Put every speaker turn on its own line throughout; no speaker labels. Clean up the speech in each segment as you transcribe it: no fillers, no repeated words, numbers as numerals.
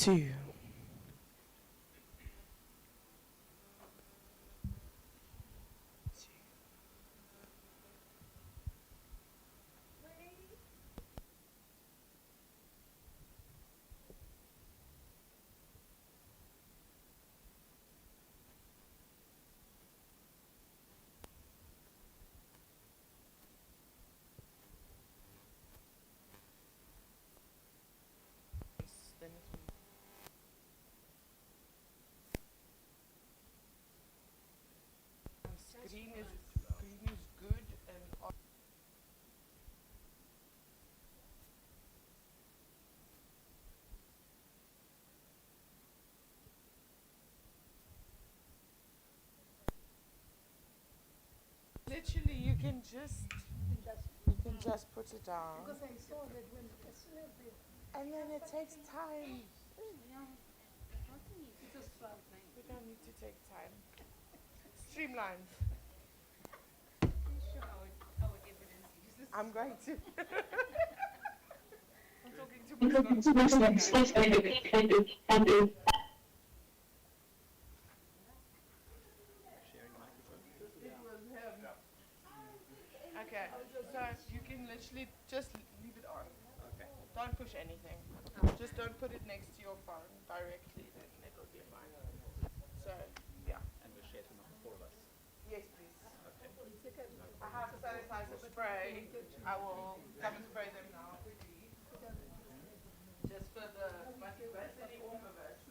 2. Green is good and literally you can just put it down.
Because I saw that when as soon as they
And then it takes time.
it's just 12 thing.
We don't need to take time. Streamlined.
Sure our evidence uses.
I'm going to. I'm talking too much. Okay, so you can literally just leave it on.
Okay.
Don't push anything. Just don't put it next to your phone directly, then it'll be fine. So, yeah.
And we'll share it among the 4 of us.
Yes, please.
Okay.
I have sanitizer spray. I will come and spray them now quickly. Just for the Vasily Ormovus.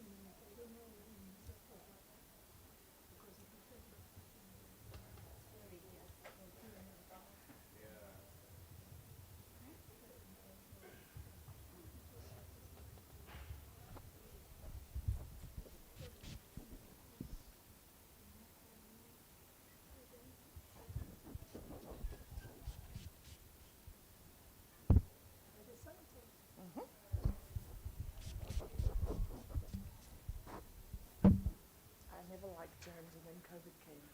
I never liked germs and then COVID came.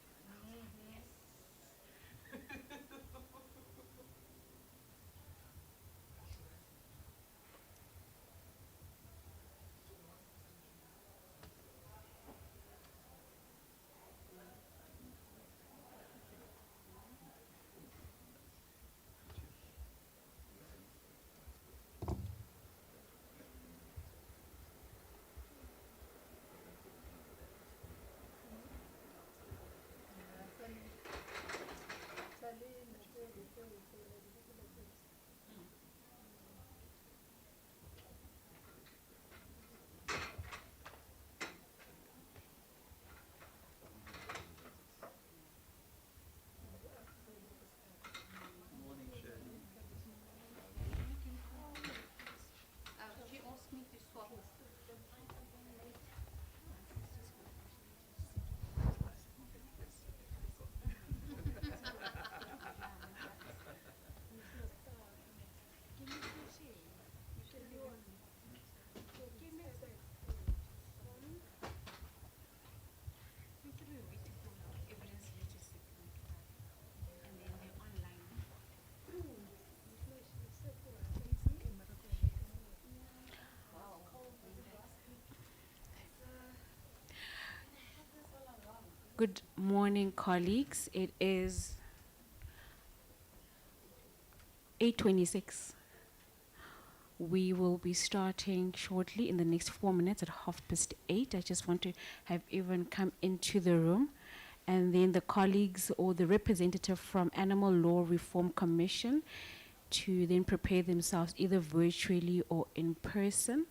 Morning, Shirley.
She asked me to swap.
Good morning, colleagues. It is 8:26. We will be starting shortly in the next 4 minutes at 8:30. I just want to have everyone come into the room, and then the colleagues or the representative from Animal Law Reform Commission to then prepare themselves either virtually or in person.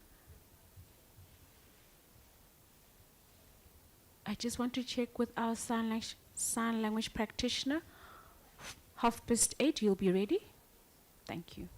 I just want to check with our sign language practitioner. 8:30, you'll be ready? Thank you.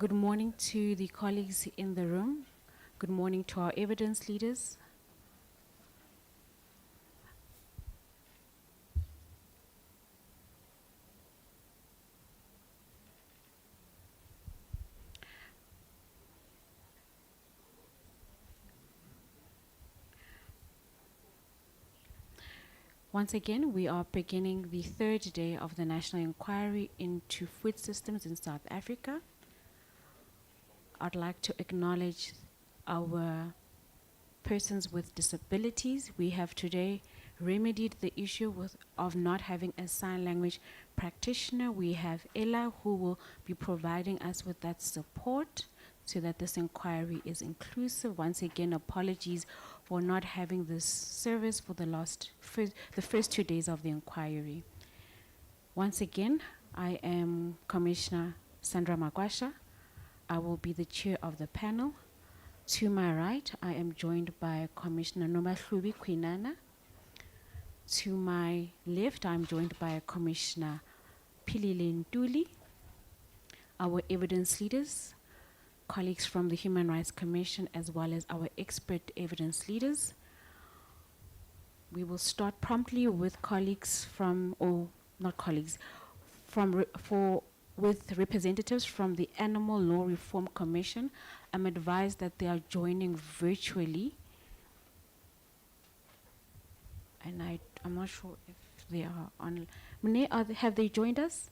Good morning to the colleagues in the room. Good morning to our evidence leaders. Once again, we are beginning the third day of the National Inquiry into Food Systems in South Africa. I'd like to acknowledge our persons with disabilities. We have today remedied the issue of not having a sign language practitioner. We have Ella, who will be providing us with that support so that this inquiry is inclusive. Once again, apologies for not having this service for the first 2 days of the inquiry. Once again, I am Commissioner Sandra Magwasha. I will be the chair of the panel. To my right, I am joined by Commissioner Nomahlubi Kwinana. To my left, I'm joined by Commissioner Philile Ntuli. Our evidence leaders, colleagues from the Human Rights Commission, as well as our expert evidence leaders. We will start promptly with colleagues from, or not colleagues, with representatives from the Animal Law Reform Commission. I'm advised that they are joining virtually. And I'm not sure if they are on. Mune, have they joined us?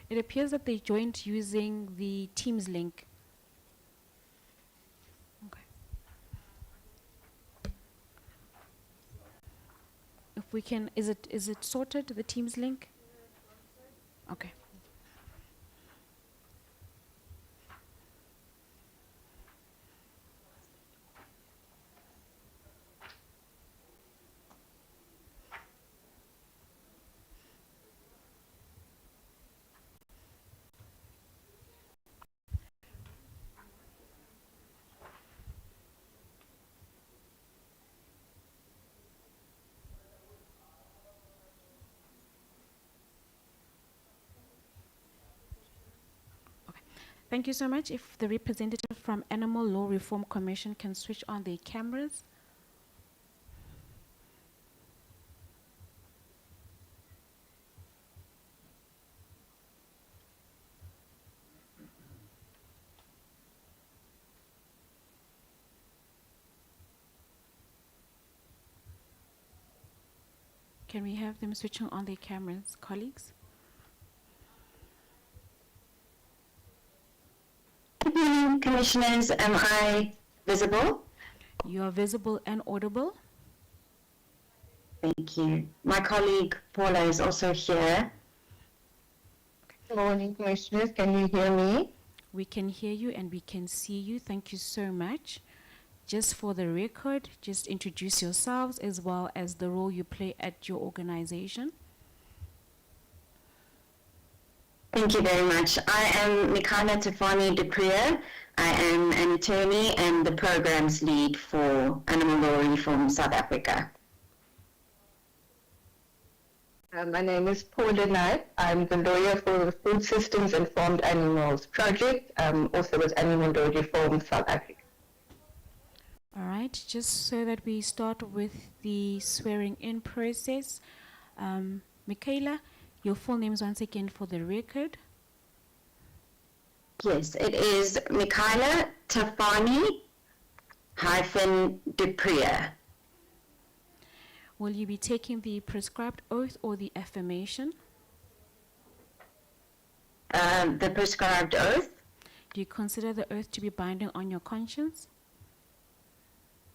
It appears that they joined using the Teams link. Okay. If we can, is it sorted, the Teams link? Okay. Thank you so much. If the representative from Animal Law Reform Commission can switch on their cameras. Can we have them switching on their cameras, colleagues?
Good morning, Commissioners. Am I visible?
You are visible and audible.
Thank you. My colleague Paula is also here.
Good morning, Commissioners. Can you hear me?
We can hear you and we can see you. Thank you so much. Just for the record, just introduce yourselves as well as the role you play at your organization.
Thank you very much. I am Mikana Tefani Dupriya. I am an attorney and the programs lead for Animal Law Reform South Africa.
My name is Paula Knight. I'm the lawyer for the Food Systems and Farmed Animals Project, also with Animal Law Reform South Africa.
All right, just so that we start with the swearing in process. Michaela, your full names once again for the record.
Yes, it is Mikhaila Tefani Dupriya.
Will you be taking the prescribed oath or the affirmation?
The prescribed oath.
Do you consider the oath to be binding on your conscience?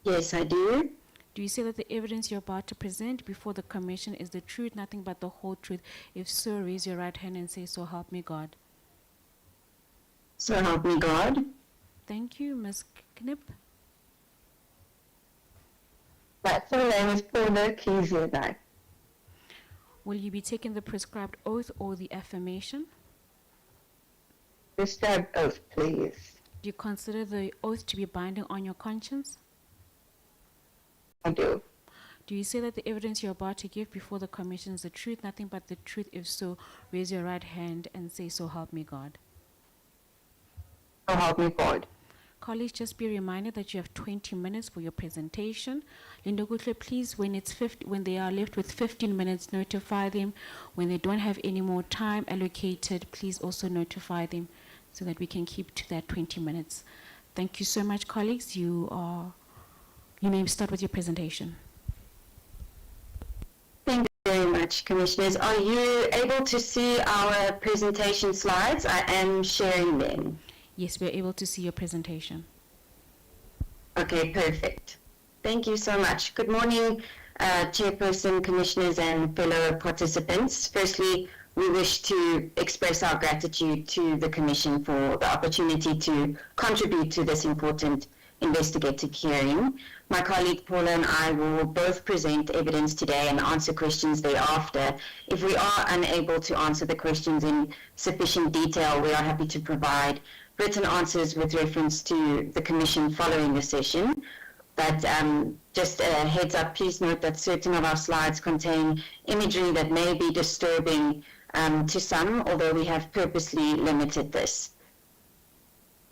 Yes, I do.
Do you say that the evidence you're about to present before the commission is the truth, nothing but the whole truth? If so, raise your right hand and say, "So help me God."
So help me God.
Thank you, Ms. Knip.
My full name is Paula Knight.
Will you be taking the prescribed oath or the affirmation?
Prescribed oath, please.
Do you consider the oath to be binding on your conscience?
I do.
Do you say that the evidence you're about to give before the commission is the truth, nothing but the truth? If so, raise your right hand and say, "So help me God."
So help me God.
Colleagues, just be reminded that you have 20 minutes for your presentation. Linda Gutle, please, when they are left with 15 minutes, notify them. When they don't have any more time allocated, please also notify them so that we can keep to that 20 minutes. Thank you so much, colleagues. You may start with your presentation.
Thank you very much, Commissioners. Are you able to see our presentation slides? I am sharing them.
Yes, we're able to see your presentation.
Okay, perfect. Thank you so much. Good morning, Chairperson, Commissioners, and fellow participants. Firstly, we wish to express our gratitude to the Commission for the opportunity to contribute to this important investigative hearing. My colleague Paula and I will both present evidence today and answer questions thereafter. If we are unable to answer the questions in sufficient detail, we are happy to provide written answers with reference to the Commission following the session. But just a heads up, please note that certain of our slides contain imagery that may be disturbing to some, although we have purposely limited this.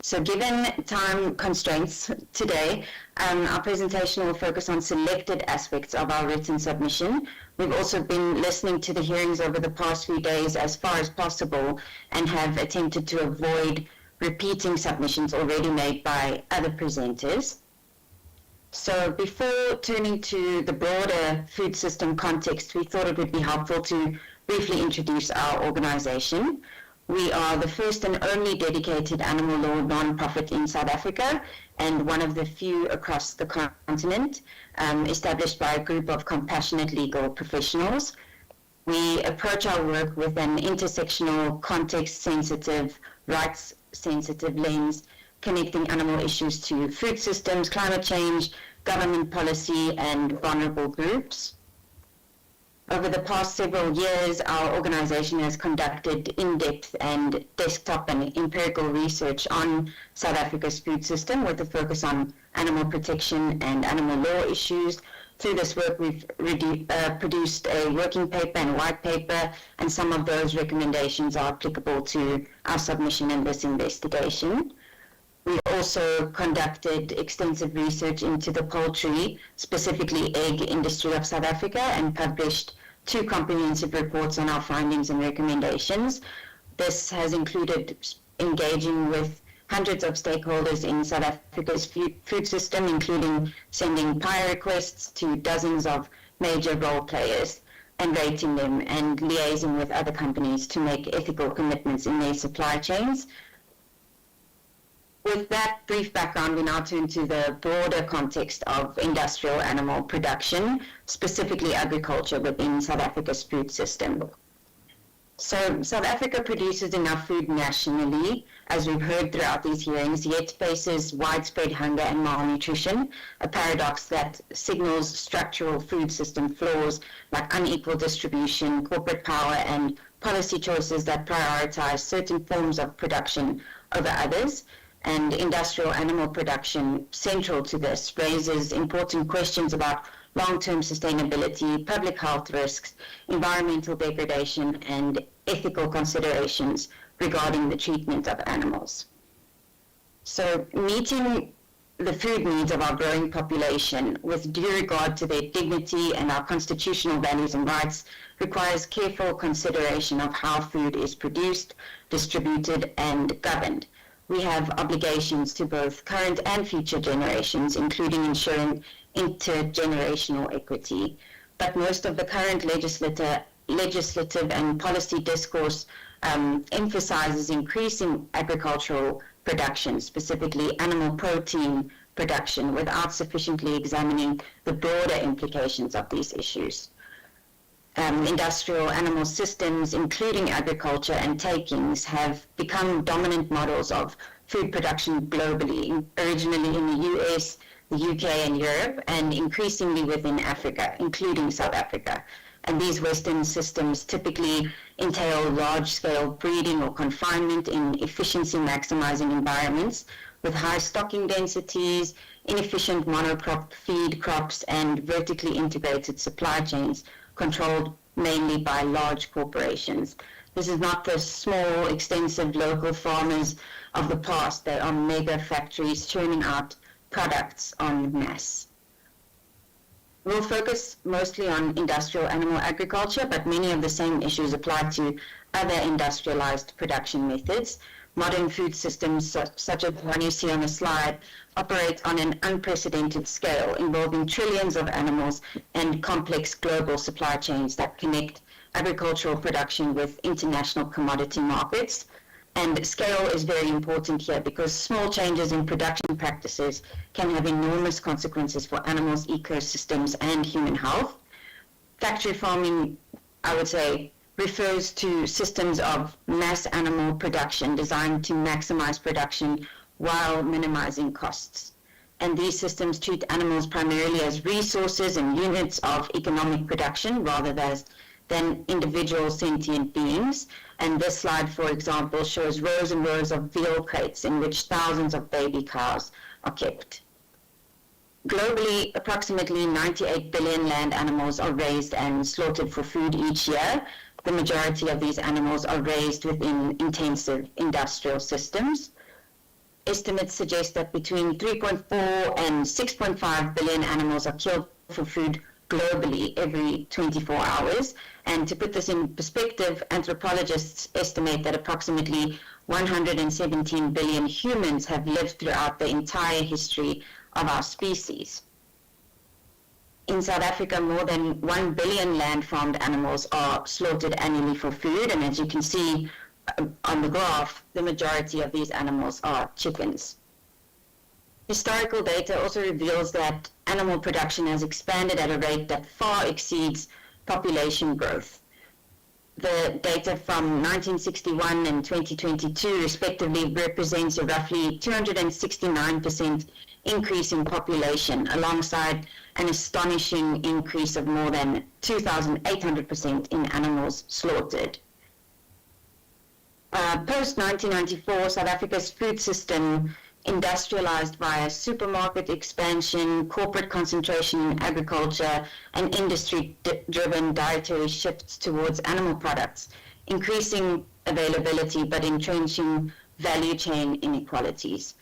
So given time constraints today, our presentation will focus on selected aspects of our written submission. We've also been listening to the hearings over the past few days as far as possible and have attempted to avoid repeating submissions already made by other presenters. So before turning to the broader food system context, we thought it would be helpful to briefly introduce our organization. We are the first and only dedicated animal law non-profit in South Africa and one of the few across the continent, established by a group of compassionate legal professionals. We approach our work with an intersectional, context-sensitive, rights-sensitive lens, connecting animal issues to food systems, climate change, government policy, and vulnerable groups. Over the past several years, our organization has conducted in-depth and desktop and empirical research on South Africa's food system with a focus on animal protection and animal law issues. Through this work, we've produced a working paper and white paper, and some of those recommendations are applicable to our submission in this investigation. We also conducted extensive research into the poultry, specifically egg industry of South Africa, and published 2 comprehensive reports on our findings and recommendations. This has included engaging with hundreds of stakeholders in South Africa's food system, including sending PIE requests to dozens of major role players and rating them, and liaising with other companies to make ethical commitments in their supply chains. With that brief background, we now turn to the broader context of industrial animal production, specifically agriculture within South Africa's food system. So South Africa produces enough food nationally, as we've heard throughout these hearings, yet faces widespread hunger and malnutrition, a paradox that signals structural food system flaws like unequal distribution, corporate power, and policy choices that prioritize certain forms of production over others. And industrial animal production, central to this, raises important questions about long-term sustainability, public health risks, environmental degradation, and ethical considerations regarding the treatment of animals. So meeting the food needs of our growing population with due regard to their dignity and our constitutional values and rights requires careful consideration of how food is produced, distributed, and governed. We have obligations to both current and future generations, including ensuring intergenerational equity. But most of the current legislative and policy discourse emphasizes increasing agricultural production, specifically animal protein production, without sufficiently examining the broader implications of these issues. Industrial animal systems, including agriculture and takings, have become dominant models of food production globally, originally in the US, the UK, and Europe, and increasingly within Africa, including South Africa. And these Western systems typically entail large-scale breeding or confinement in efficiency-maximizing environments with high stocking densities, inefficient monocrop feed crops, and vertically integrated supply chains controlled mainly by large corporations. This is not the small, extensive local farmers of the past. They are mega factories churning out products en masse. We'll focus mostly on industrial animal agriculture, but many of the same issues apply to other industrialized production methods. Modern food systems, such as the one you see on the slide, operate on an unprecedented scale, involving trillions of animals and complex global supply chains that connect agricultural production with international commodity markets. And scale is very important here because small changes in production practices can have enormous consequences for animals, ecosystems, and human health. Factory farming, I would say, refers to systems of mass animal production designed to maximize production while minimizing costs. And these systems treat animals primarily as resources and units of economic production rather than individual sentient beings. And this slide, for example, shows rows and rows of veal crates in which thousands of baby cows are kept. Globally, approximately 98 billion land animals are raised and slaughtered for food each year. The majority of these animals are raised within intensive industrial systems. Estimates suggest that between 3.4 and 6.5 billion animals are killed for food globally every 24 hours. And to put this in perspective, anthropologists estimate that approximately 117 billion humans have lived throughout the entire history of our species. In South Africa, more than 1 billion land-farmed animals are slaughtered annually for food, and as you can see on the graph, the majority of these animals are chickens. Historical data also reveals that animal production has expanded at a rate that far exceeds population growth. The data from 1961 and 2022 respectively represents a roughly 269% increase in population, alongside an astonishing increase of more than 2,800% in animals slaughtered. Post-1994, South Africa's food system industrialized via supermarket expansion, corporate concentration in agriculture, and industry-driven dietary shifts towards animal products, increasing availability but entrenching value chain inequalities.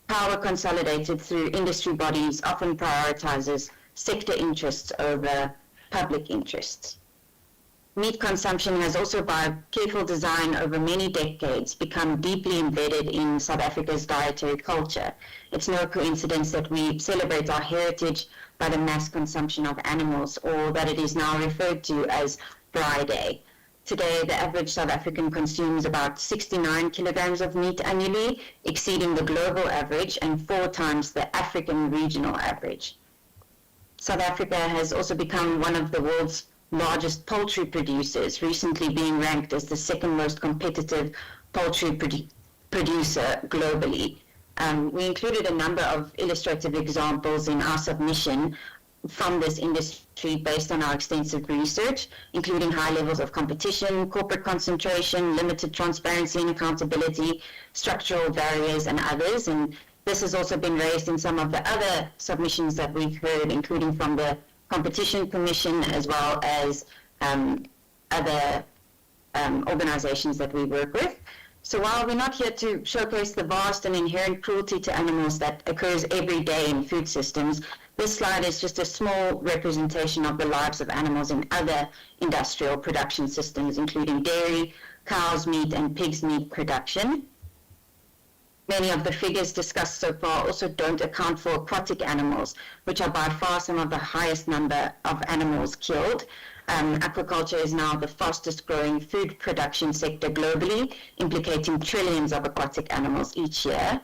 Power consolidated through industry bodies often prioritizes sector interests over public interests. Meat consumption has also, by careful design over many decades, become deeply embedded in South Africa's dietary culture. It's no coincidence that we celebrate our heritage by the mass consumption of animals, or that it is now referred to as Braai Day. Today, the average South African consumes about 69 kilograms of meat annually, exceeding the global average and 4 times the African regional average. South Africa has also become one of the world's largest poultry producers, recently being ranked as the second most competitive poultry producer globally. We included a number of illustrative examples in our submission from this industry based on our extensive research, including high levels of competition, corporate concentration, limited transparency and accountability, structural barriers, and others. And this has also been raised in some of the other submissions that we've heard, including from the Competition Commission, as well as other organizations that we work with. So while we're not here to showcase the vast and inherent cruelty to animals that occurs every day in food systems, this slide is just a small representation of the lives of animals in other industrial production systems, including dairy, cow's meat, and pig's meat production. Many of the figures discussed so far also don't account for aquatic animals, which are by far some of the highest number of animals killed. Aquaculture is now the fastest growing food production sector globally, implicating trillions of aquatic animals each year.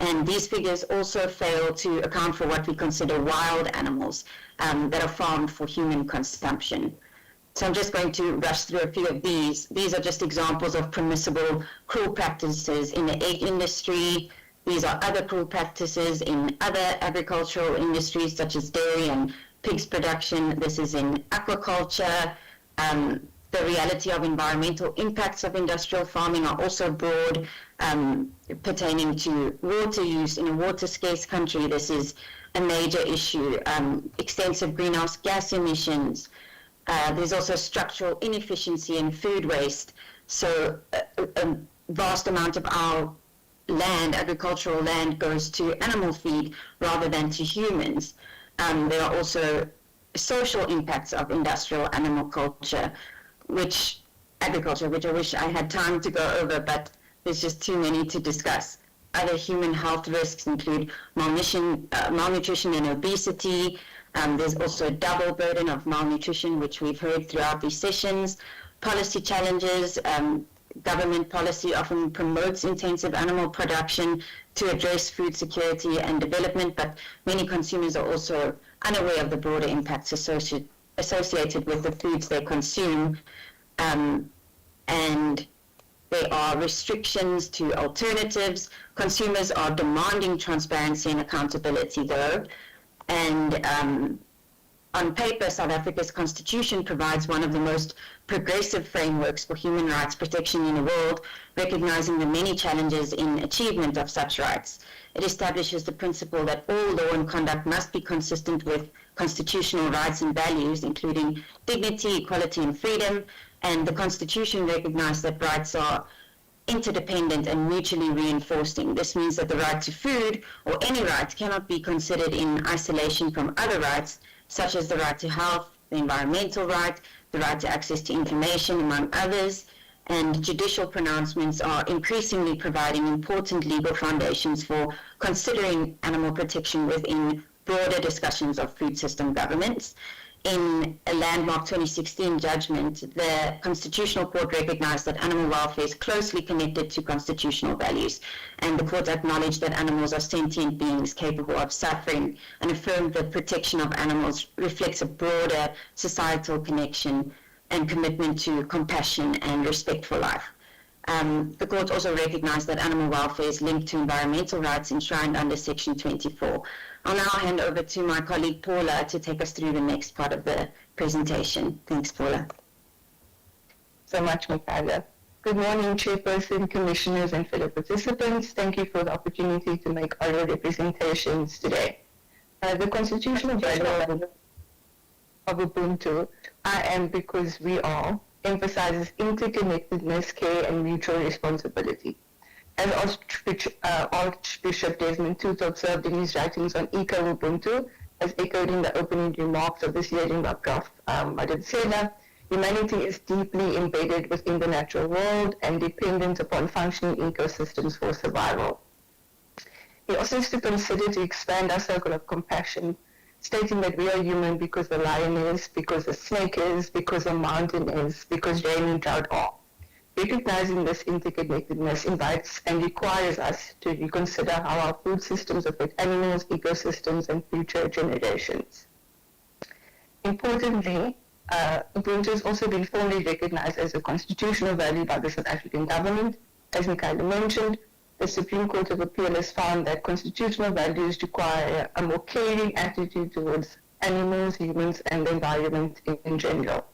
And these figures also fail to account for what we consider wild animals that are farmed for human consumption. So I'm just going to rush through a few of these. These are just examples of permissible cruel practices in the egg industry. These are other cruel practices in other agricultural industries such as dairy and pigs production. This is in aquaculture. The reality of environmental impacts of industrial farming are also broad, pertaining to water use in a water-scarce country. This is a major issue. Extensive greenhouse gas emissions. There's also structural inefficiency and food waste. So a vast amount of our land, agricultural land, goes to animal feed rather than to humans. There are also social impacts of industrial animal culture, which I wish I had time to go over, but there's just too many to discuss. Other human health risks include malnutrition and obesity. There's also a double burden of malnutrition, which we've heard throughout these sessions. Policy challenges. Government policy often promotes intensive animal production to address food security and development, but many consumers are also unaware of the broader impacts associated with the foods they consume. And there are restrictions to alternatives. Consumers are demanding transparency and accountability, though. And on paper, South Africa's constitution provides one of the most progressive frameworks for human rights protection in the world, recognizing the many challenges in achievement of such rights. It establishes the principle that all law and conduct must be consistent with constitutional rights and values, including dignity, equality, and freedom. And the Constitution recognizes that rights are interdependent and mutually reinforcing. This means that the right to food, or any right, cannot be considered in isolation from other rights, such as the right to health, the environmental right, the right to access to information, among others. And judicial pronouncements are increasingly providing important legal foundations for considering animal protection within broader discussions of food system governance. In a landmark 2016 judgment, the Constitutional Court recognized that animal welfare is closely connected to constitutional values, and the court acknowledged that animals are sentient beings capable of suffering, and affirmed that protection of animals reflects a broader societal connection and commitment to compassion and respect for life. The court also recognized that animal welfare is linked to environmental rights enshrined under Section 24. I'll now hand over to my colleague Paula to take us through the next part of the presentation. Thanks, Paula.
So much, Michaela. Good morning, Chairperson, Commissioners, and fellow participants. Thank you for the opportunity to make oral representations today. The constitutional value of Ubuntu, I am because we are, emphasizes interconnectedness, care, and mutual responsibility. As Archbishop Desmond Tutu observed in his writings on Eco-Ubuntu, as echoed in the opening remarks of this hearing by Prof. Madonsela, humanity is deeply embedded within the natural world and dependent upon functioning ecosystems for survival. He also is to consider to expand our circle of compassion, stating that we are human because the lion is, because the snake is, because the mountain is, because rain and drought are. Recognizing this interconnectedness invites and requires us to reconsider how our food systems affect animals, ecosystems, and future generations. Importantly, Ubuntu has also been formally recognized as a constitutional value by the South African government. As Michaela mentioned, the Supreme Court of Appeal has found that constitutional values require a more caring attitude towards animals, humans, and the environment in general.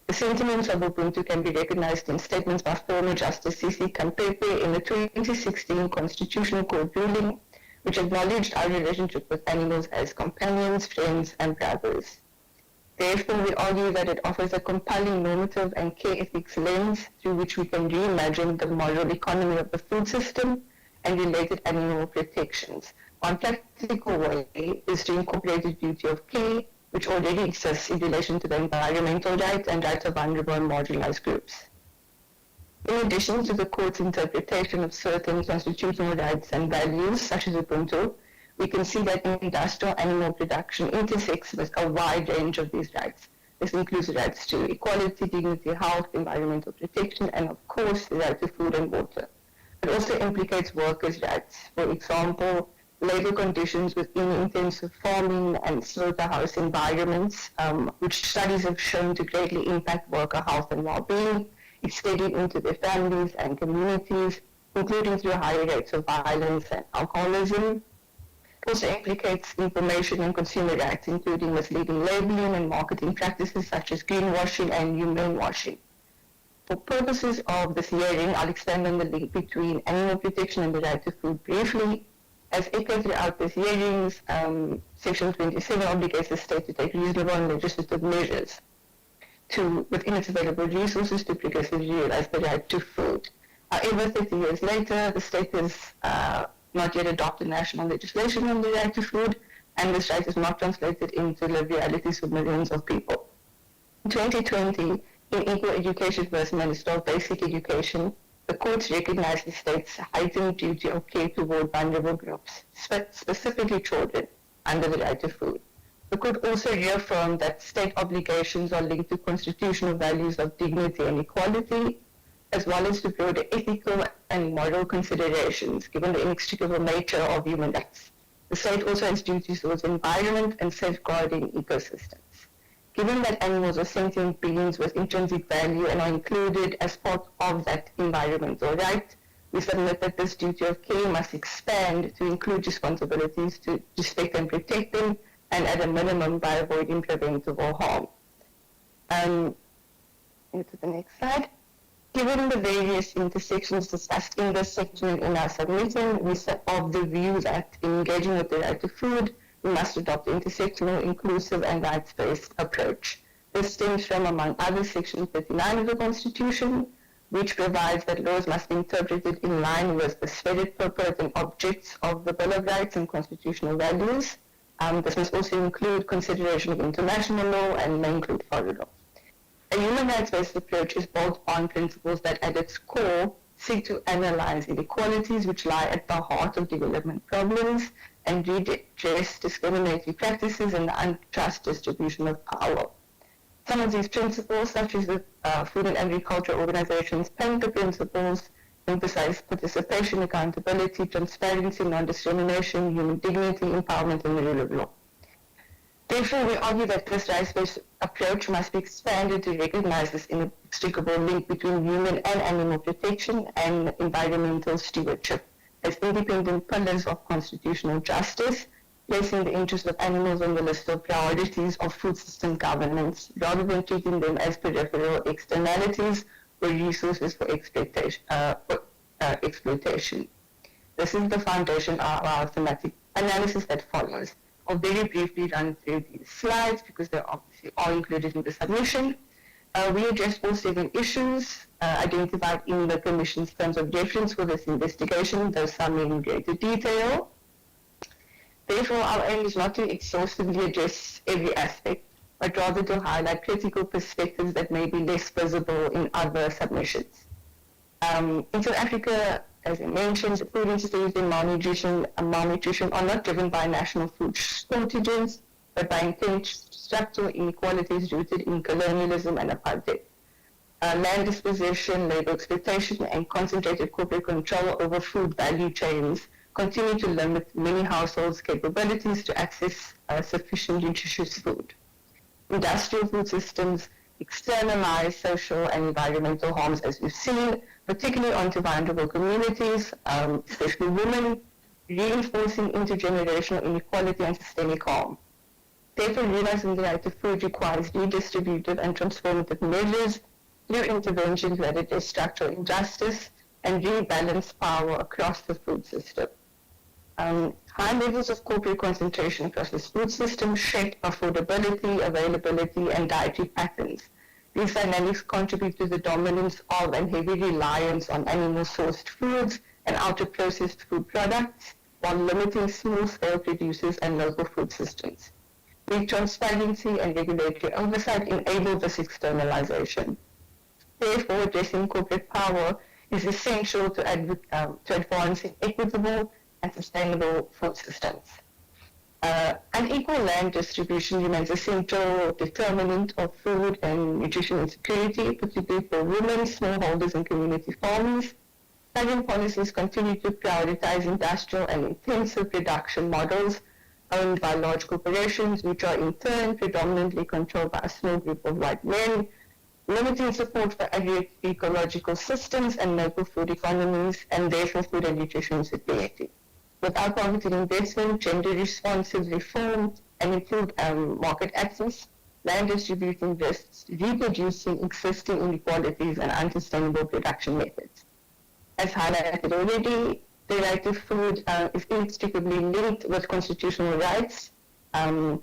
The sentiments of Ubuntu can be recognized in statements by former Justice Sisi Kampepe in the 2016 Constitutional Court ruling, which acknowledged our relationship with animals as companions, friends, and brothers. Therefore, we argue that it offers a compelling normative and care ethics lens through which we can reimagine the moral economy of the food system and related animal protections. One practical way is to incorporate the duty of care, which already exists in relation to the environmental rights and rights of vulnerable and marginalized groups. In addition to the court's interpretation of certain constitutional rights and values, such as Ubuntu, we can see that industrial animal production intersects with a wide range of these rights. This includes rights to equality, dignity, health, environmental protection, and of course, the right to food and water. It also implicates workers' rights. For example, labor conditions within intensive farming and slaughterhouse environments, which studies have shown to greatly impact worker health and well-being, extending into their families and communities, including through higher rates of violence and alcoholism. Also implicates information and consumer rights, including misleading labeling and marketing practices such as greenwashing and humane washing. For purposes of this hearing, I'll expand on the link between animal protection and the right to food briefly. As echoed throughout these hearings, Section 27 obligates the state to take reasonable and legislative measures within its available resources to progressively realize the right to food. However, 30 years later, the state has not yet adopted national legislation on the right to food, and this right is not translated into the realities of millions of people. In 2020, in Equal Education versus Minister of Basic Education, the courts recognized the state's heightened duty of care toward vulnerable groups, specifically children, under the right to food. The court also reaffirmed that state obligations are linked to constitutional values of dignity and equality, as well as to broader ethical and moral considerations, given the inextricable nature of human rights. The state also has duties towards environment and safeguarding ecosystems. Given that animals are sentient beings with intrinsic value and are included as part of that environmental right, we submit that this duty of care must expand to include responsibilities to respect and protect them, and at a minimum by avoiding preventable harm. Into the next slide. Given the various intersections discussed in this section and in our submission, we are of the view that in engaging with the right to food, we must adopt an intersectional, inclusive, and rights-based approach. This stems from, among others, Section 39 of the Constitution, which provides that laws must be interpreted in line with the stated purpose and objects of the Bill of Rights and constitutional values. This must also include consideration of international law and may include foreign law. A human rights-based approach is built on principles that at its core seek to analyze inequalities which lie at the heart of development problems and redress discriminatory practices and the unjust distribution of power. Some of these principles, such as the Food and Agriculture Organization's PANTA principles, emphasize participation, accountability, transparency, non-discrimination, human dignity, empowerment, and the rule of law. Therefore, we argue that this rights-based approach must be expanded to recognize this inextricable link between human and animal protection and environmental stewardship as independent pillars of constitutional justice, placing the interests of animals on the list of priorities of food system governance, rather than treating them as peripheral externalities or resources for exploitation. This is the foundation of our thematic analysis that follows. I'll very briefly run through these slides because they obviously are included in the submission. We addressed all 7 issues identified in the Commission's terms of reference for this investigation, though some in greater detail. Therefore, our aim is not to exhaustively address every aspect, but rather to highlight critical perspectives that may be less visible in other submissions. In South Africa, as I mentioned, food insecurity and malnutrition are not driven by national food shortages, but by intense structural inequalities rooted in colonialism and apartheid. Land dispossession, labor exploitation, and concentrated corporate control over food value chains continue to limit many households' capabilities to access sufficient nutritious food. Industrial food systems externalize social and environmental harms, as we've seen, particularly onto vulnerable communities, especially women, reinforcing intergenerational inequality and systemic harm. Therefore, realizing the right to food requires redistributive and transformative measures through interventions that address structural injustice and rebalance power across the food system. High levels of corporate concentration across the food system shape affordability, availability, and dietary patterns. These dynamics contribute to the dominance of and heavy reliance on animal-sourced foods and ultra-processed food products, while limiting small-scale producers and local food systems. Weak transparency and regulatory oversight enable this externalization. Therefore, addressing corporate power is essential to advancing equitable and sustainable food systems. Unequal land distribution remains a central determinant of food and nutrition insecurity, particularly for women, smallholders, and community farmers. Current policies continue to prioritize industrial and intensive production models owned by large corporations, which are in turn predominantly controlled by a small group of white men, limiting support for agroecological systems and local food economies, and therefore food and nutrition security. Without targeted investment, gender-responsive reform, and improved market access, land distribution risks reproducing existing inequalities and unsustainable production methods. As highlighted already, the right to food is inextricably linked with constitutional rights, and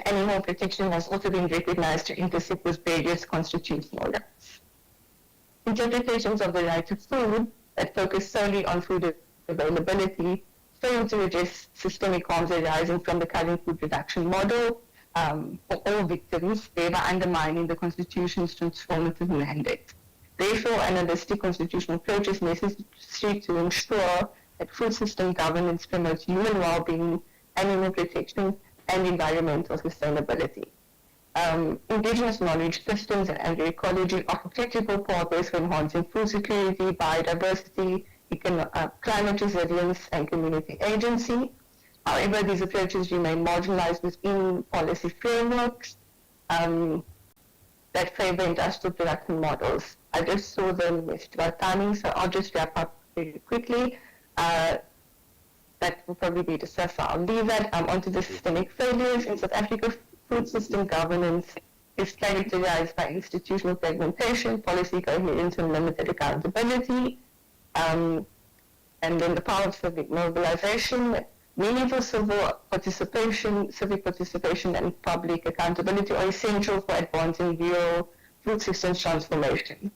animal protection has also been recognized to intersect with various constitutional rights. Interpretations of the right to food that focus solely on food availability fail to address systemic harms arising from the current food production model for all victims, thereby undermining the Constitution's transformative mandate. Therefore, an holistic constitutional approach is necessary to ensure that food system governance promotes human well-being, animal protection, and environmental sustainability. Indigenous knowledge systems and agroecology are critical pathways for enhancing food security, biodiversity, climate resilience, and community agency. However, these approaches remain marginalized within policy frameworks that favor industrial production models. I just saw the list about timing, so I'll just wrap up very quickly. That will probably be discussed, so I'll leave that. Onto the systemic failures. In South Africa, food system governance is characterized by institutional fragmentation, policy coherence, and limited accountability. And then the power of civic mobilization, meaningful civic participation, and public accountability are essential for advancing real food systems transformation.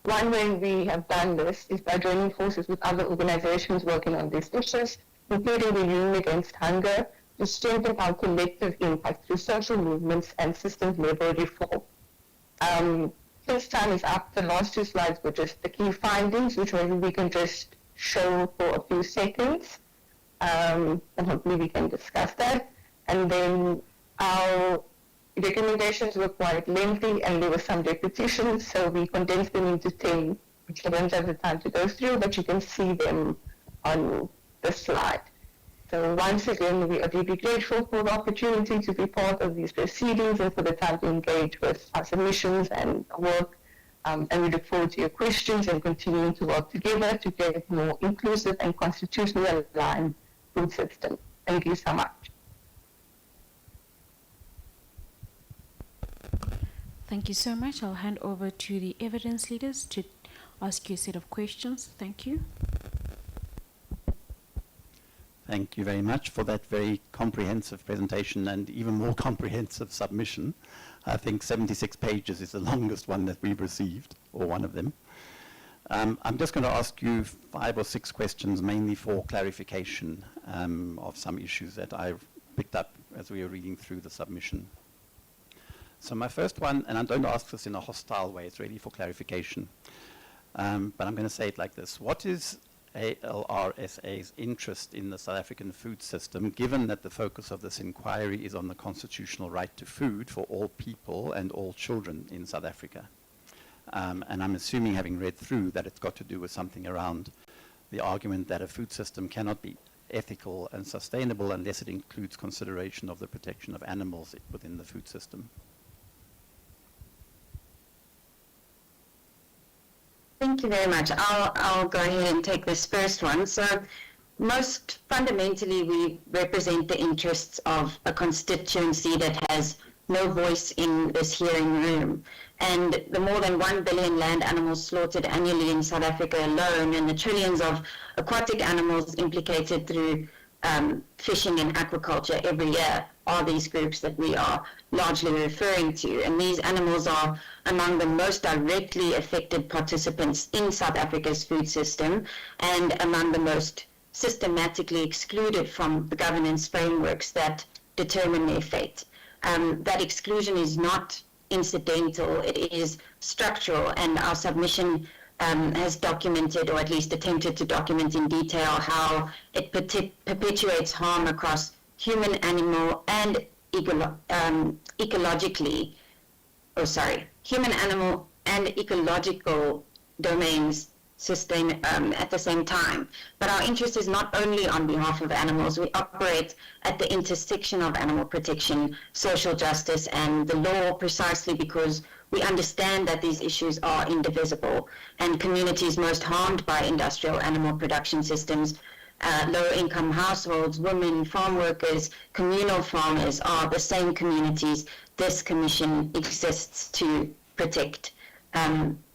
One way we have done this is by joining forces with other organizations working on these issues, including the Union Against Hunger, to strengthen our collective impact through social movements and systems-level reform. This time is up. The last two slides were just the key findings, which maybe we can just show for a few seconds, and hopefully we can discuss that. And then our recommendations were quite lengthy and there was some repetition, so we condensed them into 10, which I don't have the time to go through, but you can see them on the slide. So once again, we are deeply grateful for the opportunity to be part of these proceedings and for the time to engage with our submissions and work. And we look forward to your questions and continuing to work together to create a more inclusive and constitutionally aligned food system. Thank you so much.
Thank you so much. I'll hand over to the evidence leaders to ask you a set of questions. Thank you.
Thank you very much for that very comprehensive presentation and even more comprehensive submission. I think 76 pages is the longest one that we've received, or one of them. I'm just going to ask you 5 or 6 questions, mainly for clarification of some issues that I've picked up as we were reading through the submission. So my first one, and I don't ask this in a hostile way, it's really for clarification, but I'm going to say it like this. What is ALRSA's interest in the South African food system, given that the focus of this inquiry is on the constitutional right to food for all people and all children in South Africa? And I'm assuming, having read through, that it's got to do with something around the argument that a food system cannot be ethical and sustainable unless it includes consideration of the protection of animals within the food system.
Thank you very much. I'll go ahead and take this first one. So most fundamentally, we represent the interests of a constituency that has no voice in this hearing room. And the more than 1 billion land animals slaughtered annually in South Africa alone, and the trillions of aquatic animals implicated through fishing and aquaculture every year are these groups that we are largely referring to. And these animals are among the most directly affected participants in South Africa's food system and among the most systematically excluded from the governance frameworks that determine their fate. That exclusion is not incidental, it is structural, and our submission has documented, or at least attempted to document in detail, how it perpetuates harm across human, animal, and human, animal, and ecological domains at the same time. But our interest is not only on behalf of animals. We operate at the intersection of animal protection, social justice, and the law, precisely because we understand that these issues are indivisible, and communities most harmed by industrial animal production systems low-income households, women, farm workers, communal farmers are the same communities this commission exists to protect.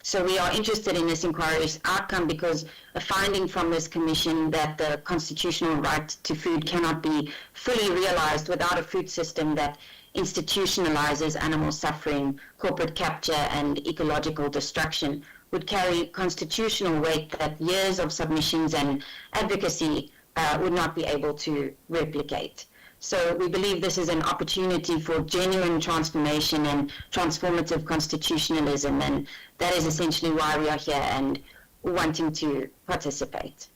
So we are interested in this inquiry's outcome because a finding from this commission that the constitutional right to food cannot be fully realized without a food system that institutionalizes animal suffering, corporate capture, and ecological destruction would carry constitutional weight that years of submissions and advocacy would not be able to replicate. So we believe this is an opportunity for genuine transformation and transformative constitutionalism, and that is essentially why we are here and wanting to participate.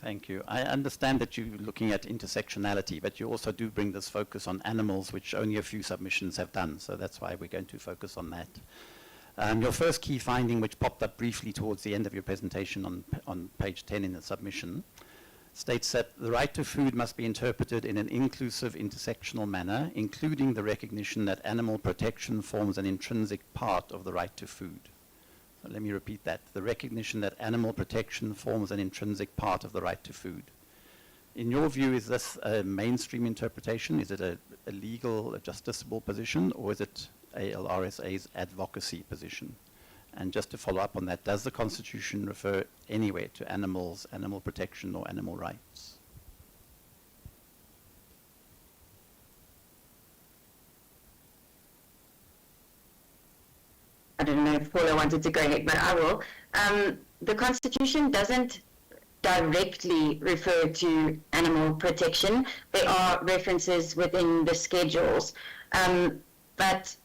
Thank you. I understand that you're looking at intersectionality, but you also do bring this focus on animals, which only a few submissions have done, so that's why we're going to focus on that. Your first key finding, which popped up briefly towards the end of your presentation on page 10 in the submission, states that the right to food must be interpreted in an inclusive intersectional manner, including the recognition that animal protection forms an intrinsic part of the right to food. So let me repeat that. The recognition that animal protection forms an intrinsic part of the right to food. In your view, is this a mainstream interpretation? Is it a legal, a justiciable position, or is it ALRSA's advocacy position? And just to follow up on that, does the Constitution refer anywhere to animals, animal protection, or animal rights?
I don't know if Paula wanted to go ahead, but I will. The Constitution doesn't directly refer to animal protection. There are references within the schedules, but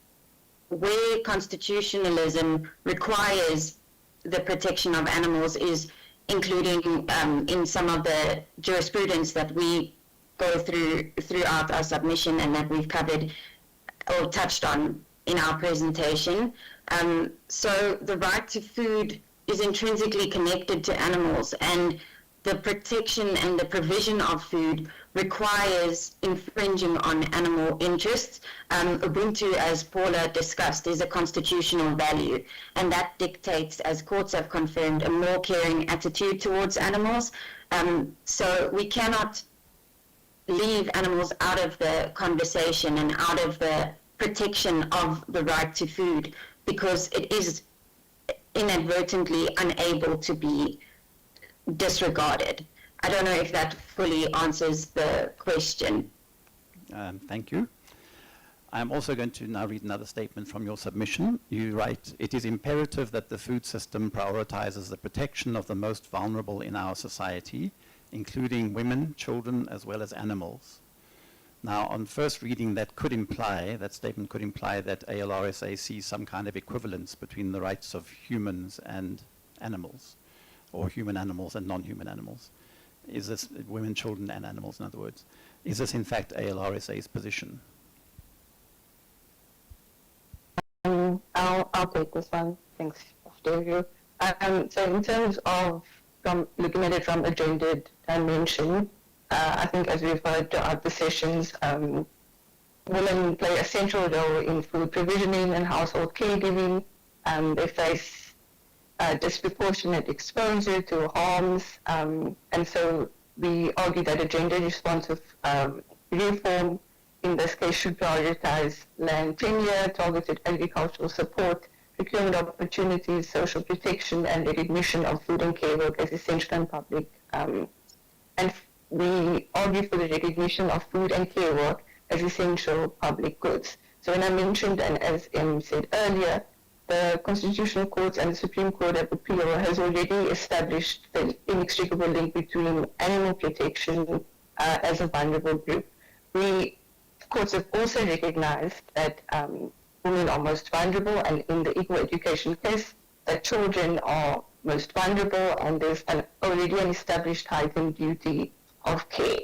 where constitutionalism requires the protection of animals is including in some of the jurisprudence that we go throughout our submission and that we've covered or touched on in our presentation. So the right to food is intrinsically connected to animals, and the protection and the provision of food requires infringing on animal interests. Ubuntu, as Paula discussed, is a constitutional value, and that dictates, as courts have confirmed, a more caring attitude towards animals. So we cannot leave animals out of the conversation and out of the protection of the right to food because it is inadvertently unable to be disregarded. I don't know if that fully answers the question.
Thank you. I'm also going to now read another statement from your submission. You write, "It is imperative that the food system prioritizes the protection of the most vulnerable in our society, including women, children, as well as animals." Now, on first reading, that statement could imply that ALRSA sees some kind of equivalence between the rights of humans and animals, or human animals and non-human animals. Is this women, children, and animals, in other words? Is this, in fact, ALRSA's position?
I'll take this one. Thanks, Octavio. So in terms of looking at it from a gendered dimension, I think as we've heard throughout the sessions, women play a central role in food provisioning and household caregiving. They face disproportionate exposure to harms, and so we argue that a gender-responsive reform in this case should prioritize land tenure, targeted agricultural support, procurement opportunities, social protection, and recognition of food and care work as essential and public. And we argue for the recognition of food and care work as essential public goods. So when I mentioned, and as Em said earlier, the Constitutional Court and the Supreme Court of Appeal has already established the inextricable link between animal protection as a vulnerable group. Courts have also recognized that women are most vulnerable, and in the equal education case, that children are most vulnerable, and there's already an established heightened duty of care.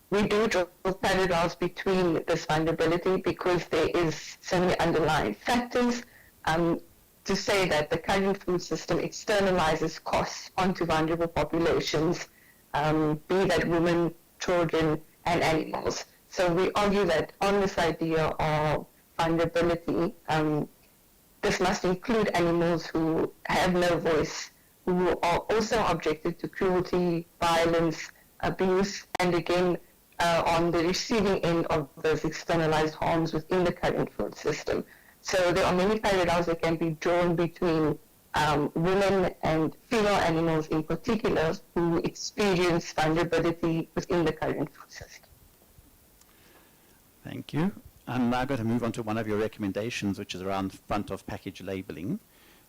We do draw parallels between this vulnerability because there is so many underlying factors to say that the current food system externalizes costs onto vulnerable populations, be that women, children, and animals. So we argue that on this idea of vulnerability, this must include animals who have no voice who are also objected to cruelty, violence, abuse, and again, on the receiving end of those externalized harms within the current food system. So there are many parallels that can be drawn between women and female animals in particular who experience vulnerability within the current food system.
Thank you. I'm now going to move on to one of your recommendations, which is around front of package labeling,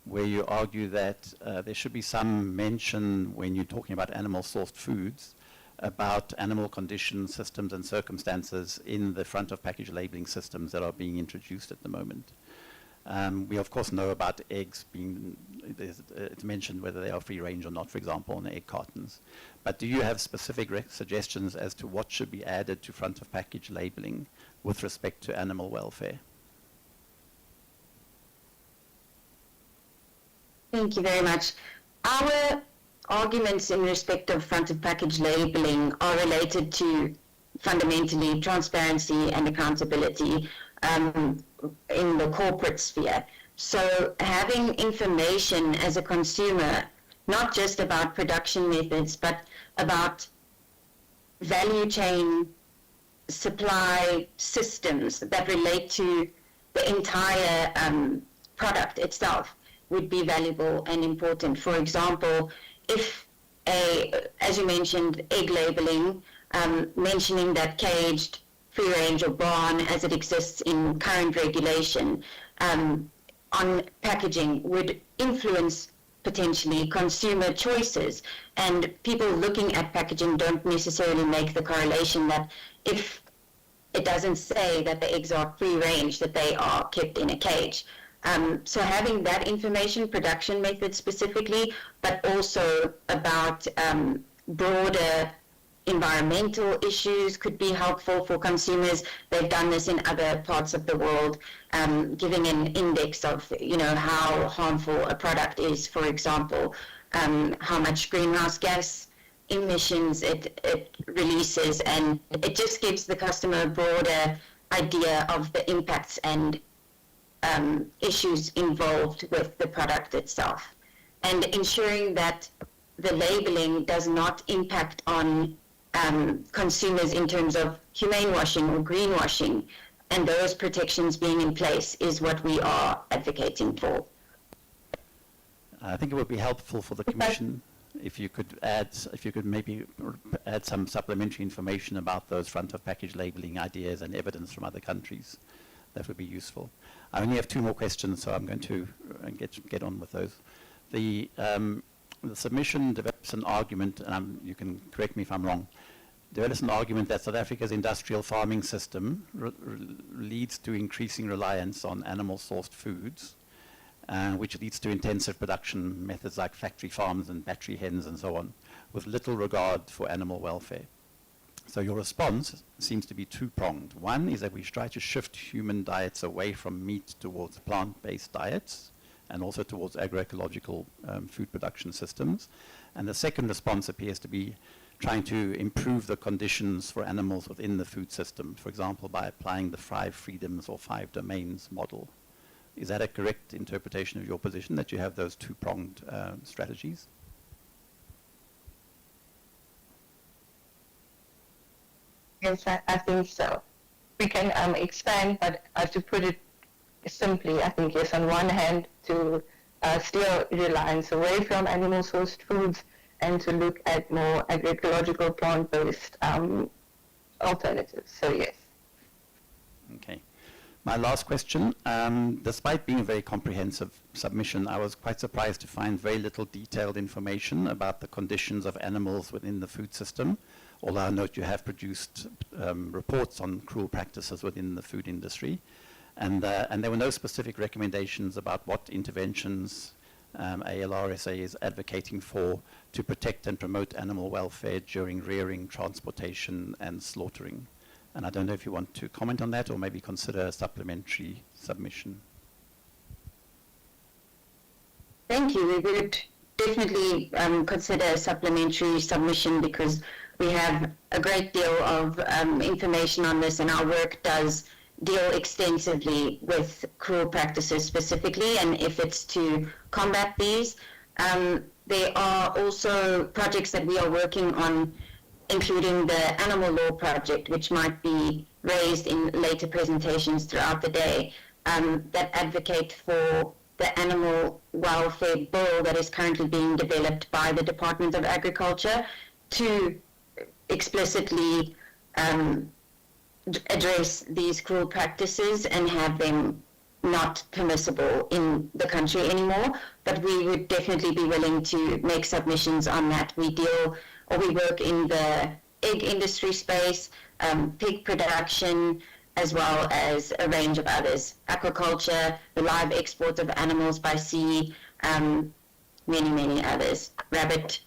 where you argue that there should be some mention when you're talking about animal sourced foods about animal conditions, systems and circumstances in the front of package labeling systems that are being introduced at the moment. We of course know about eggs being, it's mentioned whether they are free range or not, for example, on the egg cartons. But do you have specific suggestions as to what should be added to front of package labeling with respect to animal welfare?
Thank you very much. Our arguments in respect of front of package labeling are related to fundamentally transparency and accountability in the corporate sphere. So having information as a consumer, not just about production methods, but about value chain supply systems that relate to the entire product itself would be valuable and important. For example, if as you mentioned, egg labeling, mentioning that caged, free range or barn as it exists in current regulation on packaging would influence potentially consumer choices, and people looking at packaging don't necessarily make the correlation that if it doesn't say that the eggs are free range, that they are kept in a cage. So having that information, production methods specifically, but also about broader environmental issues could be helpful for consumers. They've done this in other parts of the world, giving an index of, how harmful a product is, for example, how much greenhouse gas emissions it releases, and it just gives the customer a broader idea of the impacts and issues involved with the product itself, and ensuring that the labeling does not impact on consumers in terms of humane washing or greenwashing, and those protections being in place is what we are advocating for.
I think it would be helpful for the Commission if you could maybe add some supplementary information about those front of package labeling ideas and evidence from other countries. That would be useful. I only have 2 more questions, so I'm going to get on with those. The submission develops an argument, and you can correct me if I'm wrong, develops an argument that South Africa's industrial farming system leads to increasing reliance on animal-sourced foods, which leads to intensive production methods like factory farms and battery hens and so on, with little regard for animal welfare. So your response seems to be 2-pronged. One is that we try to shift human diets away from meat towards plant-based diets, and also towards agroecological food production systems. And the second response appears to be trying to improve the conditions for animals within the food system, for example, by applying the 5 freedoms or 5 domains model. Is that a correct interpretation of your position, that you have those 2-pronged strategies?
Yes, I think so. We can expand, but to put it simply, I think yes, on one hand, to steer reliance away from animal-sourced foods and to look at more agroecological plant-based alternatives. So yes.
Okay. My last question, despite being a very comprehensive submission, I was quite surprised to find very little detailed information about the conditions of animals within the food system, although I note you have produced reports on cruel practices within the food industry. And there were no specific recommendations about what interventions ALRSA is advocating for to protect and promote animal welfare during rearing, transportation, and slaughtering. And I don't know if you want to comment on that or maybe consider a supplementary submission.
Thank you. We would definitely consider a supplementary submission because we have a great deal of information on this, and our work does deal extensively with cruel practices specifically, and if it's to combat these, there are also projects that we are working on, including the animal law project, which might be raised in later presentations throughout the day, that advocate for the animal welfare bill that is currently being developed by the Department of Agriculture to explicitly address these cruel practices and have them not permissible in the country anymore. But we would definitely be willing to make submissions on that. We work in the egg industry space, pig production, as well as a range of others. Aquaculture, the live export of animals by sea, many others. Rabbit,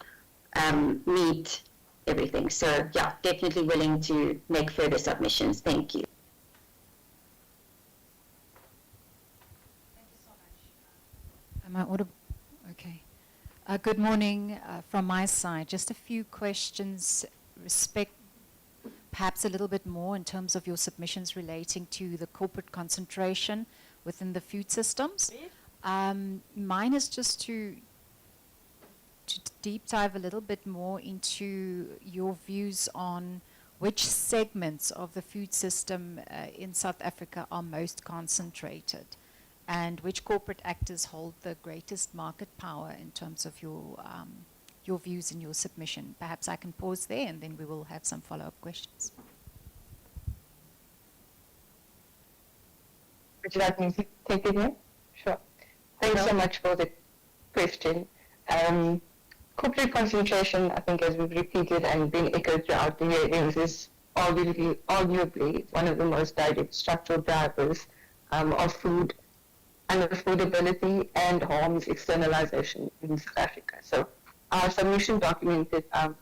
meat, everything. So yeah, definitely willing to make further submissions. Thank you.
Thank you so much. Am I audible? Okay. Good morning from my side. Just a few questions, perhaps a little bit more in terms of your submissions relating to the corporate concentration within the food systems. Mine is just to deep dive a little bit more into your views on which segments of the food system in South Africa are most concentrated, and which corporate actors hold the greatest market power in terms of your views in your submission. Perhaps I can pause there and then we will have some follow-up questions.
Would you like me to take it here? Sure. Thanks so much for the question. Corporate concentration, I think, as we've repeated and been echoed throughout the hearings, is arguably one of the most direct structural drivers of food unaffordability and harms externalization in South Africa. So our submission documented how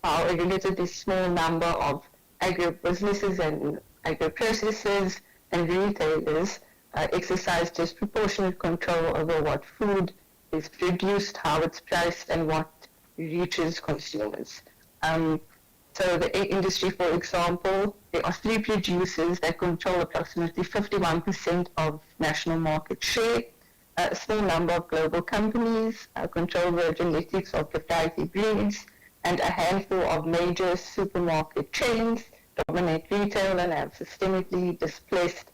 a relatively small number of agro-businesses and agro-processors and retailers exercise disproportionate control over what food is produced, how it's priced, and what reaches consumers. So the egg industry, for example, there are 3 producers that control approximately 51% of national market share. A small number of global companies control the genetics of proprietary breeds, and a handful of major supermarket chains dominate retail and have systemically displaced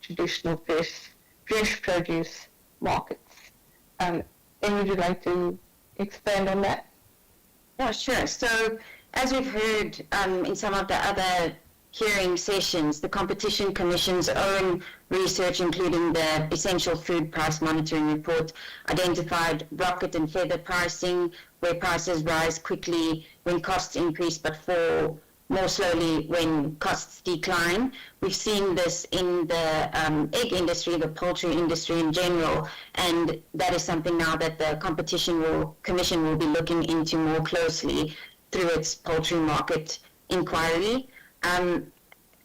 traditional fresh produce markets. Amy, would you like to expand on that?
Yeah, sure. So as we've heard in some of the other hearing sessions, the Competition Commission's own research, including the Essential Food Price Monitoring Report, identified rocket and feather pricing, where prices rise quickly when costs increase but fall more slowly when costs decline. We've seen this in the egg industry, the poultry industry in general, and that is something now that the Competition Commission will be looking into more closely through its poultry market inquiry.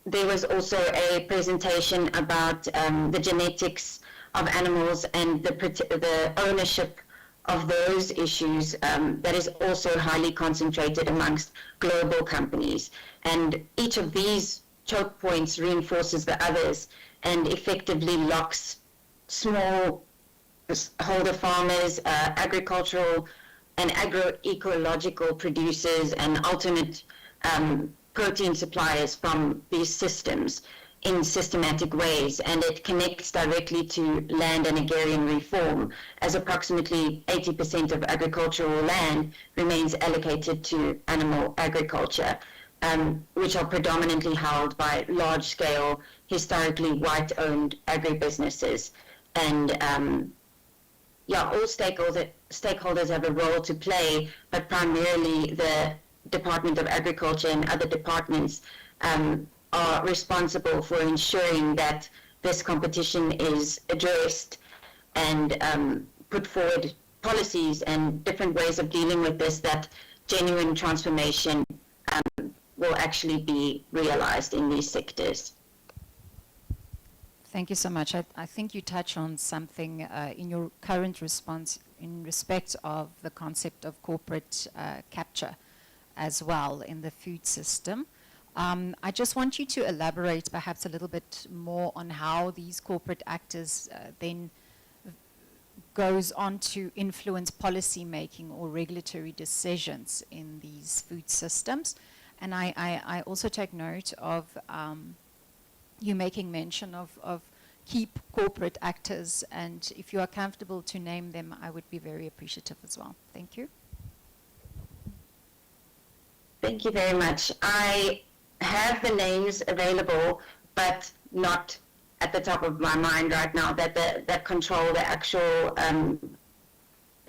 There was also a presentation about the genetics of animals and the ownership of those issues that is also highly concentrated amongst global companies. And each of these choke points reinforces the others and effectively locks small holder farmers, agricultural and agroecological producers and alternate protein suppliers from these systems in systematic ways, and it connects directly to land and agrarian reform, as approximately 80% of agricultural land remains allocated to animal agriculture, which are predominantly held by large-scale, historically white-owned agribusinesses. And all stakeholders have a role to play, but primarily the Department of Agriculture and other departments are responsible for ensuring that this competition is addressed and put forward policies and different ways of dealing with this, that genuine transformation will actually be realized in these sectors.
Thank you so much. I think you touch on something in your current response in respect of the concept of corporate capture as well in the food system. I just want you to elaborate perhaps a little bit more on how these corporate actors then goes on to influence policy making or regulatory decisions in these food systems. And I also take note of you making mention of key corporate actors, and if you are comfortable to name them, I would be very appreciative as well. Thank you.
Thank you very much. I have the names available, but not at the top of my mind right now, that control the actual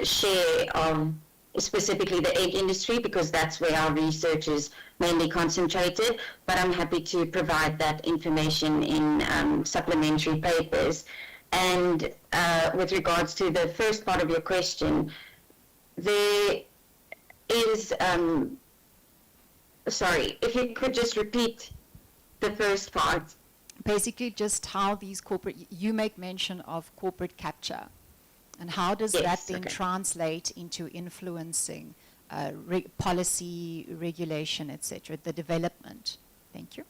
share of specifically the egg industry, because that's where our research is mainly concentrated. But I'm happy to provide that information in supplementary papers. And with regards to the first part of your question, there is, sorry, if you could just repeat the first part.
Basically, just how these corporate, you make mention of corporate capture, and how does
Yes,
that then
okay.
translate into influencing policy, regulation, etc., the development? Thank you.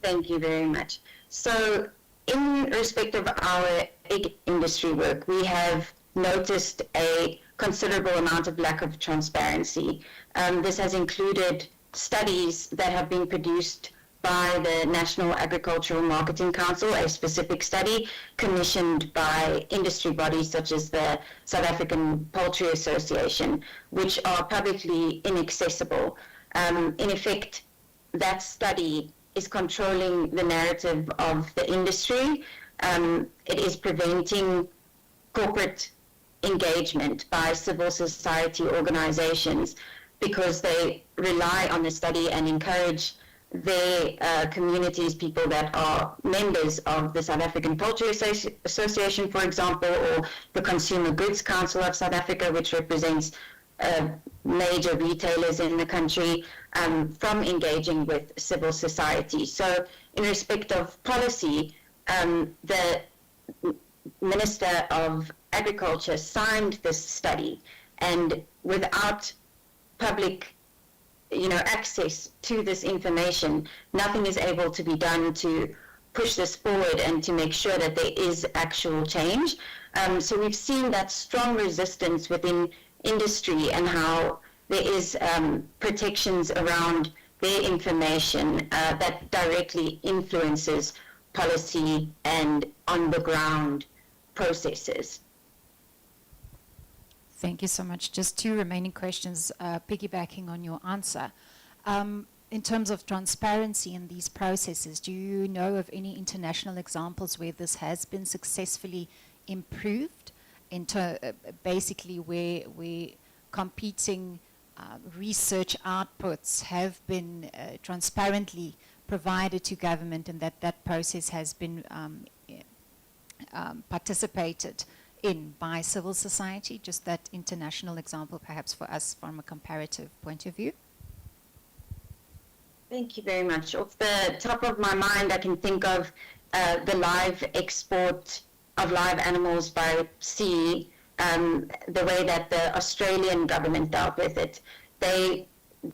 Thank you very much. So in respect of our egg industry work, we have noticed a considerable amount of lack of transparency. This has included studies that have been produced by the National Agricultural Marketing Council, a specific study commissioned by industry bodies such as the South African Poultry Association, which are publicly inaccessible. In effect, that study is controlling the narrative of the industry. It is preventing corporate engagement by civil society organizations because they rely on the study and encourage their communities, people that are members of the South African Poultry Association, for example, or the Consumer Goods Council of South Africa, which represents major retailers in the country, from engaging with civil society. So in respect of policy, the Minister of Agriculture signed this study, and without public access to this information, nothing is able to be done to push this forward and to make sure that there is actual change. So we've seen that strong resistance within industry and how there is protections around their information that directly influences policy and on-the-ground processes.
Thank you so much. Just two remaining questions, piggybacking on your answer. In terms of transparency in these processes, do you know of any international examples where this has been successfully improved, basically where competing research outputs have been transparently provided to government, and that process has been participated in by civil society? Just that international example, perhaps for us from a comparative point of view.
Thank you very much. Off the top of my mind, I can think of the live export of live animals by sea, the way that the Australian government dealt with it. They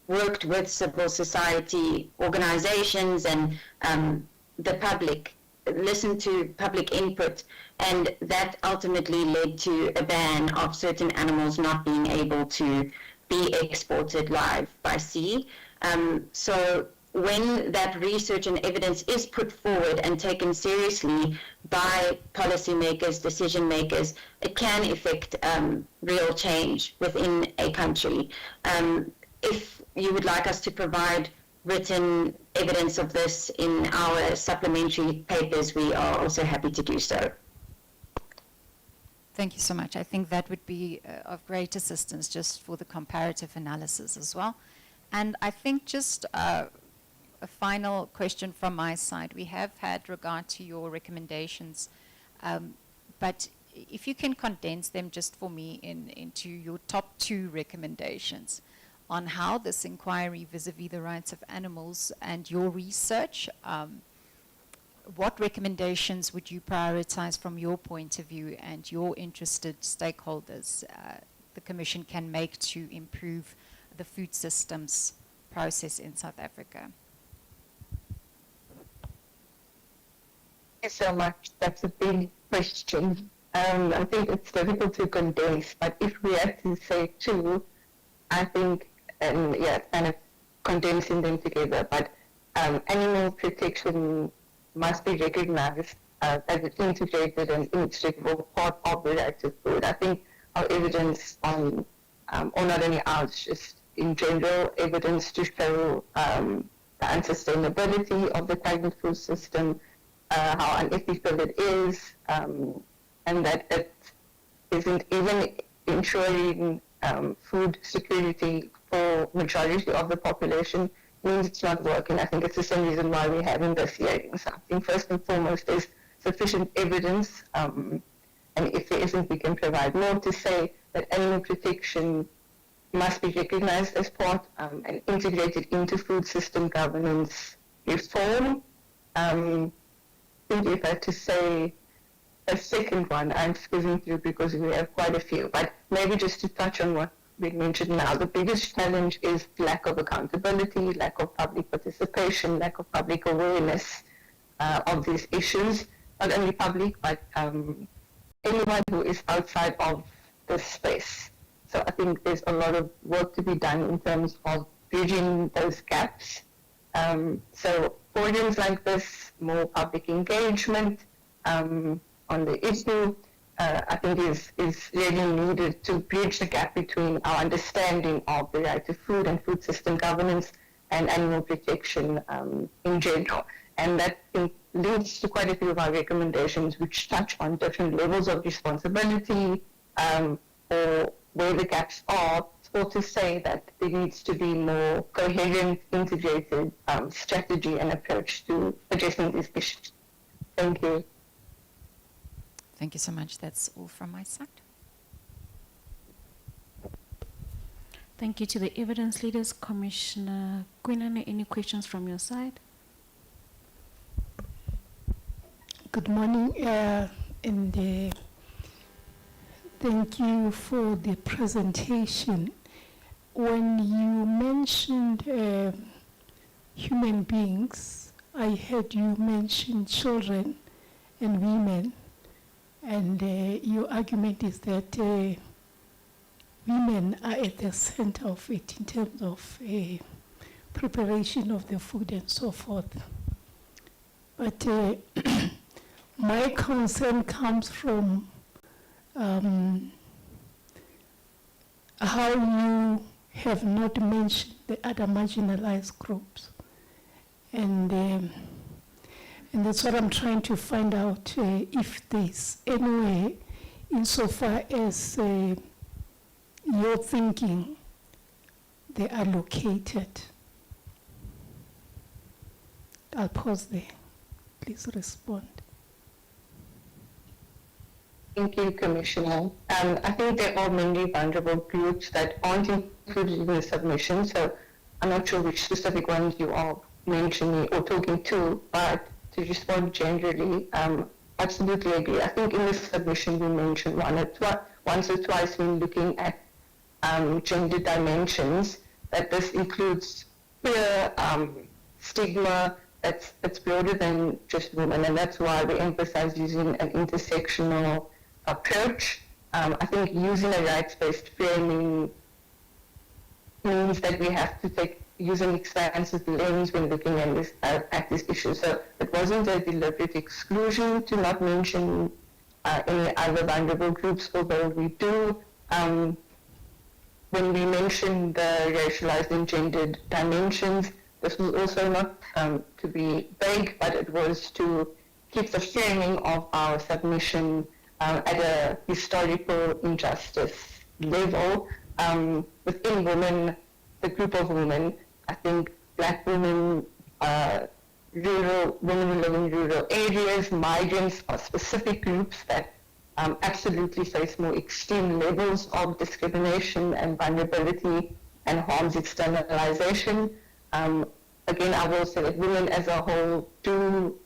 worked with civil society organizations and the public, listened to public input, and that ultimately led to a ban of certain animals not being able to be exported live by sea. So when that research and evidence is put forward and taken seriously by policymakers, decision makers, it can effect real change within a country. If you would like us to provide written evidence of this in our supplementary papers, we are also happy to do so.
Thank you so much. I think that would be of great assistance just for the comparative analysis as well. And I think just a final question from my side. We have had regard to your recommendations, but if you can condense them just for me into your top 2 recommendations on how this inquiry vis-a-vis the rights of animals and your research, what recommendations would you prioritize from your point of view and your interested stakeholders the Commission can make to improve the food systems process in South Africa?
Thank you so much. That's a big question. I think it's difficult to condense, but if we had to say two, I think, and yeah, kind of condensing them together, but animal protection must be recognized as an integrated and inextricable part of the right to food. I think our evidence on, or not only ours, just in general, evidence to show the unsustainability of the stagnant food system, how unethical it is, and that it isn't even ensuring food security for majority of the population means it's not working. I think it's the same reason why we're having this hearing. So I think first and foremost, there's sufficient evidence, and if there isn't, we can provide more to say that animal protection must be recognized as part and integrated into food system governance reform. I think if I had to say a second one, I'm skipping through because we have quite a few, but maybe just to touch on what we mentioned now, the biggest challenge is lack of accountability, lack of public participation, lack of public awareness of these issues, not only public, but anyone who is outside of this space. So I think there's a lot of work to be done in terms of bridging those gaps. So forums like this, more public engagement on the issue, I think is really needed to bridge the gap between our understanding of the right to food and food system governance and animal protection in general. And that leads to quite a few of our recommendations which touch on different levels of responsibility or where the gaps are, or to say that there needs to be more coherent, integrated strategy and approach to addressing these issues. Thank you.
Thank you so much. That's all from my side.
Thank you to the evidence leaders. Commissioner Quinana, any questions from your side?
Good morning, and thank you for the presentation. When you mentioned human beings, I heard you mention children and women, and your argument is that women are at the center of it in terms of preparation of the food and so forth. But my concern comes from how you have not mentioned the other marginalized groups. And that's what I'm trying to find out, if there's any way, insofar as your thinking, they are located. I'll pause there. Please respond.
Thank you, Commissioner. I think there are many vulnerable groups that aren't included in the submission, so I'm not sure which specific ones you are mentioning or talking to, but to respond generally, absolutely agree. I think in the submission we mentioned once or twice when looking at gender dimensions, that this includes fear, stigma, that's broader than just women, and that's why we emphasize using an intersectional approach. I think using a rights-based framing means that we have to use an expansive lens when looking at this issue. So it wasn't a deliberate exclusion to not mention any other vulnerable groups, although we do. When we mention the racialized and gendered dimensions, this was also not to be vague, but it was to keep the framing of our submission at a historical injustice level. Within women, the group of women, I think Black women, women who live in rural areas, migrants are specific groups that absolutely face more extreme levels of discrimination and vulnerability and harms externalization. Again, I will say that women as a whole do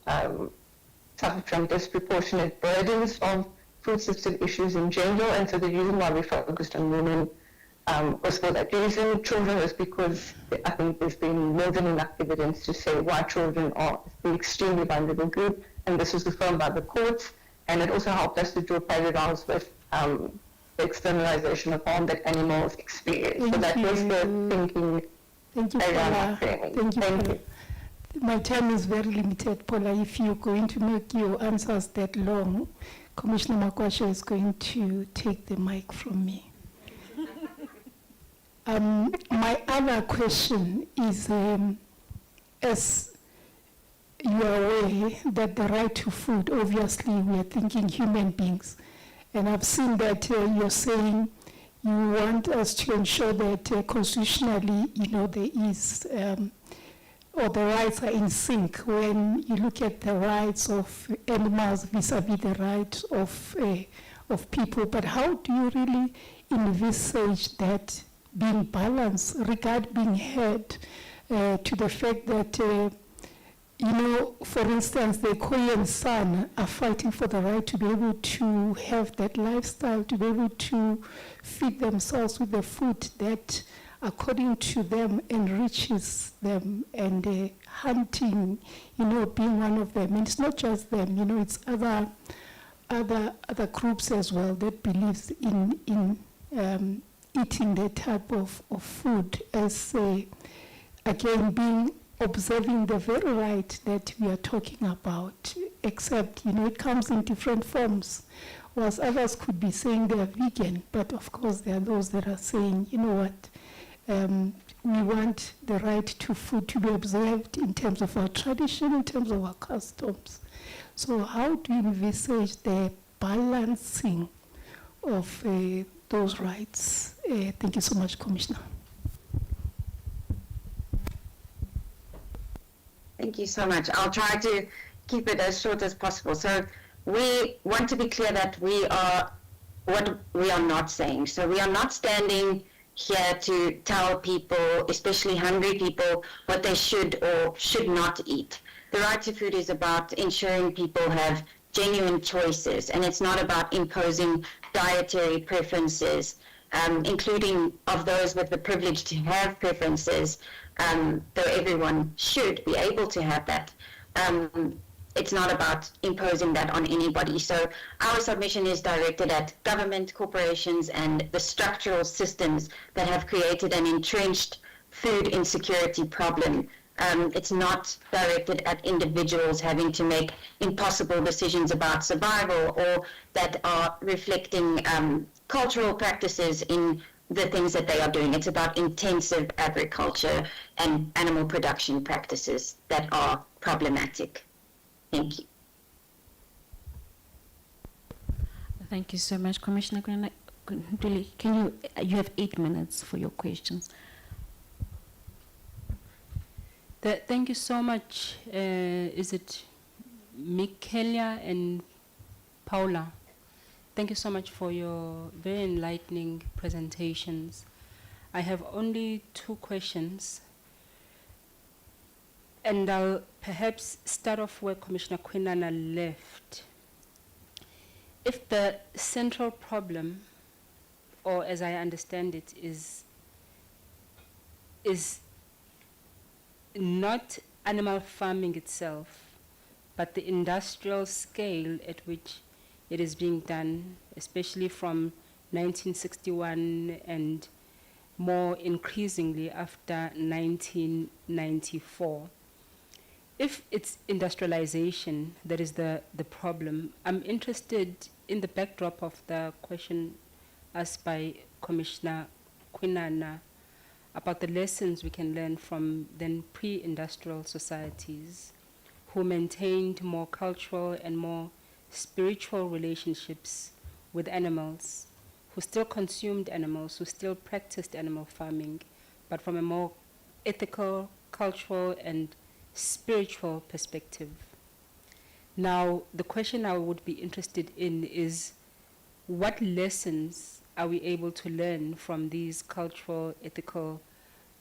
suffer from disproportionate burdens of food system issues in general, and so the reason why we focused on women was for that reason. Children was because I think there's been more than enough evidence to say why children are an extremely vulnerable group, and this was affirmed by the courts. And it also helped us to draw parallels with the externalization of harm that animals experience. So that was the thinking
Thank you,
around
Paula.
framing.
Thank you,
Thank
Paula.
you.
My time is very limited, Paula. If you're going to make your answers that long, Commissioner Makwasha is going to take the mic from me. My other question is, as you are aware that the right to food, obviously we are thinking human beings, and I've seen that you're saying you want us to ensure that constitutionally, there is, or the rights are in sync when you look at the rights of animals vis-a-vis the rights of people. But how do you really envisage that being balanced, regard being heard to the fact that, for instance, the Khoi and San are fighting for the right to be able to have that lifestyle, to be able to feed themselves with the food that, according to them, enriches them, and hunting, being one of them. And it's not just them, it's other groups as well that believes in eating that type of food as, again, observing the very right that we are talking about, except, it comes in different forms. Whilst others could be saying they are vegan, but of course there are those that are saying, you know what, we want the right to food to be observed in terms of our tradition, in terms of our customs. So how do you envisage the balancing of those rights? Thank you so much, Commissioner.
Thank you so much. I'll try to keep it as short as possible. So we want to be clear that what we are not saying. So we are not standing here to tell people, especially hungry people, what they should or should not eat. The right to food is about ensuring people have genuine choices, and it's not about imposing dietary preferences, including of those with the privilege to have preferences, though everyone should be able to have that. It's not about imposing that on anybody. So our submission is directed at government, corporations, and the structural systems that have created an entrenched food insecurity problem. It's not directed at individuals having to make impossible decisions about survival, or that are reflecting cultural practices in the things that they are doing. It's about intensive agriculture and animal production practices that are problematic. Thank you.
Thank you so much, Commissioner Kunduli. You have 8 minutes for your questions.
Thank you so much. Is it Mikelia and Paula? Thank you so much for your very enlightening presentations. I have only 2 questions. And I'll perhaps start off where Commissioner Kwinana left. If the central problem, or as I understand it, is not animal farming itself, but the industrial scale at which it is being done, especially from 1961 and more increasingly after 1994. If it's industrialization that is the problem, I'm interested in the backdrop of the question asked by Commissioner Kwinana about the lessons we can learn from then pre-industrial societies who maintained more cultural and more spiritual relationships with animals, who still consumed animals, who still practiced animal farming, but from a more ethical, cultural, and spiritual perspective. Now, the question I would be interested in is, what lessons are we able to learn from these cultural, ethical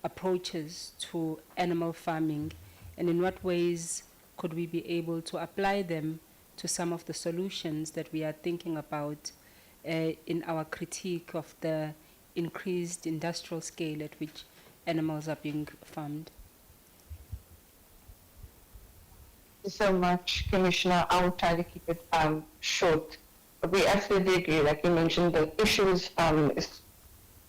approaches to animal farming, and in what ways could we be able to apply them to some of the solutions that we are thinking about in our critique of the increased industrial scale at which animals are being farmed?
so much, Commissioner. I will try to keep it short. We absolutely agree. Like you mentioned, the issues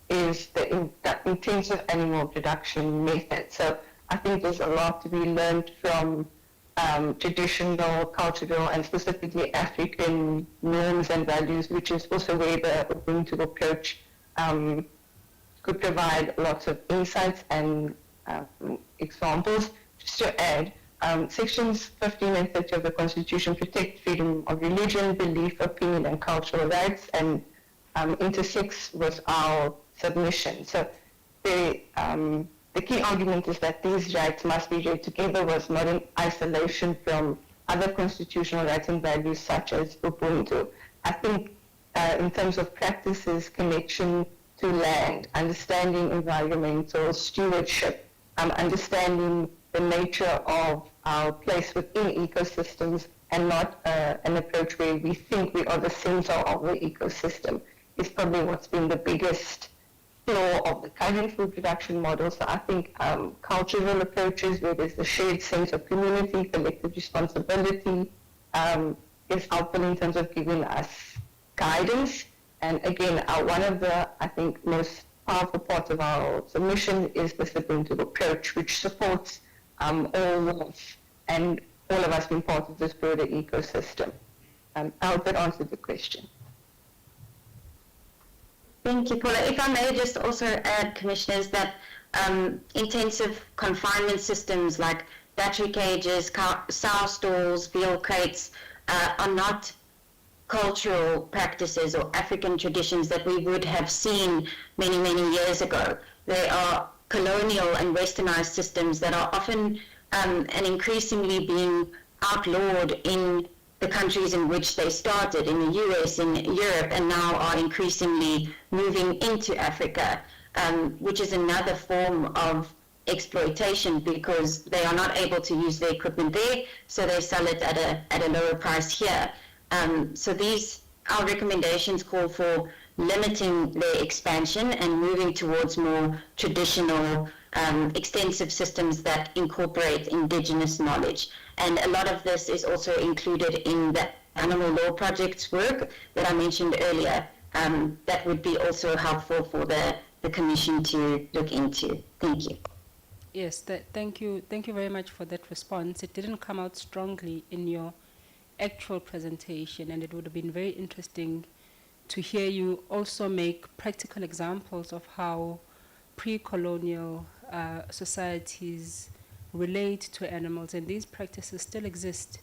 is the intensive animal production method. So I think there's a lot to be learned from traditional, cultural, and specifically African norms and values, which is also where the Ubuntu approach could provide lots of insights and examples. Just to add, sections 15 and 30 of the Constitution protect freedom of religion, belief, opinion, and cultural rights, and intersects with our submission. So the key argument is that these rights must be read together with, not in isolation from other constitutional rights and values such as Ubuntu. I think in terms of practices, connection to land, understanding environmental stewardship, understanding the nature of our place within ecosystems, and not an approach where we think we are the center of the ecosystem, is probably what's been the biggest flaw of the current food production model. So I think cultural approaches where there's the shared sense of community, collective responsibility, is helpful in terms of giving us guidance. And again, one of the, I think, most powerful parts of our submission is the Ubuntu approach, which supports all of us and all of us being part of this broader ecosystem. I hope that answered the question.
Thank you, Paula. If I may just also add, Commissioners, that intensive confinement systems like battery cages, sow stalls, veal crates are not cultural practices or African traditions that we would have seen many, many years ago. They are colonial and westernized systems that are often and increasingly being outlawed in the countries in which they started, in the US, in Europe, and now are increasingly moving into Africa, which is another form of exploitation because they are not able to use the equipment there, so they sell it at a lower price here. So our recommendations call for limiting their expansion and moving towards more traditional, extensive systems that incorporate indigenous knowledge. And a lot of this is also included in the Animal Law Project's work that I mentioned earlier. That would be also helpful for the Commission to look into. Thank you.
Yes, thank you. Thank you very much for that response. It didn't come out strongly in your actual presentation, and it would have been very interesting to hear you also make practical examples of how pre-colonial societies relate to animals, and these practices still exist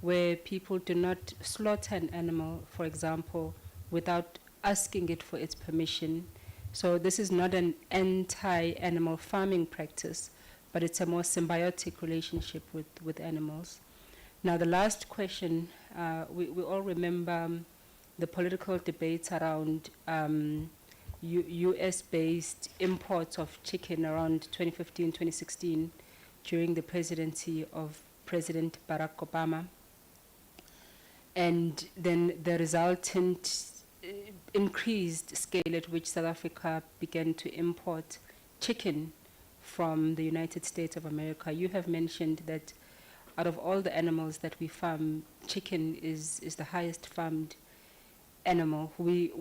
where people do not slaughter an animal, for example, without asking it for its permission. So this is not an anti-animal farming practice, but it's a more symbiotic relationship with animals. Now, the last question, we all remember the political debates around US-based imports of chicken around 2015, 2016 during the presidency of President Barack Obama. And then the resultant increased scale at which South Africa began to import chicken from the United States of America. You have mentioned that out of all the animals that we farm, chicken is the highest farmed animal. We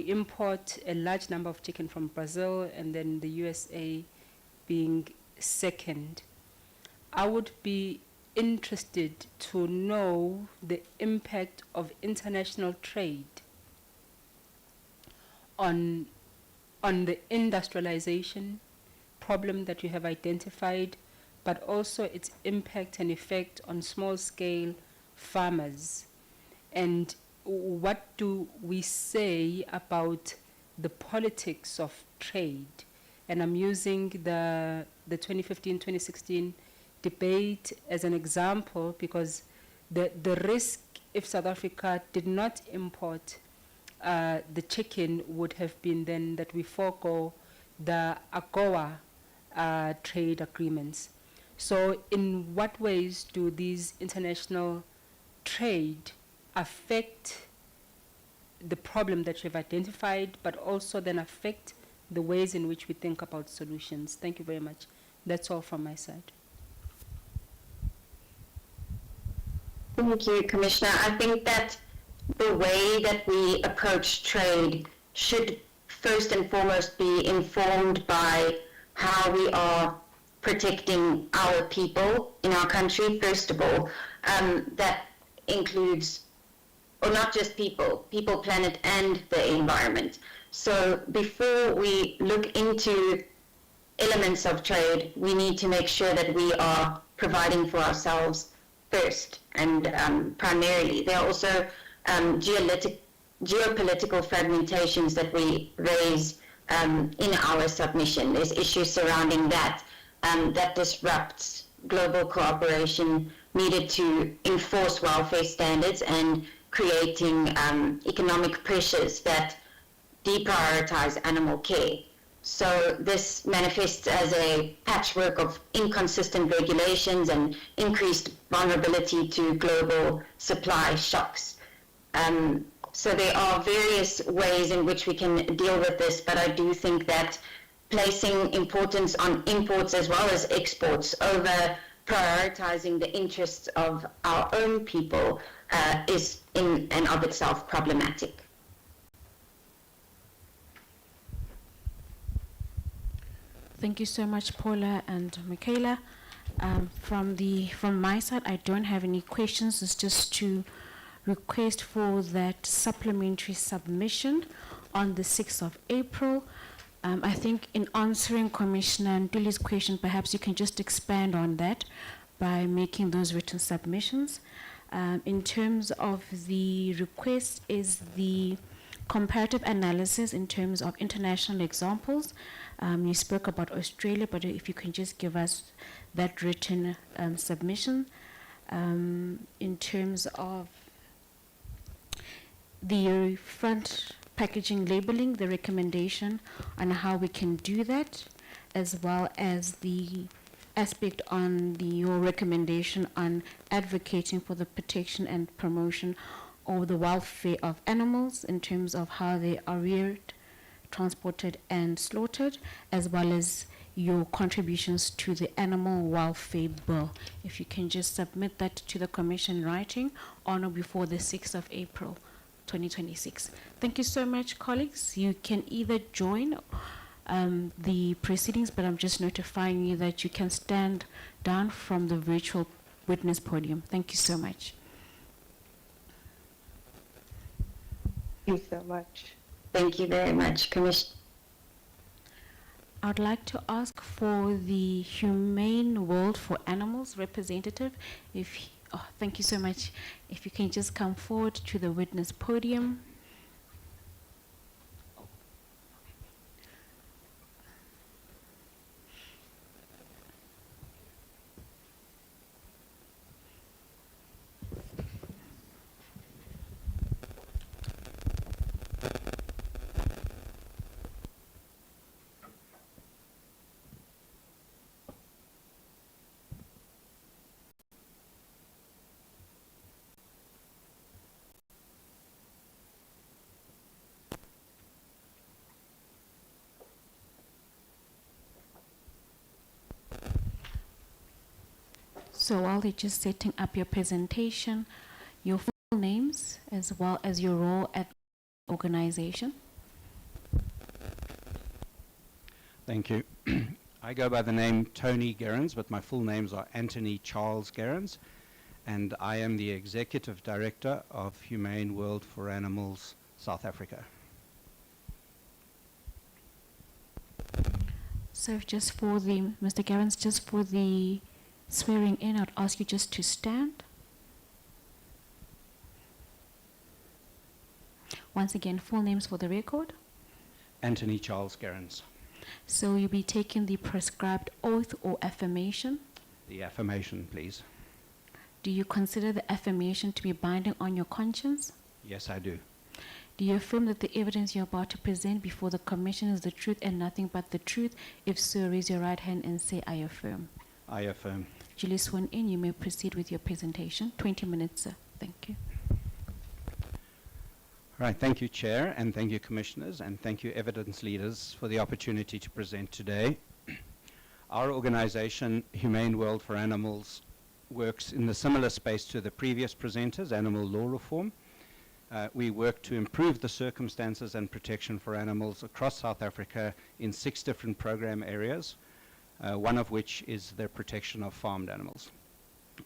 import a large number of chicken from Brazil, and then the USA being second. I would be interested to know the impact of international trade on the industrialization problem that you have identified, but also its impact and effect on small-scale farmers. And what do we say about the politics of trade? And I'm using the 2015-2016 debate as an example because the risk if South Africa did not import the chicken would have been then that we forego the AGOA trade agreements. So in what ways do these international trade affect the problem that you've identified, but also then affect the ways in which we think about solutions? Thank you very much. That's all from my side.
Thank you, Commissioner. I think that the way that we approach trade should first and foremost be informed by how we are protecting our people in our country, first of all. That includes, or not just people, planet, and the environment. So before we look into elements of trade, we need to make sure that we are providing for ourselves first and primarily. There are also geopolitical fragmentations that we raise in our submission. There's issues surrounding that that disrupts global cooperation needed to enforce welfare standards and creating economic pressures that deprioritize animal care. So this manifests as a patchwork of inconsistent regulations and increased vulnerability to global supply shocks. So there are various ways in which we can deal with this, but I do think that placing importance on imports as well as exports over prioritizing the interests of our own people is in and of itself problematic.
Thank you so much, Paula and Michaela. From my side, I don't have any questions. It's just to request for that supplementary submission on the 6th of April. I think in answering Commissioner Ntuli's question, perhaps you can just expand on that by making those written submissions. In terms of the request is the comparative analysis in terms of international examples. You spoke about Australia, but if you can just give us that written submission. In terms of the front packaging labeling, the recommendation on how we can do that, as well as the aspect on your recommendation on advocating for the protection and promotion of the welfare of animals in terms of how they are reared, transported and slaughtered, as well as your contributions to the animal welfare bill. If you can just submit that to the Commission in writing on or before the 6th of April 2026. Thank you so much, colleagues. You can either join the proceedings, but I'm just notifying you that you can stand down from the virtual witness podium. Thank you so much.
Thank you so much.
Thank you very much, Commissioner.
I'd like to ask for the Humane World for Animals representative, thank you so much. If you can just come forward to the witness podium. So while they're just setting up your presentation, your full names as well as your role at the organization.
Thank you. I go by the name Tony Gerrans, but my full names are Anthony Charles Gerrans, and I am the Executive Director of Humane World for Animals, South Africa.
So just for the, Mr. Gerrans, just for the swearing in, I'd ask you just to stand. Once again, full names for the record.
Anthony Charles Gerrans.
So you'll be taking the prescribed oath or affirmation.
The affirmation, please.
Do you consider the affirmation to be binding on your conscience?
Yes, I do.
Do you affirm that the evidence you're about to present before the Commission is the truth and nothing but the truth? If so, raise your right hand and say, I affirm.
I affirm.
Duly sworn in, you may proceed with your presentation. 20 minutes, sir. Thank you.
All right, thank you, Chair, and thank you, Commissioners, and thank you, evidence leaders, for the opportunity to present today. Our organization, Humane World for Animals, works in the similar space to the previous presenters, animal law reform. We work to improve the circumstances and protection for animals across South Africa in 6 different program areas, one of which is the protection of farmed animals.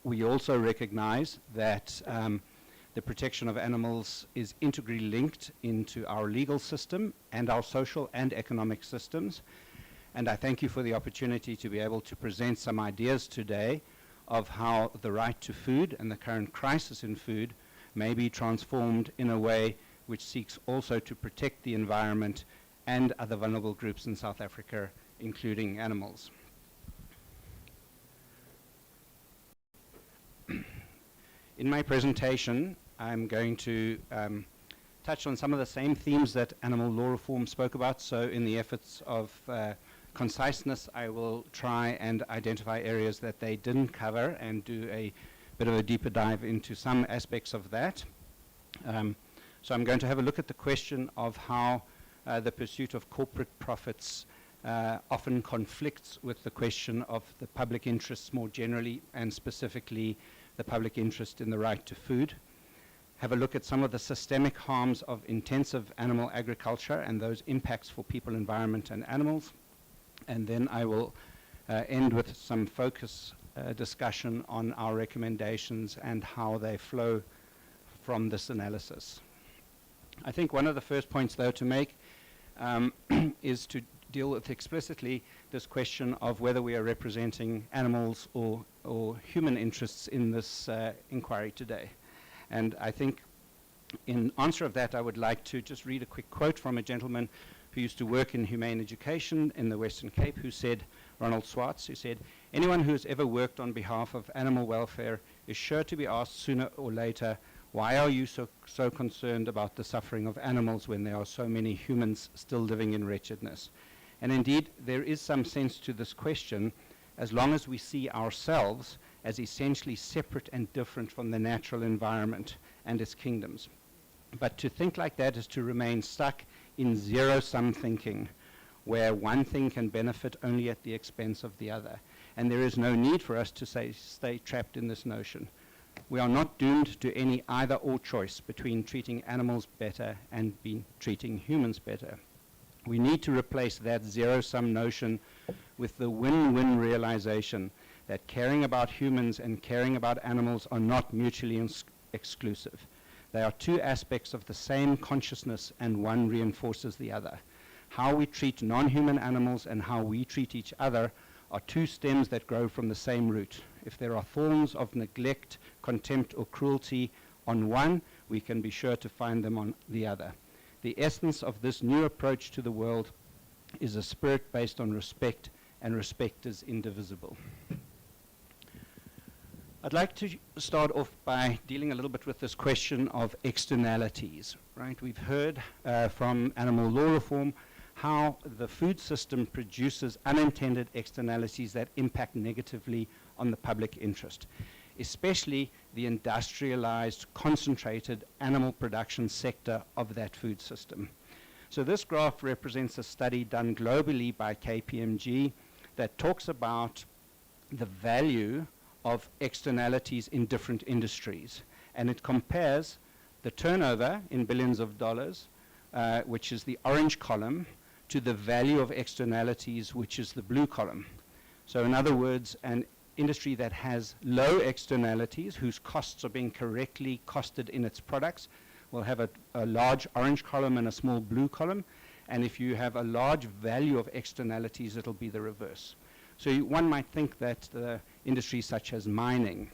We also recognize that the protection of animals is integrally linked into our legal system and our social and economic systems. And I thank you for the opportunity to be able to present some ideas today of how the right to food and the current crisis in food may be transformed in a way which seeks also to protect the environment and other vulnerable groups in South Africa, including animals. In my presentation, I'm going to touch on some of the same themes that animal law reform spoke about. So in the efforts of conciseness, I will try and identify areas that they didn't cover and do a bit of a deeper dive into some aspects of that. So I'm going to have a look at the question of how the pursuit of corporate profits often conflicts with the question of the public interests more generally, and specifically the public interest in the right to food. Have a look at some of the systemic harms of intensive animal agriculture and those impacts for people, environment, and animals. And then I will end with some focus discussion on our recommendations and how they flow from this analysis. I think one of the first points, though, to make is to deal with explicitly this question of whether we are representing animals or human interests in this inquiry today. And I think in answer of that, I would like to just read a quick quote from a gentleman who used to work in humane education in the Western Cape, who said, Ronald Swartz, who said, anyone who has ever worked on behalf of animal welfare is sure to be asked sooner or later, why are you so concerned about the suffering of animals when there are so many humans still living in wretchedness? And indeed, there is some sense to this question, as long as we see ourselves as essentially separate and different from the natural environment and its kingdoms. But to think like that is to remain stuck in zero-sum thinking, where one thing can benefit only at the expense of the other. And there is no need for us to stay trapped in this notion. We are not doomed to any either-or choice between treating animals better and treating humans better. We need to replace that zero-sum notion with the win-win realization that caring about humans and caring about animals are not mutually exclusive. They are 2 aspects of the same consciousness, and one reinforces the other. How we treat non-human animals and how we treat each other are 2 stems that grow from the same root. If there are thorns of neglect, contempt, or cruelty on one, we can be sure to find them on the other. The essence of this new approach to the world is a spirit based on respect, and respect is indivisible. I'd like to start off by dealing a little bit with this question of externalities, right? We've heard from animal law reform how the food system produces unintended externalities that impact negatively on the public interest, especially the industrialized, concentrated animal production sector of that food system. So this graph represents a study done globally by KPMG that talks about the value of externalities in different industries. And it compares the turnover in billions of dollars, which is the orange column, to the value of externalities, which is the blue column. So in other words, an industry that has low externalities, whose costs are being correctly costed in its products, will have a large orange column and a small blue column. And if you have a large value of externalities, it'll be the reverse. So one might think that the industries such as mining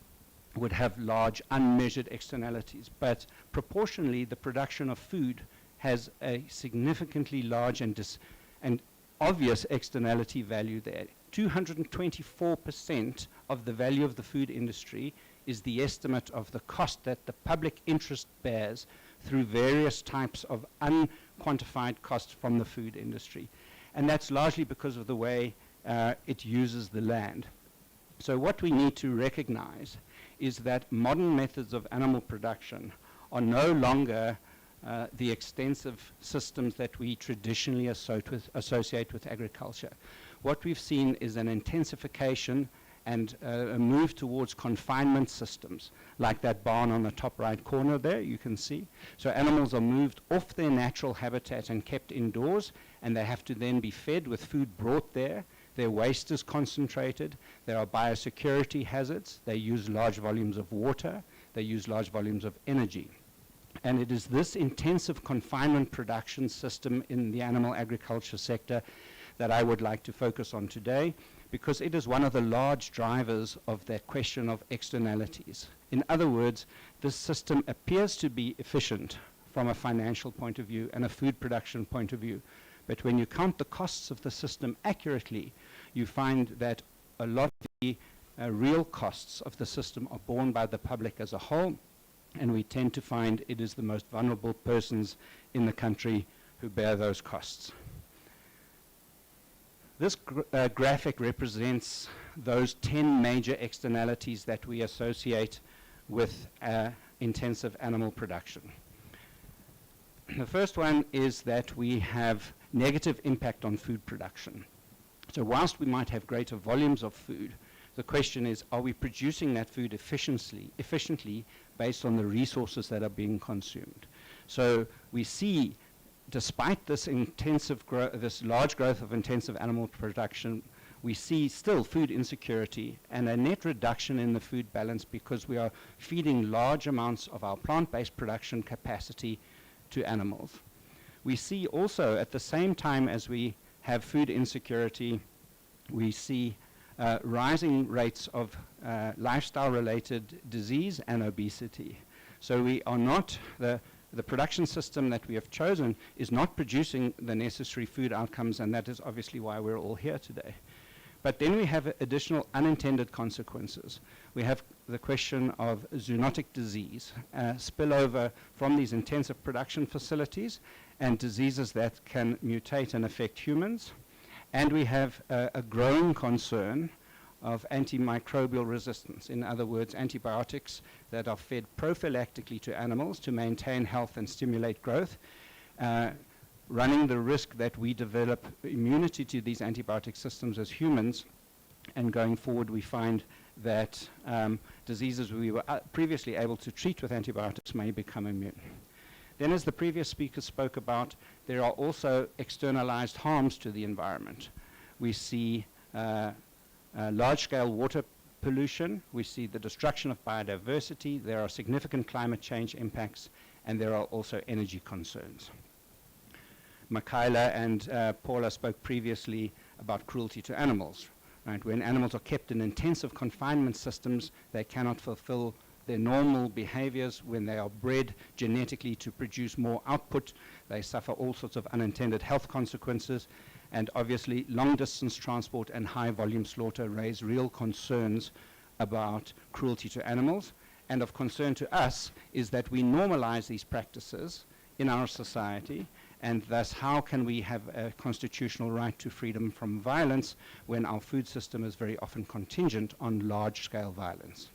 would have large unmeasured externalities, but proportionally the production of food has a significantly large and obvious externality value there. 224% of the value of the food industry is the estimate of the cost that the public interest bears through various types of unquantified costs from the food industry. And that's largely because of the way it uses the land. So what we need to recognize is that modern methods of animal production are no longer the extensive systems that we traditionally associate with agriculture. What we've seen is an intensification and a move towards confinement systems, like that barn on the top right corner there, you can see. So animals are moved off their natural habitat and kept indoors, and they have to then be fed with food brought there. Their waste is concentrated. There are biosecurity hazards. They use large volumes of water. They use large volumes of energy. And it is this intensive confinement production system in the animal agriculture sector that I would like to focus on today, because it is one of the large drivers of that question of externalities. In other words, this system appears to be efficient from a financial point of view and a food production point of view. But when you count the costs of the system accurately, you find that a lot of the real costs of the system are borne by the public as a whole, and we tend to find it is the most vulnerable persons in the country who bear those costs. This graphic represents those 10 major externalities that we associate with intensive animal production. The first one is that we have negative impact on food production. So whilst we might have greater volumes of food, the question is, are we producing that food efficiently based on the resources that are being consumed? So we see, despite this this large growth of intensive animal production, we see still food insecurity and a net reduction in the food balance because we are feeding large amounts of our plant-based production capacity to animals. We see also, at the same time as we have food insecurity, we see rising rates of lifestyle-related disease and obesity. So we are not, the production system that we have chosen is not producing the necessary food outcomes, and that is obviously why we're all here today. But then we have additional unintended consequences. We have the question of zoonotic disease, spillover from these intensive production facilities and diseases that can mutate and affect humans. And we have a growing concern of antimicrobial resistance. In other words, antibiotics that are fed prophylactically to animals to maintain health and stimulate growth, running the risk that we develop immunity to these antibiotic systems as humans, and going forward we find that diseases we were previously able to treat with antibiotics may become immune. Then, as the previous speaker spoke about, there are also externalized harms to the environment. We see large-scale water pollution, we see the destruction of biodiversity, there are significant climate change impacts, and there are also energy concerns. Michaela and Paula spoke previously about cruelty to animals. Right? When animals are kept in intensive confinement systems, they cannot fulfill their normal behaviors. When they are bred genetically to produce more output, they suffer all sorts of unintended health consequences. And obviously, long-distance transport and high-volume slaughter raise real concerns about cruelty to animals. And of concern to us is that we normalize these practices in our society, and thus how can we have a constitutional right to freedom from violence when our food system is very often contingent on large-scale violence?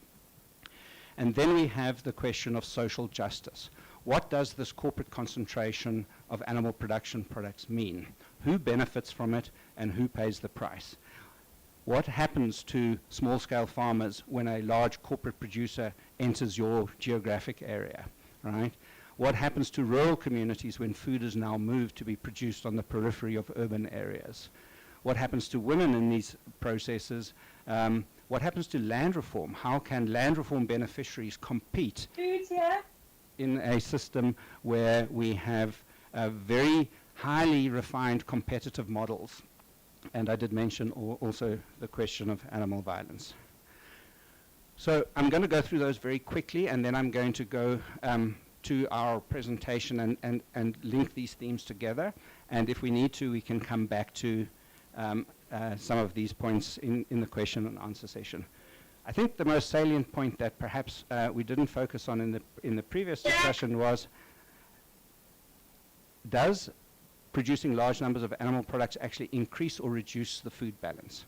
And then we have the question of social justice. What does this corporate concentration of animal production products mean? Who benefits from it and who pays the price? What happens to small-scale farmers when a large corporate producer enters your geographic area, right? What happens to rural communities when food is now moved to be produced on the periphery of urban areas? What happens to women in these processes? What happens to land reform? How can land reform beneficiaries compete in a system where we have very highly refined competitive models? And I did mention also the question of animal violence. So I'm going to go through those very quickly, and then I'm going to go to our presentation and link these themes together. And if we need to, we can come back to some of these points in the question and answer session. I think the most salient point that perhaps we didn't focus on in the previous discussion was, does producing large numbers of animal products actually increase or reduce the food balance?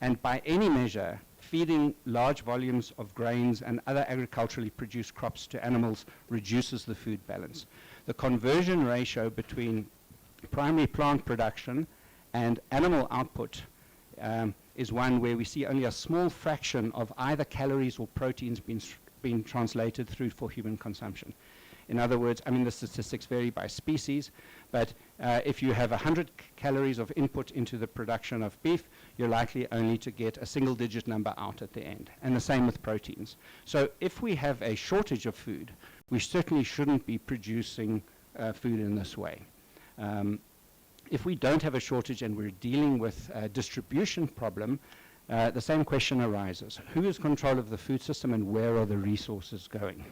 And by any measure, feeding large volumes of grains and other agriculturally produced crops to animals reduces the food balance. The conversion ratio between primary plant production and animal output is one where we see only a small fraction of either calories or proteins being translated through for human consumption. In other words, I mean, the statistics vary by species, but if you have 100 calories of input into the production of beef, you're likely only to get a single-digit number out at the end, and the same with proteins. So if we have a shortage of food, we certainly shouldn't be producing food in this way. If we don't have a shortage and we're dealing with a distribution problem, the same question arises. Who is control of the food system and where are the resources going?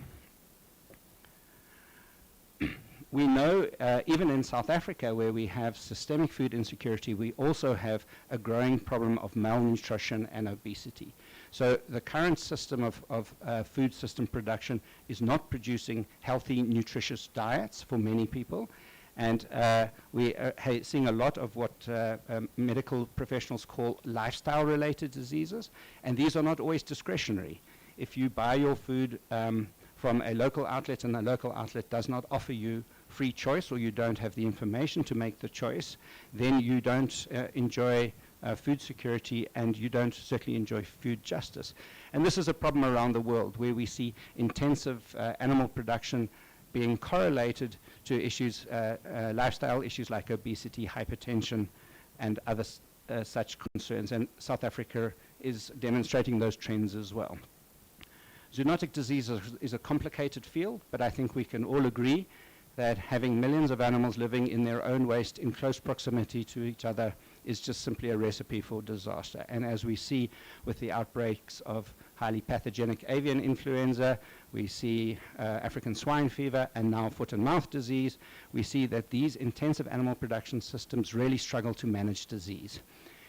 We know, even in South Africa, where we have systemic food insecurity, we also have a growing problem of malnutrition and obesity. So the current system of food system production is not producing healthy, nutritious diets for many people. And we are seeing a lot of what medical professionals call lifestyle-related diseases, and these are not always discretionary. If you buy your food from a local outlet and the local outlet does not offer you free choice, or you don't have the information to make the choice, then you don't enjoy food security, and you don't certainly enjoy food justice. And this is a problem around the world, where we see intensive animal production being correlated to issues, lifestyle issues like obesity, hypertension, and other such concerns. And South Africa is demonstrating those trends as well. Zoonotic disease is a complicated field, but I think we can all agree that having millions of animals living in their own waste in close proximity to each other is just simply a recipe for disaster. And as we see with the outbreaks of highly pathogenic avian influenza, we see African swine fever, and now foot and mouth disease, we see that these intensive animal production systems really struggle to manage disease.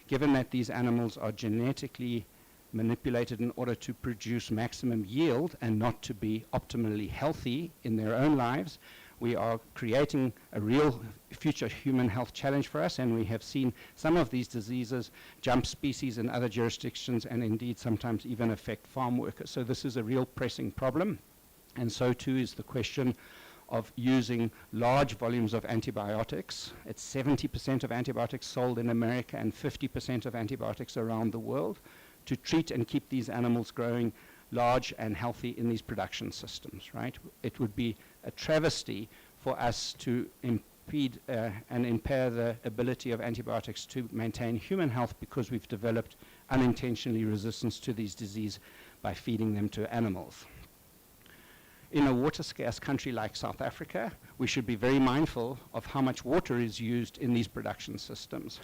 Given that these animals are genetically manipulated in order to produce maximum yield and not to be optimally healthy in their own lives, we are creating a real future human health challenge for us, and we have seen some of these diseases jump species in other jurisdictions and indeed sometimes even affect farm workers. So this is a real pressing problem, and so too is the question of using large volumes of antibiotics. It's 70% of antibiotics sold in America and 50% of antibiotics around the world to treat and keep these animals growing large and healthy in these production systems, right? It would be a travesty for us to impede and impair the ability of antibiotics to maintain human health because we've developed unintentionally resistance to these diseases by feeding them to animals. In a water-scarce country like South Africa, we should be very mindful of how much water is used in these production systems.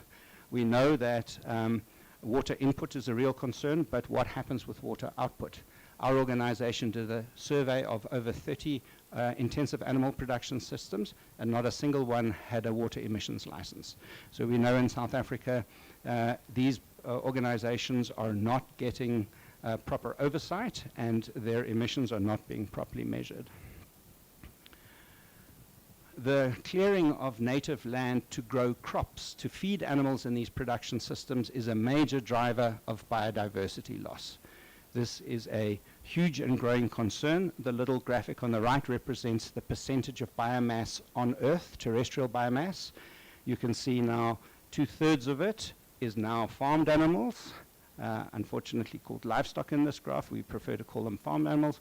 We know that water input is a real concern, but what happens with water output? Our organization did a survey of over 30 intensive animal production systems, and not a single one had a water emissions license. So we know in South Africa these organizations are not getting proper oversight, and their emissions are not being properly measured. The clearing of native land to grow crops, to feed animals in these production systems, is a major driver of biodiversity loss. This is a huge and growing concern. The little graphic on the right represents the percentage of biomass on Earth, terrestrial biomass. You can see now 2/3 of it is now farmed animals, unfortunately called livestock in this graph. We prefer to call them farm animals.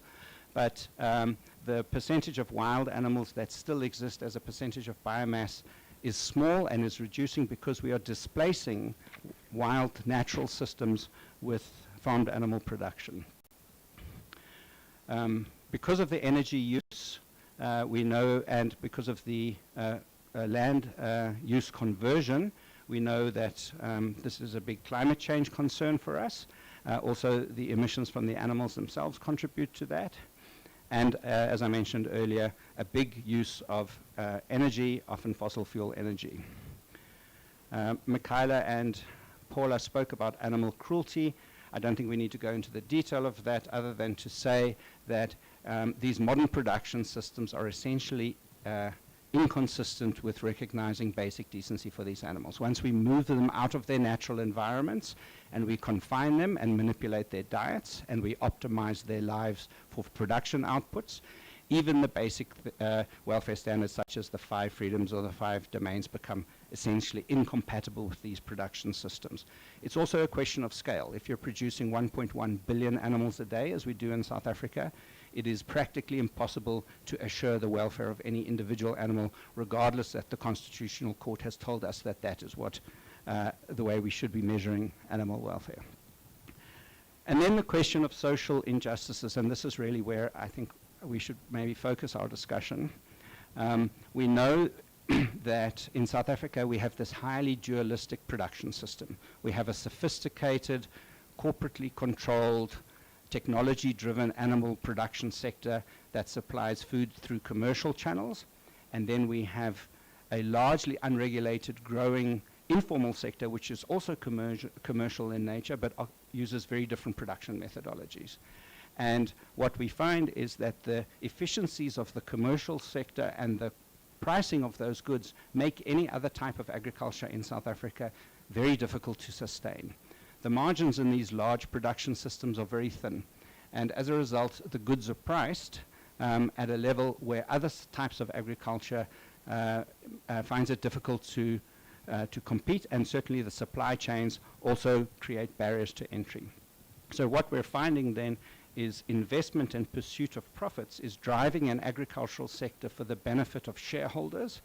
But the percentage of wild animals that still exist as a percentage of biomass is small and is reducing because we are displacing wild natural systems with farmed animal production. Because of the energy use, we know, and because of the land use conversion, we know that this is a big climate change concern for us. Also, the emissions from the animals themselves contribute to that. And as I mentioned earlier, a big use of energy, often fossil fuel energy. Michaela and Paula spoke about animal cruelty. I don't think we need to go into the detail of that other than to say that these modern production systems are essentially inconsistent with recognizing basic decency for these animals. Once we move them out of their natural environments and we confine them and manipulate their diets and we optimize their lives for production outputs, even the basic welfare standards such as the 5 freedoms or the 5 domains become essentially incompatible with these production systems. It's also a question of scale. If you're producing 1.1 billion animals a day, as we do in South Africa, it is practically impossible to assure the welfare of any individual animal, regardless that the Constitutional Court has told us that that is what the way we should be measuring animal welfare. And then the question of social injustices, and this is really where I think we should maybe focus our discussion. We know that in South Africa we have this highly dualistic production system. We have a sophisticated, corporately controlled, technology-driven animal production sector that supplies food through commercial channels, and then we have a largely unregulated, growing informal sector which is also commercial in nature but uses very different production methodologies. And what we find is that the efficiencies of the commercial sector and the pricing of those goods make any other type of agriculture in South Africa very difficult to sustain. The margins in these large production systems are very thin, and as a result the goods are priced at a level where other types of agriculture finds it difficult to compete, and certainly the supply chains also create barriers to entry. So what we're finding then is investment and pursuit of profits is driving an agricultural sector for the benefit of shareholders,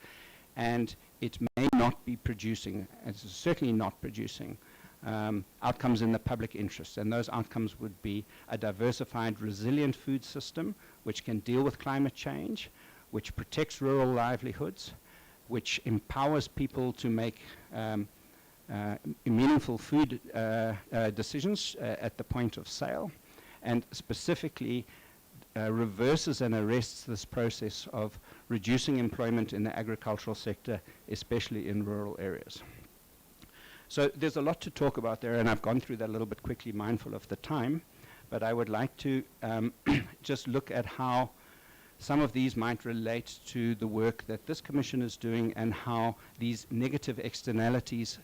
and it may not be producing, it's certainly not producing, outcomes in the public interest. And those outcomes would be a diversified, resilient food system which can deal with climate change, which protects rural livelihoods, which empowers people to make meaningful food decisions at the point of sale, and specifically reverses and arrests this process of reducing employment in the agricultural sector, especially in rural areas. So there's a lot to talk about there, and I've gone through that a little bit quickly, mindful of the time, but I would like to just look at how some of these might relate to the work that this Commission is doing, and how these negative externalities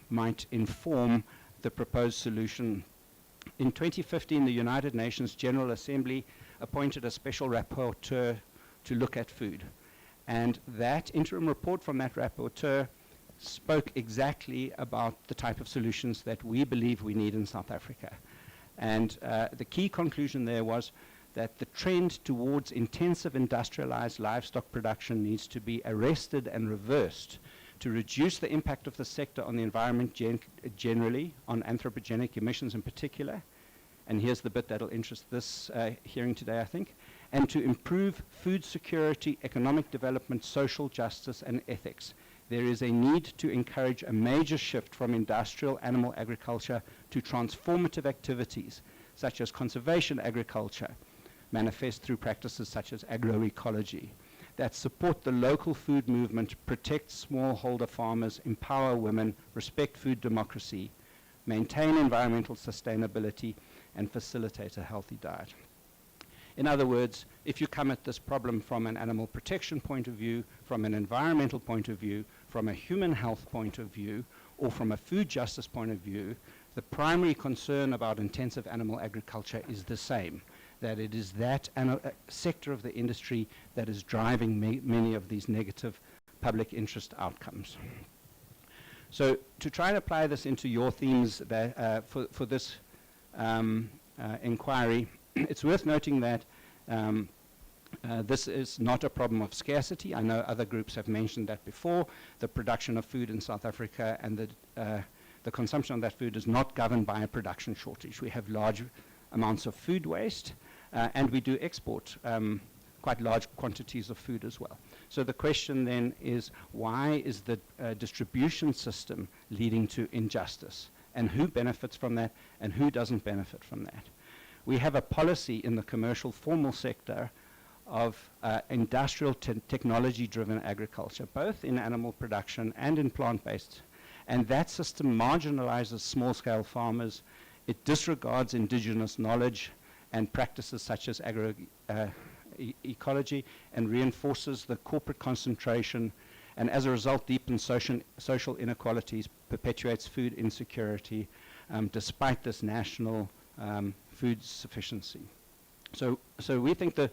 might inform the proposed solution. In 2015, the United Nations General Assembly appointed a special rapporteur to look at food. And that interim report from that rapporteur spoke exactly about the type of solutions that we believe we need in South Africa. And the key conclusion there was that the trend towards intensive industrialized livestock production needs to be arrested and reversed to reduce the impact of the sector on the environment generally, on anthropogenic emissions in particular, and here's the bit that'll interest this hearing today, I think, and to improve food security, economic development, social justice, and ethics. There is a need to encourage a major shift from industrial animal agriculture to transformative activities, such as conservation agriculture, manifest through practices such as agroecology, that support the local food movement, protect smallholder farmers, empower women, respect food democracy, maintain environmental sustainability, and facilitate a healthy diet. In other words, if you come at this problem from an animal protection point of view, from an environmental point of view, from a human health point of view, or from a food justice point of view, the primary concern about intensive animal agriculture is the same, that it is that sector of the industry that is driving many of these negative public interest outcomes. So to try and apply this into your themes that, for this inquiry, it's worth noting that this is not a problem of scarcity. I know other groups have mentioned that before. The production of food in South Africa and the consumption of that food is not governed by a production shortage. We have large amounts of food waste, and we do export quite large quantities of food as well. So the question then is, why is the distribution system leading to injustice? And who benefits from that, and who doesn't benefit from that? We have a policy in the commercial formal sector of industrial technology-driven agriculture, both in animal production and in plant-based. And that system marginalizes small-scale farmers. It disregards indigenous knowledge and practices such as agroecology, and reinforces the corporate concentration, and as a result deepens social inequalities, perpetuates food insecurity, despite this national food sufficiency. So we think that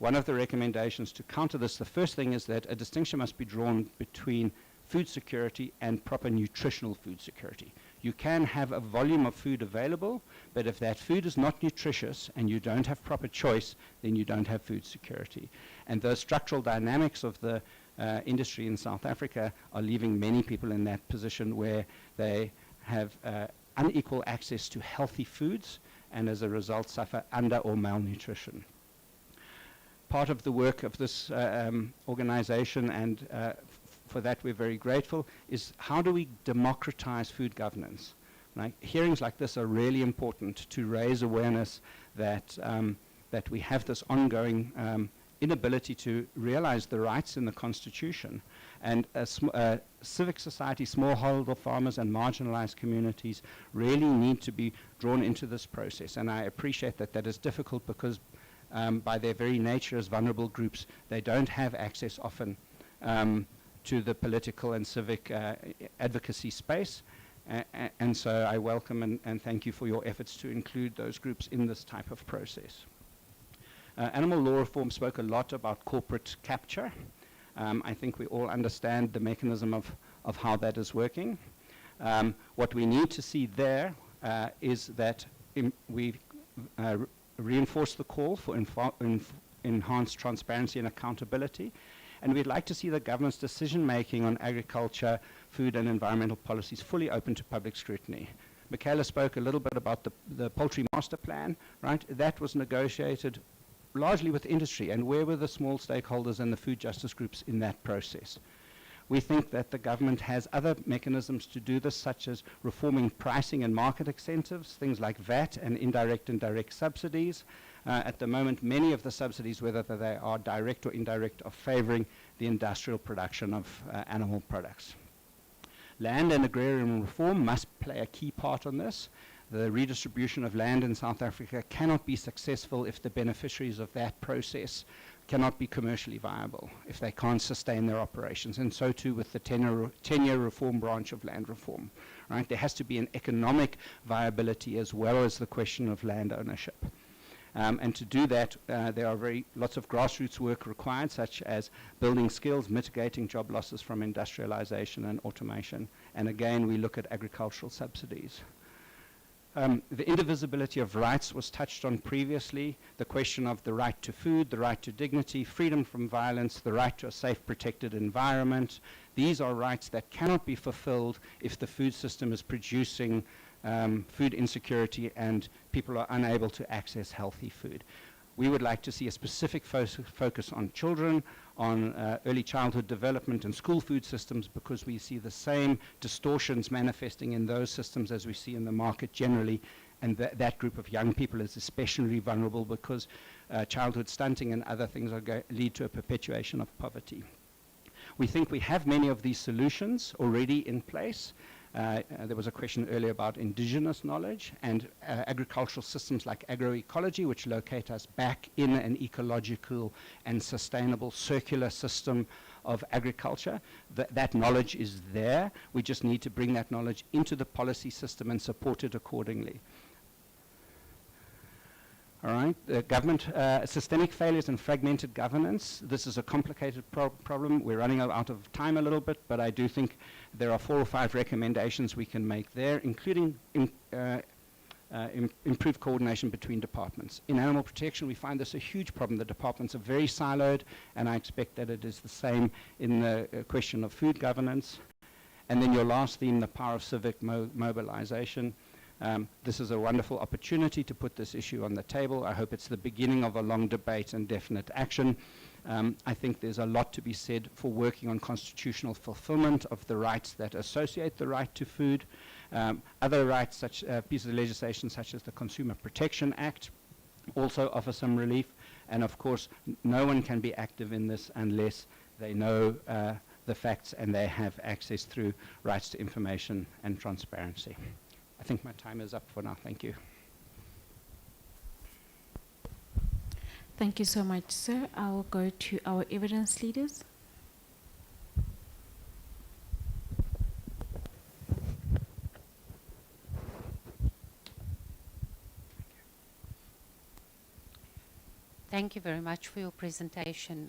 one of the recommendations to counter this, the first thing is that a distinction must be drawn between food security and proper nutritional food security. You can have a volume of food available, but if that food is not nutritious and you don't have proper choice, then you don't have food security. And the structural dynamics of the industry in South Africa are leaving many people in that position where they have unequal access to healthy foods and as a result suffer under or malnutrition. Part of the work of this organization, and for that we're very grateful, is how do we democratize food governance? Right? Hearings like this are really important to raise awareness that, that we have this ongoing inability to realize the rights in the Constitution. And civic society, smallholder farmers and marginalized communities really need to be drawn into this process. And I appreciate that that is difficult because by their very nature as vulnerable groups, they don't have access often to the political and civic advocacy space. And so I welcome and thank you for your efforts to include those groups in this type of process. Animal law reform spoke a lot about corporate capture. I think we all understand the mechanism of how that is working. What we need to see there is that we reinforce the call for enhanced transparency and accountability. And we'd like to see the government's decision-making on agriculture, food and environmental policies fully open to public scrutiny. Michaela spoke a little bit about the poultry master plan, right? That was negotiated largely with industry, and where were the small stakeholders and the food justice groups in that process? We think that the government has other mechanisms to do this, such as reforming pricing and market incentives, things like VAT and indirect and direct subsidies. At the moment, many of the subsidies, whether they are direct or indirect, are favoring the industrial production of animal products. Land and agrarian reform must play a key part on this. The redistribution of land in South Africa cannot be successful if the beneficiaries of that process cannot be commercially viable, if they can't sustain their operations, and so too with the tenure reform branch of land reform. Right? There has to be an economic viability as well as the question of land ownership. And to do that, there are lots of grassroots work required, such as building skills, mitigating job losses from industrialization and automation. And again, we look at agricultural subsidies. The indivisibility of rights was touched on previously, the question of the right to food, the right to dignity, freedom from violence, the right to a safe, protected environment. These are rights that cannot be fulfilled if the food system is producing food insecurity and people are unable to access healthy food. We would like to see a specific focus on children, on early childhood development and school food systems, because we see the same distortions manifesting in those systems as we see in the market generally, and that group of young people is especially vulnerable because childhood stunting and other things lead to a perpetuation of poverty. We think we have many of these solutions already in place. There was a question earlier about indigenous knowledge and agricultural systems like agroecology, which locate us back in an ecological and sustainable circular system of agriculture. That knowledge is there. We just need to bring that knowledge into the policy system and support it accordingly. All right, government, systemic failures and fragmented governance. This is a complicated problem. We're running out of time a little bit, but I do think there are 4 or 5 recommendations we can make there, including improved coordination between departments. In animal protection, we find this a huge problem. The departments are very siloed, and I expect that it is the same in the question of food governance. And then your last theme, the power of civic mobilization. This is a wonderful opportunity to put this issue on the table. I hope it's the beginning of a long debate and definite action. I think there's a lot to be said for working on constitutional fulfillment of the rights that associate the right to food. Other rights, such pieces of legislation such as the Consumer Protection Act, also offer some relief. And of course, no one can be active in this unless they know the facts and they have access through rights to information and transparency. I think my time is up for now. Thank you.
Thank you so much, sir. I will go to our evidence leaders.
Thank you very much for your presentation.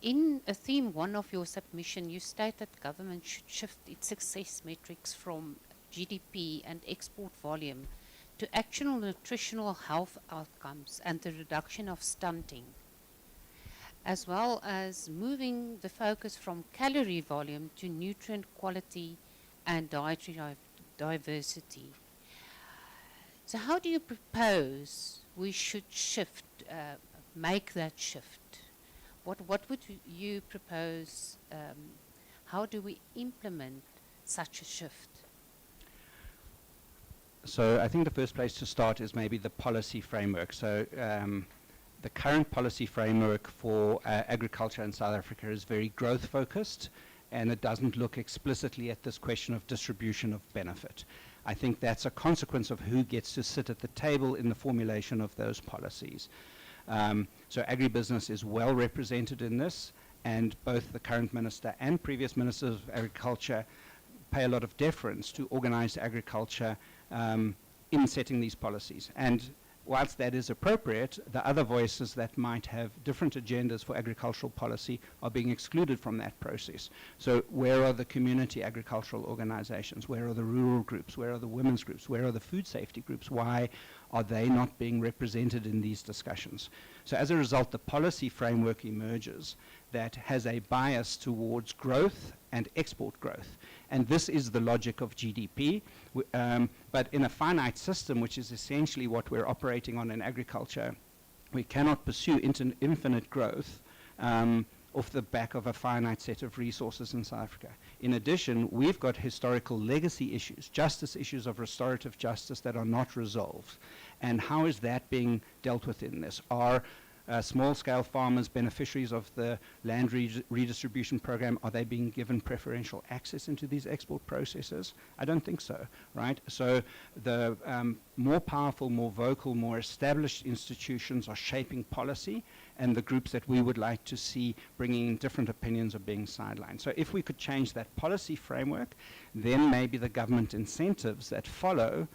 In theme 1 of your submission, you state that government should shift its success metrics from GDP and export volume to actual nutritional health outcomes and the reduction of stunting, as well as moving the focus from calorie volume to nutrient quality and dietary diversity. So how do you propose we should shift, make that shift? What would you propose? How do we implement such a shift?
So I think the first place to start is maybe the policy framework. So the current policy framework for agriculture in South Africa is very growth focused, and it doesn't look explicitly at this question of distribution of benefit. I think that's a consequence of who gets to sit at the table in the formulation of those policies. So agribusiness is well represented in this, and both the current minister and previous ministers of agriculture pay a lot of deference to organized agriculture in setting these policies. And whilst that is appropriate, the other voices that might have different agendas for agricultural policy are being excluded from that process. So where are the community agricultural organizations? Where are the rural groups? Where are the women's groups? Where are the food safety groups? Why are they not being represented in these discussions? So as a result, the policy framework emerges that has a bias towards growth and export growth. And this is the logic of GDP, but in a finite system, which is essentially what we're operating on in agriculture, we cannot pursue infinite growth off the back of a finite set of resources in South Africa. In addition, we've got historical legacy issues, justice issues of restorative justice that are not resolved. And how is that being dealt with in this? Are small-scale farmers beneficiaries of the land redistribution program? Are they being given preferential access into these export processes? I don't think so, right? So the more powerful, more vocal, more established institutions are shaping policy, and the groups that we would like to see bringing in different opinions are being sidelined. So if we could change that policy framework, then maybe the government incentives that follow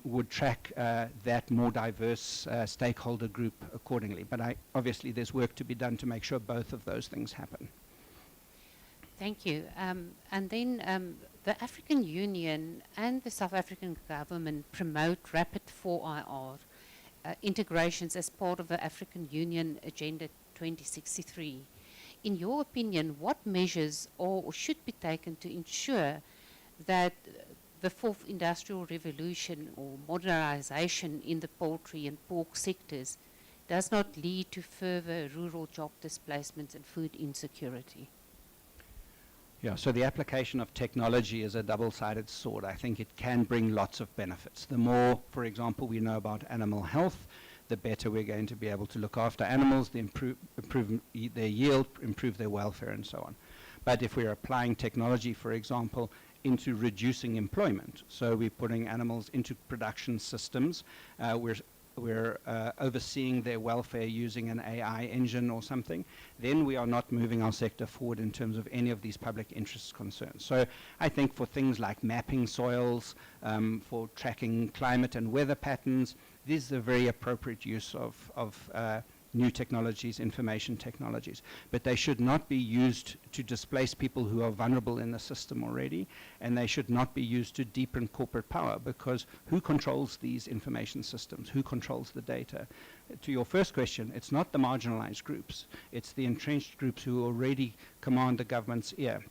would track that more diverse stakeholder group accordingly. But obviously there's work to be done to make sure both of those things happen.
Thank you. And then the African Union and the South African government promote rapid 4IR integrations as part of the African Union Agenda 2063. In your opinion, what measures are or should be taken to ensure that the fourth industrial revolution or modernization in the poultry and pork sectors does not lead to further rural job displacement and food insecurity?
Yeah, so the application of technology is a double-sided sword. I think it can bring lots of benefits. The more, for example, we know about animal health, the better we're going to be able to look after animals, improve their yield, improve their welfare, and so on. But if we're applying technology, for example, into reducing employment, so we're putting animals into production systems, we're overseeing their welfare using an AI engine or something, then we are not moving our sector forward in terms of any of these public interest concerns. So I think for things like mapping soils, for tracking climate and weather patterns, this is a very appropriate use of new technologies, information technologies. But they should not be used to displace people who are vulnerable in the system already, and they should not be used to deepen corporate power, because who controls these information systems? Who controls the data? To your first question, it's not the marginalized groups. It's the entrenched groups who already command the government's ear.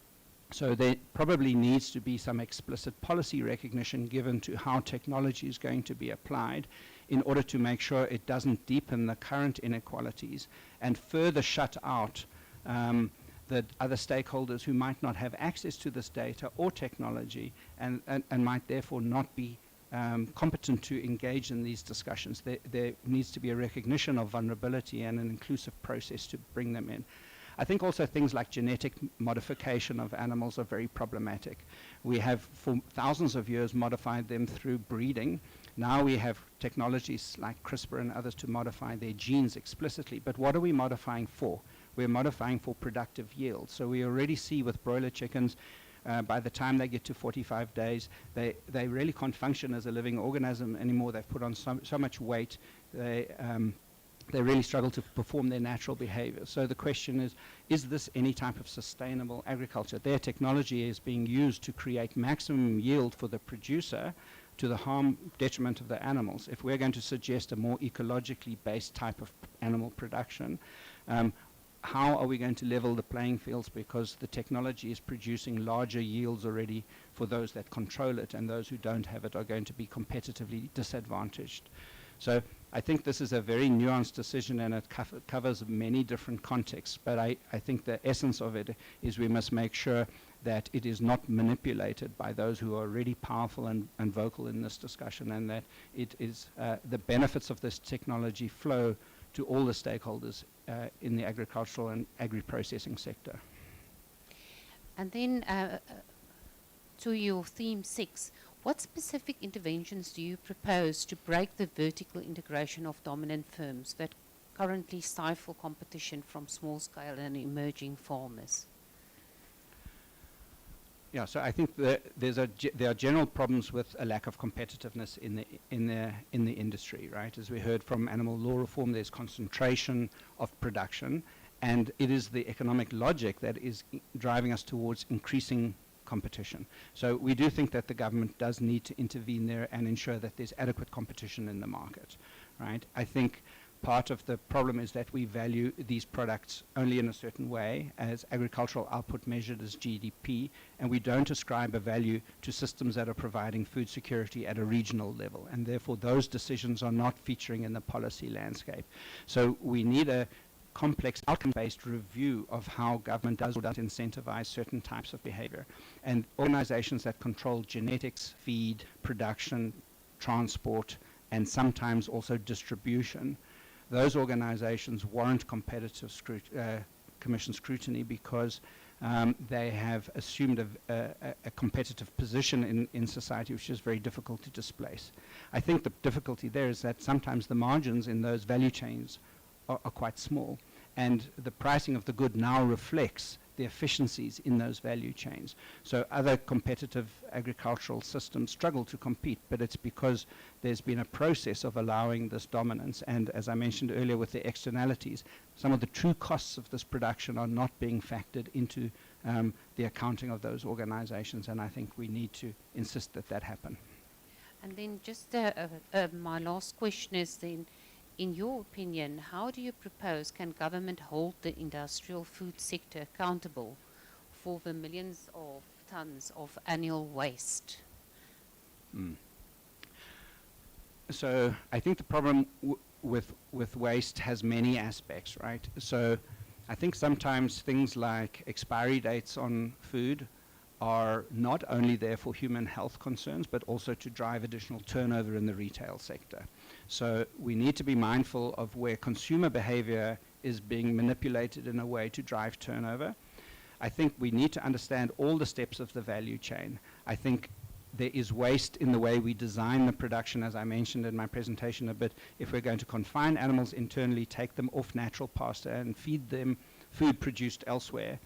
So there probably needs to be some explicit policy recognition given to how technology is going to be applied in order to make sure it doesn't deepen the current inequalities and further shut out the other stakeholders who might not have access to this data or technology and might therefore not be competent to engage in these discussions. There needs to be a recognition of vulnerability and an inclusive process to bring them in. I think also things like genetic modification of animals are very problematic. We have for thousands of years modified them through breeding. Now we have technologies like CRISPR and others to modify their genes explicitly. But what are we modifying for? We're modifying for productive yield. So we already see with broiler chickens, by the time they get to 45 days, they really can't function as a living organism anymore. They've put on so much weight. they really struggle to perform their natural behavior. So the question is this any type of sustainable agriculture? Their technology is being used to create maximum yield for the producer to the detriment of the animals. If we're going to suggest a more ecologically based type of animal production, how are we going to level the playing fields, because the technology is producing larger yields already for those that control it, and those who don't have it are going to be competitively disadvantaged. So I think this is a very nuanced decision, and it covers many different contexts, but I think the essence of it is we must make sure that it is not manipulated by those who are really powerful and vocal in this discussion, and that it is the benefits of this technology flow to all the stakeholders in the agricultural and agri-processing sector.
And then to your theme 6, what specific interventions do you propose to break the vertical integration of dominant firms that currently stifle competition from small-scale and emerging farmers?
Yeah, so I think there are general problems with a lack of competitiveness in the industry, right? As we heard from animal law reform, there's concentration of production, and it is the economic logic that is driving us towards increasing competition. So we do think that the government does need to intervene there and ensure that there's adequate competition in the market, right? I think part of the problem is that we value these products only in a certain way, as agricultural output measured as GDP, and we don't ascribe a value to systems that are providing food security at a regional level, and therefore those decisions are not featuring in the policy landscape. So we need a complex outcome-based review of how government does or doesn't incentivize certain types of behavior. And organizations that control genetics, feed, production, transport, and sometimes also distribution, those organizations warrant competitive commission scrutiny because they have assumed a competitive position in society which is very difficult to displace. I think the difficulty there is that sometimes the margins in those value chains are quite small, and the pricing of the good now reflects the efficiencies in those value chains. So other competitive agricultural systems struggle to compete, but it's because there's been a process of allowing this dominance, and as I mentioned earlier with the externalities, some of the true costs of this production are not being factored into the accounting of those organizations, and I think we need to insist that that happen.
And then just my last question is then, in your opinion, how do you propose can government hold the industrial food sector accountable for the millions of tons of annual waste?
So I think the problem with waste has many aspects, right? So I think sometimes things like expiry dates on food are not only there for human health concerns, but also to drive additional turnover in the retail sector. So we need to be mindful of where consumer behavior is being manipulated in a way to drive turnover. I think we need to understand all the steps of the value chain. I think there is waste in the way we design the production, as I mentioned in my presentation a bit. If we're going to confine animals internally, take them off natural pasture and feed them food produced elsewhere,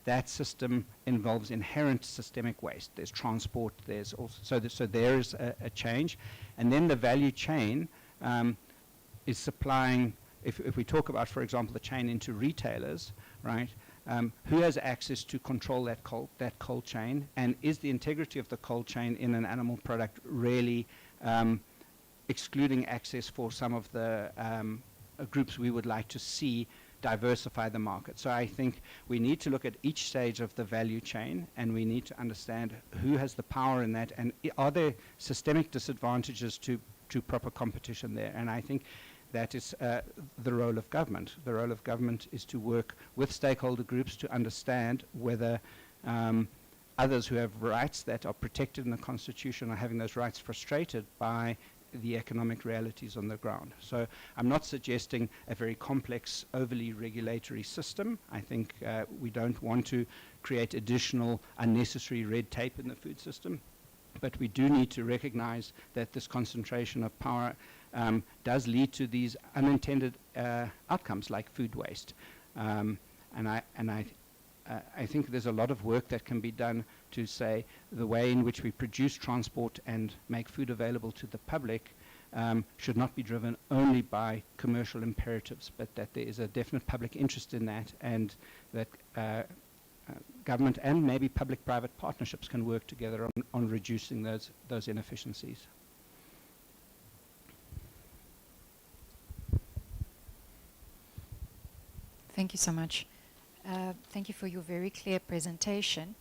that system involves inherent systemic waste. There's transport, there's also, so there is a change. And then the value chain is supplying, if we talk about, for example, the chain into retailers, right, who has access to control that cold chain, and is the integrity of the cold chain in an animal product really excluding access for some of the groups we would like to see diversify the market. So I think we need to look at each stage of the value chain, and we need to understand who has the power in that, and are there systemic disadvantages to proper competition there. And I think that is the role of government. The role of government is to work with stakeholder groups to understand whether others who have rights that are protected in the Constitution are having those rights frustrated by the economic realities on the ground. So I'm not suggesting a very complex, overly regulatory system. I think we don't want to create additional unnecessary red tape in the food system, but we do need to recognize that this concentration of power does lead to these unintended outcomes like food waste. And I think there's a lot of work that can be done to say the way in which we produce, transport, and make food available to the public should not be driven only by commercial imperatives, but that there is a definite public interest in that, and that government and maybe public-private partnerships can work together on reducing those inefficiencies.
Thank you so much. Thank you for your very clear presentation.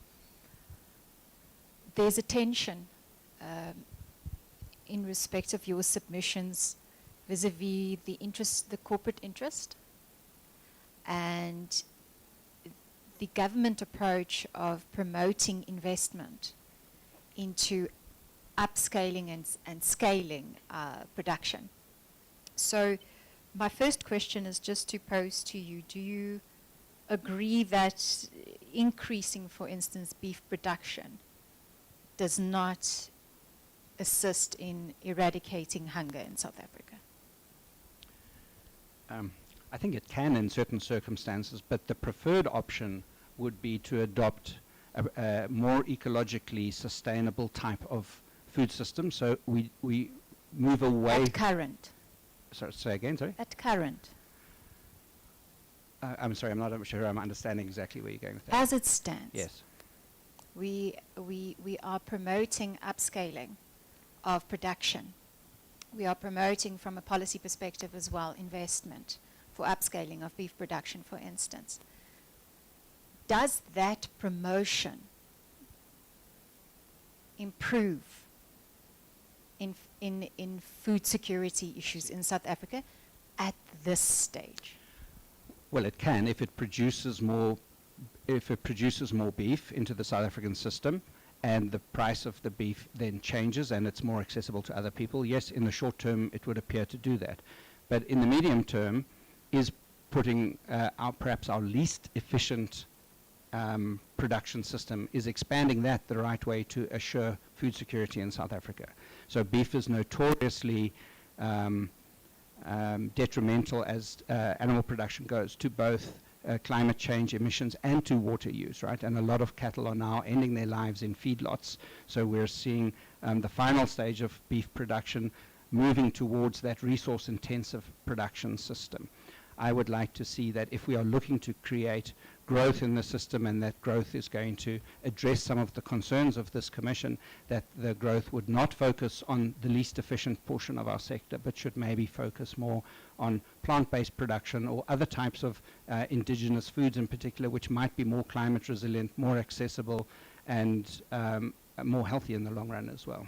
There's a tension in respect of your submissions vis-a-vis the corporate interest, and the government approach of promoting investment into upscaling and scaling production. So my first question is just to pose to you, do you agree that increasing, for instance, beef production does not assist in eradicating hunger in South Africa?
I think it can in certain circumstances, but the preferred option would be to adopt a more ecologically sustainable type of food system. So we move away.
At current.
Sorry, say again, sorry?
At current.
I'm sorry, I'm not sure I'm understanding exactly where you're going with that.
As it stands.
Yes.
We are promoting upscaling of production. We are promoting, from a policy perspective as well, investment for upscaling of beef production, for instance. Does that promotion improve in food security issues in South Africa at this stage?
Well, it can if it produces more beef into the South African system, and the price of the beef then changes and it's more accessible to other people. Yes, in the short term it would appear to do that. But in the medium term, is putting perhaps our least efficient production system, is expanding that the right way to assure food security in South Africa. So beef is notoriously detrimental as animal production goes to both climate change emissions and to water use, right? And a lot of cattle are now ending their lives in feedlots. So we're seeing the final stage of beef production moving towards that resource-intensive production system. I would like to see that if we are looking to create growth in the system, and that growth is going to address some of the concerns of this commission, that the growth would not focus on the least efficient portion of our sector, but should maybe focus more on plant-based production or other types of indigenous foods in particular, which might be more climate resilient, more accessible, and more healthy in the long run as well.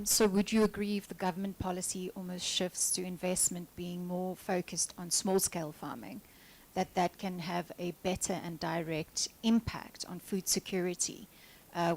So would you agree if the government policy almost shifts to investment being more focused on small-scale farming, that can have a better and direct impact on food security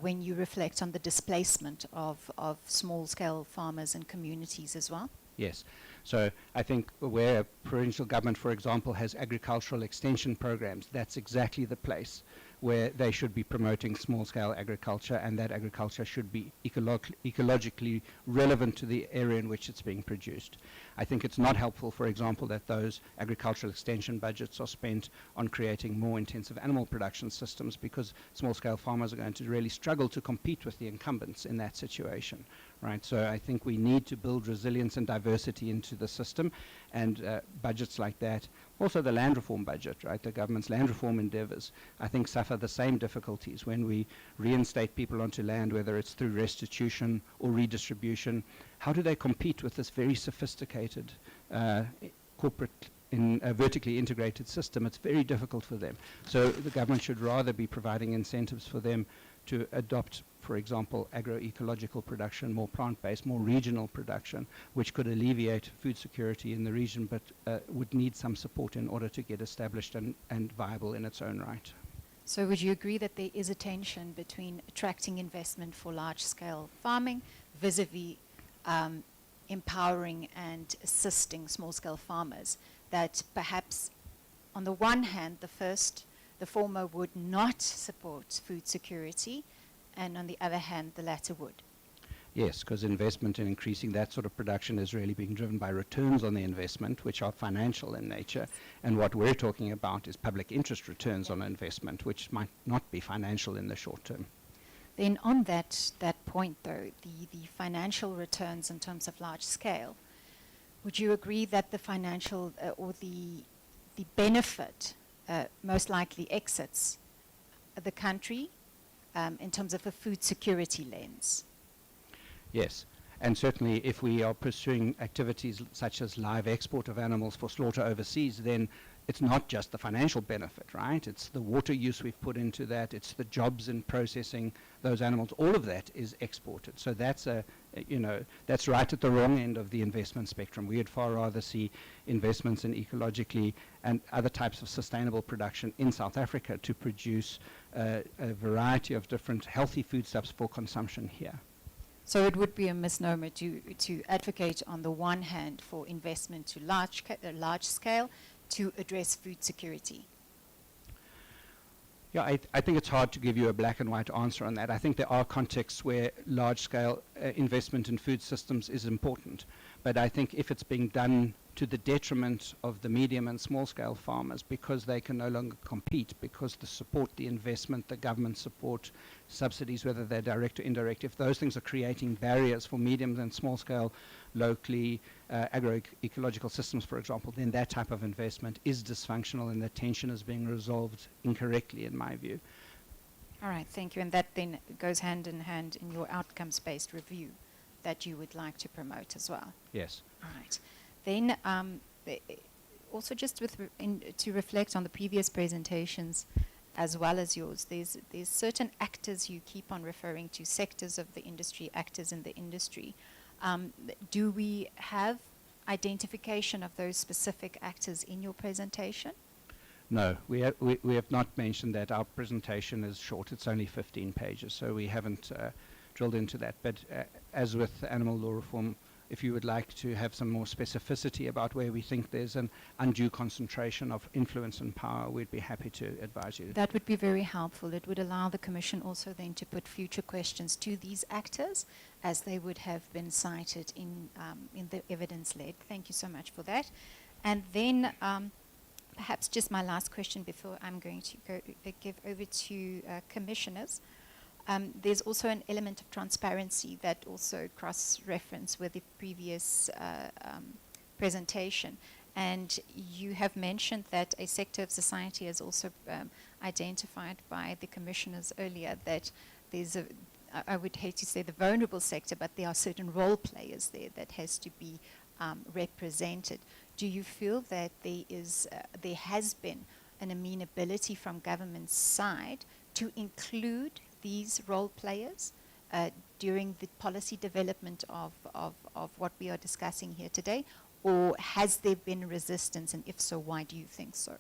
when you reflect on the displacement of small-scale farmers and communities as well?
Yes. So I think where a provincial government, for example, has agricultural extension programs, that's exactly the place where they should be promoting small-scale agriculture, and that agriculture should be ecologically relevant to the area in which it's being produced. I think it's not helpful, for example, that those agricultural extension budgets are spent on creating more intensive animal production systems, because small-scale farmers are going to really struggle to compete with the incumbents in that situation, right? So I think we need to build resilience and diversity into the system, and budgets like that. Also the land reform budget, right? The government's land reform endeavors, I think, suffer the same difficulties when we reinstate people onto land, whether it's through restitution or redistribution. How do they compete with this very sophisticated corporate vertically integrated system? It's very difficult for them. So the government should rather be providing incentives for them to adopt, for example, agroecological production, more plant-based, more regional production, which could alleviate food security in the region, but would need some support in order to get established and viable in its own right.
So would you agree that there is a tension between attracting investment for large-scale farming vis-a-vis empowering and assisting small-scale farmers, that perhaps on the one hand the former would not support food security, and on the other hand, the latter would?
Yes, because investment in increasing that sort of production is really being driven by returns on the investment, which are financial in nature. And what we're talking about is public interest returns on investment, which might not be financial in the short term.
Then on that point, though, the financial returns in terms of large scale, would you agree that the financial or the benefit most likely exits the country in terms of a food security lens?
Yes, and certainly if we are pursuing activities such as live export of animals for slaughter overseas, then it's not just the financial benefit, right? It's the water use we've put into that, it's the jobs in processing those animals, all of that is exported. So that's that's right at the wrong end of the investment spectrum. We would far rather see investments in ecologically and other types of sustainable production in South Africa to produce a variety of different healthy foodstuffs for consumption here.
So it would be a misnomer to advocate on the one hand for investment to large scale to address food security.
Yeah, I think it's hard to give you a black and white answer on that. I think there are contexts where large-scale investment in food systems is important. But I think if it's being done to the detriment of the medium and small-scale farmers because they can no longer compete, because the support, the investment, the government support, subsidies, whether they're direct or indirect, if those things are creating barriers for medium and small-scale, locally agroecological systems, for example, then that type of investment is dysfunctional and the tension is being resolved incorrectly, in my view.
All right, thank you. And that then goes hand in hand in your outcomes-based review that you would like to promote as well.
Yes.
All right. Then also just to reflect on the previous presentations as well as yours, there's certain actors you keep on referring to, sectors of the industry, actors in the industry. Do we have identification of those specific actors in your presentation?
No, we have not mentioned that. Our presentation is short. It's only 15 pages, so we haven't drilled into that. But as with animal law reform, if you would like to have some more specificity about where we think there's an undue concentration of influence and power, we'd be happy to advise you.
That would be very helpful. It would allow the Commission also then to put future questions to these actors as they would have been cited in the evidence led. Thank you so much for that. And then perhaps just my last question before I'm going to give over to commissioners. There's also an element of transparency that also cross-reference with the previous presentation. And you have mentioned that a sector of society has also identified by the commissioners earlier that there's I would hate to say the vulnerable sector, but there are certain role players there that has to be represented. Do you feel that there has been an amenability from government's side to include these role players during the policy development of what we are discussing here today? Or has there been resistance, and if so, why do you think so?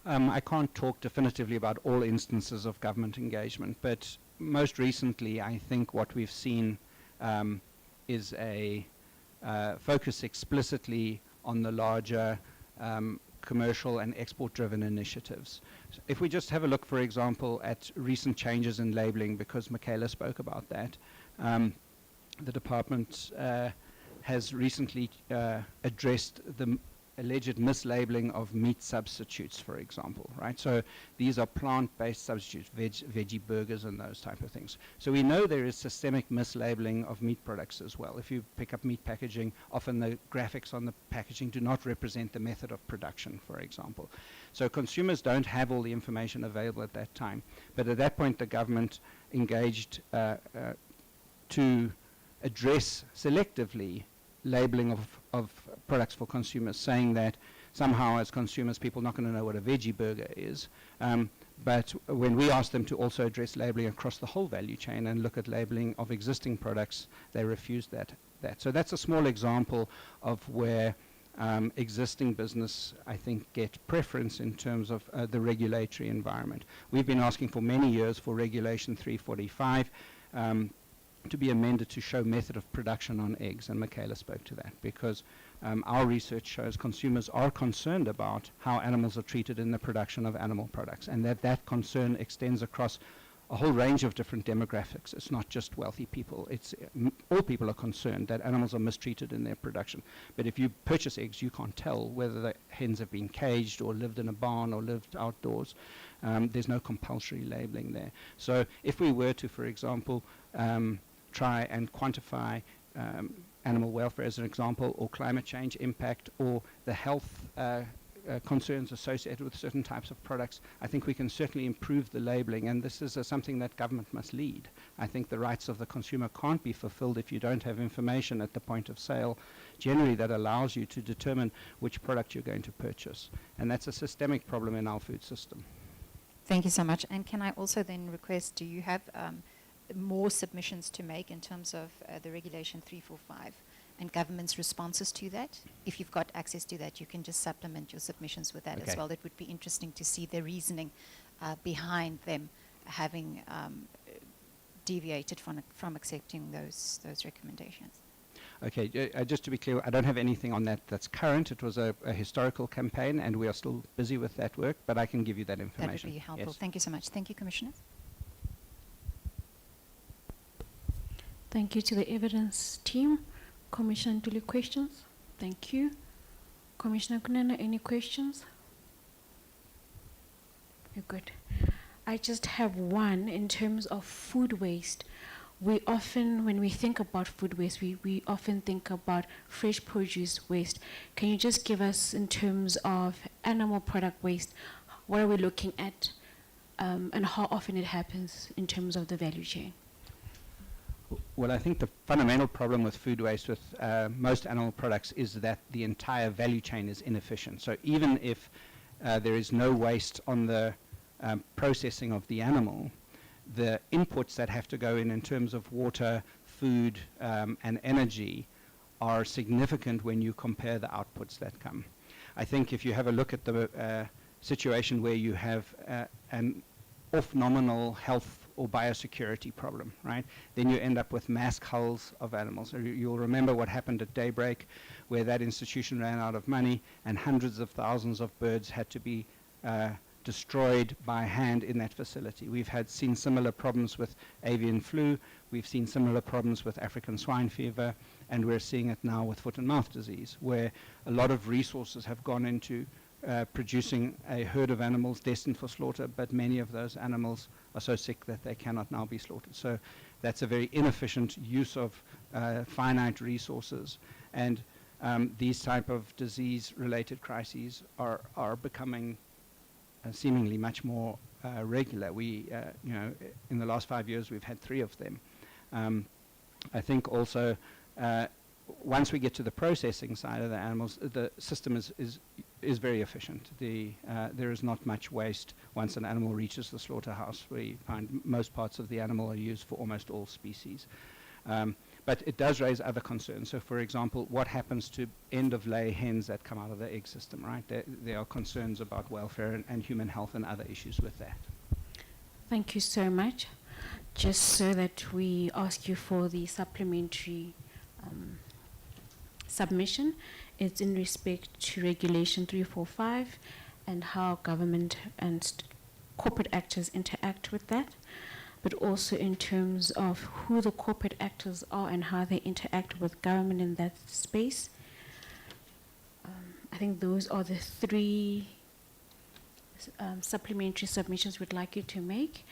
I can't talk definitively about all instances of government engagement, but most recently I think what we've seen is a focus explicitly on the larger commercial and export-driven initiatives. So if we just have a look, for example, at recent changes in labeling, because Michaela spoke about that, the department has recently addressed the alleged mislabeling of meat substitutes, for example, right? So these are plant-based substitutes, veggie burgers and those type of things. So we know there is systemic mislabeling of meat products as well. If you pick up meat packaging, often the graphics on the packaging do not represent the method of production, for example. So consumers don't have all the information available at that time. But at that point, the government engaged to address selectively labeling of products for consumers, saying that somehow as consumers people are not going to know what a veggie burger is. But when we asked them to also address labeling across the whole value chain and look at labeling of existing products, they refused that. So that's a small example of where existing business, I think, get preference in terms of the regulatory environment. We've been asking for many years for Regulation 345 to be amended to show method of production on eggs, and Michaela spoke to that, because our research shows consumers are concerned about how animals are treated in the production of animal products, and that concern extends across a whole range of different demographics. It's not just wealthy people. It's all people are concerned that animals are mistreated in their production. But if you purchase eggs, you can't tell whether the hens have been caged or lived in a barn or lived outdoors. there's no compulsory labeling there. So if we were to, for example, try and quantify animal welfare as an example, or climate change impact, or the health concerns associated with certain types of products, I think we can certainly improve the labeling, and this is something that government must lead. I think the rights of the consumer can't be fulfilled if you don't have information at the point of sale, generally, that allows you to determine which product you're going to purchase. And that's a systemic problem in our food system.
Thank you so much. And can I also then request, do you have more submissions to make in terms of the Regulation 345 and government's responses to that? If you've got access to that, you can just supplement your submissions with that as
Okay.
well. It would be interesting to see the reasoning behind them having deviated from accepting those recommendations.
Okay, just to be clear, I don't have anything on that that's current. It was a historical campaign, and we are still busy with that work, but I can give you that information.
That would be helpful.
Yes.
Thank you so much. Thank you, Commissioner.
Thank you to the evidence team. Commissioner Ntuli, questions? Thank you. Commissioner Kunana, any questions? You're good. I just have one in terms of food waste. We often, when we think about food waste, we often think about fresh produce waste. Can you just give us, in terms of animal product waste, what are we looking at, and how often it happens in terms of the value chain?
Well, I think the fundamental problem with food waste with most animal products is that the entire value chain is inefficient. So even if there is no waste on the processing of the animal, the inputs that have to go in terms of water, food, and energy are significant when you compare the outputs that come. I think if you have a look at the situation where you have an off-nominal health or biosecurity problem, right? Then you end up with mass culls of animals. You'll remember what happened at Daybreak, where that institution ran out of money and hundreds of thousands of birds had to be destroyed by hand in that facility. We've seen similar problems with avian flu. We've seen similar problems with African swine fever, and we're seeing it now with foot and mouth disease, where a lot of resources have gone into producing a herd of animals destined for slaughter, but many of those animals are so sick that they cannot now be slaughtered. So that's a very inefficient use of finite resources. And these type of disease-related crises are becoming seemingly much more regular. We, in the last 5 years, we've had 3 of them. I think also, once we get to the processing side of the animals, the system is very efficient. There is not much waste once an animal reaches the slaughterhouse. We find most parts of the animal are used for almost all species. But it does raise other concerns. So, for example, what happens to end-of-lay hens that come out of the egg system, right? There are concerns about welfare and human health and other issues with that.
Thank you so much. Just so that we ask you for the supplementary submission, it's in respect to Regulation 345 and how government and corporate actors interact with that, but also in terms of who the corporate actors are and how they interact with government in that space. I think those are the 3 supplementary submissions we'd like you to make.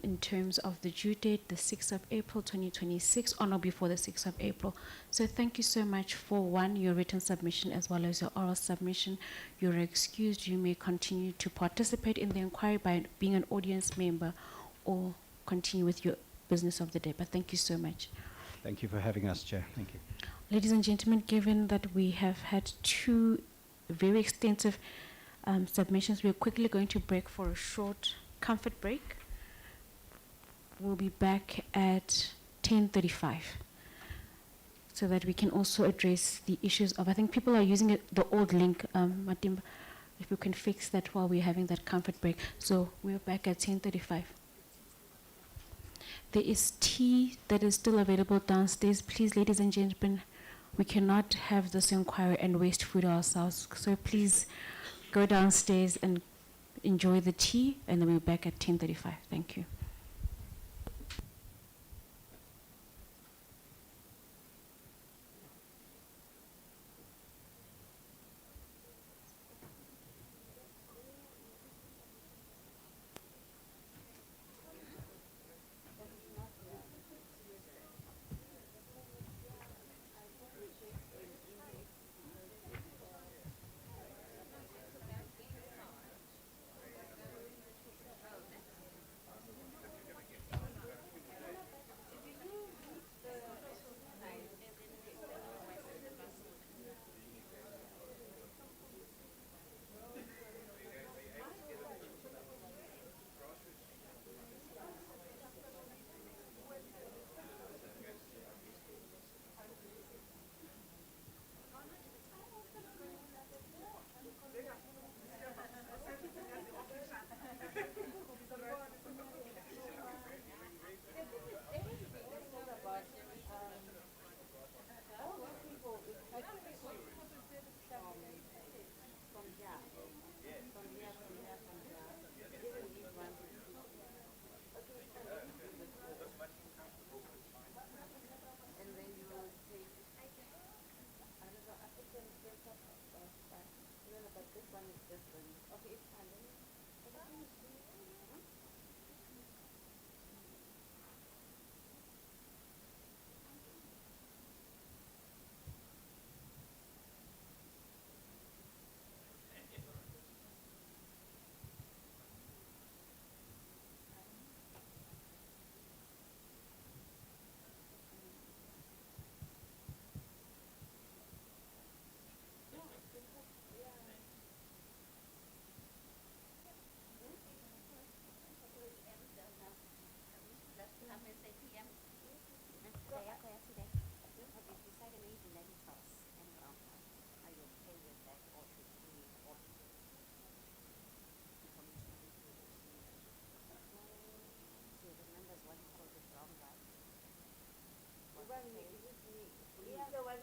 In terms of the due date, the 6th of April 2026, or no, before the 6th of April. So thank you so much for, 1, your written submission as well as your oral submission. You're excused. You may continue to participate in the inquiry by being an audience member or continue with your business of the day. But thank you so much.
Thank you for having us, Chair. Thank you.
Ladies and gentlemen, given that we have had 2 very extensive submissions, we're quickly going to break for a short comfort break. We'll be back at 10:35 so that we can also address the issues of, I think people are using the old link, Matimba, if we can fix that while we're having that comfort break. So we're back at 10:35. There is tea that is still available downstairs. Please, ladies and gentlemen, we cannot have this inquiry and waste food ourselves. So please go downstairs and enjoy the tea, and then we'll be back at 10:35. Thank you.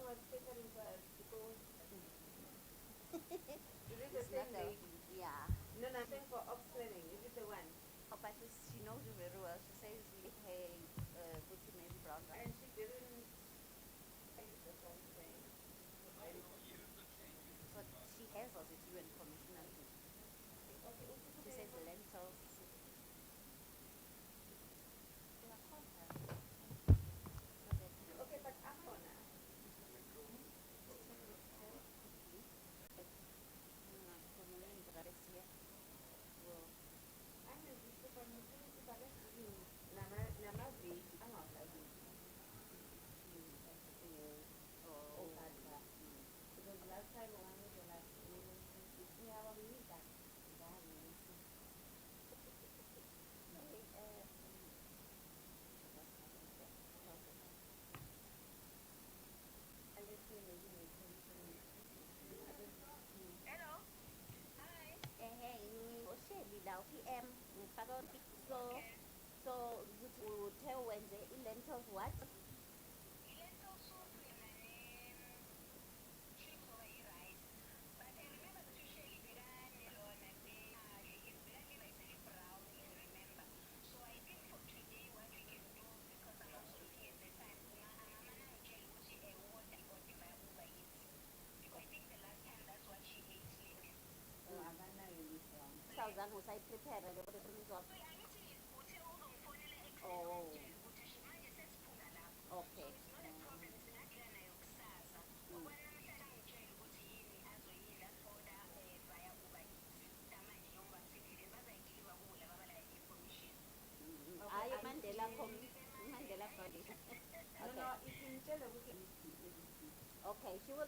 was catering first because is it the
It's
same
not a-
lady?
Yeah.
No, no, I'm saying for ops planning. Is it the one?
Oh, but she knows you very well. She says, hey, Butchie maybe brown rice.
And she didn't say the whole thing.
But she has us, it's you and Commissioner.
Okay,
She says lentils.
okay, but I'm gonna. I'm in the community, but let's see. Namazi, I'm not like this. Oh, because last time when we were like, we have a meeting.
Hello. Hi. Hey, Shirley now PM. So we will tell Wednesday lentils what? Thousand was I prepared a little bit of oh okay. I Mandela Mandela Foundation.
No, it's in Chile.
Okay, she will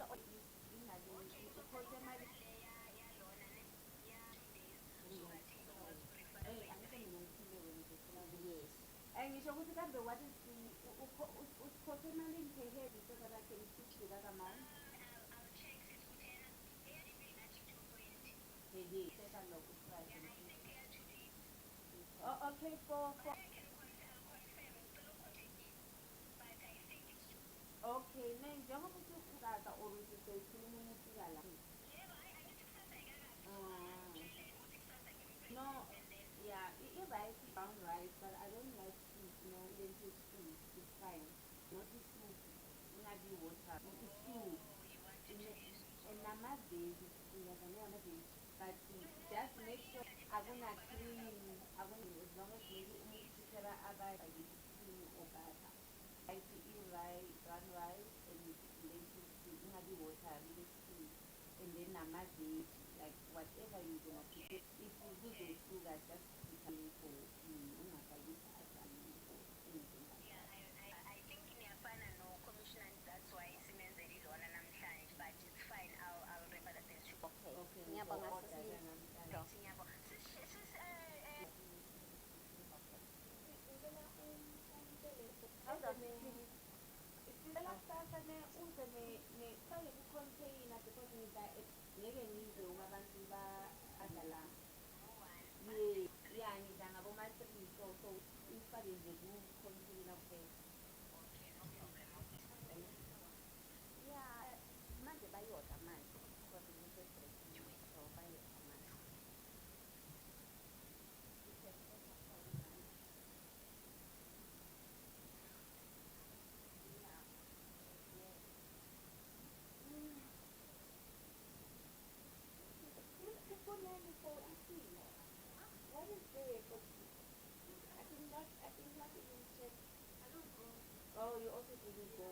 yes.
And you should look at the what is the malin here so that I can speak to that amount. Oh, okay, for okay, then you have to put that or to say no, yeah, you're right, brown rice, but I don't like sweet, lentil stew, it's fine. Not the soup, not the water, it's stew. And I'm not big, but just make sure I'm gonna clean, as long as maybe about stew or butter. I to eat rice, brown rice, and lentil stew, not the water, the stew. And then I'm not big, like whatever you're gonna put. If you do the sugar, just put it for not a bit or anything like that.
Okay.
Okay,
Ngiyabonga
for
sisi.
order, then I'm Isicela kusasa uze nefake ku-container because ngeke ngizwe uma abantu ba-adala. Yeah, ngidla ngaboma-3 so ifake nje ku-container kuphela.
Yeah, manje bayodla manje. Because so bayodla manje.
What is there? I did not even check. Oh, you also didn't go.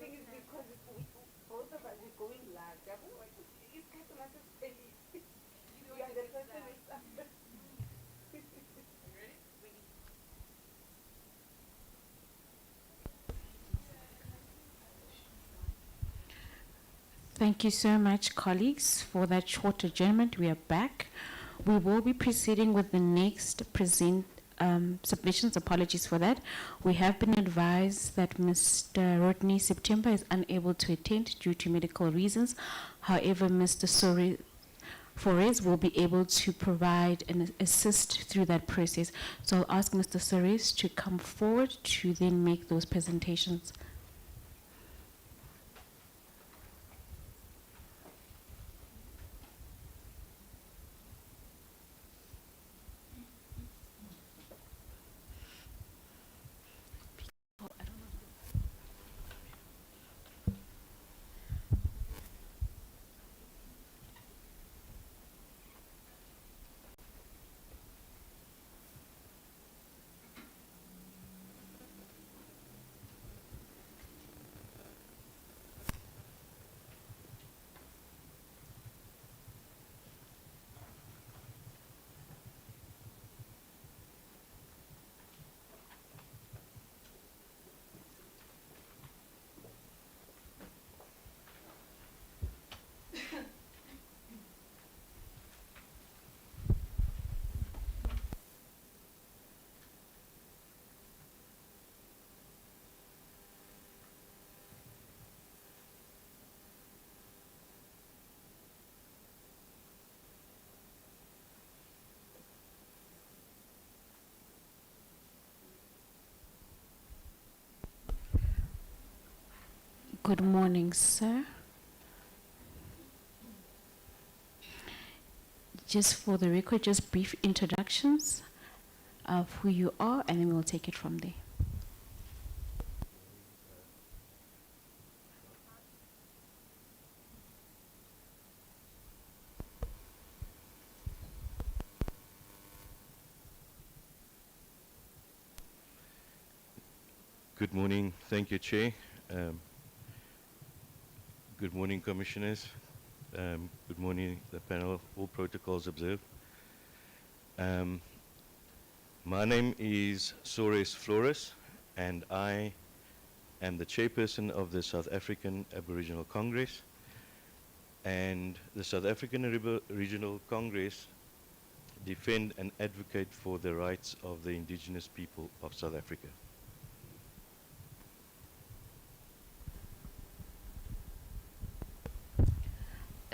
think it's because both of us are going large. I don't know, it's customers are saying you are the person who's suffering.
Thank you so much, colleagues, for that short adjournment. We are back. We will be proceeding with the next submissions. Apologies for that. We have been advised that Mr. Rodney September is unable to attend due to medical reasons. However, Mr. Flores will be able to provide and assist through that process. So I'll ask Mr. Flores to come forward to then make those presentations. Good morning, sir. Just for the record, just brief introductions of who you are, and then we'll take it from there.
Good morning. Thank you, Chair. Good morning, Commissioners. Good morning, the panel. All protocols observed. My name is Sores Flores, and I am the chairperson of the South African Aboriginal Congress. And the South African Regional Congress defend and advocate for the rights of the indigenous people of South Africa.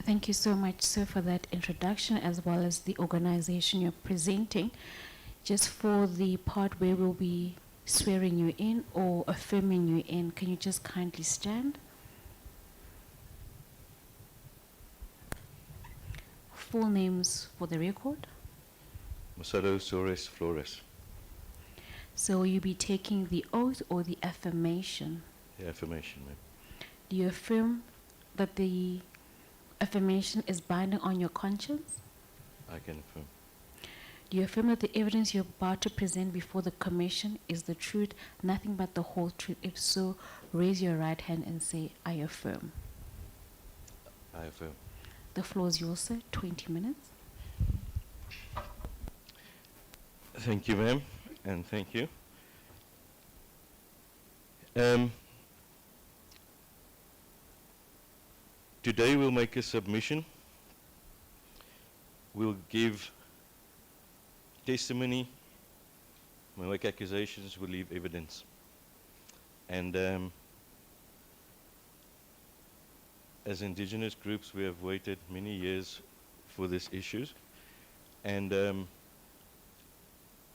Thank you so much, sir, for that introduction, as well as the organization you're presenting. Just for the part where we'll be swearing you in or affirming you in, can you just kindly stand? Full names for the record.
Masado Sores Flores.
So will you be taking the oath or the affirmation?
The affirmation, ma'am.
Do you affirm that the affirmation is binding on your conscience?
I can affirm.
Do you affirm that the evidence you're about to present before the commission is the truth, nothing but the whole truth? If so, raise your right hand and say, I affirm.
I affirm.
The floor is yours, sir. 20 minutes.
Thank you, ma'am, and thank you. Today we'll make a submission. We'll give testimony, we'll make accusations, we'll leave evidence. And as indigenous groups, we have waited many years for these issues. And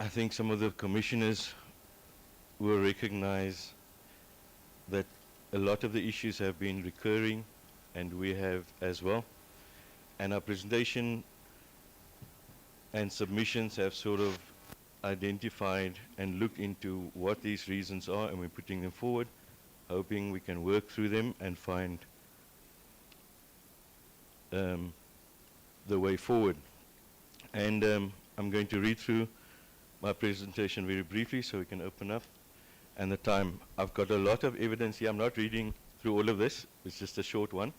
I think some of the commissioners will recognize that a lot of the issues have been recurring, and we have as well. And our presentation and submissions have sort of identified and looked into what these reasons are, and we're putting them forward, hoping we can work through them and find the way forward. And I'm going to read through my presentation very briefly so we can open up. And the time, I've got a lot of evidence here. I'm not reading through all of this. It's just a short one.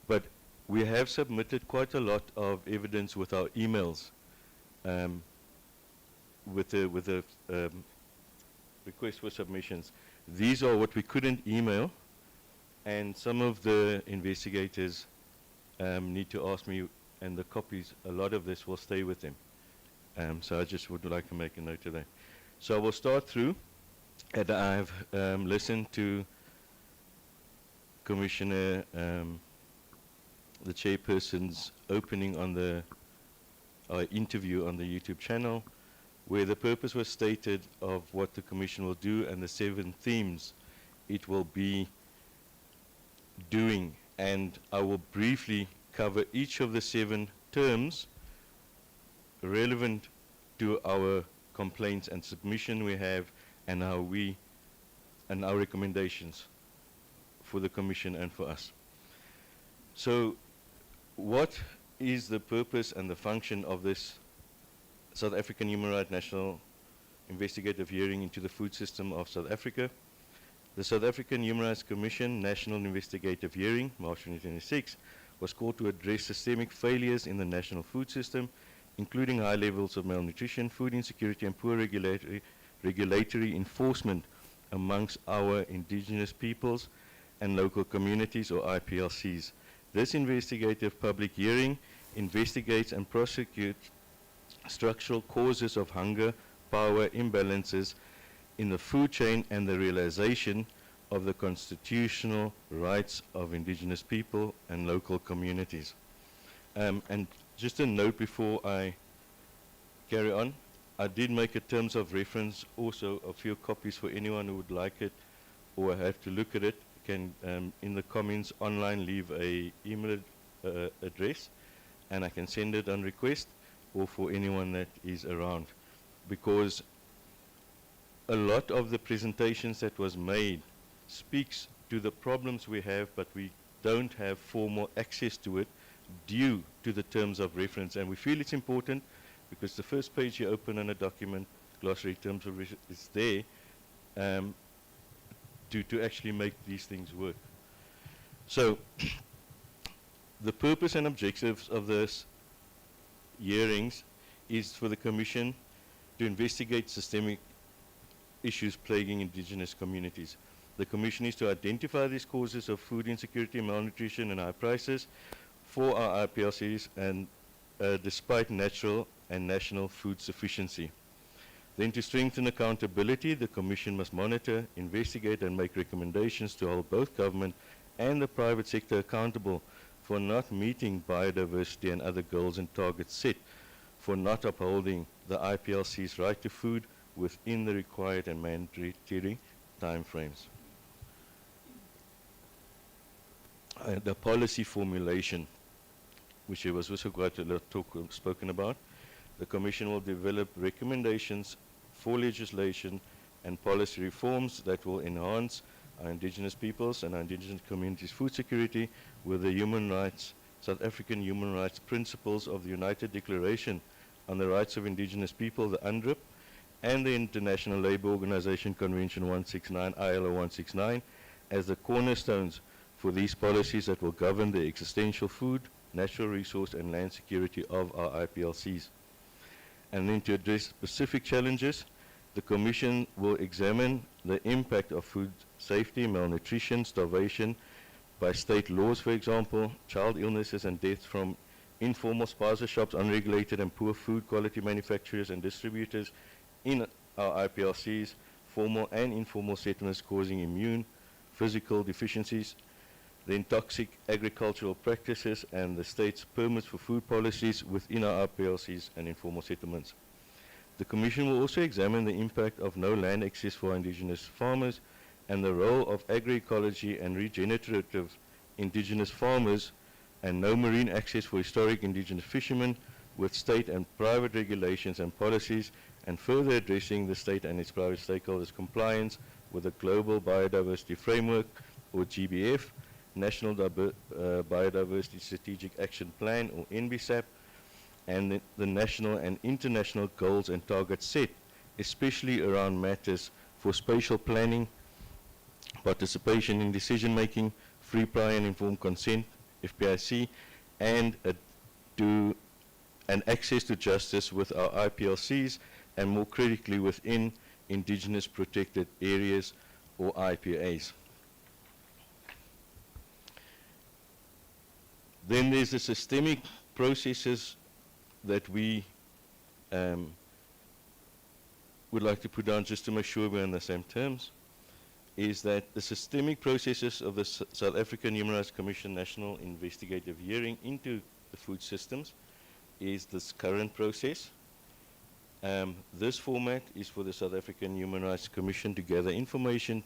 But we have submitted quite a lot of evidence with our emails, with the request for submissions. These are what we couldn't email, and some of the investigators need to ask me, and the copies, a lot of this will stay with them. So I just would like to make a note of that. So I will start through, and I've listened to Commissioner, the chairperson's opening on the interview on the YouTube channel, where the purpose was stated of what the Commission will do and the 7 themes it will be doing. And I will briefly cover each of the 7 terms relevant to our complaints and submission we have, and how we, and our recommendations for the Commission and for us. So what is the purpose and the function of this South African Human Rights National Investigative Hearing into the Food System of South Africa? The South African Human Rights Commission National Investigative Hearing, March 2026, was called to address systemic failures in the national food system, including high levels of malnutrition, food insecurity, and poor regulatory enforcement amongst our indigenous peoples and local communities, or IPLCs. This investigative public hearing investigates and prosecutes structural causes of hunger, power imbalances in the food chain, and the realization of the constitutional rights of indigenous people and local communities. And just a note before I carry on, I did make a terms of reference, also a few copies for anyone who would like it or have to look at it. Can in the comments online leave a email address, and I can send it on request, or for anyone that is around, because a lot of the presentations that was made speaks to the problems we have, but we don't have formal access to it due to the terms of reference. And we feel it's important because the first page you open on a document, glossary terms of reference, is there to actually make these things work. So the purpose and objectives of this hearings is for the Commission to investigate systemic issues plaguing indigenous communities. The Commission is to identify these causes of food insecurity, malnutrition, and high prices for our IPLCs, and despite natural and national food sufficiency. Then, to strengthen accountability, the Commission must monitor, investigate, and make recommendations to hold both government and the private sector accountable for not meeting biodiversity and other goals and targets set, for not upholding the IPLC's right to food within the required and mandatory timeframes. The policy formulation, which there was also quite a lot spoken about. The Commission will develop recommendations for legislation and policy reforms that will enhance our indigenous peoples and our indigenous communities' food security with the human rights, South African human rights principles of the United Declaration on the Rights of Indigenous People, the UNDRIP, and the International Labour Organization Convention 169, ILO 169, as the cornerstones for these policies that will govern the existential food, natural resource, and land security of our IPLCs. And then, to address specific challenges, the Commission will examine the impact of food safety, malnutrition, starvation by state laws, for example, child illnesses and deaths from informal spaza shops, unregulated and poor food quality manufacturers and distributors in our IPLCs, formal and informal settlements causing immune, physical deficiencies, then toxic agricultural practices, and the state's permits for food policies within our IPLCs and informal settlements. The Commission will also examine the impact of no land access for indigenous farmers and the role of agroecology and regenerative indigenous farmers, and no marine access for historic indigenous fishermen, with state and private regulations and policies, and further addressing the state and its private stakeholders' compliance with the Global Biodiversity Framework, or GBF, National Biodiversity Strategic Action Plan, or NBSAP, and the national and international goals and targets set, especially around matters for spatial planning, participation in decision making, free, prior and informed consent, FPIC, and access to justice with our IPLCs, and more critically within Indigenous protected areas or IPAs. Then there's the systemic processes that we would like to put down, just to make sure we're on the same terms, is that the systemic processes of the South African Human Rights Commission National Investigative Hearing into the food systems is this current process. This format is for the South African Human Rights Commission to gather information,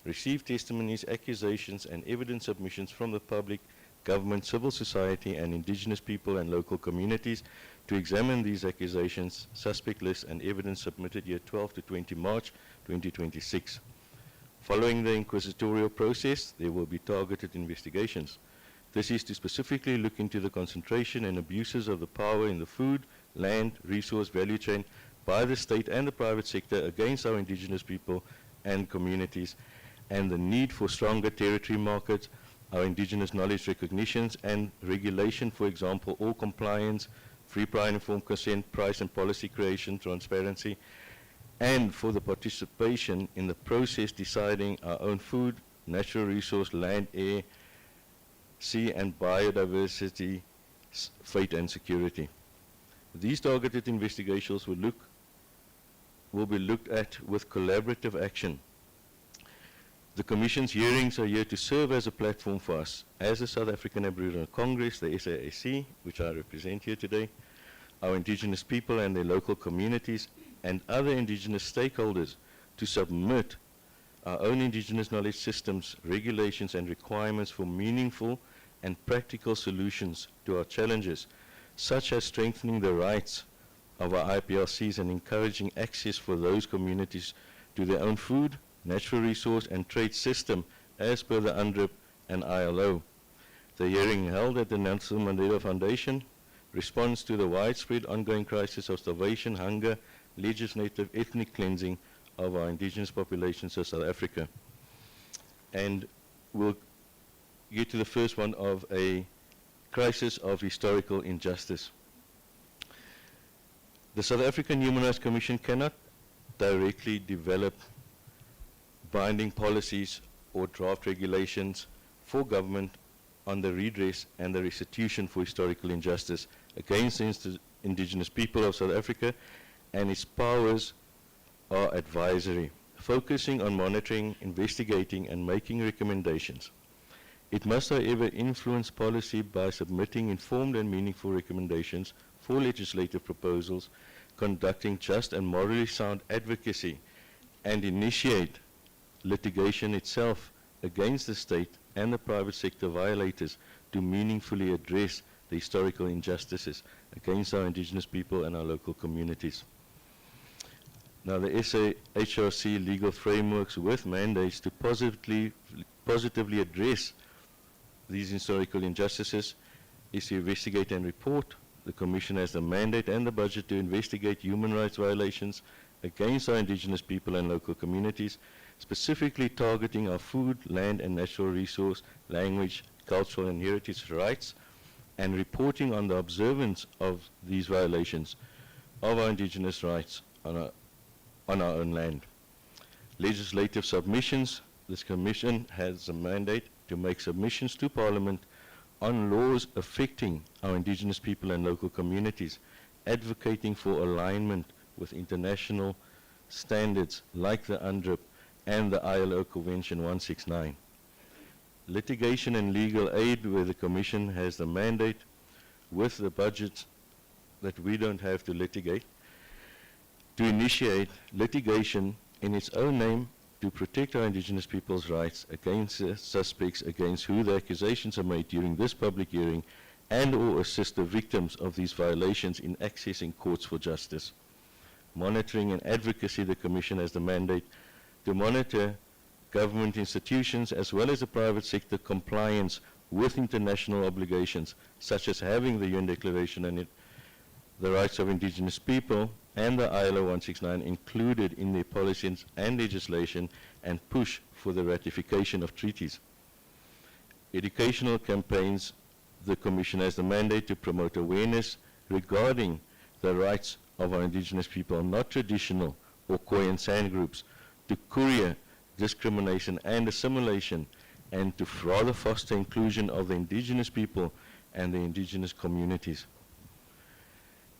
receive testimonies, accusations, and evidence submissions from the public, government, civil society, and Indigenous people and local communities to examine these accusations, suspect lists, and evidence submitted year 12 to 20 March 2026. Following the inquisitorial process, there will be targeted investigations. This is to specifically look into the concentration and abuses of the power in the food, land, resource value chain by the state and the private sector against our Indigenous people and communities, and the need for stronger territory markets, our Indigenous knowledge recognitions and regulation, for example, all compliance, free, prior and informed consent, price and policy creation, transparency, and for the participation in the process deciding our own food, natural resource, land, air, sea and biodiversity, fate and security. These targeted investigations will be looked at with collaborative action. The Commission's hearings are here to serve as a platform for us, as the South African Aboriginal Congress, the SAAC, which I represent here today, our Indigenous people and their local communities, and other Indigenous stakeholders to submit our own Indigenous knowledge systems, regulations, and requirements for meaningful and practical solutions to our challenges, such as strengthening the rights of our IPLCs and encouraging access for those communities to their own food, natural resource and trade system as per the UNDRIP and ILO. The hearing held at the Nelson Mandela Foundation responds to the widespread ongoing crisis of starvation, hunger, legislative ethnic cleansing of our Indigenous populations of South Africa. And we'll get to the first one of a crisis of historical injustice. The South African Human Rights Commission cannot directly develop binding policies or draft regulations for government on the redress and the restitution for historical injustice against the Indigenous people of South Africa, and its powers are advisory, focusing on monitoring, investigating, and making recommendations. It must, however, influence policy by submitting informed and meaningful recommendations for legislative proposals, conducting just and morally sound advocacy, and initiate litigation itself against the state and the private sector violators to meaningfully address the historical injustices against our Indigenous people and our local communities. Now, the SAHRC legal frameworks with mandates to positively address these historical injustices is to investigate and report. The Commission has the mandate and the budget to investigate human rights violations against our Indigenous people and local communities, specifically targeting our food, land and natural resource, language, cultural and heritage rights, and reporting on the observance of these violations of our Indigenous rights on our own land. Legislative submissions. This Commission has a mandate to make submissions to Parliament on laws affecting our Indigenous people and local communities, advocating for alignment with international standards like the UNDRIP and the ILO Convention 169. Litigation and legal aid, where the Commission has the mandate with the budget that we don't have to litigate, to initiate litigation in its own name to protect our Indigenous people's rights against suspects against who the accusations are made during this public hearing, and or assist the victims of these violations in accessing courts for justice. Monitoring and advocacy. The Commission has the mandate to monitor government institutions as well as the private sector compliance with international obligations, such as having the UN Declaration on the rights of Indigenous people and the ILO 169 included in their policies and legislation, and push for the ratification of treaties. Educational campaigns, the Commission has the mandate to promote awareness regarding the rights of our Indigenous people, not traditional or Khoi and San groups, to courier discrimination and assimilation, and to rather foster inclusion of the Indigenous people and the Indigenous communities.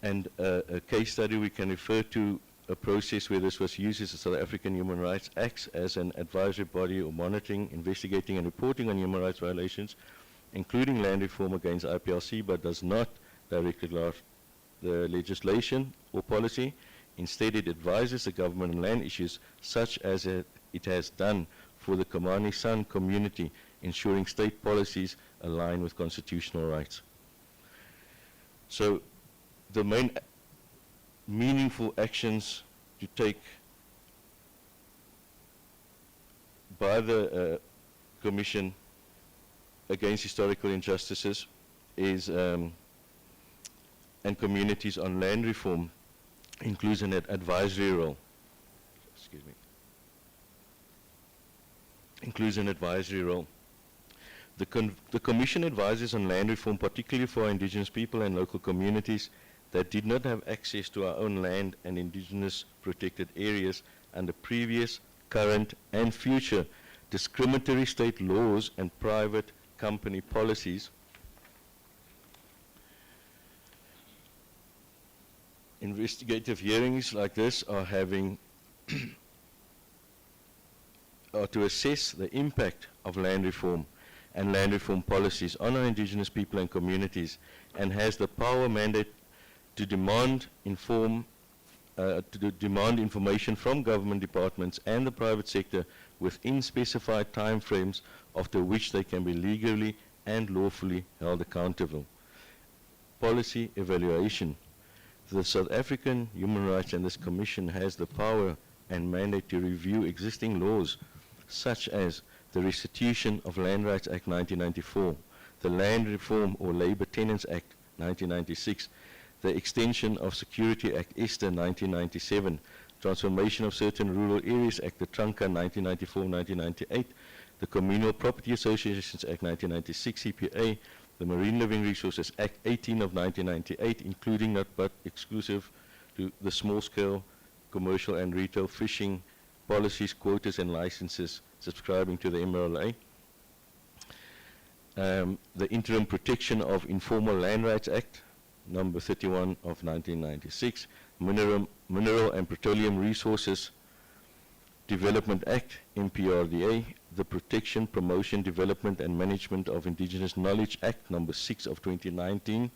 And a case study we can refer to, a process where this was used, is the South African Human Rights Act as an advisory body or monitoring, investigating and reporting on human rights violations, including land reform against IPLC, but does not directly draft the legislation or policy. Instead, it advises the government on land issues, such as it has done for the Kamani San community, ensuring state policies align with constitutional rights. So the main meaningful actions to take by the Commission against historical injustices is and communities on land reform includes an advisory role. Excuse me. Includes an advisory role. The Commission advises on land reform, particularly for our Indigenous people and local communities that did not have access to our own land and Indigenous protected areas under previous, current, and future discriminatory state laws and private company policies. Investigative hearings like this are having are to assess the impact of land reform and land reform policies on our Indigenous people and communities, and has the power mandate to demand information from government departments and the private sector within specified time frames after which they can be legally and lawfully held accountable. Policy evaluation. The South African Human Rights and this Commission has the power and mandate to review existing laws, such as the Restitution of Land Rights Act 1994, the Land Reform or Labour Tenants Act 1996, the Extension of Security Act Esther 1997, Transformation of Certain Rural Areas Act, the Trunca 1994-1998, the Communal Property Associations Act 1996 CPA, the Marine Living Resources Act 18 of 1998, including not but exclusive to the small-scale commercial and retail fishing policies, quotas, and licenses subscribing to the MRLA. The Interim Protection of Informal Land Rights Act, number 31 of 1996, Mineral and Petroleum Resources Development Act, MPRDA, the Protection, Promotion, Development and Management of Indigenous Knowledge Act, number 6 of 2019,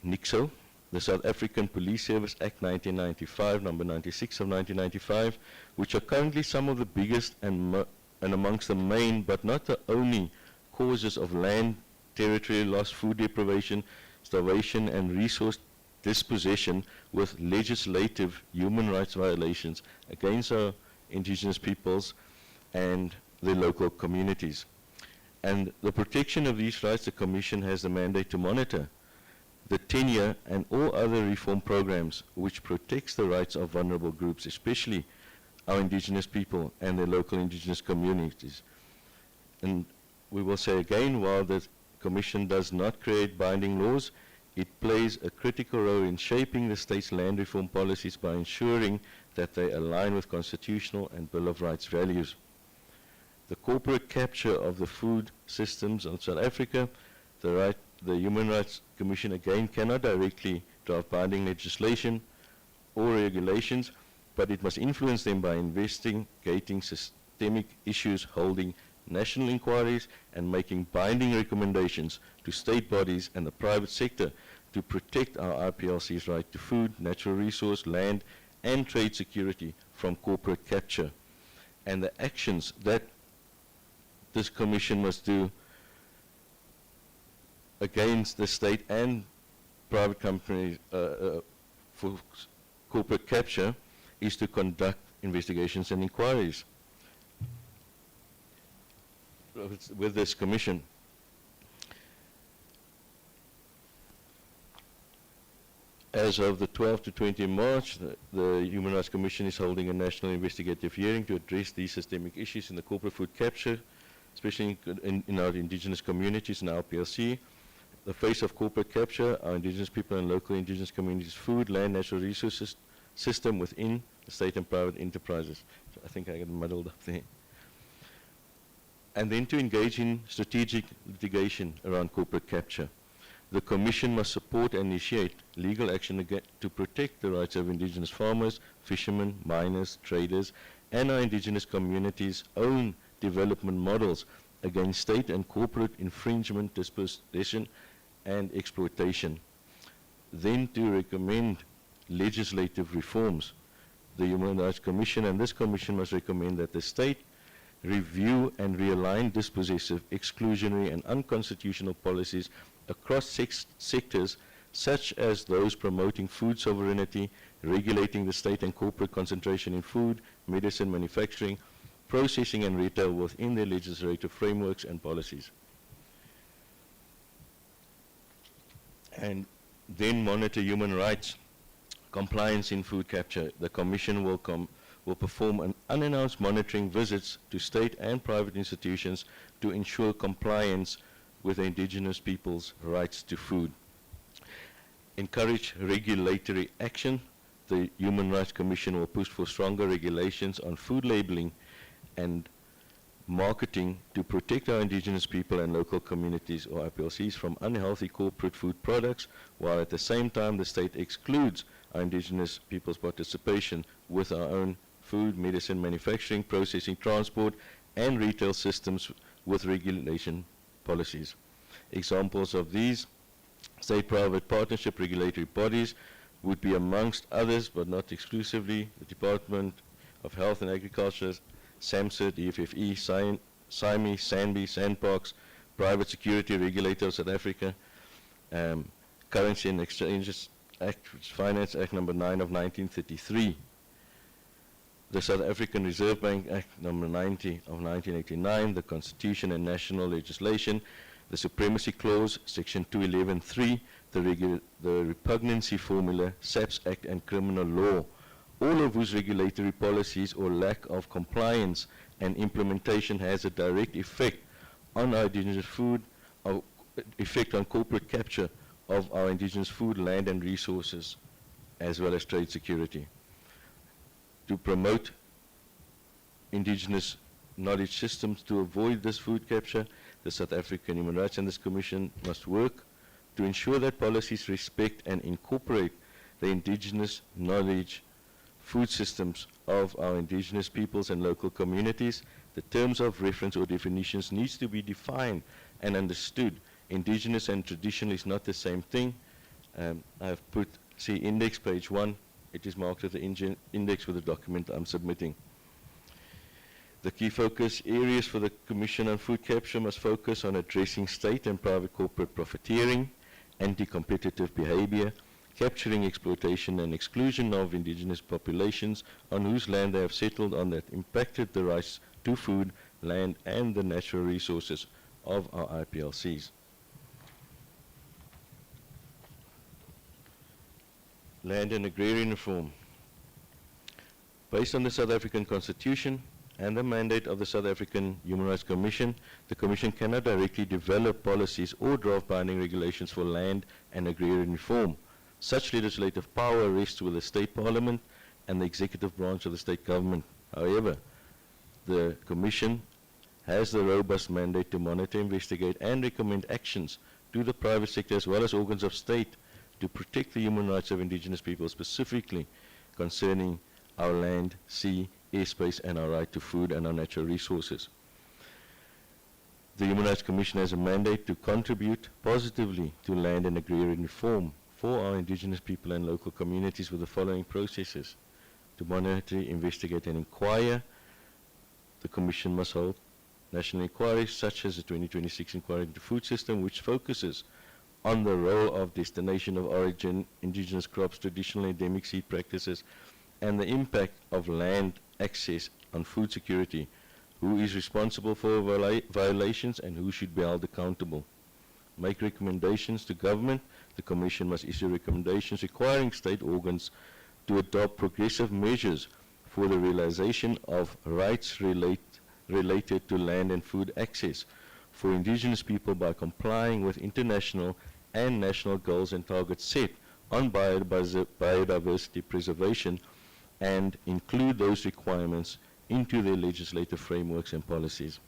NIXO, the South African Police Service Act 1995, number 96 of 1995, which are currently some of the biggest and amongst the main, but not the only, causes of land, territory loss, food deprivation, starvation, and resource dispossession, with legislative human rights violations against our Indigenous peoples and the local communities. And the protection of these rights, the Commission has the mandate to monitor the tenure and all other reform programs which protects the rights of vulnerable groups, especially our Indigenous people and their local Indigenous communities. And we will say again, while the Commission does not create binding laws, it plays a critical role in shaping the state's land reform policies by ensuring that they align with constitutional and Bill of Rights values. The corporate capture of the food systems of South Africa, the Human Rights Commission again cannot directly draft binding legislation or regulations, but it must influence them by investigating systemic issues, holding national inquiries, and making binding recommendations to state bodies and the private sector to protect our IPLC's right to food, natural resource, land, and trade security from corporate capture. And the actions that this Commission must do against the state and private companies for corporate capture is to conduct investigations and inquiries with this Commission. As of the 12th to 20 March, the Human Rights Commission is holding a national investigative hearing to address these systemic issues in the corporate food capture, especially in our indigenous communities and our PLC. The face of corporate capture, our indigenous people and local indigenous communities' food, land, natural resources system within the state and private enterprises. So I think I got muddled up there. And then to engage in strategic litigation around corporate capture. The Commission must support and initiate legal action to protect the rights of indigenous farmers, fishermen, miners, traders, and our indigenous communities' own development models against state and corporate infringement, dispossession, and exploitation. Then to recommend legislative reforms. The Human Rights Commission and this Commission must recommend that the state review and realign dispossessive, exclusionary, and unconstitutional policies across sectors such as those promoting food sovereignty, regulating the state and corporate concentration in food, medicine manufacturing, processing and retail within their legislative frameworks and policies. And then monitor human rights compliance in food capture. The Commission will perform an unannounced monitoring visits to state and private institutions to ensure compliance with the indigenous people's rights to food. Encourage regulatory action. The Human Rights Commission will push for stronger regulations on food labeling and marketing to protect our indigenous people and local communities, or IPLCs, from unhealthy corporate food products, while at the same time the state excludes our indigenous people's participation with our own food, medicine manufacturing, processing, transport, and retail systems with regulation policies. Examples of these state-private partnership regulatory bodies would be, amongst others, but not exclusively, the Department of Health and Agriculture, SAMSA, DFFE, SIMI, SANBI, SANPOX, Private Security Regulator of South Africa, Currency and Exchanges Act, Finance Act number 9 of 1933, the South African Reserve Bank Act number 90 of 1989, the Constitution and national legislation, the Supremacy Clause, Section 211(3), the Repugnancy Formula, SAPS Act, and criminal law, all of whose regulatory policies or lack of compliance and implementation has a direct effect on our indigenous food, effect on corporate capture of our indigenous food, land, and resources, as well as trade security. To promote indigenous knowledge systems to avoid this food capture, the South African Human Rights and this Commission must work to ensure that policies respect and incorporate the indigenous knowledge food systems of our indigenous peoples and local communities. The terms of reference or definitions needs to be defined and understood. Indigenous and traditional is not the same thing. I've put, see, index page 1. It is marked as the index for the document I'm submitting. The key focus areas for the Commission on Food Capture must focus on addressing state and private corporate profiteering, anti-competitive behavior, capturing exploitation and exclusion of indigenous populations on whose land they have settled on that impacted the rights to food, land, and the natural resources of our IPLCs. Land and agrarian reform. Based on the South African Constitution and the mandate of the South African Human Rights Commission, the Commission cannot directly develop policies or draft binding regulations for land and agrarian reform. Such legislative power rests with the state parliament and the executive branch of the state government. However, the Commission has the robust mandate to monitor, investigate, and recommend actions to the private sector as well as organs of state to protect the human rights of indigenous people, specifically concerning our land, sea, airspace, and our right to food and our natural resources. The Human Rights Commission has a mandate to contribute positively to land and agrarian reform for our indigenous people and local communities with the following processes: to monitor, investigate, and inquire. The Commission must hold national inquiries such as the 2026 Inquiry into Food System, which focuses on the role of destination of origin, indigenous crops, traditional endemic seed practices, and the impact of land access on food security, who is responsible for violations and who should be held accountable. make recommendations to government, the Commission must issue recommendations requiring state organs to adopt progressive measures for the realization of rights related to land and food access for Indigenous people by complying with international and national goals and targets set on biodiversity preservation, and include those requirements into their legislative frameworks and policies.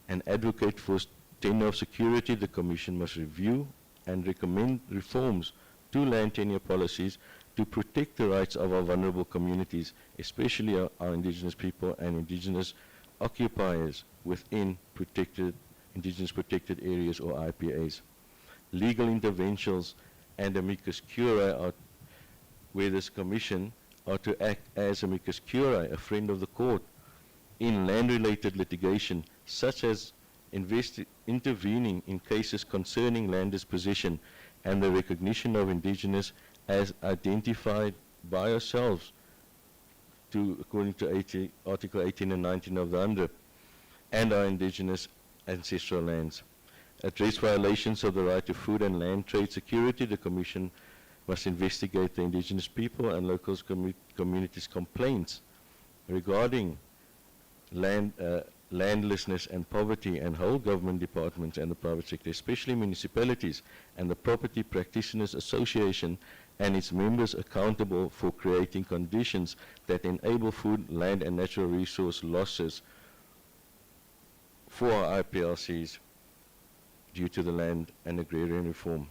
And advocate for tenure of security, the Commission must review and recommend reforms to land tenure policies to protect the rights of our vulnerable communities, especially our Indigenous people and Indigenous occupiers within Indigenous protected areas or IPAs. Legal interventions and amicus curiae are where this Commission are to act as amicus curiae, a friend of the court, in land-related litigation, such as intervening in cases concerning land disposition and the recognition of Indigenous as identified by ourselves according to Article 18 and 19 of the UNDRIP, and our Indigenous ancestral lands. Address violations of the right to food and land trade security, the Commission must investigate the Indigenous people and local communities' complaints regarding landlessness and poverty, and hold government departments and the private sector, especially municipalities and the Property Practitioners Association and its members, accountable for creating conditions that enable food, land and natural resource losses for our IPLCs due to the land and agrarian reform.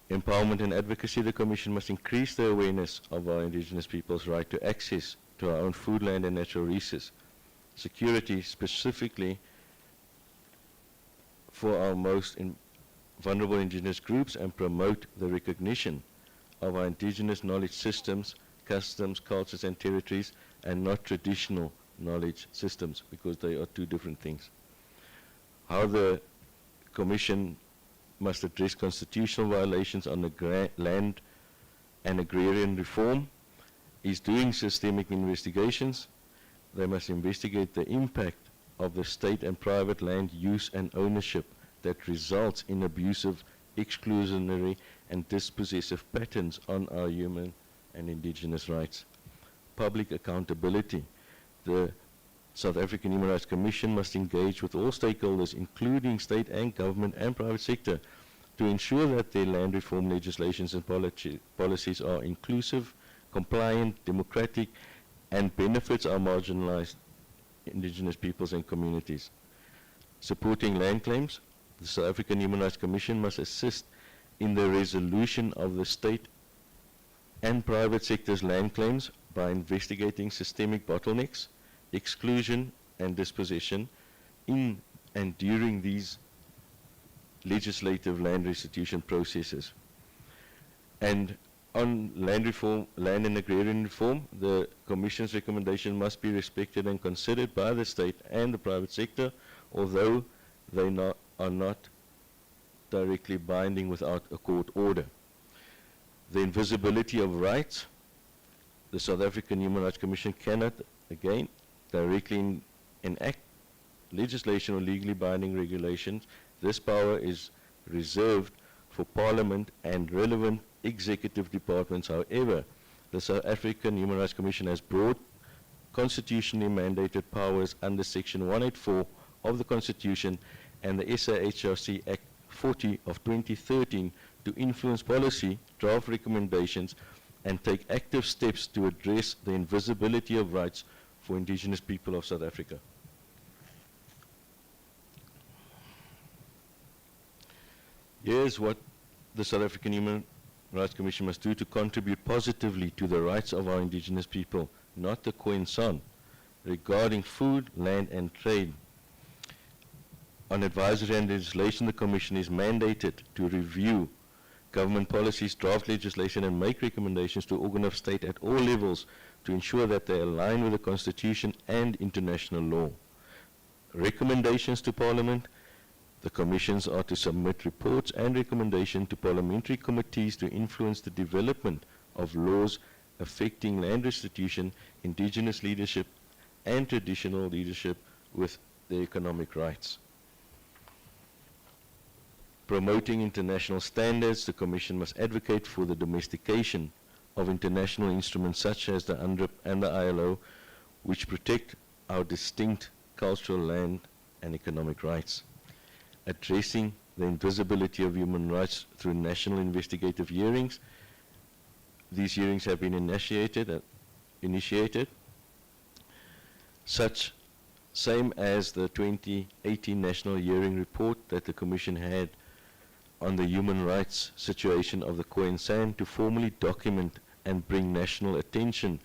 Empowerment and advocacy, the Commission must increase the awareness of our Indigenous people's right to access to our own food, land and natural resources. Security, specifically for our most vulnerable Indigenous groups, and promote the recognition of our Indigenous knowledge systems, customs, cultures and territories, and not traditional knowledge systems, because they are two different things. How the Commission must address constitutional violations on the land and agrarian reform is doing systemic investigations. They must investigate the impact of the state and private land use and ownership that results in abusive, exclusionary and dispossessive patterns on our human and Indigenous rights. Public accountability. The South African Human Rights Commission must engage with all stakeholders, including state and government and private sector, to ensure that their land reform legislations and policies are inclusive, compliant, democratic, and benefits our marginalized Indigenous peoples and communities. Supporting land claims. The South African Human Rights Commission must assist in the resolution of the state and private sector's land claims by investigating systemic bottlenecks, exclusion and dispossession in and during these legislative land restitution processes. And on land reform, land and agrarian reform, the Commission's recommendation must be respected and considered by the state and the private sector, although they are not directly binding without a court order. The invisibility of rights. The South African Human Rights Commission cannot, again, directly enact legislation or legally binding regulations. This power is reserved for Parliament and relevant executive departments. However, the South African Human Rights Commission has broad constitutionally mandated powers under Section 184 of the Constitution and the SAHRC Act 40 of 2013 to influence policy, draft recommendations, and take active steps to address the invisibility of rights for Indigenous people of South Africa. Here's what the South African Human Rights Commission must do to contribute positively to the rights of our Indigenous people, not the Khoisan, regarding food, land and trade. On advisory and legislation, the Commission is mandated to review government policies, draft legislation and make recommendations to organs of state at all levels to ensure that they align with the Constitution and international law. Recommendations to Parliament. The commissions are to submit reports and recommendations to parliamentary committees to influence the development of laws affecting land restitution, Indigenous leadership, and traditional leadership with their economic rights. Promoting international standards, the Commission must advocate for the domestication of international instruments such as the UNDRIP and the ILO, which protect our distinct cultural, land, and economic rights. Addressing the invisibility of human rights through national investigative hearings. These hearings have been initiated, same as the 2018 National Hearing Report that the Commission had on the human rights situation of the Khoisan Sand, to formally document and bring national attention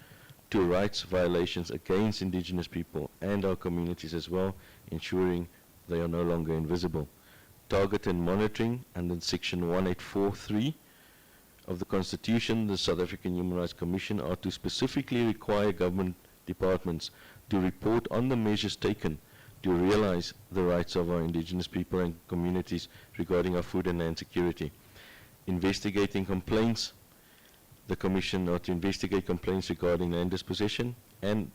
to rights violations against Indigenous people and our communities as well, ensuring they are no longer invisible. Target and monitoring under Section 1843 of the Constitution, the South African Human Rights Commission are to specifically require government departments to report on the measures taken to realize the rights of our Indigenous people and communities regarding our food and land security. Investigating complaints, the Commission are to investigate complaints regarding land dispossession and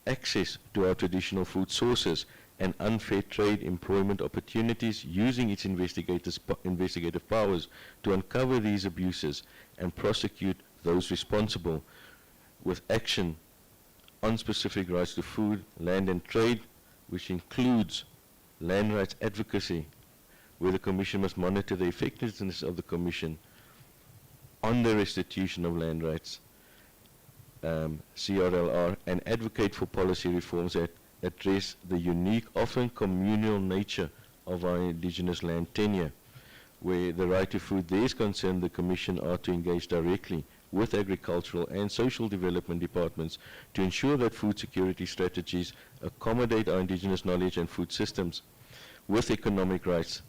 access to our traditional food sources and unfair trade employment opportunities, using its investigative powers to uncover these abuses and prosecute those responsible, with action on specific rights to food, land and trade, which includes land rights advocacy, where the Commission must monitor the effectiveness of the Commission on the restitution of land rights, CRLR, and advocate for policy reforms that address the unique, often communal nature of our Indigenous land tenure. Where the right to food there is concerned, the Commission are to engage directly with agricultural and social development departments to ensure that food security strategies accommodate our Indigenous knowledge and food systems with economic rights,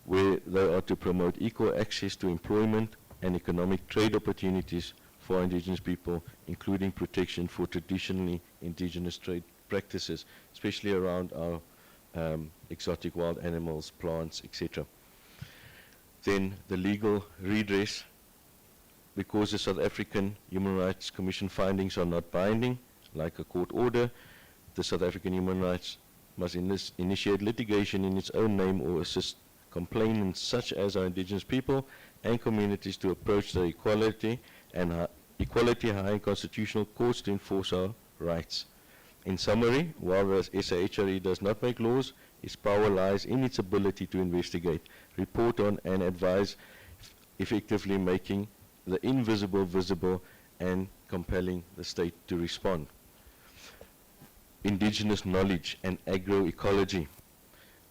where they are to promote equal access to employment and economic trade opportunities for our Indigenous people, including protection for traditionally Indigenous trade practices, especially around our exotic wild animals, plants, etc. Then the legal redress, because the South African Human Rights Commission findings are not binding, like a court order, the South African Human Rights must initiate litigation in its own name or assist complainants such as our Indigenous people and communities to approach the equality high constitutional courts to enforce our rights. In summary, while the SAHRE does not make laws, its power lies in its ability to investigate, report on and advise, effectively making the invisible visible and compelling the state to respond. Indigenous knowledge and agroecology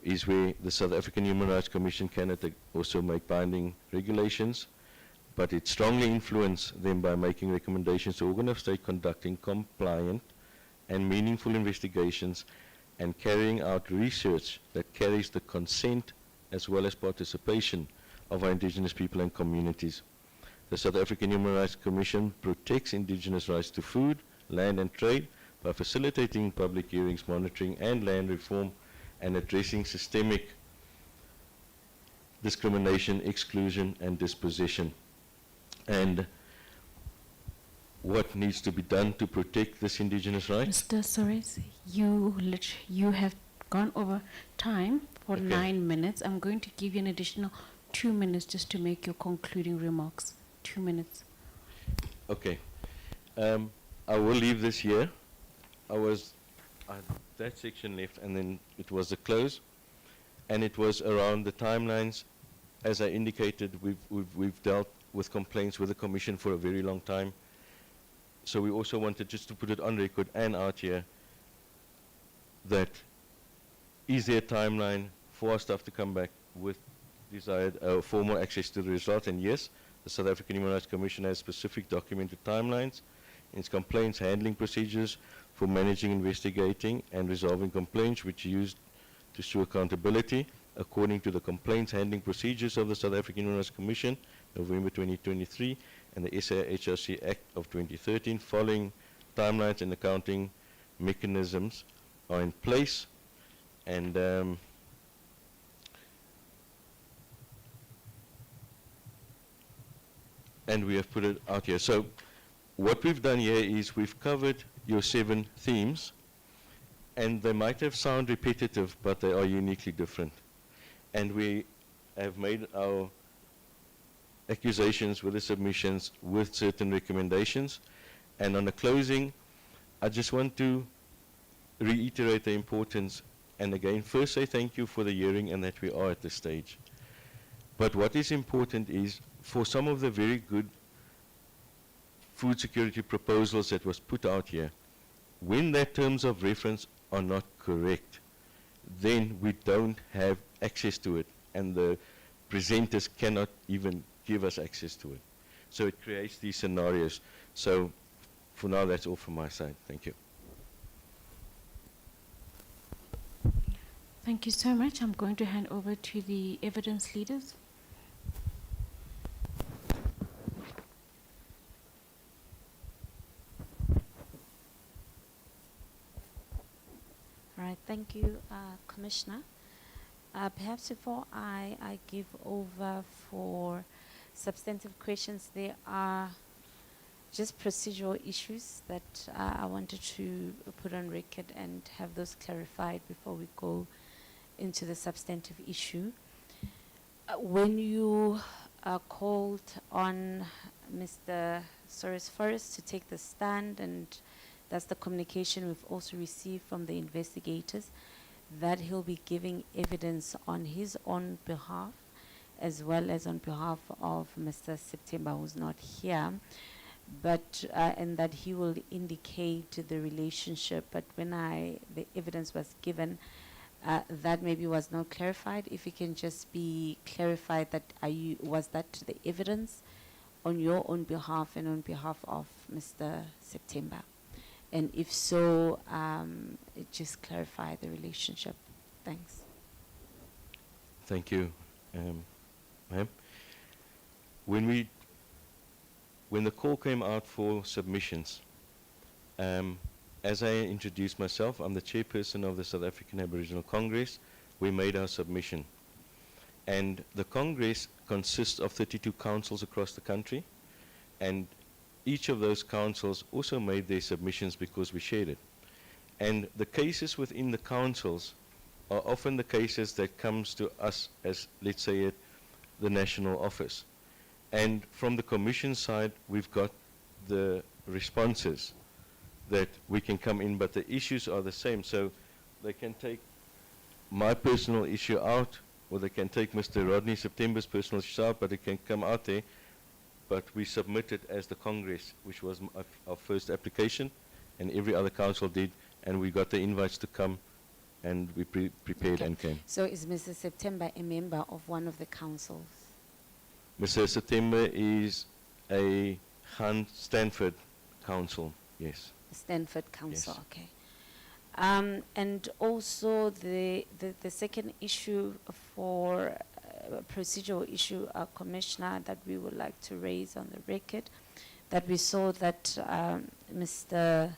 is where the South African Human Rights Commission cannot also make binding regulations, but it strongly influences them by making recommendations to organ of state conducting compliant and meaningful investigations and carrying out research that carries the consent as well as participation of our Indigenous people and communities. The South African Human Rights Commission protects Indigenous rights to food, land and trade by facilitating public hearings, monitoring and land reform, and addressing systemic discrimination, exclusion and dispossession. And what needs to be done to protect this Indigenous rights?
Mr. Soares, you have gone over time for 9 minutes. I'm going to give you an additional 2 minutes just to make your concluding remarks. 2 minutes.
Okay. I will leave this here. That section left, and then it was the close, and it was around the timelines. As I indicated, we've dealt with complaints with the Commission for a very long time. So we also wanted just to put it on record and out here that is there a timeline for our staff to come back with desired formal access to the results? And yes, the South African Human Rights Commission has specific documented timelines in its complaints handling procedures for managing, investigating and resolving complaints, which are used to show accountability according to the complaints handling procedures of the South African Human Rights Commission, November 2023, and the SAHRC Act of 2013. Following timelines and accounting mechanisms are in place, and we have put it out here. So what we've done here is we've covered your 7 themes, and they might have sound repetitive, but they are uniquely different. And we have made our accusations with the submissions with certain recommendations. And on the closing, I just want to reiterate the importance, and again, first say thank you for the hearing and that we are at this stage. But what is important is, for some of the very good food security proposals that was put out here, when their terms of reference are not correct, then we don't have access to it, and the presenters cannot even give us access to it. So it creates these scenarios. So for now, that's all from my side. Thank you.
Thank you so much. I'm going to hand over to the evidence leaders.
All right, thank you, Commissioner. Perhaps before I give over for substantive questions, there are just procedural issues that I wanted to put on record and have those clarified before we go into the substantive issue. When you called on Mr. Soros Forrest to take the stand, and that's the communication we've also received from the investigators, that he'll be giving evidence on his own behalf as well as on behalf of Mr. September, who's not here, but and that he will indicate the relationship. But when the evidence was given, that maybe was not clarified. If it can just be clarified, that was that the evidence on your own behalf and on behalf of Mr. September? And if so, just clarify the relationship. Thanks.
Thank you, ma'am. When the call came out for submissions, as I introduced myself, I'm the chairperson of the South African Aboriginal Congress. We made our submission. And the Congress consists of 32 councils across the country, and each of those councils also made their submissions because we shared it. And the cases within the councils are often the cases that comes to us as, let's say it, the national office. And from the commission side, we've got the responses that we can come in, but the issues are the same. So they can take my personal issue out, or they can take Mr. Rodney September's personal issue out, but it can come out there. But we submitted as the Congress, which was our first application, and every other council did, and we got the invites to come, and we prepared and came.
So is Mr. September a member of one of the councils?
Mr. September is a Stanford council, yes.
Stanford Council,
Yes.
okay. And also the second issue for procedural issue, Commissioner, that we would like to raise on the record, that we saw that Mr.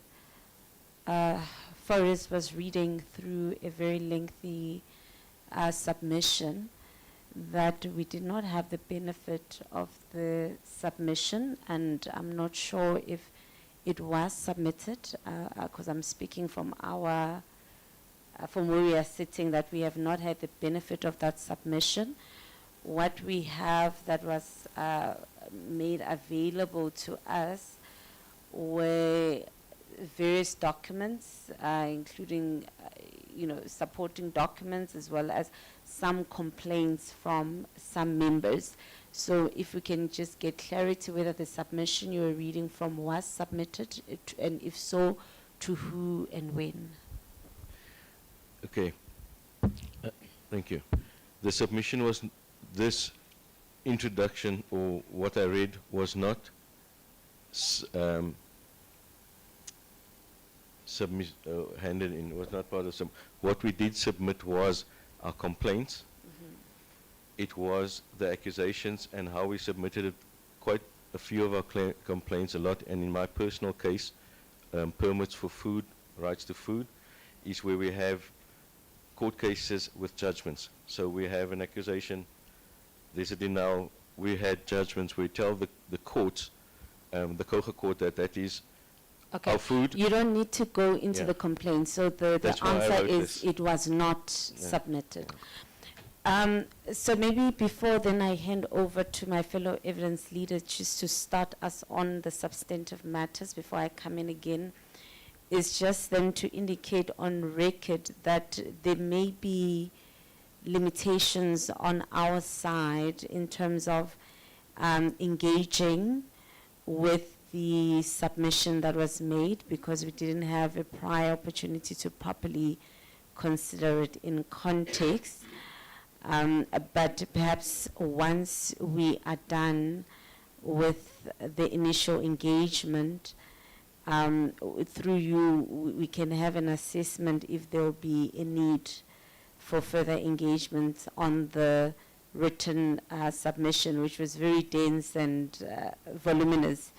Forrest was reading through a very lengthy submission, that we did not have the benefit of the submission, and I'm not sure if it was submitted, because I'm speaking from our, from where we are sitting, that we have not had the benefit of that submission. What we have that was made available to us were various documents, including, supporting documents, as well as some complaints from some members. So if we can just get clarity whether the submission you were reading from was submitted, and if so, to who and when.
Okay. Thank you. The submission was, this introduction, or what I read, was not handed in, was not part of some. What we did submit was our complaints. It was the accusations and how we submitted it. Quite a few of our complaints, a lot, and in my personal case, permits for food, rights to food, is where we have court cases with judgments. So we have an accusation, there's a denial, we had judgments, we tell the courts, the Koga court, that is our food.
You don't need to go into
Yeah.
the complaint. So the
That's why I
answer
wrote
is
this.
it was not submitted. So maybe before then I hand over to my fellow evidence leader just to start us on the substantive matters before I come in again, is just then to indicate on record that there may be limitations on our side in terms of engaging with the submission that was made, because we didn't have a prior opportunity to properly consider it in context. But perhaps once we are done with the initial engagement, through you, we can have an assessment if there will be a need for further engagement on the written submission, which was very dense and voluminous.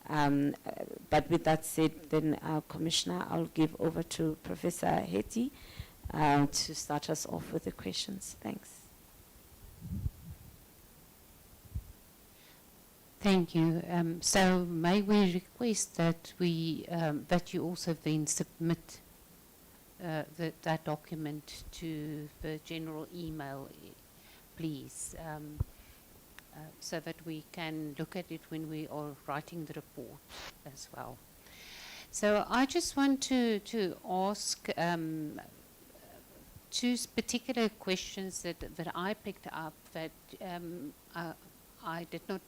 But with that said, then, Commissioner, I'll give over to Professor Hetty to start us off with the questions. Thanks.
Thank you. So may we request that we that you also then submit that document to the general email, please, so that we can look at it when we are writing the report as well. So I just want to ask two particular questions that I picked up that I did not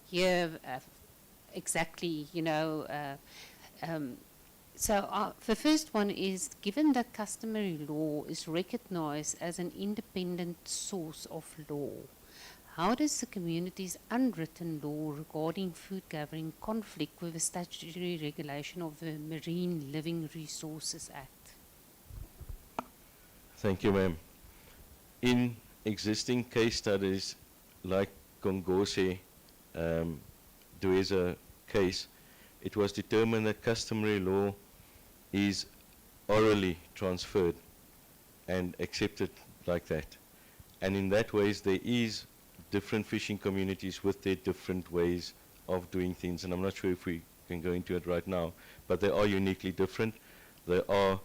hear exactly, you know. So the first one is, given that customary law is recognized as an independent source of law, how does the community's unwritten law regarding food gathering conflict with the statutory regulation of the Marine Living Resources Act?
Thank you, ma'am. In existing case studies like Kongose Dueza case, it was determined that customary law is orally transferred and accepted like that. And in that ways, there is different fishing communities with their different ways of doing things. And I'm not sure if we can go into it right now, but they are uniquely different. They are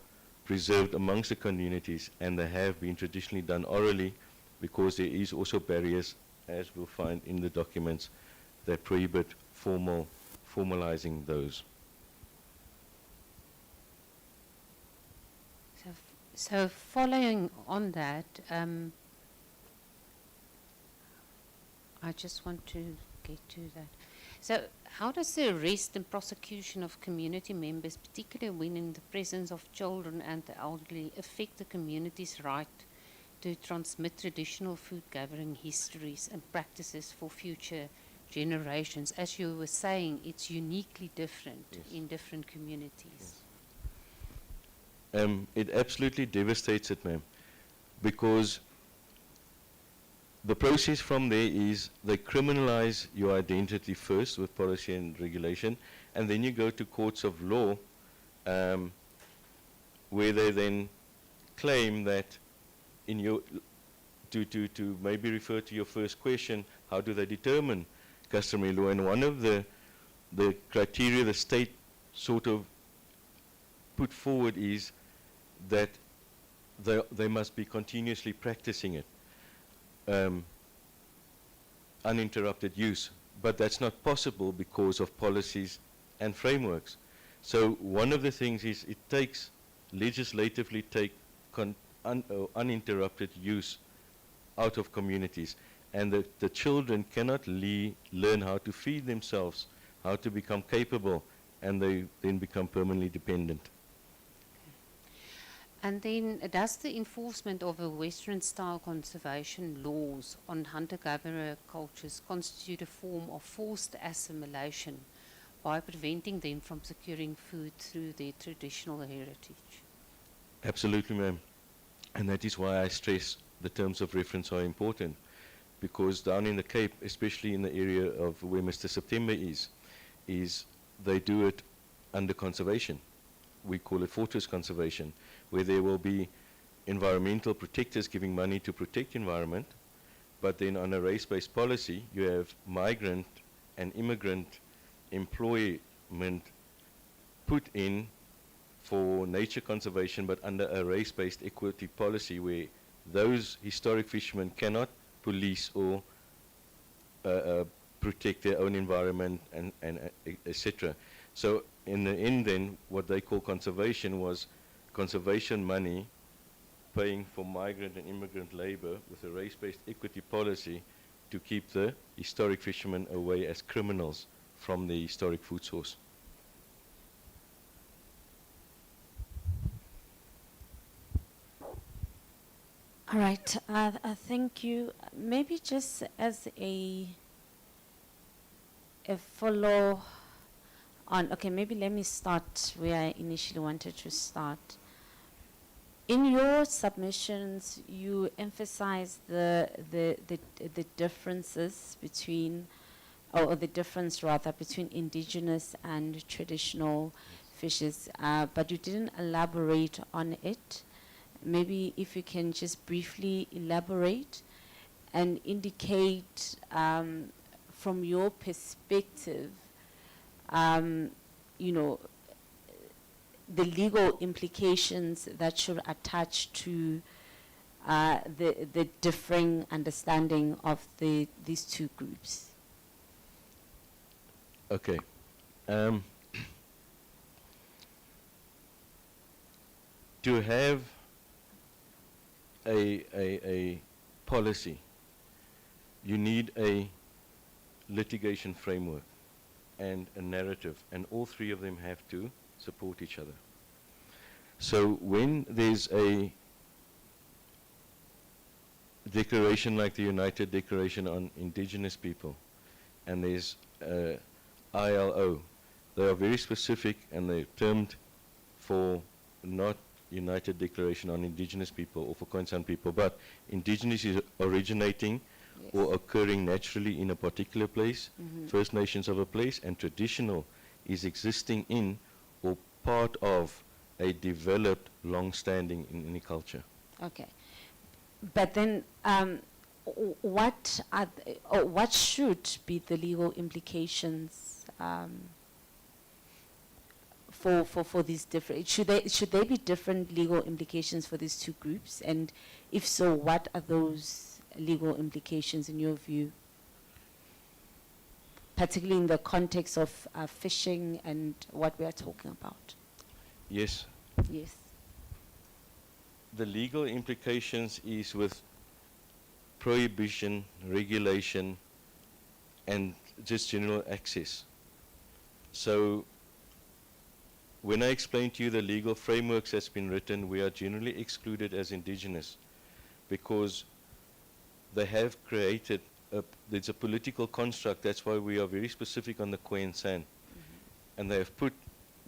preserved amongst the communities, and they have been traditionally done orally, because there is also barriers, as we'll find in the documents, that prohibit formalizing those.
So following on that, I just want to get to that. So how does the arrest and prosecution of community members, particularly when in the presence of children and the elderly, affect the community's right to transmit traditional food gathering histories and practices for future generations? As you were saying, it's uniquely different in different communities.
It absolutely devastates it, ma'am, because the process from there is they criminalize your identity first with policy and regulation, and then you go to courts of law, where they then claim that in your, to maybe refer to your first question, how do they determine customary law? And one of the criteria the state sort of put forward is that they must be continuously practicing it. Uninterrupted use, but that's not possible because of policies and frameworks. So one of the things is it takes legislatively uninterrupted use out of communities, and the children cannot learn how to feed themselves, how to become capable, and they then become permanently dependent.
And then does the enforcement of the Western-style conservation laws on hunter-gatherer cultures constitute a form of forced assimilation by preventing them from securing food through their traditional heritage?
Absolutely, ma'am. And that is why I stress the terms of reference are important, because down in the Cape, especially in the area of where Mr. September is they do it under conservation. We call it fortress conservation, where there will be environmental protectors giving money to protect environment, but then on a race-based policy, you have migrant and immigrant employment put in for nature conservation, but under a race-based equity policy where those historic fishermen cannot police or protect their own environment and etc. So in the end then, what they call conservation was conservation money paying for migrant and immigrant labor with a race-based equity policy to keep the historic fishermen away as criminals from the historic food source.
All right, thank you. Maybe just as a follow on, okay, maybe let me start where I initially wanted to start. In your submissions, you emphasize the differences between, or the difference rather, between indigenous and traditional fishes, but you didn't elaborate on it. Maybe if you can just briefly elaborate and indicate from your perspective, you know, the legal implications that should attach to the differing understanding of these two groups.
Okay. To have a policy, you need a litigation framework and a narrative, and all three of them have to support each other. So when there's a declaration like the United Declaration on Indigenous People, and there's ILO, they are very specific and they're termed for not United Declaration on Indigenous People or for Khoisan people, but Indigenous is originating or occurring naturally in a particular place, First Nations of a place, and traditional is existing in or part of a developed, long-standing in any culture.
Okay, but then what should be the legal implications for these different? Should they be different legal implications for these two groups? And if so, what are those legal implications in your view, particularly in the context of fishing and what we are talking about?
Yes.
Yes.
The legal implications is with prohibition, regulation, and just general access. So when I explain to you the legal frameworks that's been written, we are generally excluded as Indigenous because they have created, there's a political construct, that's why we are very specific on the Khoisan San. And they have put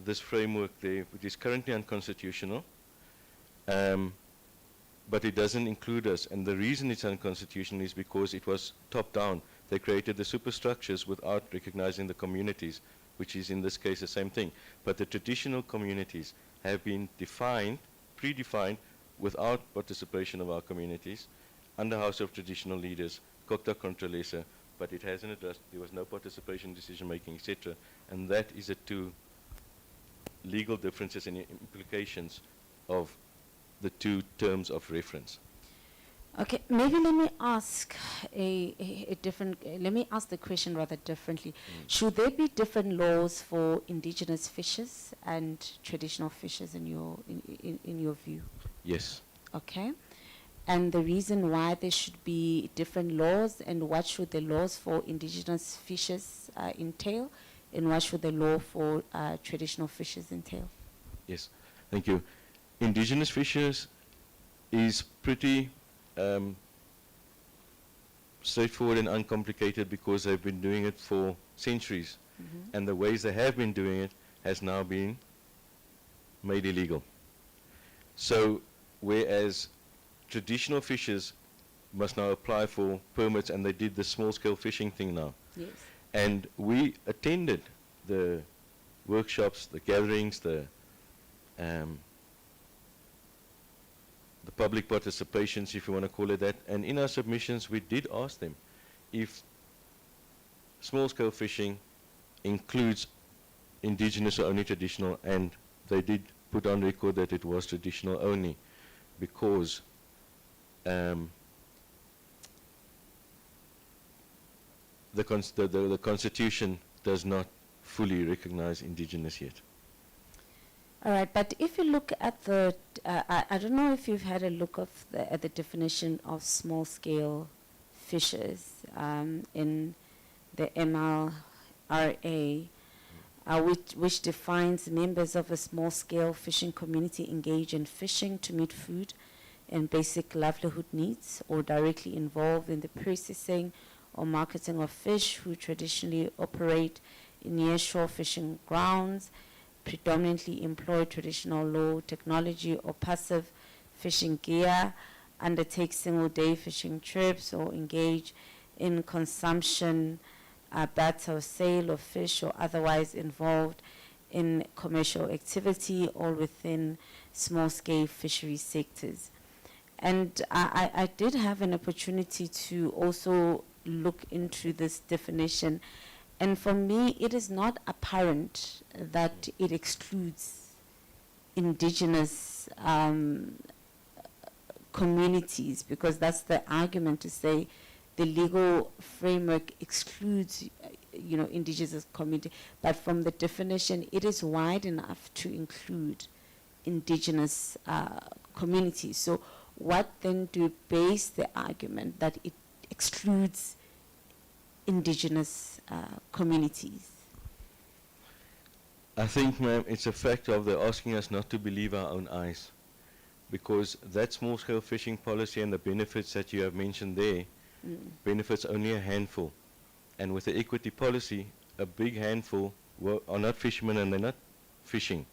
this framework there, which is currently unconstitutional, but it doesn't include us. And the reason it's unconstitutional is because it was top-down. They created the superstructures without recognizing the communities, which is in this case the same thing. But the traditional communities have been defined, predefined, without participation of our communities, under House of Traditional Leaders, Kokta Controlesa, but it hasn't addressed, there was no participation, decision-making, etc. And that is the two legal differences and implications of the two terms of reference.
Okay, maybe let me ask let me ask the question rather differently. Should there be different laws for indigenous fishes and traditional fishes in your view?
Yes.
Okay. And the reason why there should be different laws, and what should the laws for indigenous fishes entail, and what should the law for traditional fishes entail?
Yes, thank you. Indigenous fishes is pretty straightforward and uncomplicated because they've been doing it for centuries. And the ways they have been doing it has now been made illegal. So whereas traditional fishers must now apply for permits, and they did the small-scale fishing thing now.
Yes.
And we attended the workshops, the gatherings, the public participations, if you want to call it that. And in our submissions, we did ask them if small-scale fishing includes indigenous or only traditional, and they did put on record that it was traditional only, because the Constitution does not fully recognize indigenous yet.
All right, but if you look at the, I don't know if you've had a look at the definition of small-scale fishers in the MLRA, which defines members of a small-scale fishing community engage in fishing to meet food and basic livelihood needs, or directly involved in the processing or marketing of fish, who traditionally operate in near-shore fishing grounds, predominantly employ traditional low technology or passive fishing gear, undertake single-day fishing trips, or engage in consumption, barter or sale of fish, or otherwise involved in commercial activity, all within small-scale fishery sectors. And I did have an opportunity to also look into this definition, and for me it is not apparent that it excludes indigenous communities, because that's the argument, to say the legal framework excludes indigenous community, but from the definition it is wide enough to include indigenous communities. So what then do you base the argument that it excludes indigenous communities?
I think, ma'am, it's a fact of they're asking us not to believe our own eyes, because that small-scale fishing policy and the benefits that you have mentioned there benefits only a handful. And with the equity policy, a big handful are not fishermen and they're not fishing.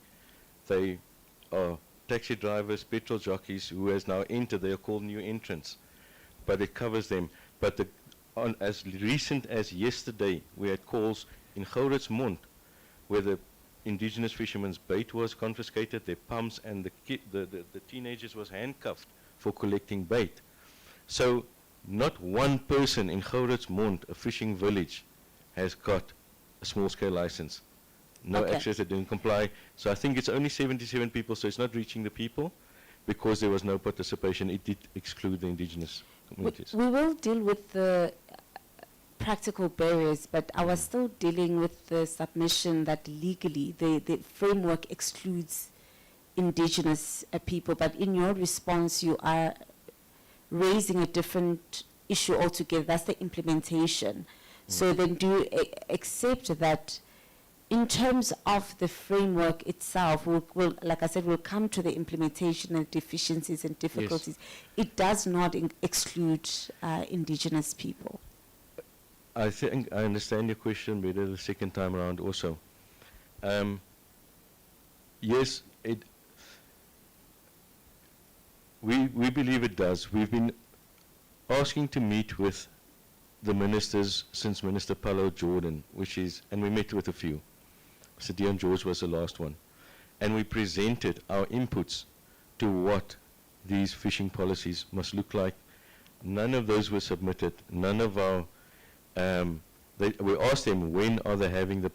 They are taxi drivers, petrol jockeys who has now entered. They are called new entrants, but it covers them. But as recent as yesterday, we had calls in Gouritsmond where the indigenous fishermen's bait was confiscated, their pumps, and the teenagers was handcuffed for collecting bait. So not one person in Gouritsmond, a fishing village, has got a small-scale license. No access, they didn't comply. So I think it's only 77 people, so it's not reaching the people because there was no participation. It did exclude the indigenous communities.
We will deal with the practical barriers, but I was still dealing with the submission that legally the framework excludes indigenous people, but in your response you are raising a different issue altogether. That's the implementation. So then do you accept that in terms of the framework itself, we'll, like I said, we'll come to the implementation and deficiencies and difficulties. Yes. It does not exclude indigenous people.
I think I understand your question better the second time around also. Yes, we believe it does. We've been asking to meet with the ministers since Minister Paulo Jordan, and we met with a few. Sir Dion George was the last one. And we presented our inputs to what these fishing policies must look like. None of those were submitted. None of our, we asked them when are they having the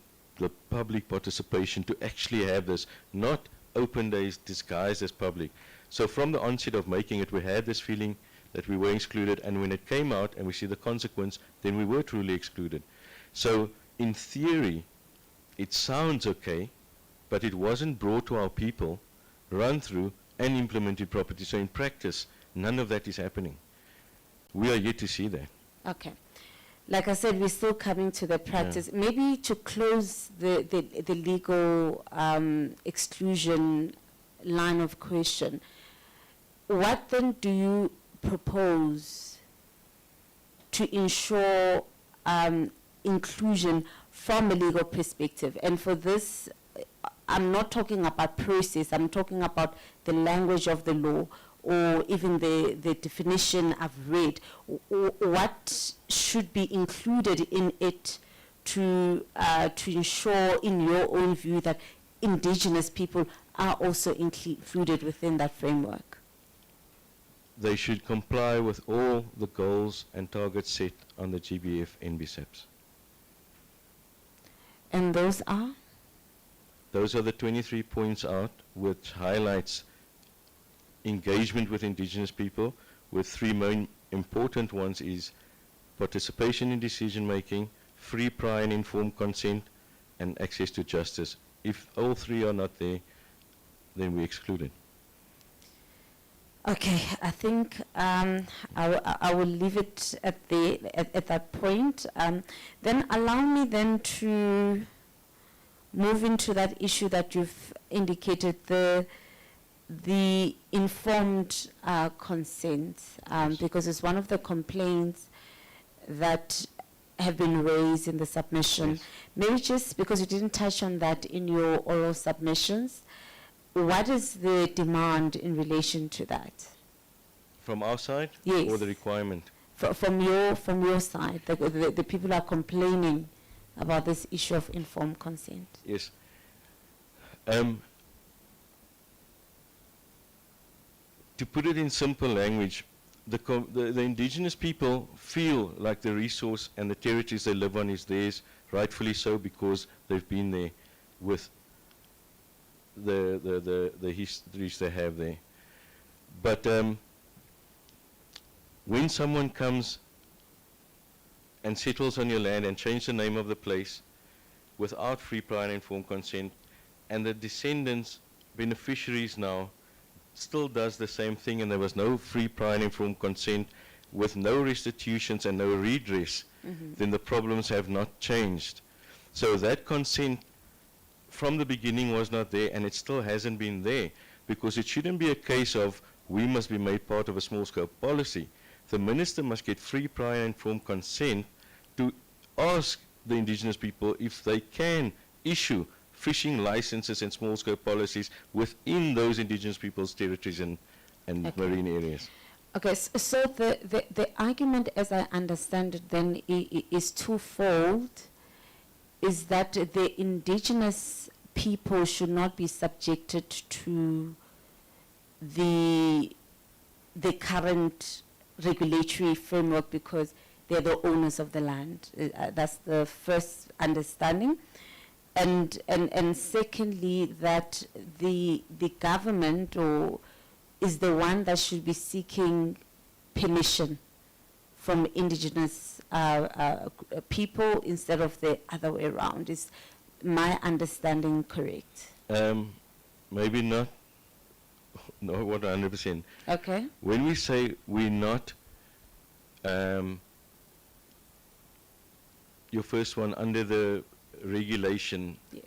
public participation to actually have this, not open days disguised as public. So from the onset of making it, we had this feeling that we were excluded, and when it came out and we see the consequence, then we were truly excluded. So in theory, it sounds okay, but it wasn't brought to our people, run through, and implemented properly. So in practice, none of that is happening. We are yet to see that.
Okay. Like I said, we're still coming to the practice. Yeah. Maybe to close the legal exclusion line of question, what then do you propose to ensure inclusion from a legal perspective? And for this, I'm not talking about process, I'm talking about the language of the law, or even the definition I've read. What should be included in it to ensure, in your own view, that indigenous people are also included within that framework?
They should comply with all the goals and targets set on the GBF NBSAPs.
And those are?
Those are the 23 points out, which highlights engagement with indigenous people, with three main important ones is participation in decision making, free, prior and informed consent, and access to justice. If all three are not there, then we exclude it.
Okay, I think I will leave it at that point. Then allow me then to move into that issue that you've indicated, the informed consent, because it's one of the complaints that have been raised in the submission.
Yes.
Maybe just because you didn't touch on that in your oral submissions, what is the demand in relation to that?
From our side?
Yes.
Or the requirement?
From your side, the people are complaining about this issue of informed consent.
Yes. To put it in simple language, the indigenous people feel like the resource and the territories they live on is theirs, rightfully so, because they've been there with the histories they have there. But when someone comes and settles on your land and changes the name of the place without free, prior and informed consent, and the descendants, beneficiaries now, still does the same thing, and there was no free, prior and informed consent with no restitutions and no redress, then the problems have not changed. So that consent from the beginning was not there, and it still hasn't been there, because it shouldn't be a case of we must be made part of a small-scale policy. The minister must get free, prior and informed consent to ask the indigenous people if they can issue fishing licenses and small-scale policies within those indigenous people's territories and
Okay.
marine areas.
Okay, so the argument, as I understand it, then is twofold, is that the indigenous people should not be subjected to the current regulatory framework because they're the owners of the land. That's the first understanding. And secondly, that the government is the one that should be seeking permission from indigenous people instead of the other way around. Is my understanding correct?
Maybe not 100%.
Okay.
When we say we're not, your first one, under the regulation
Yes.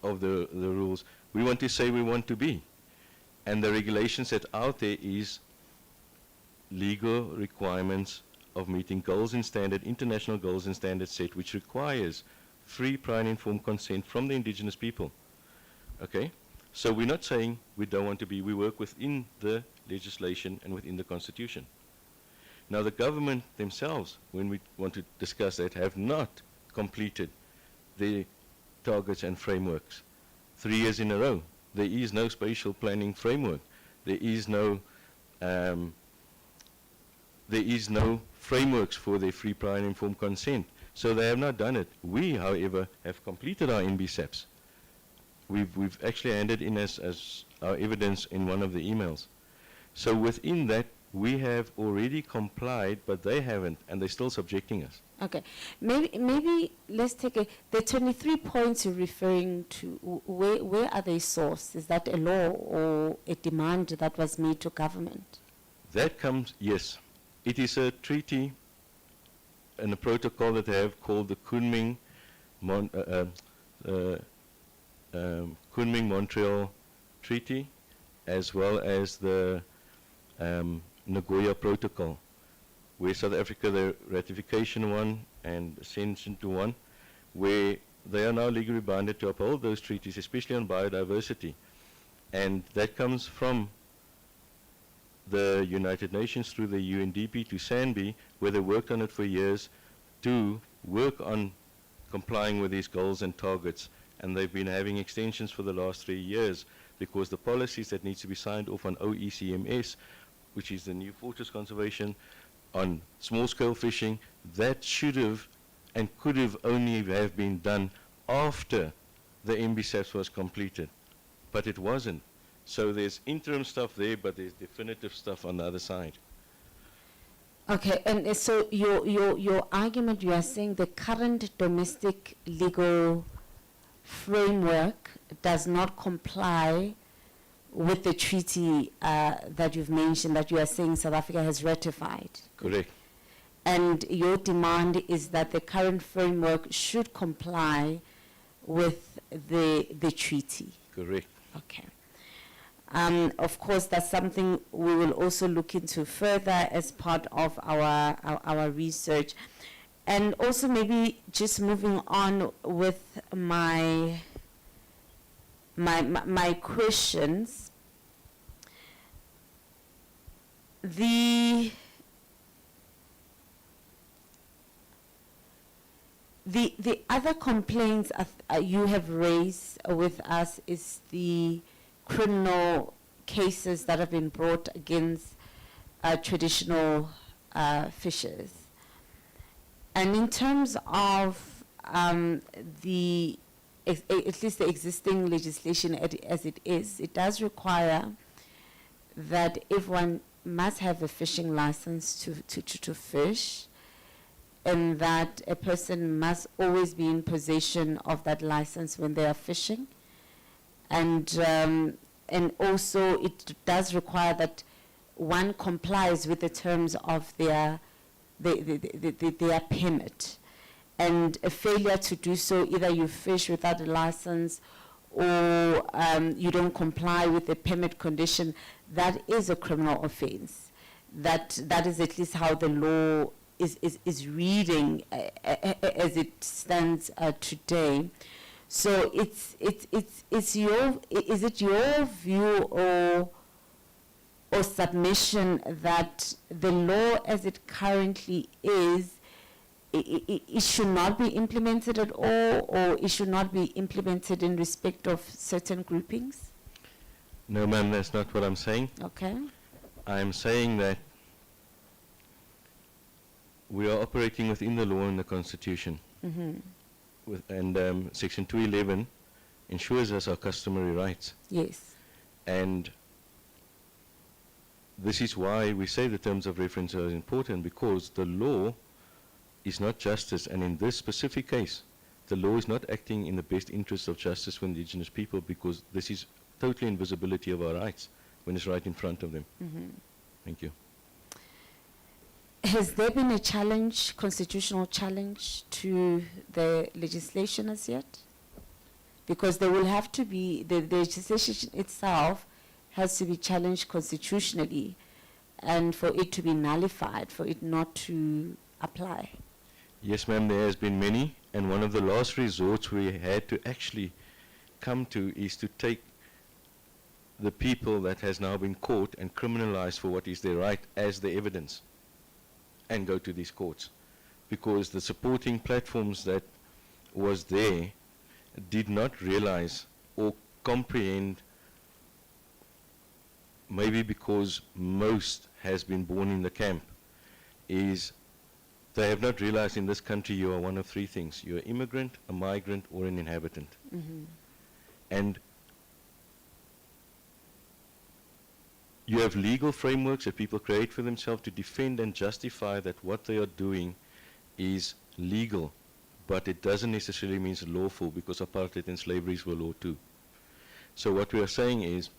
of the rules, we want to say we want to be. And the regulations that out there is legal requirements of meeting goals and standard, international goals and standards set, which requires free, prior and informed consent from the indigenous people. Okay? So we're not saying we don't want to be, we work within the legislation and within the constitution. Now the government themselves, when we want to discuss that, have not completed the targets and frameworks 3 years in a row. There is no spatial planning framework. There is no frameworks for their free, prior and informed consent. So they have not done it. We, however, have completed our NBSAPs. We've actually handed in as our evidence in one of the emails. So within that, we have already complied, but they haven't, and they're still subjecting us.
Okay. Maybe let's take the 23 points you're referring to. Where are they sourced? Is that a law or a demand that was made to government?
That comes, yes. It is a treaty and a protocol that they have called the Kunming-Montreal Treaty, as well as the Nagoya Protocol, where South Africa, the ratification one and ascension to one, where they are now legally bounded to uphold those treaties, especially on biodiversity. And that comes from the United Nations through the UNDP to SANBI, where they worked on it for years to work on complying with these goals and targets. And they've been having extensions for the last 3 years because the policies that needs to be signed off on OECMS, which is the new fortress conservation, on small-scale fishing, that should have and could have only have been done after the MBSAPS was completed. But it wasn't. So there's interim stuff there, but there's definitive stuff on the other side.
Okay, and so your argument, you are saying the current domestic legal framework does not comply with the treaty that you've mentioned, that you are saying South Africa has ratified.
Correct.
And your demand is that the current framework should comply with the treaty.
Correct.
Okay. Of course, that's something we will also look into further as part of our research. And also maybe just moving on with my questions. The other complaints you have raised with us is the criminal cases that have been brought against traditional fishers. And in terms of at least the existing legislation as it is, it does require that everyone must have a fishing license to fish, and that a person must always be in possession of that license when they are fishing. And also it does require that one complies with the terms of their permit. And a failure to do so, either you fish without a license or you don't comply with the permit condition, that is a criminal offense. That is at least how the law is reading as it stands today. So is it your view or submission that the law as it currently is, it should not be implemented at all, or it should not be implemented in respect of certain groupings?
No, ma'am, that's not what I'm saying.
Okay.
I'm saying that we are operating within the law and the Constitution.
Mm-hmm.
And Section 211 ensures us our customary rights.
Yes.
And this is why we say the terms of reference are important, because the law is not justice, and in this specific case, the law is not acting in the best interest of justice for indigenous people, because this is totally invisibility of our rights when it's right in front of them.
Mm-hmm.
Thank you.
Has there been a challenge, constitutional challenge, to the legislation as yet? Because there will have to be, the legislation itself has to be challenged constitutionally, and for it to be nullified, for it not to apply.
Yes, ma'am, there has been many, and one of the last resorts we had to actually come to is to take the people that has now been caught and criminalized for what is their right as the evidence, and go to these courts, because the supporting platforms that was there did not realize or comprehend, maybe because most has been born in the camp, is they have not realized in this country you are one of three things. You're an immigrant, a migrant, or an inhabitant.
Mm-hmm.
And you have legal frameworks that people create for themselves to defend and justify that what they are doing is legal, but it doesn't necessarily mean lawful, because apartheid and slavery were law too. So what we are saying is,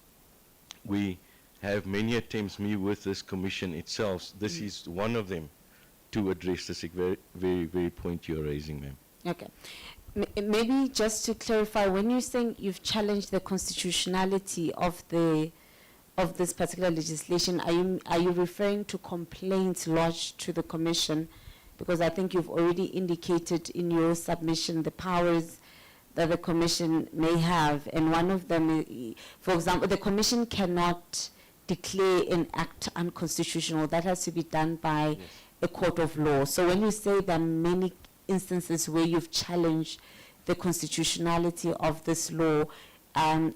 we have many attempts, me with this commission itself, this is one of them, to address this very, very, very point you're raising, ma'am.
Okay. Maybe just to clarify, when you're saying you've challenged the constitutionality of this particular legislation, are you referring to complaints lodged to the commission? Because I think you've already indicated in your submission the powers that the commission may have, and one of them, for example, the commission cannot declare an act unconstitutional. That has to be done by a court of law. So when you say there are many instances where you've challenged the constitutionality of this law,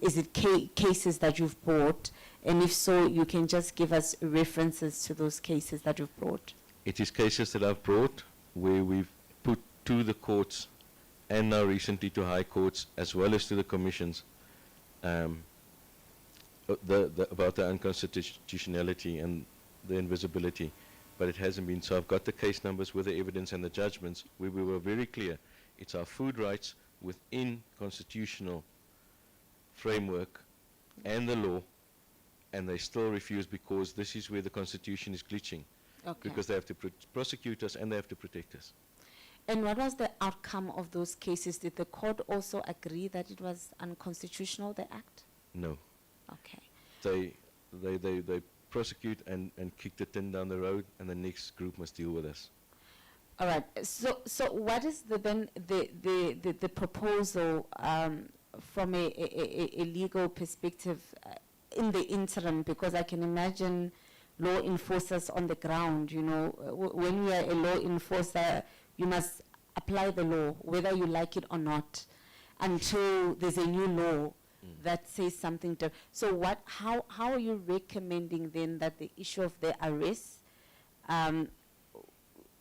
is it cases that you've brought? And if so, you can just give us references to those cases that you've brought.
It is cases that I've brought where we've put to the courts, and now recently to high courts, as well as to the commissions, about the unconstitutionality and the invisibility. but it hasn't been. So I've got the case numbers with the evidence and the judgments where we were very clear. It's our food rights within constitutional framework and the law, and they still refuse because this is where the Constitution is glitching.
Okay.
Because they have to prosecute us and they have to protect us.
And what was the outcome of those cases? Did the court also agree that it was unconstitutional, the act?
No.
Okay.
They prosecute and kick the tin down the road, and the next group must deal with us.
All right. So what is the proposal from a legal perspective in the interim? Because I can imagine law enforcers on the ground, you know, when you are a law enforcer, you must apply the law, whether you like it or not, until there's a new law that says something different. So how are you recommending then that the issue of the arrest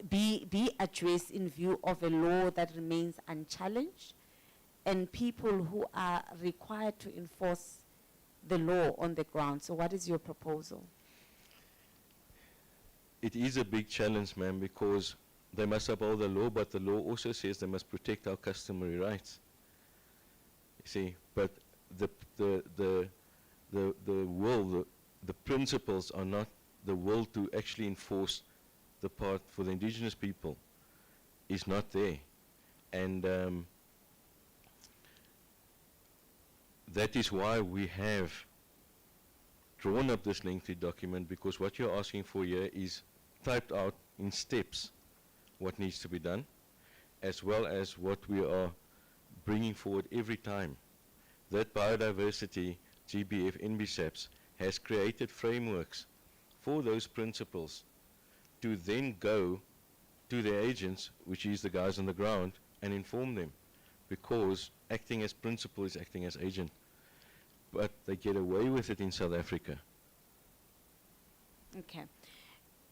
be addressed in view of a law that remains unchallenged and people who are required to enforce the law on the ground? So what is your proposal?
It is a big challenge, ma'am, because they must uphold the law, but the law also says they must protect our customary rights. You see, but the will, the principles are not the will to actually enforce the part for the indigenous people is not there. And that is why we have drawn up this lengthy document, because what you're asking for here is typed out in steps what needs to be done, as well as what we are bringing forward every time. That biodiversity, GBF, NBSAPs, has created frameworks for those principles to then go to their agents, which is the guys on the ground, and inform them, because acting as principal is acting as agent. But they get away with it in South Africa.
Okay.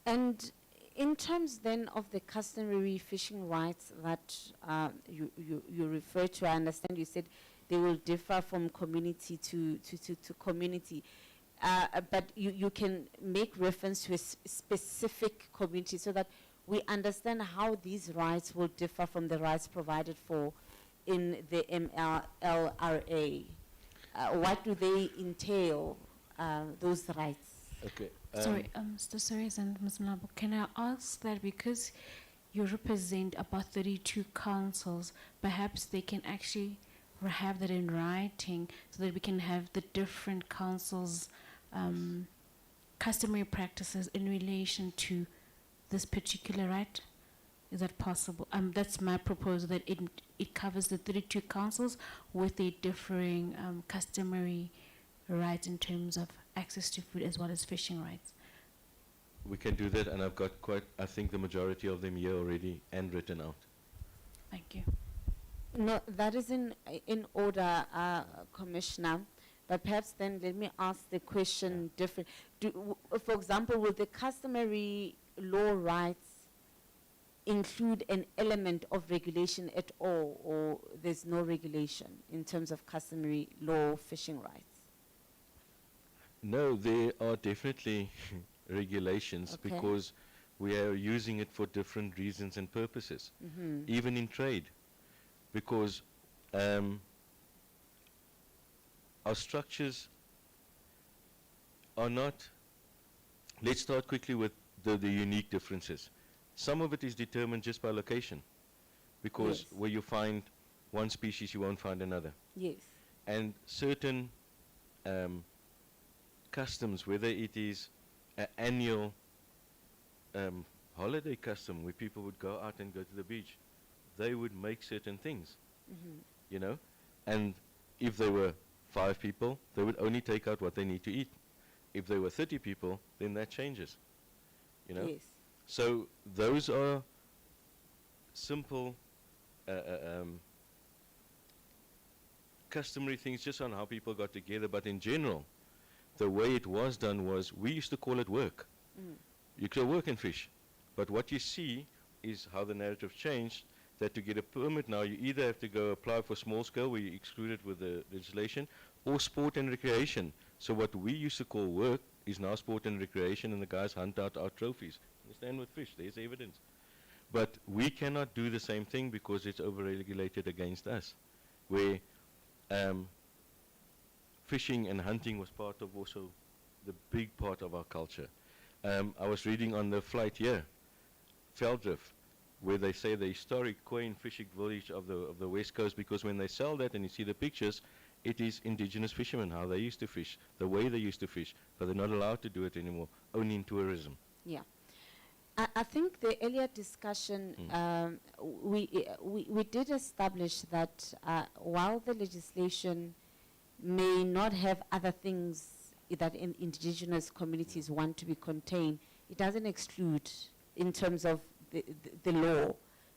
And in terms then of the customary fishing rights that you refer to, I understand you said they will differ from community to community. But you can make reference to a specific community so that we understand how these rights will differ from the rights provided for in the MLRA. What do they entail, those rights?
Okay.
Sorry, Mr. Soares and Ms. Mlambo, can I ask that because you represent about 32 councils, perhaps they can actually have that in writing so that we can have the different councils' customary practices in relation to this particular right? Is that possible? That's my proposal, that it covers the 32 councils with a differing customary rights in terms of access to food as well as fishing rights.
We can do that, and I've got I think the majority of them here already and written out.
Thank you.
No, that is in order, Commissioner. But perhaps then let me ask the question different. For example, will the customary law rights include an element of regulation at all, or there's no regulation in terms of customary law fishing rights?
No, there are definitely regulations,
Okay.
because we are using it for different reasons and purposes, even in trade, because our structures are not. Let's start quickly with the unique differences. Some of it is determined just by location, because
Yes.
where you find one species, you won't find another.
Yes.
And certain customs, whether it is an annual holiday custom where people would go out and go to the beach, they would make certain things, you know, and if there were 5 people, they would only take out what they need to eat. If there were 30 people, then that changes, you know.
Yes.
So those are simple customary things just on how people got together, but in general, the way it was done was, we used to call it work. You could work and fish, but what you see is how the narrative changed, that to get a permit now, you either have to go apply for small scale, where you exclude it with the legislation, or sport and recreation. So what we used to call work is now sport and recreation, and the guys hunt out our trophies. Understand, with fish, there's evidence. But we cannot do the same thing because it's over-regulated against us, where fishing and hunting was part of also the big part of our culture. I was reading on the flight here, Veldrift, where they say the historic Queen fishing village of the West Coast, because when they sell that and you see the pictures, it is indigenous fishermen, how they used to fish, the way they used to fish, but they're not allowed to do it anymore, only in tourism.
Yeah. I think the earlier discussion, we did establish that while the legislation may not have other things that indigenous communities want to be contained, it doesn't exclude in terms of the law.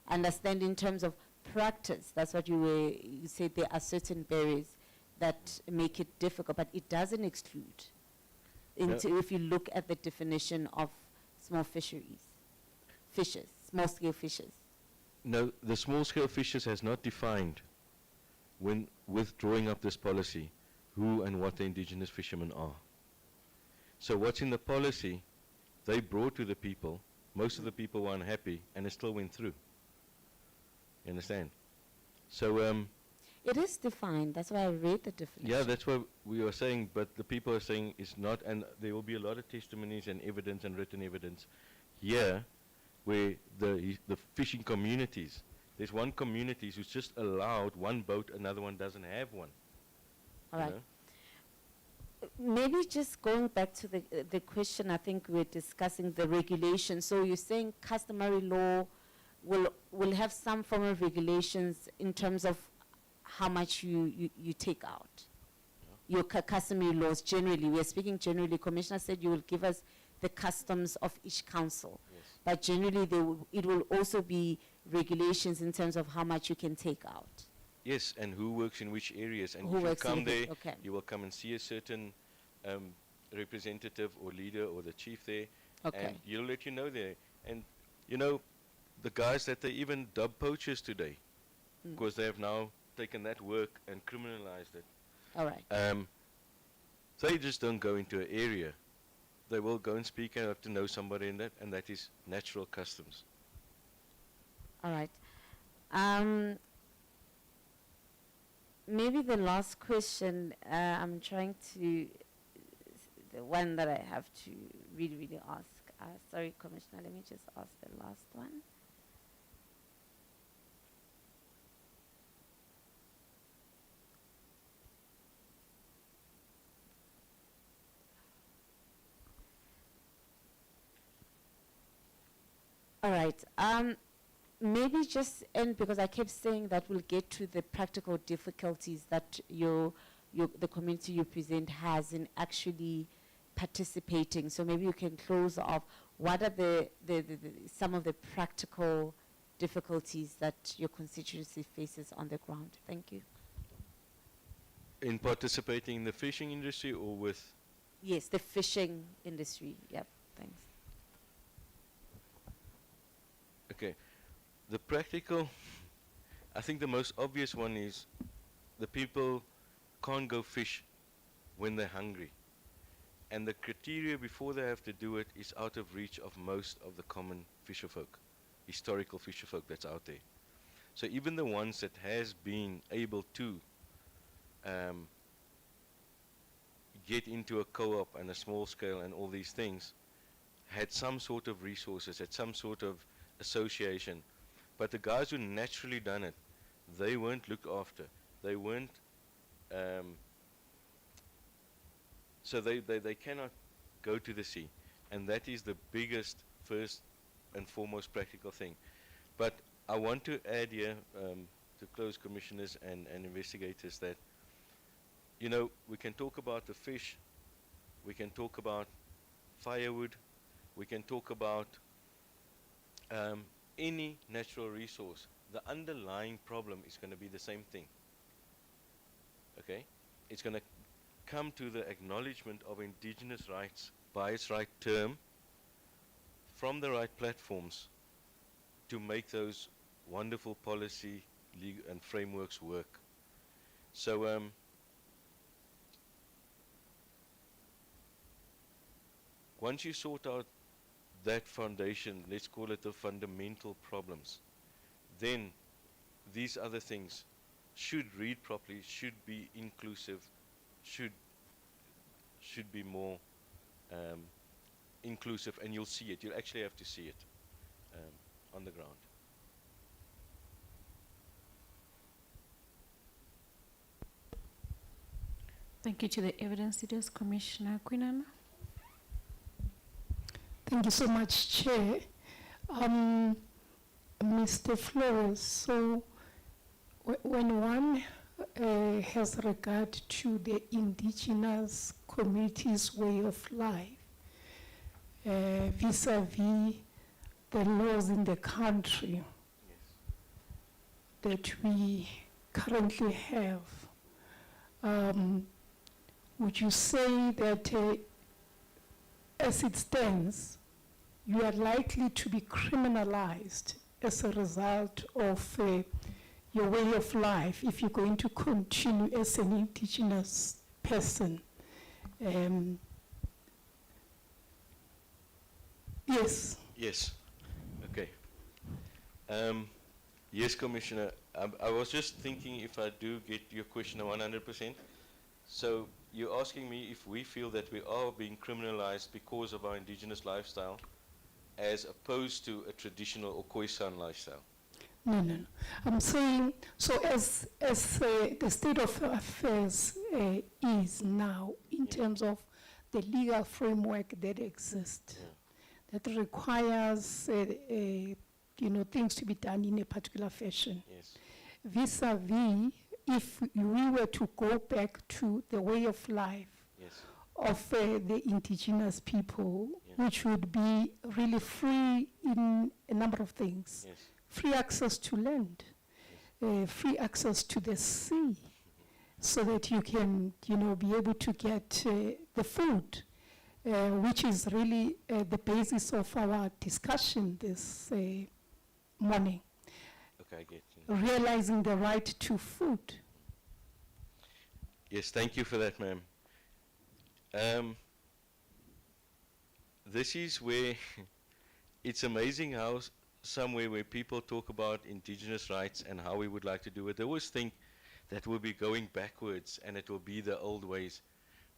Understand in terms of practice, that's what you said there are certain barriers that make it difficult, but it doesn't exclude if you look at the definition of small fisheries, small-scale fishes.
No, the small-scale fishes has not defined, when with drawing up this policy, who and what the indigenous fishermen are. So what's in the policy, they brought to the people, most of the people were unhappy, and it still went through. You understand? So
it is defined, that's why I read the definition.
yeah, that's what we were saying, but the people are saying it's not, and there will be a lot of testimonies and evidence and written evidence here where the fishing communities, there's one community who's just allowed one boat, another one doesn't have one.
All right. Maybe just going back to the question, I think we're discussing the regulation. So you're saying customary law will have some form of regulations in terms of how much you take out. Your customary laws generally, we are speaking generally, Commissioner said you will give us the customs of each council.
Yes.
But generally it will also be regulations in terms of how much you can take out.
Yes, and who works in which areas. And
Who
if you
works in
come there,
okay.
you will come and see a certain representative or leader or the chief there,
Okay.
and he'll let you know there. And, you know, the guys that they even dub poachers today, because they have now taken that work and criminalized it.
All right.
They just don't go into an area. They will go and speak and have to know somebody in that, and that is natural customs.
All right. Maybe the last question, I'm trying to, the one that I have to really ask. Sorry, Commissioner, let me just ask the last one. All right. Maybe just end, because I kept saying that we'll get to the practical difficulties that the community you present has in actually participating. So maybe you can close off. What are some of the practical difficulties that your constituency faces on the ground? Thank you.
In participating in the fishing industry or with?
Yes, the fishing industry. Yep, thanks.
Okay. The practical, I think the most obvious one is the people can't go fish when they're hungry. And the criteria before they have to do it is out of reach of most of the common fisherfolk, historical fisherfolk that's out there. So even the ones that has been able to get into a co-op and a small scale and all these things had some sort of resources, had some sort of association. But the guys who naturally done it, they weren't looked after. They weren't, so they cannot go to the sea. And that is the biggest, first and foremost practical thing. But I want to add here, to close, commissioners and investigators, that, you know, we can talk about the fish, we can talk about firewood, we can talk about any natural resource. The underlying problem is going to be the same thing. Okay? It's going to come to the acknowledgement of indigenous rights by its right term from the right platforms to make those wonderful policy and frameworks work. So once you sort out that foundation, let's call it the fundamental problems, then these other things should read properly, should be inclusive, should be more inclusive, and you'll see it. You'll actually have to see it on the ground.
Thank you to the evidence leaders. Commissioner Quinana.
Thank you so much, Chair. Mr. Flores, so when one has regard to the indigenous community's way of life, vis-a-vis the laws in the country that we currently have, would you say that as it stands, you are likely to be criminalized as a result of your way of life if you're going to continue as an indigenous person? Yes.
Yes. Okay. Yes, Commissioner. I was just thinking if I do get your question 100%. So you're asking me if we feel that we are being criminalized because of our indigenous lifestyle as opposed to a traditional or Khoisan lifestyle.
No. I'm saying, so as the state of affairs is now in terms of the legal framework that exists, that requires things to be done in a particular fashion.
Yes.
Vis-a-vis, if we were to go back to the way of life of the indigenous people, which would be really free in a number of things. Free access to land, free access to the sea, so that you can, be able to get the food, which is really the basis of our discussion this morning.
Okay, I get you.
Realizing the right to food.
Yes, thank you for that, ma'am. This is where it's amazing how somewhere where people talk about indigenous rights and how we would like to do it, they always think that we'll be going backwards and it will be the old ways.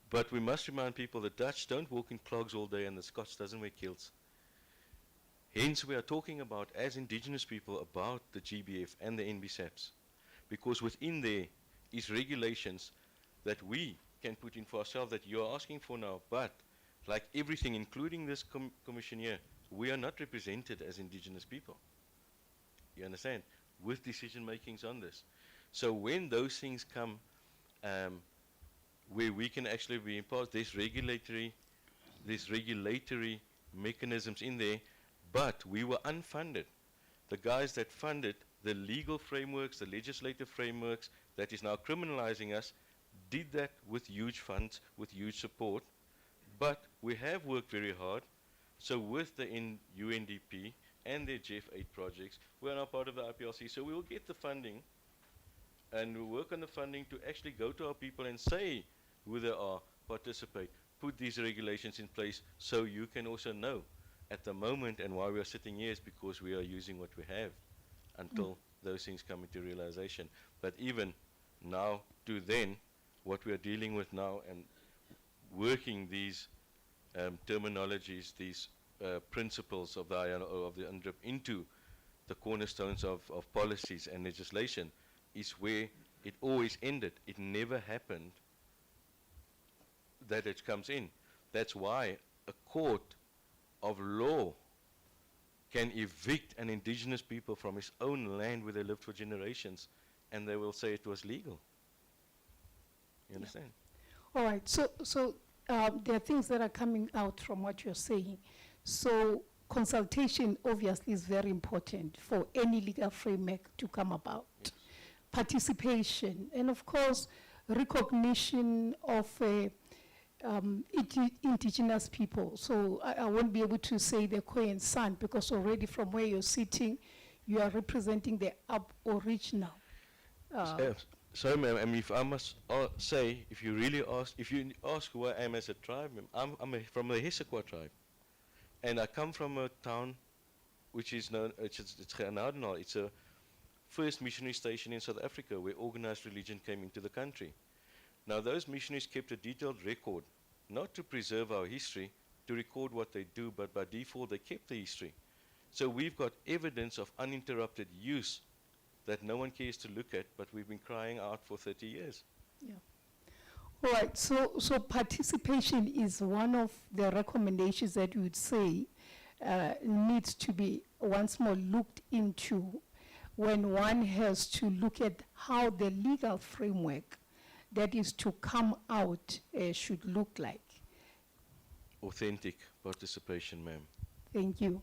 But we must remind people the Dutch don't walk in clogs all day and the Scots doesn't wear kilts. Hence we are talking about, as indigenous people, about the GBF and the NBSAPs, because within there is regulations that we can put in for ourselves that you're asking for now, but like everything, including this commission here, we are not represented as indigenous people. You understand? With decision makings on this. So when those things come where we can actually be imposed, there's regulatory mechanisms in there, but we were unfunded. The guys that funded the legal frameworks, the legislative frameworks that is now criminalizing us, did that with huge funds, with huge support. But we have worked very hard. So with the UNDP and their GEF8 projects, we are now part of the IPLC. So we will get the funding and we'll work on the funding to actually go to our people and say who they are, participate, put these regulations in place so you can also know at the moment, and why we are sitting here is because we are using what we have until those things come into realization. But even now to then, what we are dealing with now and working these terminologies, these principles of the ILO, of the UNDRIP into the cornerstones of policies and legislation is where it always ended. It never happened that it comes in. That's why a court of law can evict an indigenous people from his own land where they lived for generations, and they will say it was legal. You understand?
All right, so there are things that are coming out from what you're saying. So consultation obviously is very important for any legal framework to come about. Yes. Participation, and of course, recognition of indigenous people. So I won't be able to say the Khoisan because already from where you're sitting, you are representing the Aboriginal.
Sorry, ma'am. I mean, if I must say, if you ask who I am as a tribe, I'm from the Hessequa tribe. And I come from a town which is known, it's Genadendal. It's a first missionary station in South Africa where organized religion came into the country. Now those missionaries kept a detailed record, not to preserve our history, to record what they do, but by default they kept the history. So we've got evidence of uninterrupted use that no one cares to look at, but we've been crying out for 30 years.
Yeah. All right, so participation is one of the recommendations that you would say needs to be once more looked into when one has to look at how the legal framework that is to come out should look like.
Authentic participation, ma'am.
Thank you.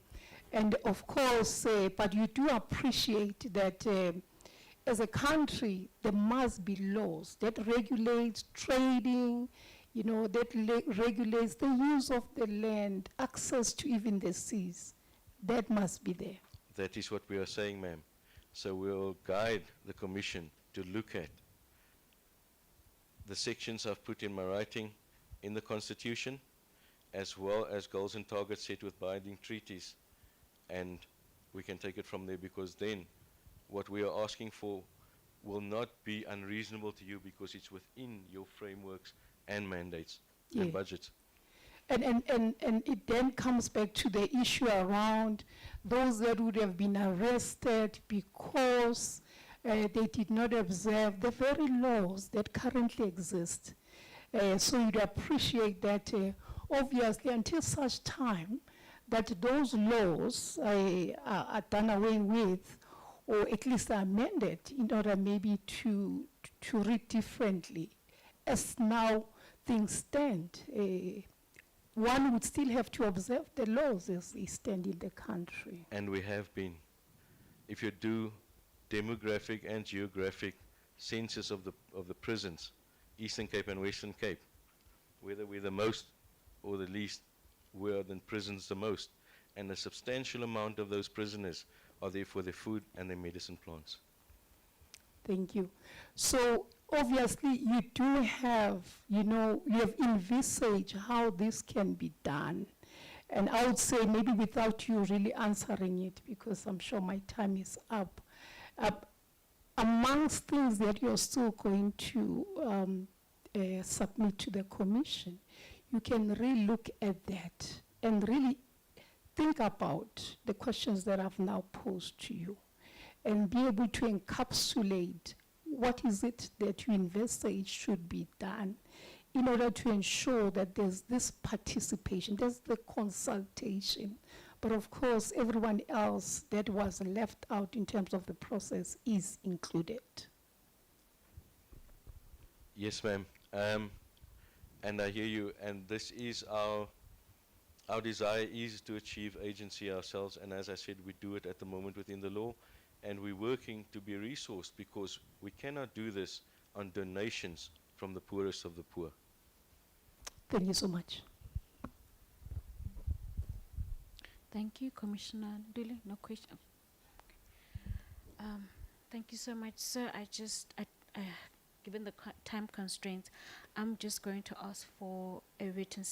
And of course, but you do appreciate that as a country, there must be laws that regulate trading, you know, that regulates the use of the land, access to even the seas. That must be there.
That is what we are saying, ma'am. So we'll guide the Commission to look at the sections I've put in my writing in the Constitution, as well as goals and targets set with binding treaties. And we can take it from there, because then what we are asking for will not be unreasonable to you, because it's within your frameworks and mandates and budgets.
And it then comes back to the issue around those that would have been arrested because they did not observe the very laws that currently exist. So you'd appreciate that obviously until such time that those laws are done away with, or at least are amended in order maybe to read differently. As now things stand, one would still have to observe the laws as they stand in the country.
And we have been. If you do demographic and geographic census of the prisons, Eastern Cape and Western Cape, whether we're the most or the least, we're the prisons the most. And a substantial amount of those prisoners are there for their food and their medicine plants.
Thank you. So obviously you do have, you know, you have envisaged how this can be done. And I would say maybe without you really answering it, because I'm sure my time is up, amongst things that you're still going to submit to the Commission, you can really look at that and really think about the questions that I've now posed to you and be able to encapsulate what is it that you envisage should be done in order to ensure that there's this participation, there's the consultation, but of course everyone else that was left out in terms of the process is included.
Yes, ma'am. And I hear you, and this is our desire is to achieve agency ourselves, and as I said, we do it at the moment within the law, and we're working to be resourced, because we cannot do this on donations from the poorest of the poor.
Thank you so much.
Thank you, Commissioner Dule. No question. Thank you so much, sir. Given the time constraints, I'm just going to ask for a written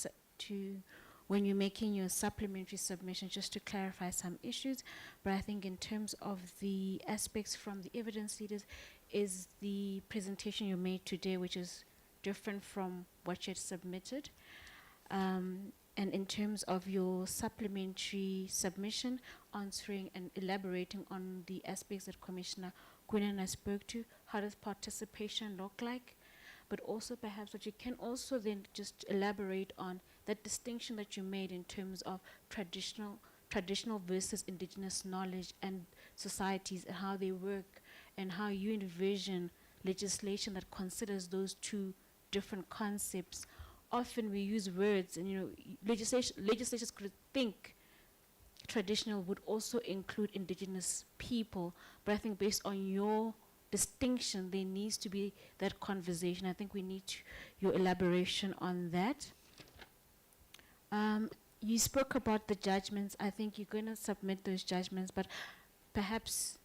when you're making your supplementary submission, just to clarify some issues. But I think in terms of the aspects from the evidence leaders, is the presentation you made today, which is different from what you had submitted. And in terms of your supplementary submission, answering and elaborating on the aspects that Commissioner Quinana spoke to, how does participation look like? But also perhaps what you can also then just elaborate on that distinction that you made in terms of traditional versus indigenous knowledge and societies, and how they work, and how you envision legislation that considers those two different concepts. Often we use words, and legislators could think traditional would also include indigenous people, but I think based on your distinction, there needs to be that conversation. I think we need your elaboration on that. You spoke about the judgments. I think you're going to submit those judgments, but perhaps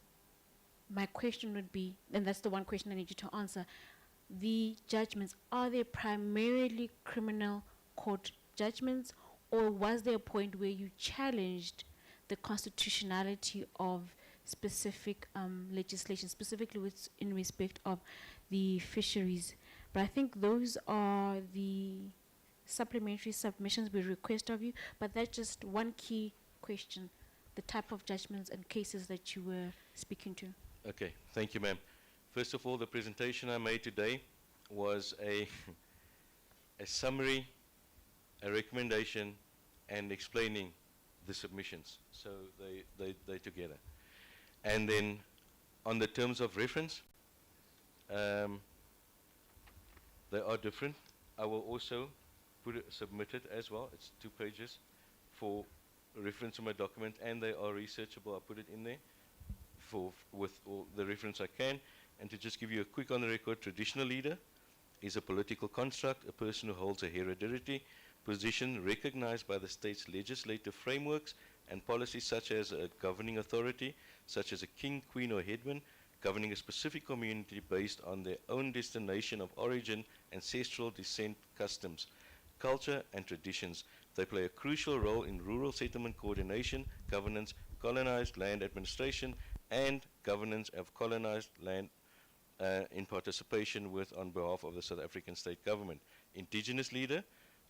my question would be, and that's the one question I need you to answer, the judgments, are they primarily criminal court judgments, or was there a point where you challenged the constitutionality of specific legislation, specifically in respect of the fisheries? But I think those are the supplementary submissions we request of you, but that's just one key question, the type of judgments and cases that you were speaking to.
Okay, thank you, ma'am. First of all, the presentation I made today was a summary, a recommendation, and explaining the submissions. So they together. And then on the terms of reference, they are different. I will also submit it as well. It's 2 pages for reference to my document, and they are researchable. I put it in there with all the reference I can. And to just give you a quick on the record, traditional leader is a political construct, a person who holds a hereditary position recognized by the state's legislative frameworks and policies, such as a governing authority, such as a king, queen, or headman, governing a specific community based on their own destination of origin, ancestral descent, customs, culture, and traditions. They play a crucial role in rural settlement coordination, governance, colonized land administration, and governance of colonized land in participation with on behalf of the South African state government. Indigenous leader,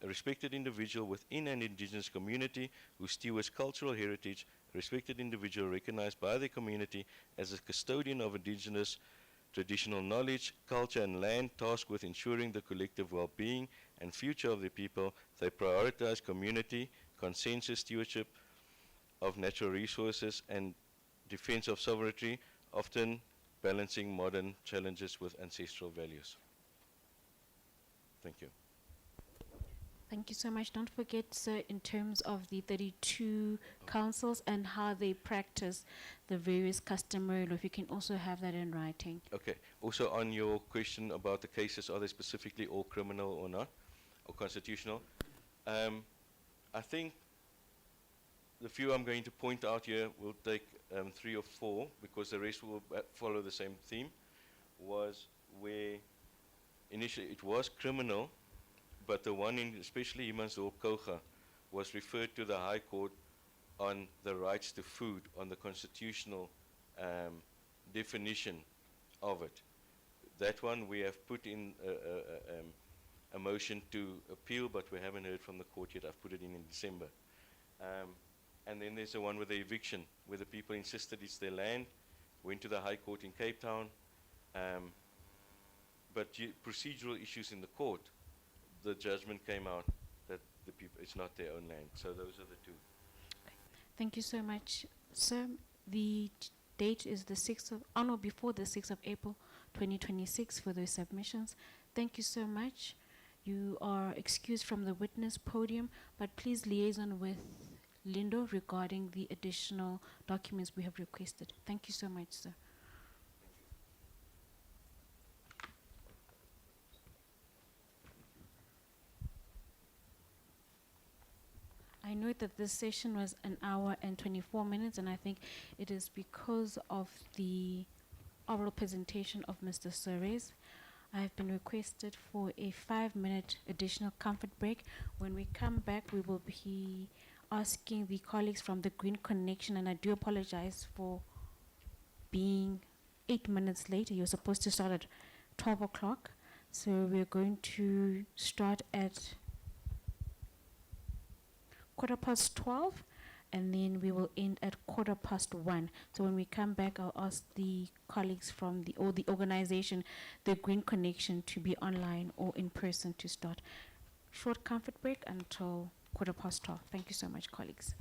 a respected individual within an indigenous community who stewards cultural heritage, a respected individual recognized by the community as a custodian of indigenous traditional knowledge, culture, and land, tasked with ensuring the collective well-being and future of the people. They prioritize community, consensus, stewardship of natural resources, and defense of sovereignty, often balancing modern challenges with ancestral values. Thank you.
Thank you so much. Don't forget, sir, in terms of the 32 councils and how they practice the various customary law, if you can also have that in writing.
Okay. Also on your question about the cases, are they specifically all criminal or not, or constitutional? I think the few I'm going to point out here will take 3 or 4, because the rest will follow the same theme, was where initially it was criminal, but the one in especially Imansdorp Koga was referred to the High Court on the rights to food, on the constitutional definition of it. That one we have put in a motion to appeal, but we haven't heard from the court yet. I've put it in December. And then there's the one with the eviction, where the people insisted it's their land, went to the High Court in Cape Town, but procedural issues in the court, the judgment came out that the people, it's not their own land. So those are the 2.
Thank you so much, sir. The date is the 6th of, before the 6th of April, 2026 for those submissions. Thank you so much. You are excused from the witness podium, but please liaison with Lindo regarding the additional documents we have requested. Thank you so much, sir. I note that this session was 1 hour and 24 minutes, and I think it is because of the oral presentation of Mr. Soares. I have been requested for a 5-minute additional comfort break. When we come back, we will be asking the colleagues from the Green Connection, and I do apologize for being 8 minutes late. You're supposed to start at 12 o'clock. So we're going to start at 12:15, and then we will end at 1:15. So when we come back, I'll ask the colleagues from the organization, the Green Connection, to be online or in person to start. Short comfort break until 12:15. Thank you so much, colleagues.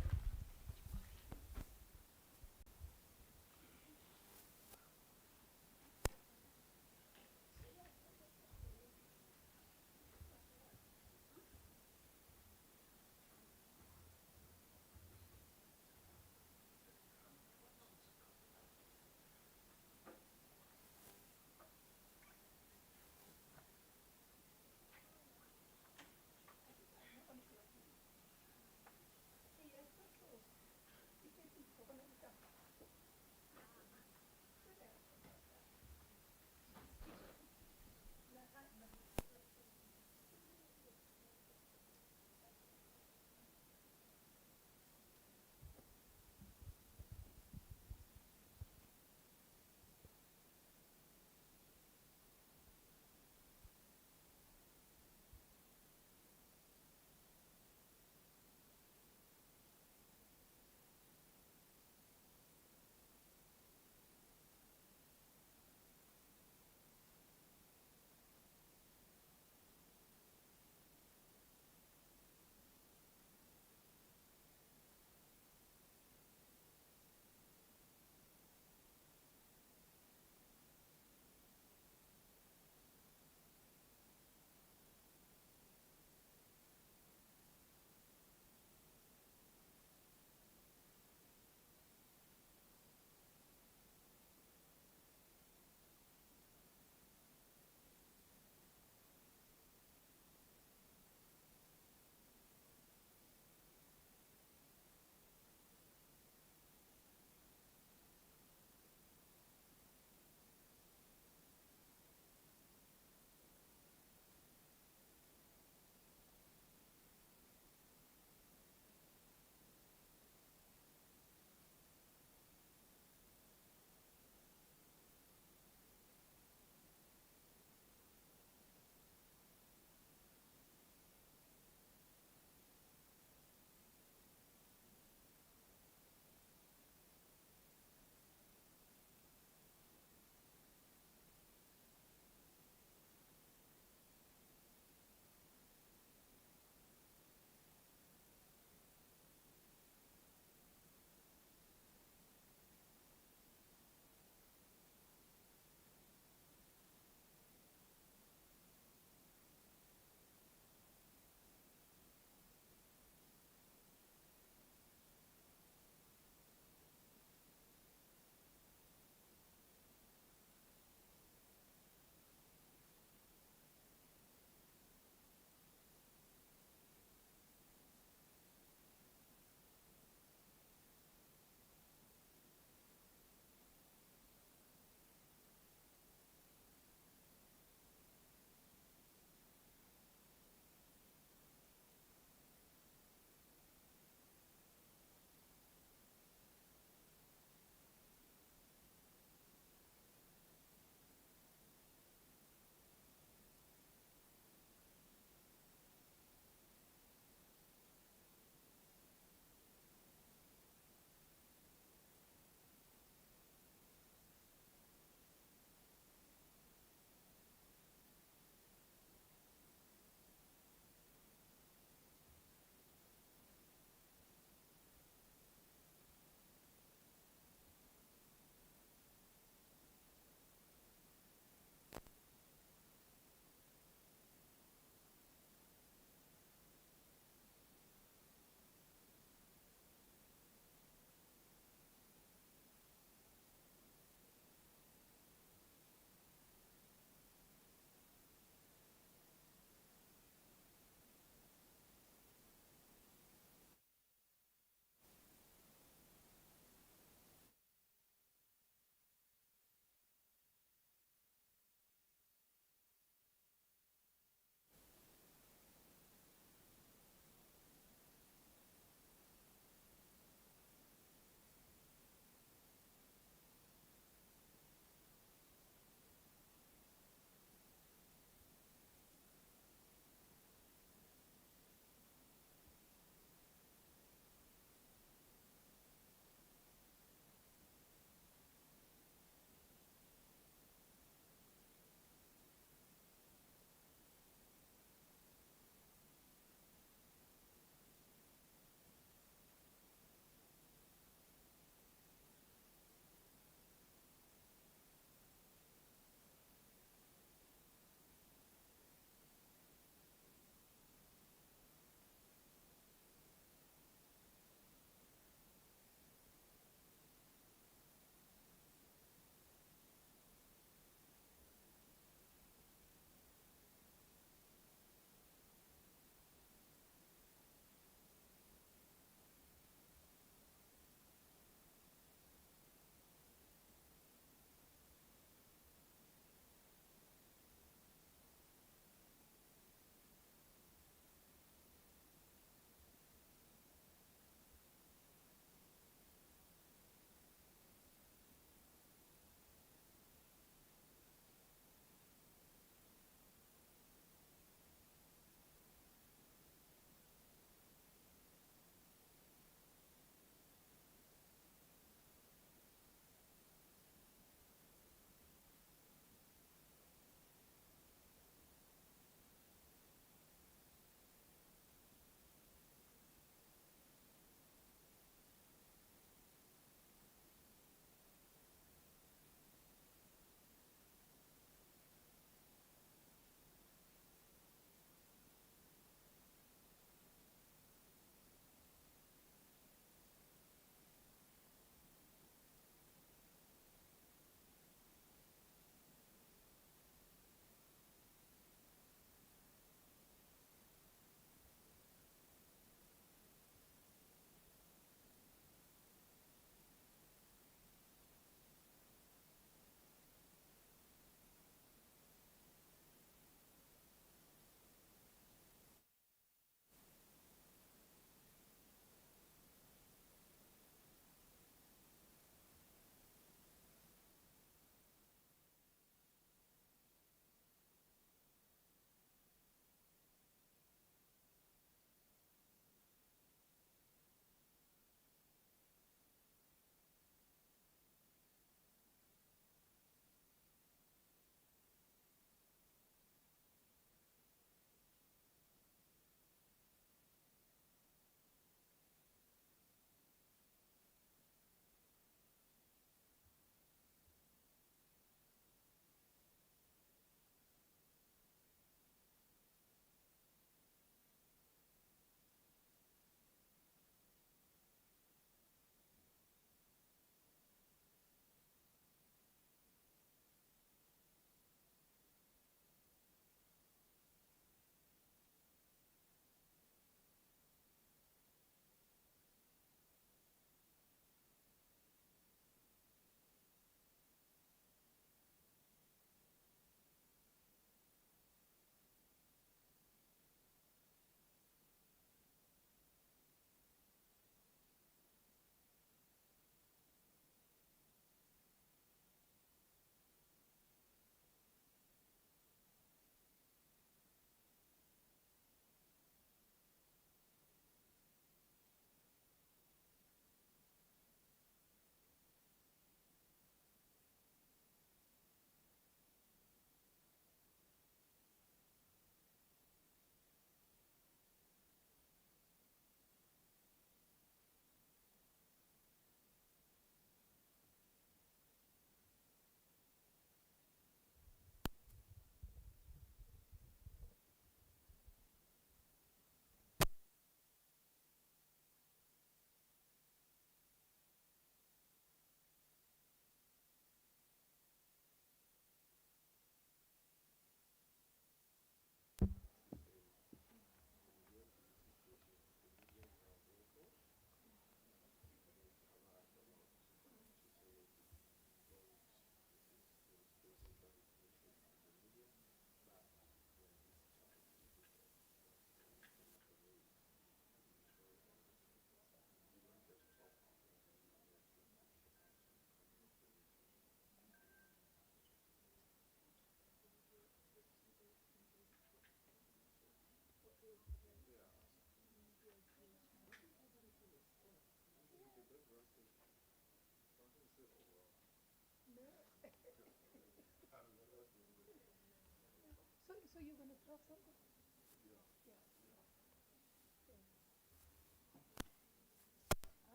So you're going to drop something?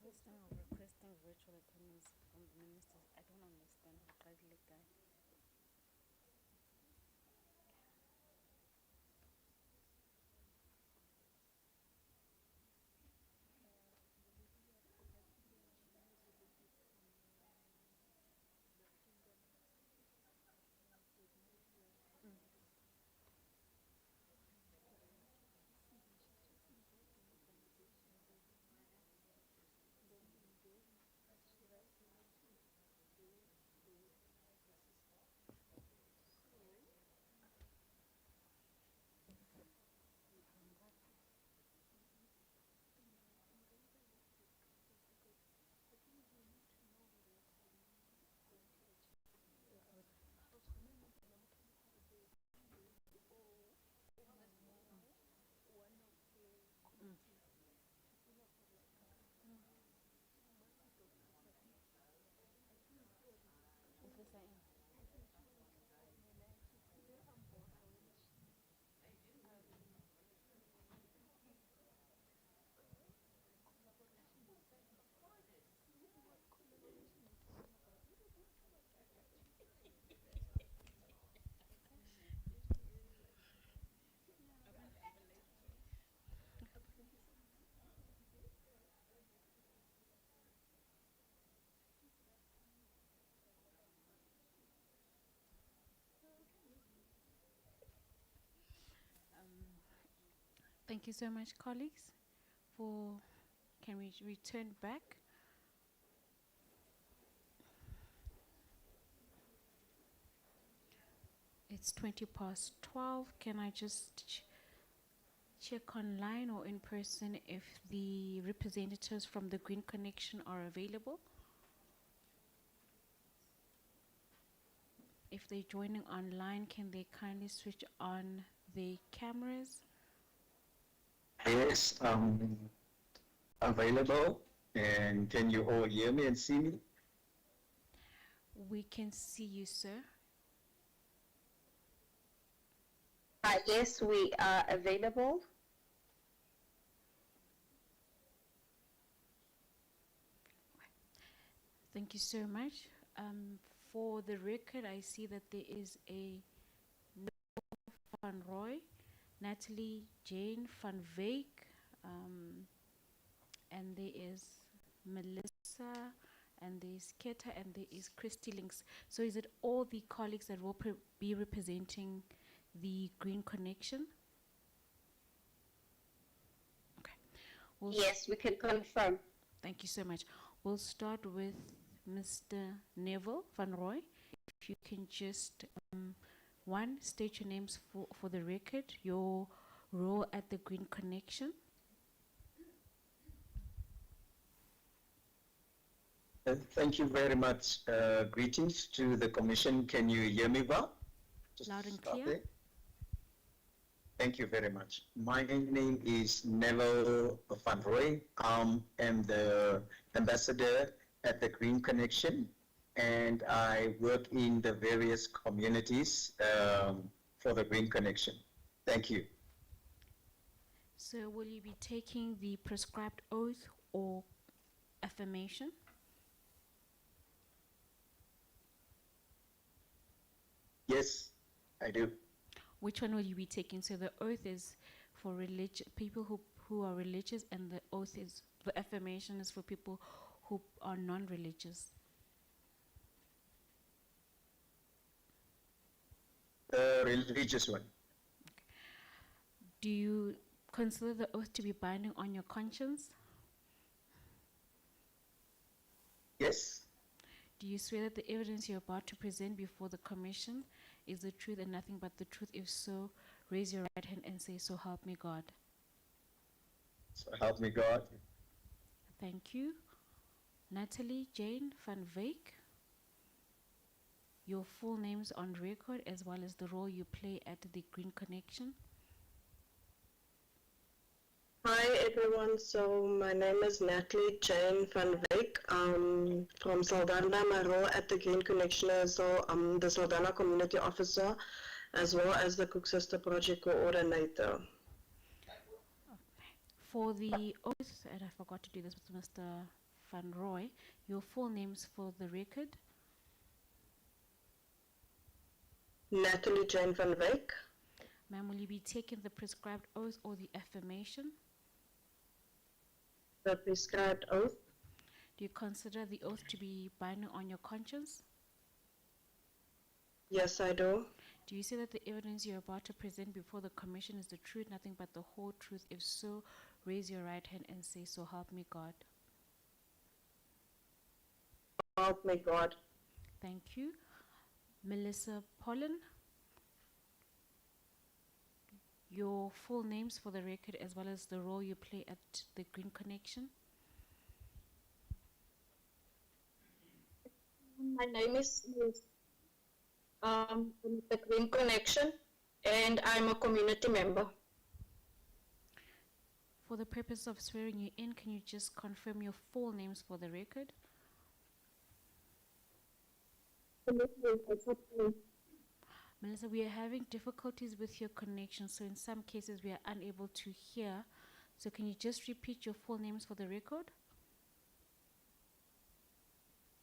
This time I'm requesting virtual attendance from the ministers. I don't understand the guy. Thank you so much, colleagues. Can we return back? It's 12:20. Can I just check online or in person if the representatives from the Green Connection are available? If they're joining online, can they kindly switch on the cameras?
Yes, available. And can you all hear me and see me?
We can see you, sir.
Yes, we are available.
Thank you so much. For the record, I see that there is a Van Roy, Natalie Jane Van Veek, and there is Melissa, and there's Keta, and there is Christy Links. So is it all the colleagues that will be representing the Green Connection? Okay.
Yes, we can confirm.
Thank you so much. We'll start with Mr. Neville Van Roy. If you can just, state your names for the record, your role at the Green Connection.
Thank you very much. Greetings to the Commission. Can you hear me well? Just
Loud and
start
clear.
there. Thank you very much. My name is Neville Van Roy. I am the ambassador at the Green Connection, and I work in the various communities for the Green Connection. Thank you.
So will you be taking the prescribed oath or affirmation?
Yes, I do.
Which one will you be taking? So the oath is for people who are religious, and the affirmation is for people who are non-religious.
The religious one.
Okay. Do you consider the oath to be binding on your conscience?
Yes.
Do you swear that the evidence you're about to present before the commission is the truth and nothing but the truth? If so, raise your right hand and say, "So help me God."
So help me God.
Thank you. Natalie Jane van Wyk. Your full names on record as well as the role you play at the Green Connection.
Hi everyone, so my name is Natalie Jane van Wyk from Saldanha. My role at the Green Connection is the Saldanha Community Officer as well as the Cook Sister Project Coordinator.
For the oath, and I forgot to do this with Mr. Van Roy, your full names for the record.
Natalie Jane van Wyk.
Ma'am, will you be taking the prescribed oath or the affirmation?
The prescribed oath.
Do you consider the oath to be binding on your conscience?
Yes, I do.
Do you say that the evidence you're about to present before the commission is the truth, nothing but the whole truth? If so, raise your right hand and say, "So help me God."
Help me God.
Thank you. Melissa Pollen. Your full names for the record as well as the role you play at the Green Connection.
My name is from the Green Connection, and I'm a community member.
For the purpose of swearing you in, can you just confirm your full names for the record? Melissa, we are having difficulties with your connection, so in some cases we are unable to hear. So can you just repeat your full names for the record?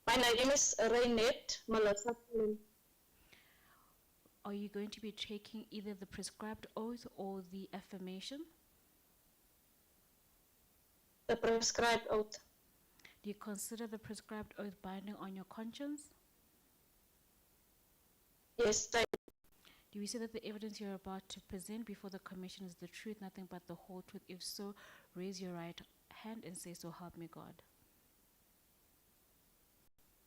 My name is Raynette Melissa.
Are you going to be taking either the prescribed oath or the affirmation?
The prescribed oath.
Do you consider the prescribed oath binding on your conscience?
Yes, I
Do you say that the evidence you're about to present before the commission is the truth, nothing but the whole truth? If so, raise your right hand and say, "So help me God."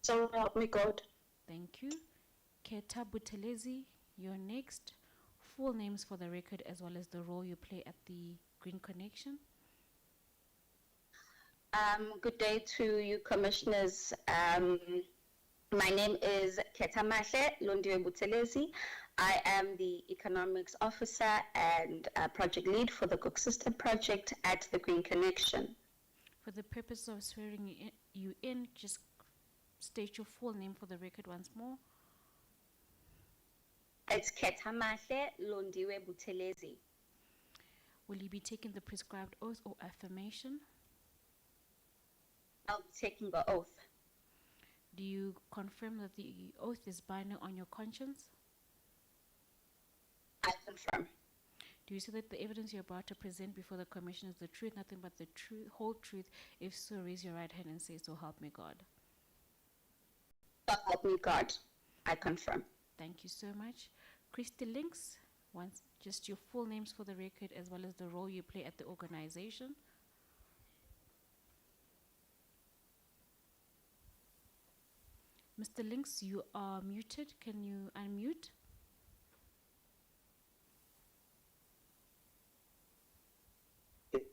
So help me God.
Thank you. Keta Butelezi, you're next. Full names for the record as well as the role you play at the Green Connection.
Good day to you, commissioners. My name is Ketamahle Londiwe Butelezi. I am the economics officer and project lead for the Cook Sister project at the Green Connection.
For the purpose of swearing you in, just state your full name for the record once more.
It's Ketamahle Londiwe Butelezi.
Will you be taking the prescribed oath or affirmation?
I'll be taking the oath.
Do you confirm that the oath is binding on your conscience?
I confirm.
Do you say that the evidence you're about to present before the commission is the truth, nothing but the whole truth? If so, raise your right hand and say, "So help me God."
So help me God. I confirm.
Thank you so much. Christy Links, once just your full names for the record as well as the role you play at the organization. Mr. Links, you are muted. Can you unmute?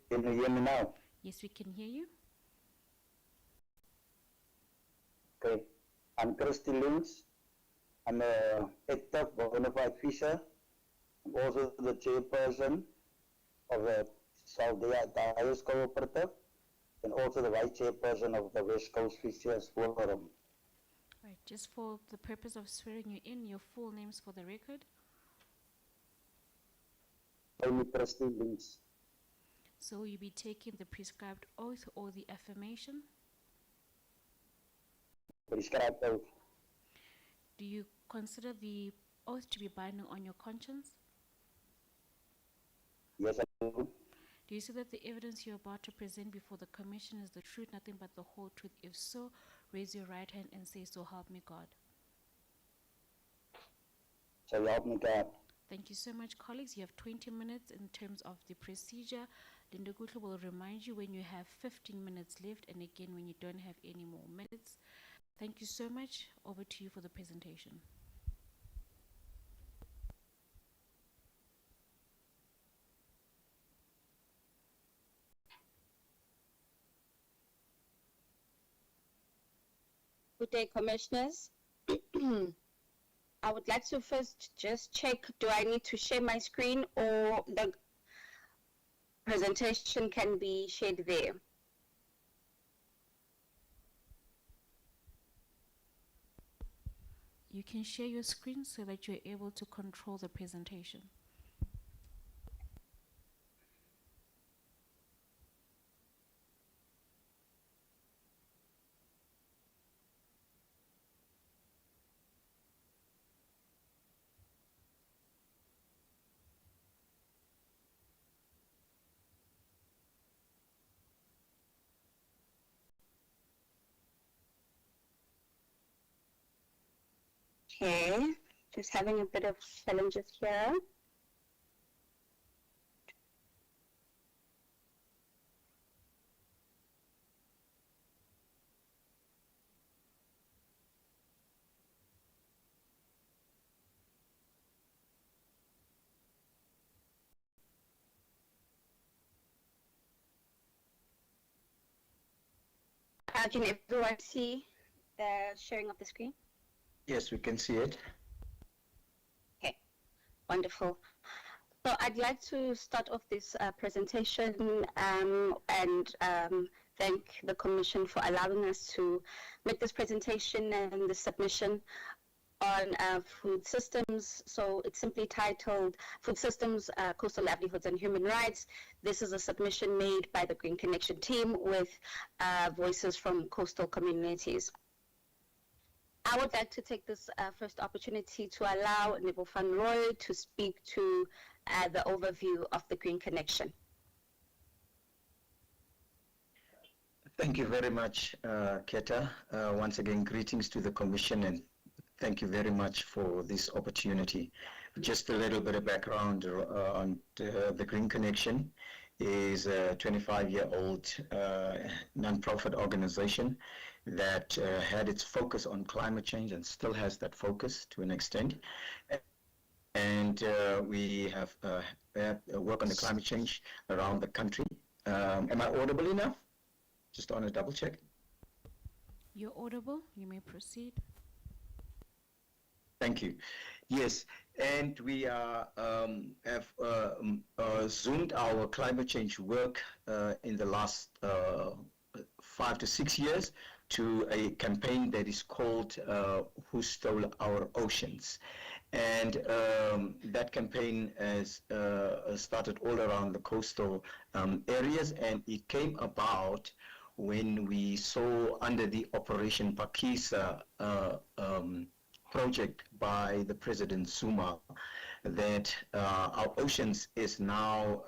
Can you hear me now?
Yes, we can hear you.
Okay. I'm Christy Links. I'm an active bona fide fisher. I'm also the chairperson of the Saldanha Dyers Cooperative and also the vice chairperson of the West Coast Fishers Forum.
Right, just for the purpose of swearing you in, your full names for the record.
Only Christy Links.
So will you be taking the prescribed oath or the affirmation?
Prescribed oath.
Do you consider the oath to be binding on your conscience?
Yes, I do.
Do you say that the evidence you're about to present before the commission is the truth, nothing but the whole truth? If so, raise your right hand and say, "So help me God."
So help me God.
Thank you so much, colleagues. You have 20 minutes in terms of the procedure. Linda Gutlo will remind you when you have 15 minutes left, and again when you don't have any more minutes. Thank you so much. Over to you for the presentation.
Good day, Commissioners. I would like to first just check, do I need to share my screen or the presentation can be shared there?
You can share your screen so that you're able to control the presentation.
Okay, just having a bit of challenges here. Can everyone see the sharing of the screen?
Yes, we can see it.
Okay, wonderful. So I'd like to start off this presentation and thank the Commission for allowing us to make this presentation and the submission on food systems. So it's simply titled Food Systems, Coastal Livelihoods and Human Rights. This is a submission made by the Green Connection team with voices from coastal communities. I would like to take this first opportunity to allow Neville van Roy to speak to the overview of the Green Connection.
Thank you very much, Keta. Once again, greetings to the Commission, and thank you very much for this opportunity. Just a little bit of background on the Green Connection is a 25-year-old non-profit organization that had its focus on climate change and still has that focus to an extent. And we have work on the climate change around the country. Am I audible enough? Just on a double check.
You're audible. You may proceed.
Thank you. Yes, and we have zoomed our climate change work in the last 5 to 6 years to a campaign that is called Who Stole Our Oceans? And that campaign has started all around the coastal areas, and it came about when we saw under the Operation Pakisa project by the President Zuma that our oceans is now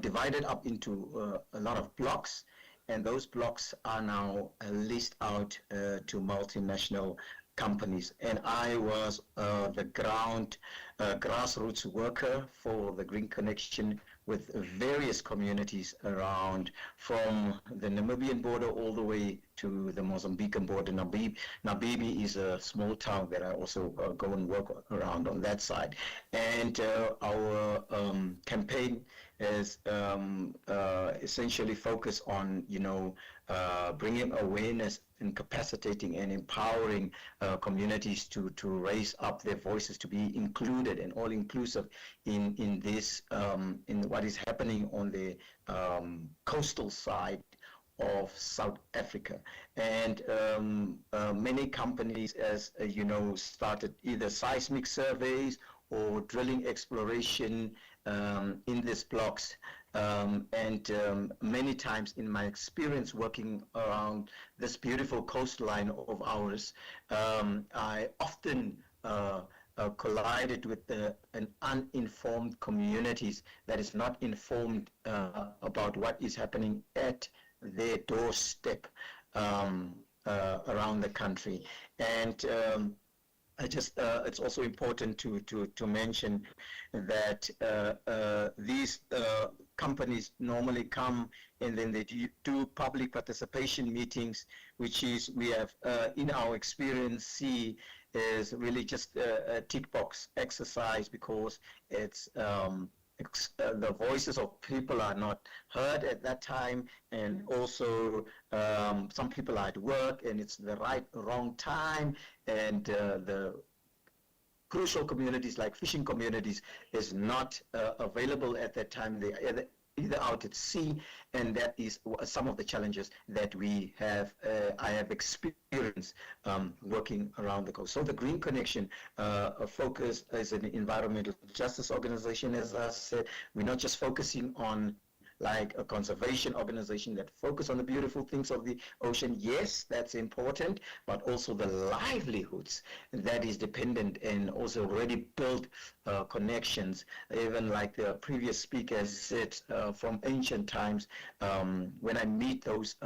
divided up into a lot of blocks, and those blocks are now leased out to multinational companies. And I was the grassroots worker for the Green Connection with various communities around, from the Namibian border all the way to the Mozambican border. Nabibi is a small town that I also go and work around on that side. And our campaign is essentially focused on, bringing awareness and capacitating and empowering communities to raise up their voices, to be included and all inclusive in this, in what is happening on the coastal side of South Africa. And many companies, as you know, started either seismic surveys or drilling exploration in these blocks. Many times in my experience working around this beautiful coastline of ours, I often collided with an uninformed communities that is not informed about what is happening at their doorstep around the country. And it's also important to mention that these companies normally come and then they do public participation meetings, which is we have in our experience see is really just a tick box exercise, because it's the voices of people are not heard at that time, and also some people are at work and it's the wrong time, and the crucial communities like fishing communities is not available at that time. They are either out at sea, and that is some of the challenges that we have. I have experienced working around the coast. So the Green Connection focus is an environmental justice organization. As I said, we're not just focusing on like a conservation organization that focus on the beautiful things of the ocean. Yes, that's important, but also the livelihoods that is dependent and also already built connections, even like the previous speaker said, from ancient times, when I meet those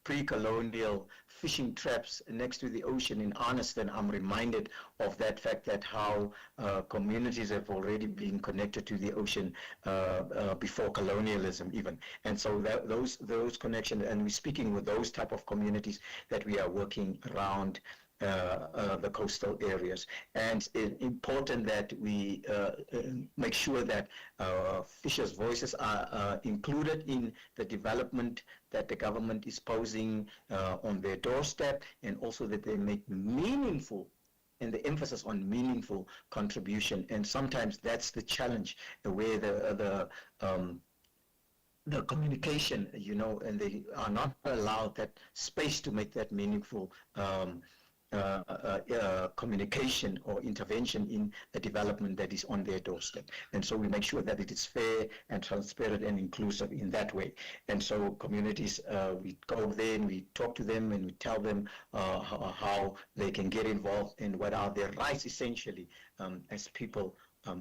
pre-colonial fishing traps next to the ocean in Arniston, I'm reminded of that fact, that how communities have already been connected to the ocean before colonialism even. And so those connections, and we're speaking with those type of communities that we are working around the coastal areas. And it's important that we make sure that fishers' voices are included in the development that the government is posing on their doorstep, and also that they make meaningful, and the emphasis on meaningful contribution. And sometimes that's the challenge, where the communication, you know, and they are not allowed that space to make that meaningful communication or intervention in the development that is on their doorstep. And so we make sure that it is fair and transparent and inclusive in that way. And so communities, we go there and we talk to them and we tell them how they can get involved and what are their rights essentially as people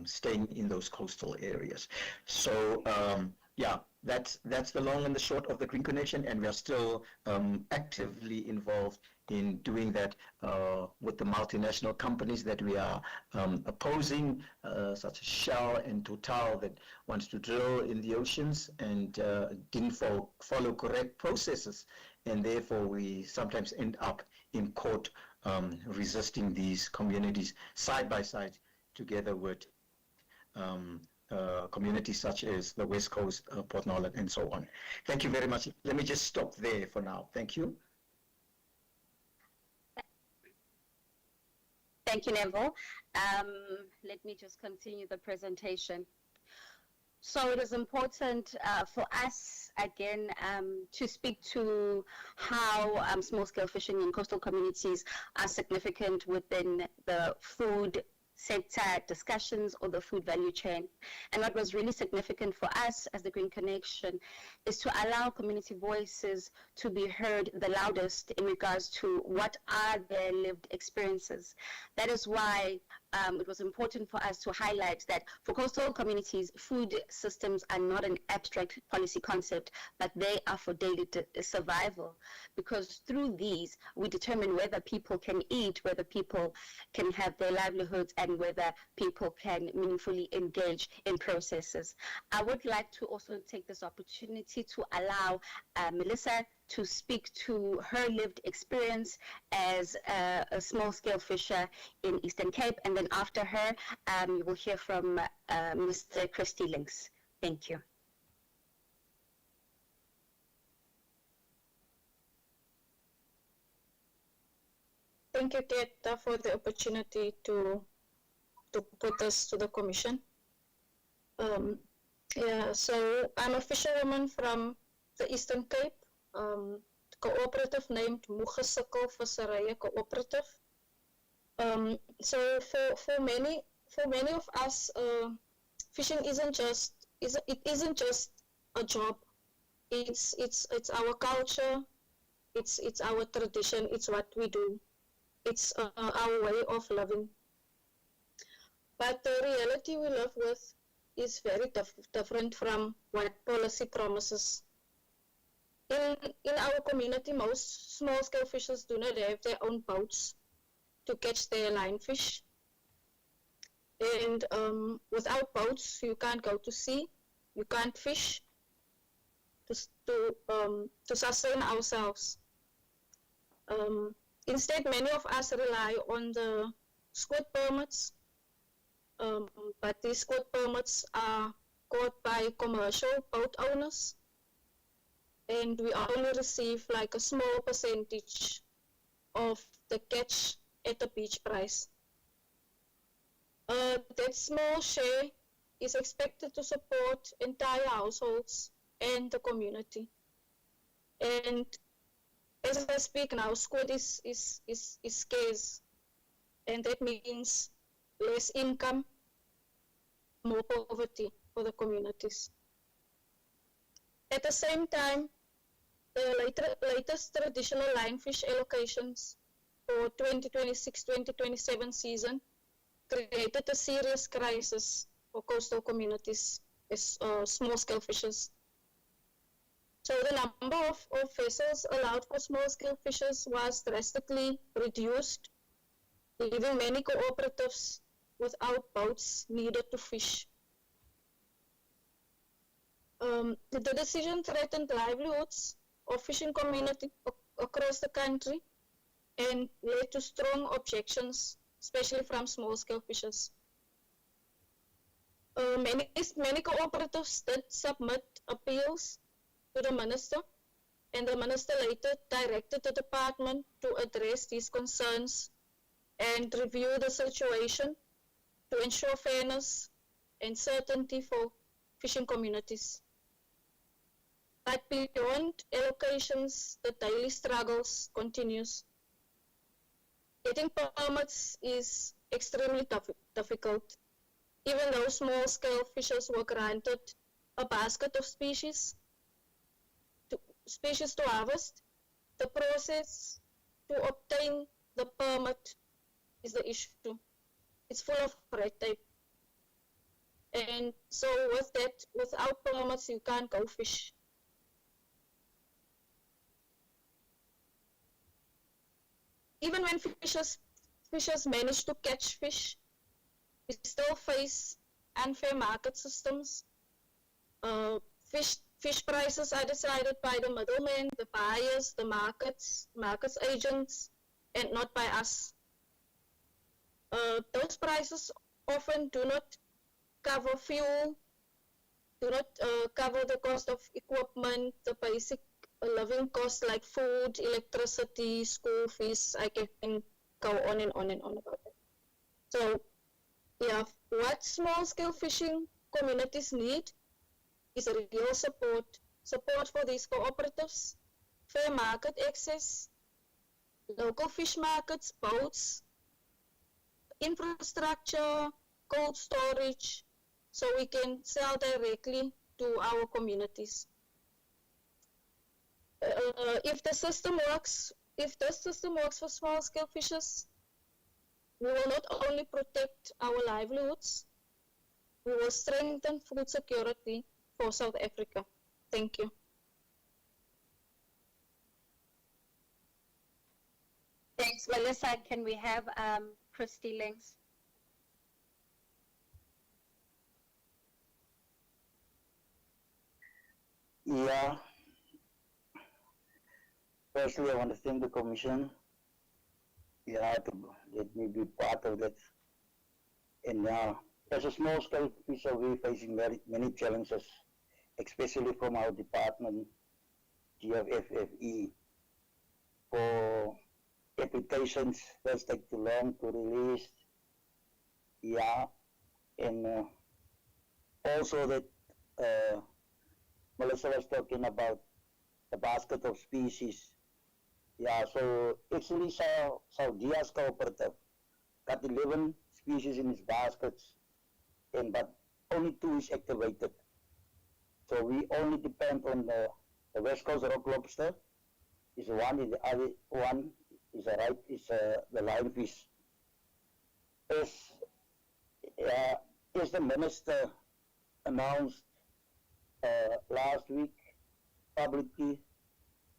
staying in those coastal areas. So yeah, that's the long and the short of the Green Connection, and we are still actively involved in doing that with the multinational companies that we are opposing, such as Shell and Total, that wants to drill in the oceans and didn't follow correct processes, and therefore we sometimes end up in court resisting these communities side by side together with communities such as the West Coast, Port Nolan, and so on. Thank you very much. Let me just stop there for now. Thank you.
Thank you, Neville. Let me just continue the presentation. So it is important for us, again, to speak to how small-scale fishing in coastal communities are significant within the food sector discussions or the food value chain. And what was really significant for us as the Green Connection is to allow community voices to be heard the loudest in regards to what are their lived experiences. That is why it was important for us to highlight that for coastal communities, food systems are not an abstract policy concept, but they are for daily survival, because through these we determine whether people can eat, whether people can have their livelihoods, and whether people can meaningfully engage in processes. I would like to also take this opportunity to allow Melissa to speak to her lived experience as a small-scale fisher in Eastern Cape, and then after her, you will hear from Mr. Christy Links. Thank you.
Thank you, Keta, for the opportunity to put this to the Commission. Yeah, so I'm a fisherwoman from the Eastern Cape, cooperative named Mugesikkel Visserye Cooperative. So for many of us, fishing isn't just a job. It's our culture. It's our tradition. It's what we do. It's our way of living. But the reality we live with is very different from what policy promises. In our community, most small-scale fishers do not have their own boats. to catch their lionfish. And without boats, you can't go to sea, you can't fish to sustain ourselves. Instead, many of us rely on the squid permits, but these squid permits are caught by commercial boat owners, and we only receive like a small percentage of the catch at the beach price. That small share is expected to support entire households and the community. And as I speak now, squid is scarce, and that means less income, more poverty for the communities. At the same time, the latest traditional lionfish allocations for 2026-2027 season created a serious crisis for coastal communities as small-scale fishers. So the number of vessels allowed for small-scale fishers was drastically reduced, leaving many cooperatives without boats needed to fish. The decision threatened livelihoods of fishing community across the country and led to strong objections, especially from small-scale fishers. Many cooperatives did submit appeals to the minister, and the minister later directed the department to address these concerns and review the situation to ensure fairness and certainty for fishing communities. But beyond allocations, the daily struggles continues. Getting permits is extremely difficult. Even though small-scale fishers were granted a basket of species to harvest, the process to obtain the permit is the issue. It's full of red tape. And so with that, without permits, you can't go fish. Even when fishers manage to catch fish, we still face unfair market systems. Fish prices are decided by the middlemen, the buyers, the markets agents, and not by us. Those prices often do not cover fuel, do not cover the cost of equipment, the basic living costs like food, electricity, school fees. I can go on and on and on about it. So, yeah, what small-scale fishing communities need is a real support for these cooperatives, fair market access, local fish markets, boats, infrastructure, cold storage, so we can sell directly to our communities. If this system works for small-scale fishers, we will not only protect our livelihoods, we will strengthen food security for South Africa. Thank you.
Thanks, Melissa. Can we have Christy Links?
Yeah. Firstly, I want to thank the Commission, to let me be part of that. And as a small-scale fisher, we're facing many challenges, especially from our department, GFFE, for applications that take too long to release. And also that Melissa was talking about the basket of species. So actually Saudia's cooperative got 11 species in its baskets, but only 2 is activated. So we only depend on the West Coast rock lobster is one, and the other one is the lionfish. As the minister announced last week publicly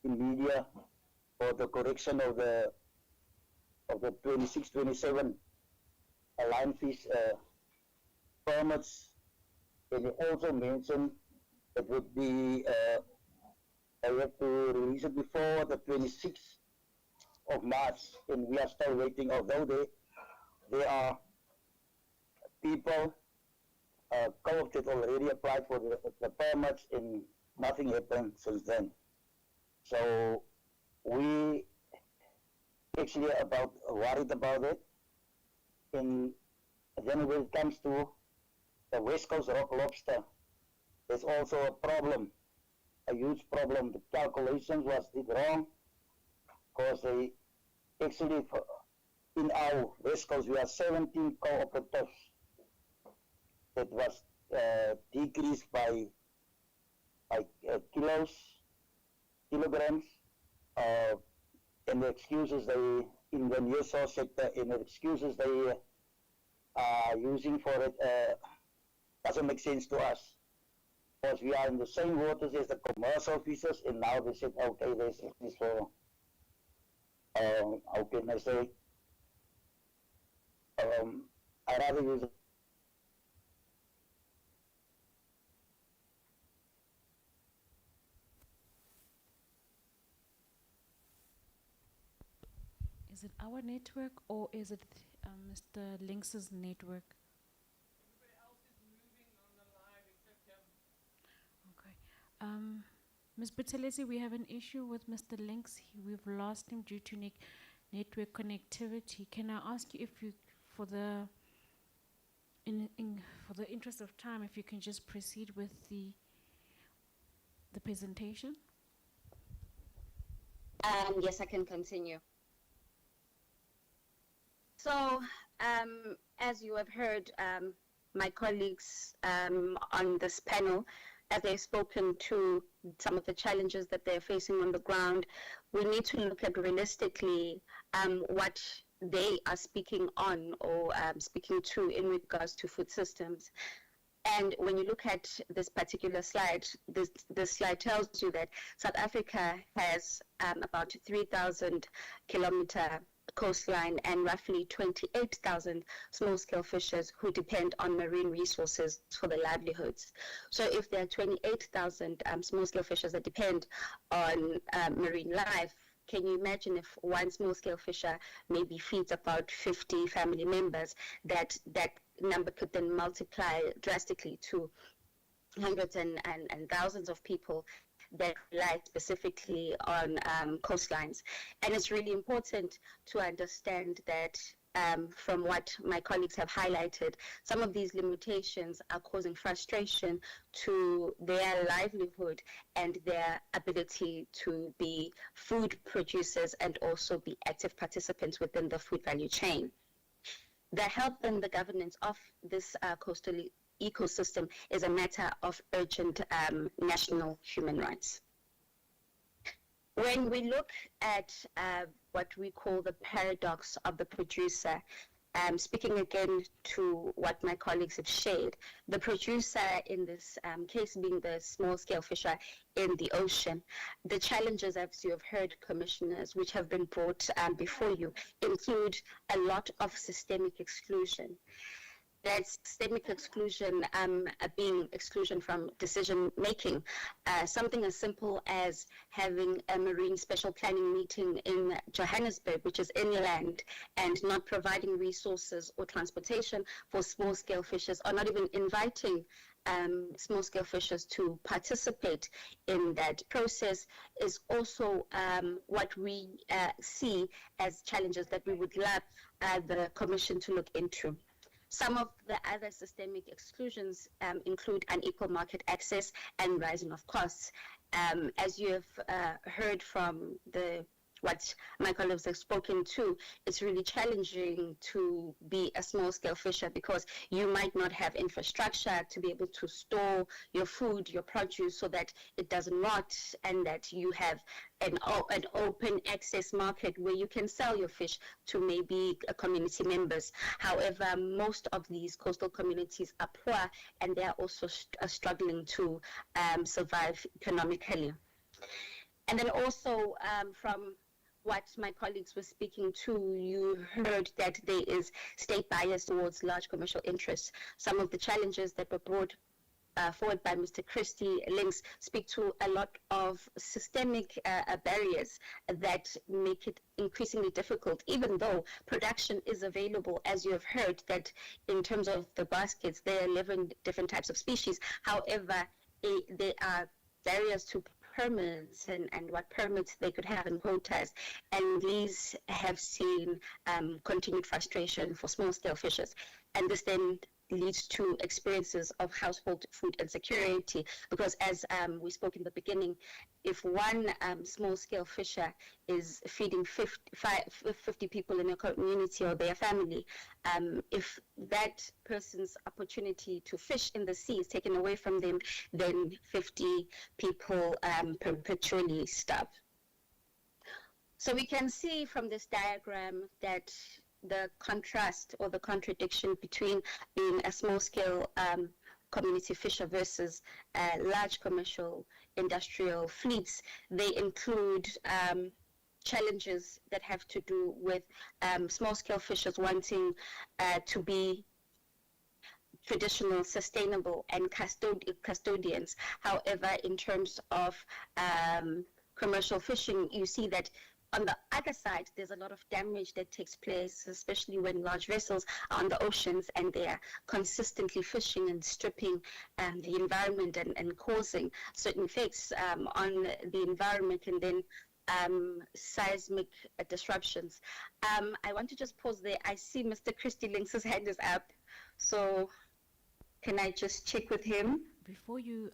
in media for the correction of the of the 26-27 lionfish permits. And he also mentioned it would be, I have to release it before the 26th of March, and we are still waiting, although there are people co-opted already applied for the permits, and nothing happened since then. So we actually worried about it. And then when it comes to the West Coast rock lobster, there's also a problem, a huge problem. The calculations was did wrong, because they actually, in our West Coast, we have 17 cooperatives that was decreased by kilograms, and the excuses they, in the near source sector, and the excuses they are using for it doesn't make sense to us. Because we are in the same waters as the commercial fishers, and now they said, okay, this is for, how can I say, I rather use it.
Is it our network or is it Mr. Lynx's network? Okay. Ms. Buthelezi, we have an issue with Mr. Lynx. We've lost him due to network connectivity. Can I ask you if you, for the interest of time, if you can just proceed with the presentation?
Yes, I can continue. So, as you have heard, my colleagues on this panel, as they've spoken to some of the challenges that they're facing on the ground, we need to look at realistically what they are speaking on or speaking to in regards to food systems. And when you look at this particular slide, this slide tells you that South Africa has about 3,000 kilometer coastline and roughly 28,000 small-scale fishers who depend on marine resources for their livelihoods. So if there are 28,000 small-scale fishers that depend on marine life, can you imagine if one small-scale fisher maybe feeds about 50 family members, that number could then multiply drastically to hundreds and thousands of people that rely specifically on coastlines. And it's really important to understand that from what my colleagues have highlighted, some of these limitations are causing frustration to their livelihood and their ability to be food producers and also be active participants within the food value chain. The health and the governance of this coastal ecosystem is a matter of urgent national human rights. When we look at what we call the paradox of the producer, speaking again to what my colleagues have shared, the producer in this case being the small-scale fisher in the ocean, the challenges, as you have heard, commissioners, which have been brought before you, include a lot of systemic exclusion. That systemic exclusion being exclusion from decision making. Something as simple as having a marine special planning meeting in Johannesburg, which is inland, and not providing resources or transportation for small-scale fishers, or not even inviting small-scale fishers to participate in that process, is also what we see as challenges that we would love the Commission to look into. Some of the other systemic exclusions include unequal market access and rising of costs. As you have heard from what my colleagues have spoken to, it's really challenging to be a small-scale fisher because you might not have infrastructure to be able to store your food, your produce, so that it doesn't rot, and that you have an open access market where you can sell your fish to maybe community members. However, most of these coastal communities are poor, and they are also struggling to survive economically. And then also from what my colleagues were speaking to, you heard that there is state bias towards large commercial interests. Some of the challenges that were brought forward by Mr. Christie Links speak to a lot of systemic barriers that make it increasingly difficult, even though production is available, as you have heard, that in terms of the baskets, there are 11 different types of species. However, there are barriers to permits and what permits they could have in quotas, and these have seen continued frustration for small-scale fishers. And this then leads to experiences of household food insecurity, because as we spoke in the beginning, if one small-scale fisher is feeding 50 people in a community or their family, if that person's opportunity to fish in the sea is taken away from them, then 50 people perpetually starve. So we can see from this diagram that the contrast or the contradiction between being a small-scale community fisher versus large commercial industrial fleets, they include challenges that have to do with small-scale fishers wanting to be traditional, sustainable, and custodians. However, in terms of commercial fishing, you see that on the other side, there's a lot of damage that takes place, especially when large vessels are on the oceans and they are consistently fishing and stripping the environment and causing certain effects on the environment, and then seismic disruptions. I want to just pause there. I see Mr. Christie Links' hand is up, so can I just check with him?
Before you,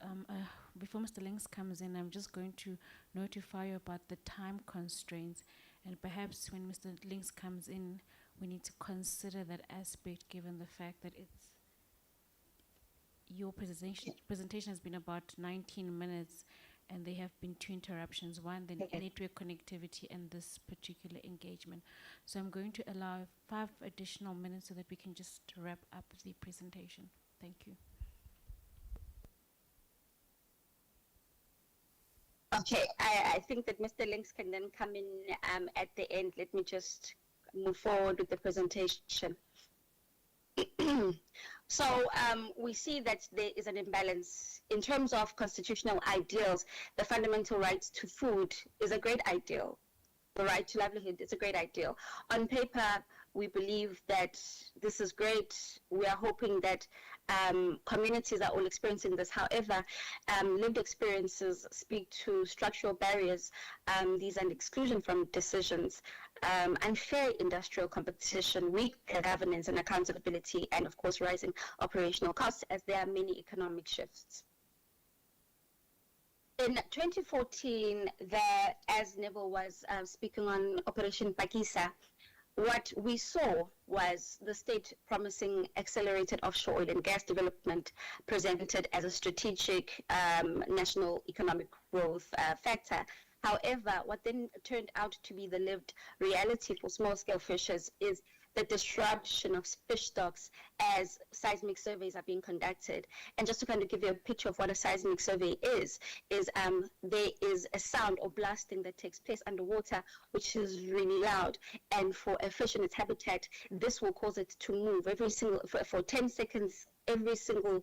before Mr. Links comes in, I'm just going to notify you about the time constraints, and perhaps when Mr. Links comes in, we need to consider that aspect, given the fact that it's your presentation has been about 19 minutes, and there have been 2 interruptions, one, the network connectivity, and this particular engagement. So I'm going to allow 5 additional minutes so that we can just wrap up the presentation. Thank you.
Okay, I think that Mr. Links can then come in at the end. Let me just move forward with the presentation. So we see that there is an imbalance in terms of constitutional ideals. The fundamental right to food is a great ideal. The right to livelihood is a great ideal. On paper, we believe that this is great. We are hoping that communities are all experiencing this. However, lived experiences speak to structural barriers. These are exclusion from decisions, unfair industrial competition, weak governance and accountability, and of course rising operational costs, as there are many economic shifts. In 2014, as Neville was speaking on Operation Pakisa, what we saw was the state promising accelerated offshore oil and gas development presented as a strategic national economic growth factor. However, what then turned out to be the lived reality for small-scale fishers is the disruption of fish stocks as seismic surveys are being conducted. And just to kind of give you a picture of what a seismic survey is there is a sound or blasting that takes place underwater, which is really loud. And for a fish in its habitat, this will cause it to move for 10 seconds, every single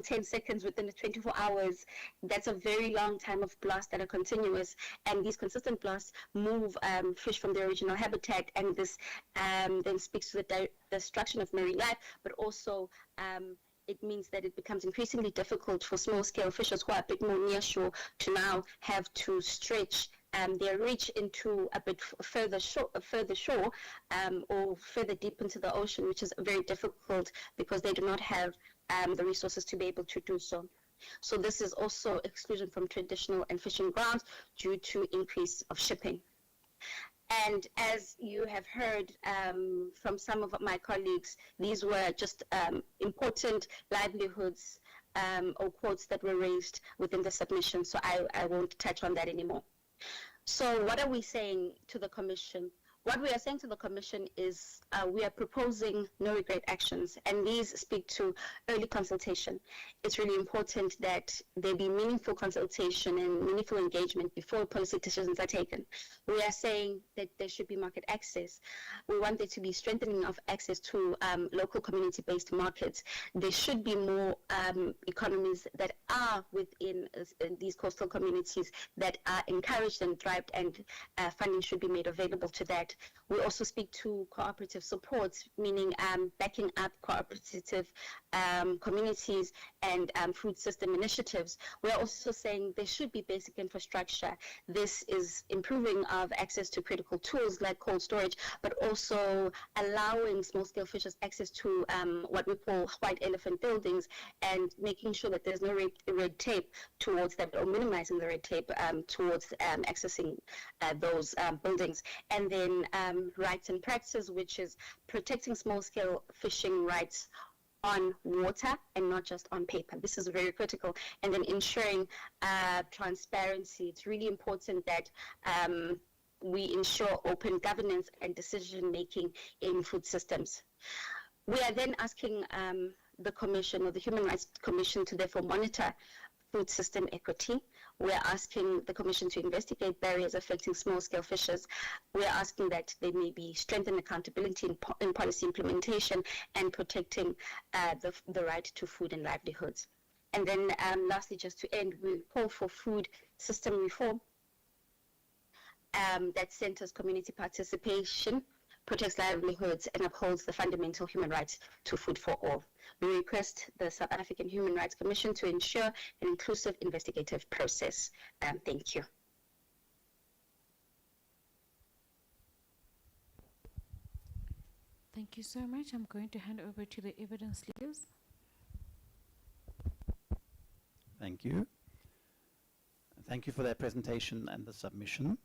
10 seconds within the 24 hours. That's a very long time of blasts that are continuous, and these consistent blasts move fish from their original habitat, and this then speaks to the destruction of marine life, but also it means that it becomes increasingly difficult for small-scale fishers who are a bit more near shore to now have to stretch their reach into a bit further shore or further deep into the ocean, which is very difficult because they do not have the resources to be able to do so. So this is also exclusion from traditional and fishing grounds due to increase of shipping. And as you have heard from some of my colleagues, these were just important livelihoods or quotes that were raised within the submission, so I won't touch on that anymore. So what are we saying to the Commission? What we are saying to the Commission is we are proposing no regret actions, and these speak to early consultation. It's really important that there be meaningful consultation and meaningful engagement before policy decisions are taken. We are saying that there should be market access. We want there to be strengthening of access to local community-based markets. There should be more economies that are within these coastal communities that are encouraged and thrived, and funding should be made available to that. We also speak to cooperative support, meaning backing up cooperative communities and food system initiatives. We're also saying there should be basic infrastructure. This is improving of access to critical tools like cold storage, but also allowing small-scale fishers access to what we call white elephant buildings, and making sure that there's no red tape towards that, or minimizing the red tape towards accessing those buildings. And then rights and practices, which is protecting small-scale fishing rights on water and not just on paper. This is very critical. And then ensuring transparency. It's really important that we ensure open governance and decision-making in food systems. We are then asking the Commission, or the Human Rights Commission, to therefore monitor food system equity. We're asking the Commission to investigate barriers affecting small-scale fishers. We're asking that there may be strengthened accountability in policy implementation and protecting the right to food and livelihoods. And then lastly, just to end, we call for food system reform that centers community participation, protects livelihoods, and upholds the fundamental human rights to food for all. We request the South African Human Rights Commission to ensure an inclusive investigative process. Thank you.
Thank you so much. I'm going to hand over to the evidence leaders.
Thank you. Thank you for that presentation and the submission.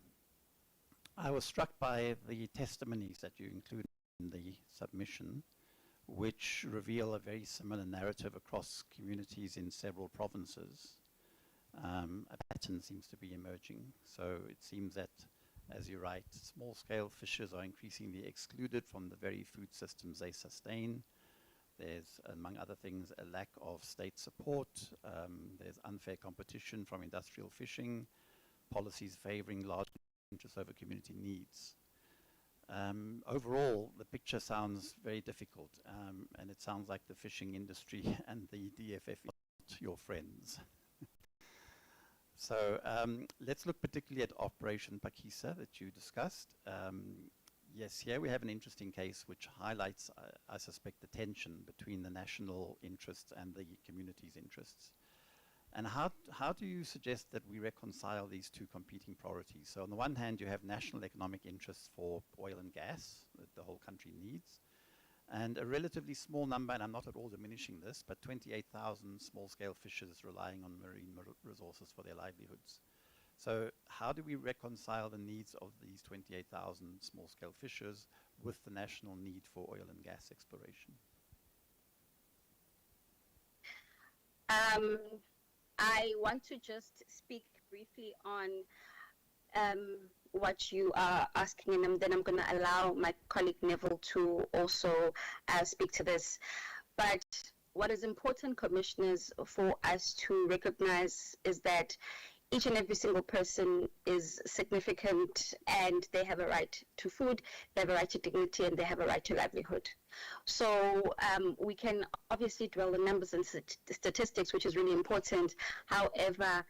I was struck by the testimonies that you include in the submission, which reveal a very similar narrative across communities in several provinces. A pattern seems to be emerging. So it seems that, as you write, small-scale fishers are increasingly excluded from the very food systems they sustain. There's, among other things, a lack of state support. There's unfair competition from industrial fishing, policies favoring large interests over community needs. Overall, the picture sounds very difficult, and it sounds like the fishing industry and the DFF are not your friends. So let's look particularly at Operation Pakisa that you discussed. Yes, here we have an interesting case which highlights, I suspect, the tension between the national interests and the community's interests. And how do you suggest that we reconcile these two competing priorities? So on the one hand, you have national economic interests for oil and gas that the whole country needs, and a relatively small number, and I'm not at all diminishing this, but 28,000 small-scale fishers relying on marine resources for their livelihoods. So how do we reconcile the needs of these 28,000 small-scale fishers with the national need for oil and gas exploration?
I want to just speak briefly on what you are asking, and then I'm going to allow my colleague Neville to also speak to this. But what is important, commissioners, for us to recognize is that each and every single person is significant, and they have a right to food, they have a right to dignity, and they have a right to livelihood. So we can obviously dwell on numbers and statistics, which is really important. However,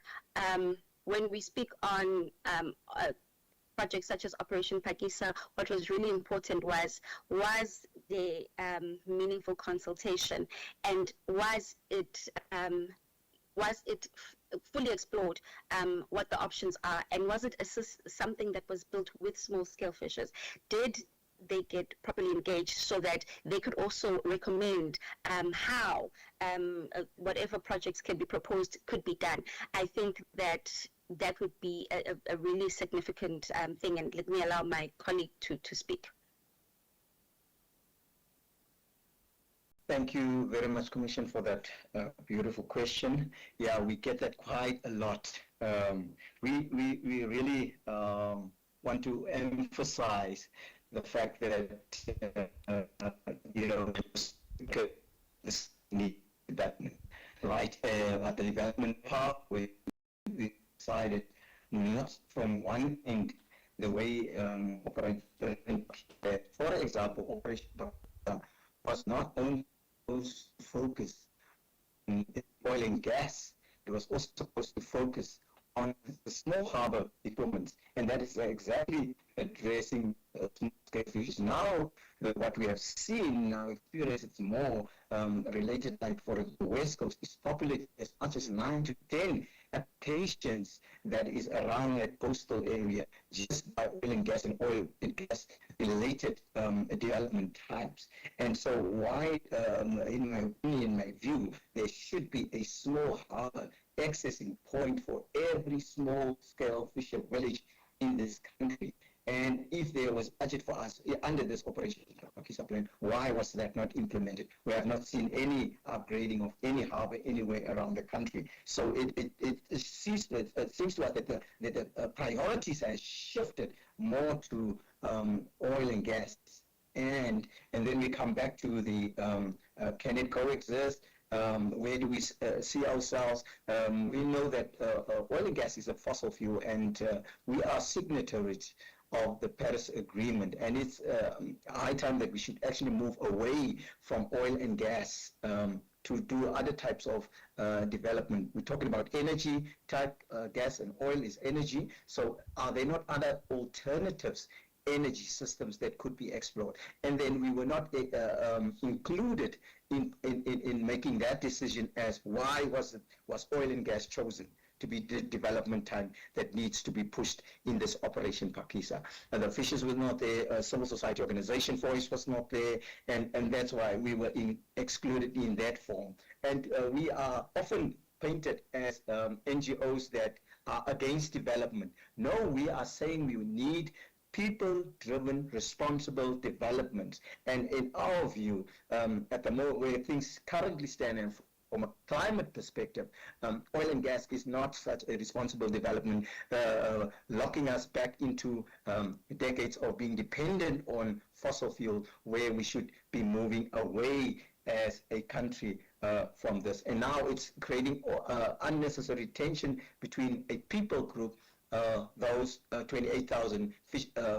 when we speak on projects such as Operation Pakisa, what was really important was the meaningful consultation, and was it fully explored what the options are, and was it something that was built with small-scale fishers? Did they get properly engaged so that they could also recommend how whatever projects can be proposed could be done? I think that would be a really significant thing, and let me allow my colleague to speak.
Thank you very much, Commission, for that beautiful question. Yeah, we get that quite a lot. We really want to emphasize the fact that, this need development, right? But the development path, we decided not from one end, the way for example, Operation was not only supposed to focus on oil and gas, it was also supposed to focus on the small harbor equipment, and that is exactly addressing small-scale fisheries. Now, what we have seen, now experience, it's more related, like for the West Coast, is populated as much as 9 to 10 applications that is around that coastal area, just by oil and oil and gas related development types. And so why, in my opinion, my view, there should be a small harbor accessing point for every small-scale fisher village in this country. And if there was budget for us under this Operation Pakistan plan, why was that not implemented? We have not seen any upgrading of any harbor anywhere around the country. So it seems to us that the priorities have shifted more to oil and gas. And then we come back to the can it coexist? Where do we see ourselves? We know that oil and gas is a fossil fuel, and we are signatories of the Paris Agreement, and it's high time that we should actually move away from oil and gas to do other types of development. We're talking about energy type, gas and oil is energy, so are there not other alternatives energy systems that could be explored? And then we were not included in making that decision as why was oil and gas chosen to be the development time that needs to be pushed in this Operation Pakistan. The fishers were not there, civil society organization voice was not there, and that's why we were excluded in that form. And we are often painted as NGOs that are against development. No, we are saying we need people-driven, responsible development. And in our view, at the moment where things currently stand, and from a climate perspective, oil and gas is not such a responsible development, locking us back into decades of being dependent on fossil fuel, where we should be moving away as a country from this. And now it's creating unnecessary tension between a people group, those 28,000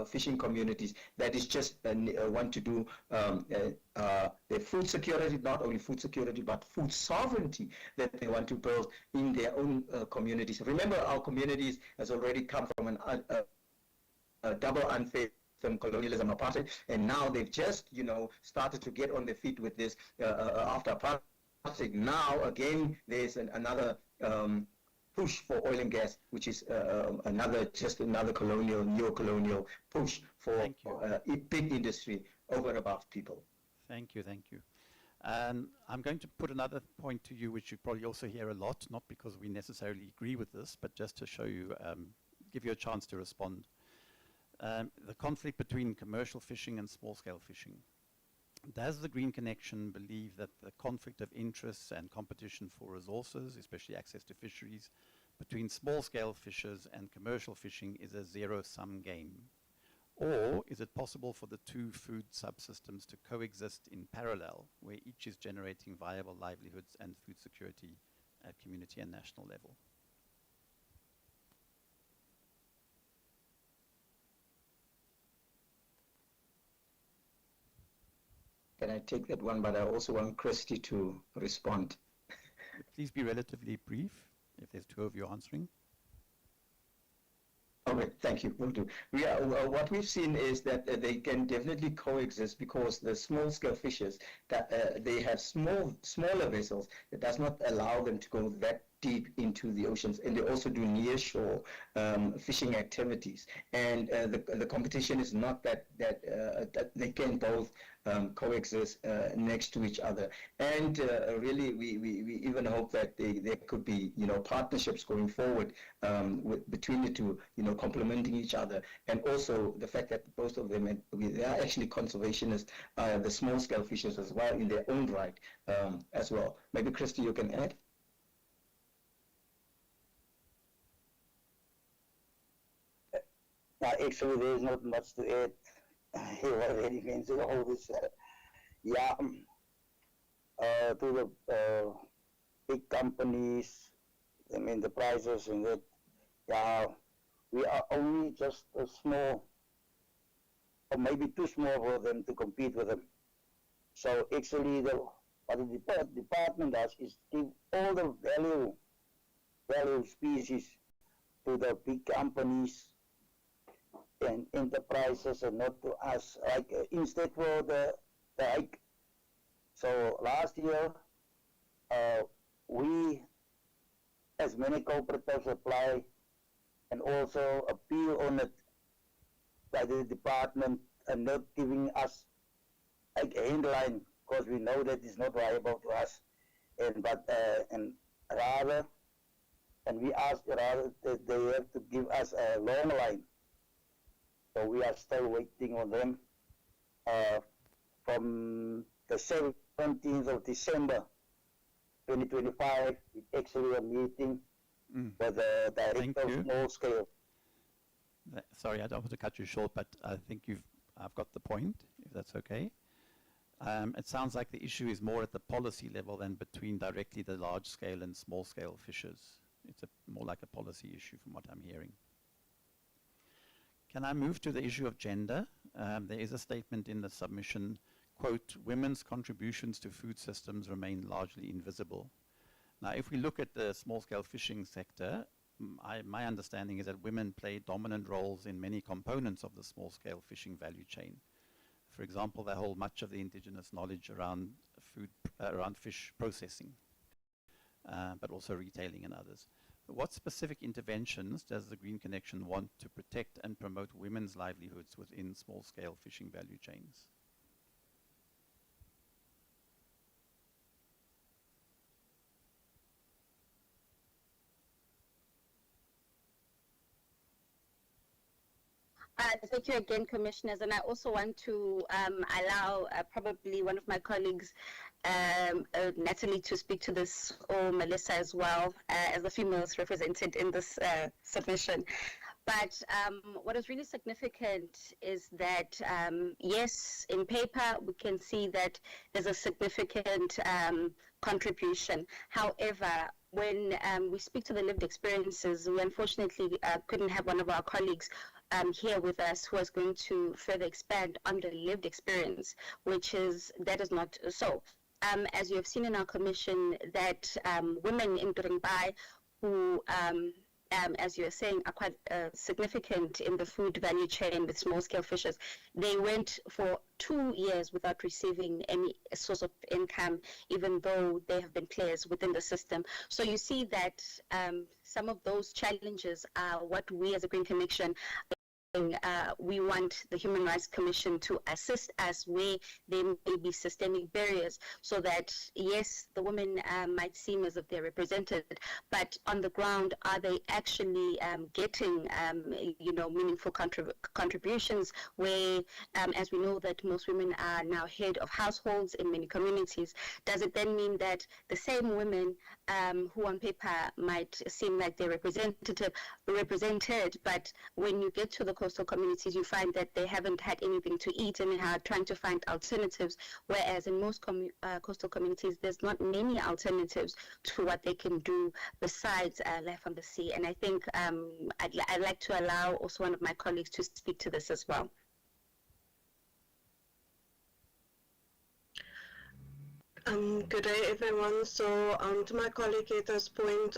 fishing communities that is just want to do their food security, not only food security, but food sovereignty that they want to build in their own communities. Remember, our communities has already come from a double unfair colonialism apartheid, and now they've just, started to get on their feet with this after apartheid. Now, again, there's another push for oil and gas, which is another colonial, neo-colonial push for big industry over and above people.
Thank you. I'm going to put another point to you, which you probably also hear a lot, not because we necessarily agree with this, but just to show you, give you a chance to respond. The conflict between commercial fishing and small-scale fishing. Does the Green Connection believe that the conflict of interests and competition for resources, especially access to fisheries, between small-scale fishers and commercial fishing is a zero-sum game? Or is it possible for the two food subsystems to coexist in parallel, where each is generating viable livelihoods and food security at community and national level?
Can I take that one? But I also want Christy to respond.
Please be relatively brief, if there's two of you answering.
Okay, thank you. Will do. What we've seen is that they can definitely coexist, because the small-scale fishers, that they have smaller vessels that does not allow them to go that deep into the oceans, and they also do near-shore fishing activities. And the competition is not that they can both coexist next to each other. And really, we even hope that there could be partnerships going forward between the two, complementing each other. And also the fact that both of them they are actually conservationists, the small-scale fishers as well, in their own right as well. Maybe Christy, you can add.
Actually, there is not much to add. he already mentioned all this. To the big companies, I mean the prices and that. We are only just a small, or maybe too small for them to compete with them. So actually, what the department does is give all the value species to the big companies and enterprises, and not to us. Like instead for the hike. So last year, we, as many cooperatives, apply and also appeal on it by the department and not giving us like a headline, because we know that it's not viable to us, and we ask rather that they have to give us a long line. So we are still waiting on them. From the 17th of December 2025, it's actually a meeting with the director of small scale.
Sorry, I don't want to cut you short, but I think I've got the point, if that's okay. It sounds like the issue is more at the policy level than between directly the large scale and small scale fishers. It's more like a policy issue from what I'm hearing. Can I move to the issue of gender? There is a statement in the submission, quote, women's contributions to food systems remain largely invisible. Now, if we look at the small-scale fishing sector, my understanding is that women play dominant roles in many components of the small-scale fishing value chain. For example, they hold much of the indigenous knowledge around around fish processing, but also retailing and others. What specific interventions does the Green Connection want to protect and promote women's livelihoods within small-scale fishing value chains?
Thank you again, Commissioners. And I also want to allow probably one of my colleagues, Natalie, to speak to this, or Melissa as well, as the females represented in this submission. But what is really significant is that, yes, in paper, we can see that there's a significant contribution. However, when we speak to the lived experiences, we unfortunately couldn't have one of our colleagues here with us who is going to further expand on the lived experience, that is not so. As you have seen in our commission, that women in Duringbai who, as you are saying, are quite significant in the food value chain with small-scale fishers, they went for 2 years without receiving any source of income, even though they have been players within the system. So you see that some of those challenges are what we as a Green Connection we want the Human Rights Commission to assist us where there may be systemic barriers, so that, yes, the women might seem as if they're represented, but on the ground, are they actually getting, meaningful contributions where, as we know that most women are now head of households in many communities? Does it then mean that the same women who on paper might seem like they're represented, but when you get to the coastal communities, you find that they haven't had anything to eat and are trying to find alternatives, whereas in most coastal communities, there's not many alternatives to what they can do besides life on the sea. And I think I'd like to allow also one of my colleagues to speak to this as well.
Good day, everyone. So, to my colleague Eta's point,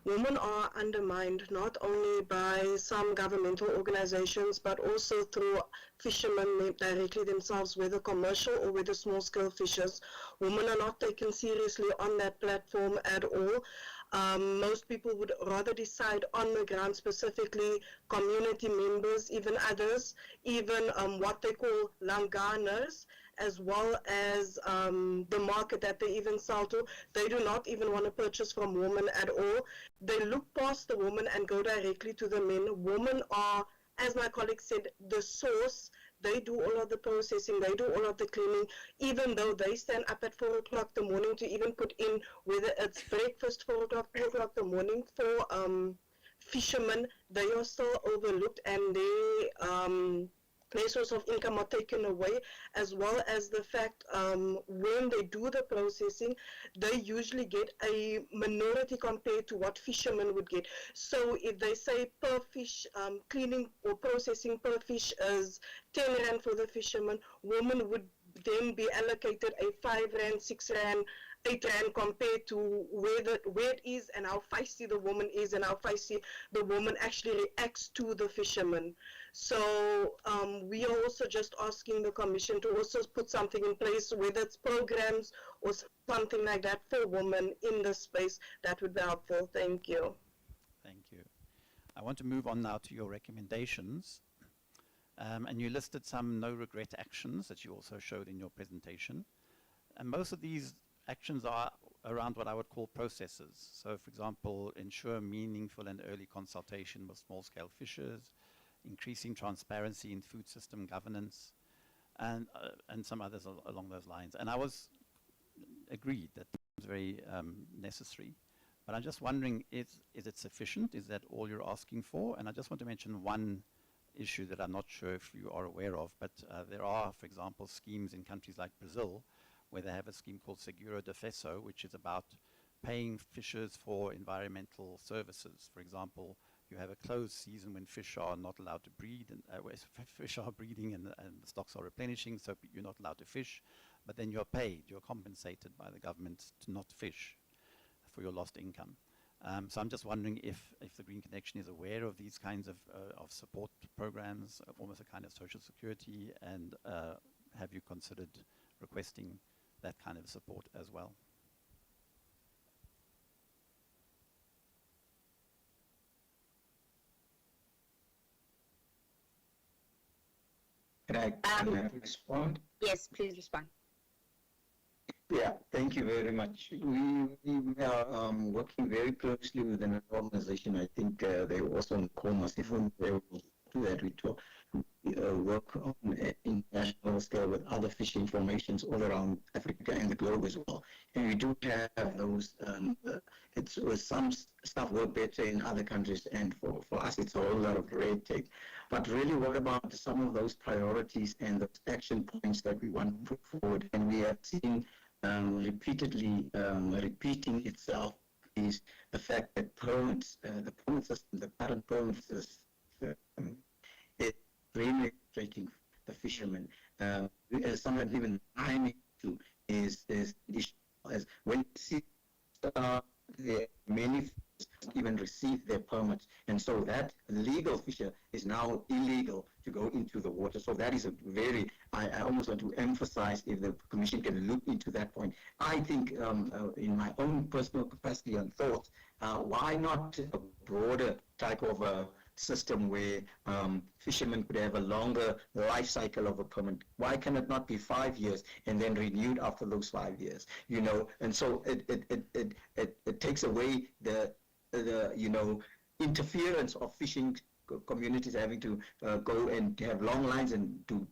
women are undermined not only by some governmental organizations, but also through fishermen directly themselves, whether commercial or whether small-scale fishers. Women are not taken seriously on that platform at all. Most people would rather decide on the ground, specifically community members, even others, even what they call langanas, as well as the market that they even sell to. They do not even want to purchase from women at all. They look past the woman and go directly to the men. Women are, as my colleague said, the source. They do all of the processing, they do all of the cleaning, even though they stand up at 4 o'clock in the morning to even put in, whether it's breakfast, 4 o'clock, 2 o'clock in the morning for fishermen. They are still overlooked, and they their source of income are taken away, as well as the fact when they do the processing, they usually get a minority compared to what fishermen would get. So if they say per fish, cleaning or processing per fish is 10 Rand for the fisherman, women would then be allocated a 5 Rand, 6 Rand, 8 Rand compared to where it is and how feisty the woman is and how feisty the woman actually reacts to the fisherman. So we are also just asking the Commission to also put something in place, whether it's programs or something like that for women in this space. That would be helpful. Thank you.
Thank you. I want to move on now to your recommendations. And you listed some no-regret actions that you also showed in your presentation. And most of these actions are around what I would call processes. So, for example, ensure meaningful and early consultation with small-scale fishers, increasing transparency in food system governance, and some others along those lines. And I was agreed that it's very necessary. But I'm just wondering, is it sufficient? Is that all you're asking for? And I just want to mention one issue that I'm not sure if you are aware of, but there are, for example, schemes in countries like Brazil where they have a scheme called Seguro Defeso, which is about paying fishers for environmental services. For example, you have a closed season when fish are not allowed to breed, and where fish are breeding and the stocks are replenishing, so you're not allowed to fish, but then you're paid, you're compensated by the government to not fish for your lost income. So I'm just wondering if the Green Connection is aware of these kinds of support programs, almost a kind of social security, and have you considered requesting that kind of support as well?
Can I respond?
Yes, please respond.
Yeah, thank you very much. We are working very closely with an organization. I think they were also on call myself. They will do that. We talk, work on international scale with other fishing formations all around Africa and the globe as well. And we do have those. It's some stuff work better in other countries, and for us, it's a whole lot of red tape. But really, what about some of those priorities and those action points that we want to put forward? And we have seen repeatedly repeating itself is the fact that permits, the permit system, the current permit system, is really frustrating the fishermen. Sometimes even timing to is as when you see many even receive their permits, and so that legal fisher is now illegal to go into the water. So that is a very, I almost want to emphasize, if the Commission can look into that point. I think in my own personal capacity and thoughts, why not a broader type of a system where fishermen could have a longer life cycle of a permit? Why can it not be 5 years and then renewed after those 5 years? You know, and so it takes away the interference of fishing communities having to go and have long lines and do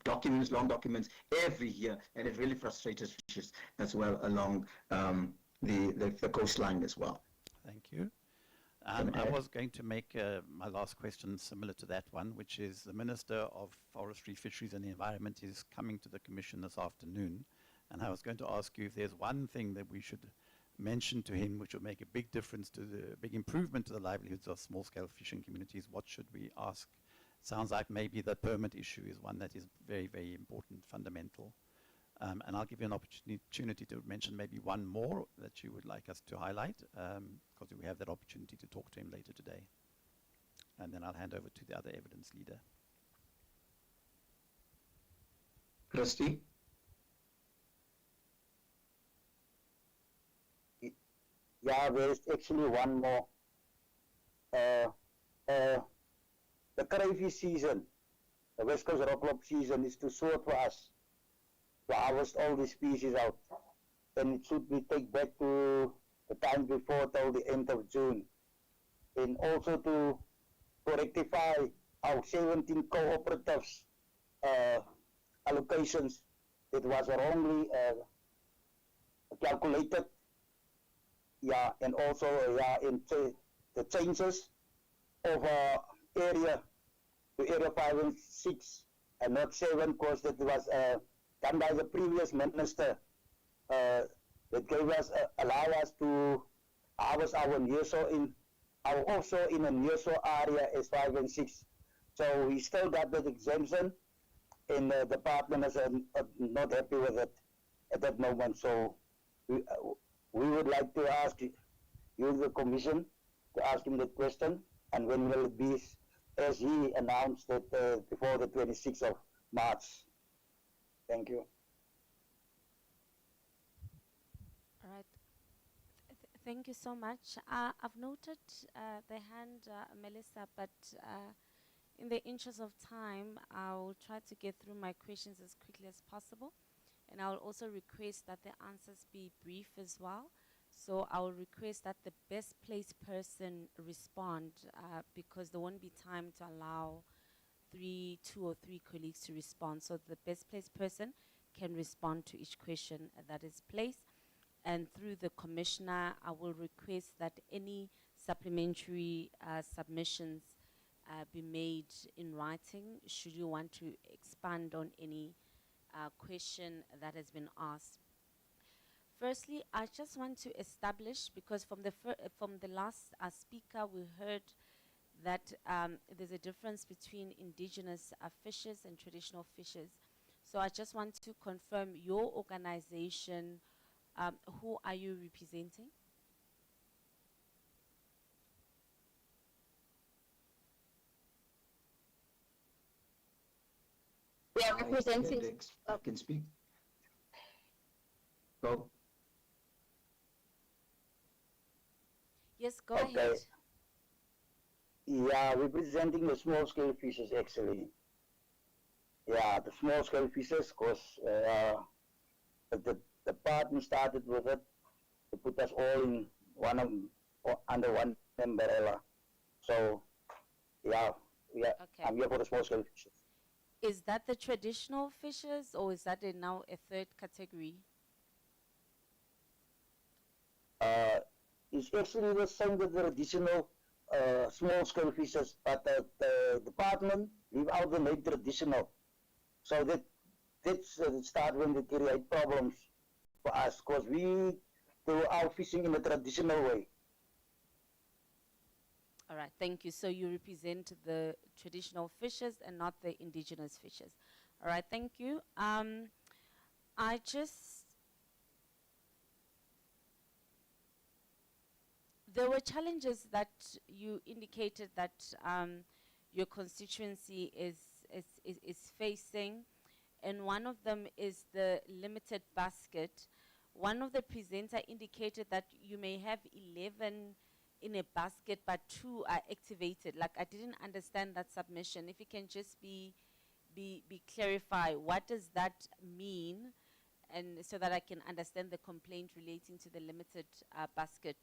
long documents every year, and it really frustrates fishers as well along the coastline as well.
Thank you. I was going to make my last question similar to that one, which is the Minister of Forestry, Fisheries and the Environment is coming to the Commission this afternoon, and I was going to ask you if there's one thing that we should mention to him which would make a big difference to the big improvement to the livelihoods of small-scale fishing communities. What should we ask? Sounds like maybe the permit issue is one that is very, very important, fundamental. And I'll give you an opportunity to mention maybe one more that you would like us to highlight, because we have that opportunity to talk to him later today. And then I'll hand over to the other evidence leader.
Christy?
Yeah, there is actually one more. The crayfish season, the West Coast rockclop season, is too short for us to harvest all the species out, and it should be taken back to the time before till the end of June, and also to rectify our 17 cooperatives allocations. It was wrongly calculated. Yeah, and also in the changes of area to area 5 and 6 and not 7, because that was done by the previous minister. That gave us, allow us to harvest our nearshore in our offshore in a nearshore area as 5 and 6. So we still got that exemption, and the department is not happy with it at that moment. So we would like to ask you, the commission, to ask him that question, and when will it be, as he announced that before the 26th of March. Thank you.
All right. Thank you so much. I've noted the hand, Melissa, but in the interest of time, I'll try to get through my questions as quickly as possible. And I'll also request that the answers be brief as well. So I'll request that the best placed person respond because there won't be time to allow 2 or 3 colleagues to respond. So the best placed person can respond to each question that is placed. And through the commissioner, I will request that any supplementary submissions be made in writing should you want to expand on any question that has been asked. Firstly, I just want to establish, because from the last speaker we heard that there's a difference between indigenous fishers and traditional fishers. So I just want to confirm your organization. Who are you representing?
We are representing.
I can speak. Go.
Yes, go ahead.
Yeah, we're presenting the small scale fishes actually. Yeah, the small scale fishes, because the partner started with it to put us all in under one umbrella. So, yeah,
Okay.
I'm here for the small scale fishes.
Is that the traditional fishers, or is that now a third category?
It's actually the same with the traditional small scale fishes, but the department leave out the name traditional. So that's start when they create problems for us, because we do our fishing in the traditional way.
All right, thank you. So you represent the traditional fishers and not the indigenous fishers. All right, thank you. There were challenges that you indicated that your constituency is facing, and one of them is the limited basket. One of the presenter indicated that you may have 11 in a basket, but 2 are activated. Like, I didn't understand that submission. If you can just be clarify, what does that mean, and so that I can understand the complaint relating to the limited basket.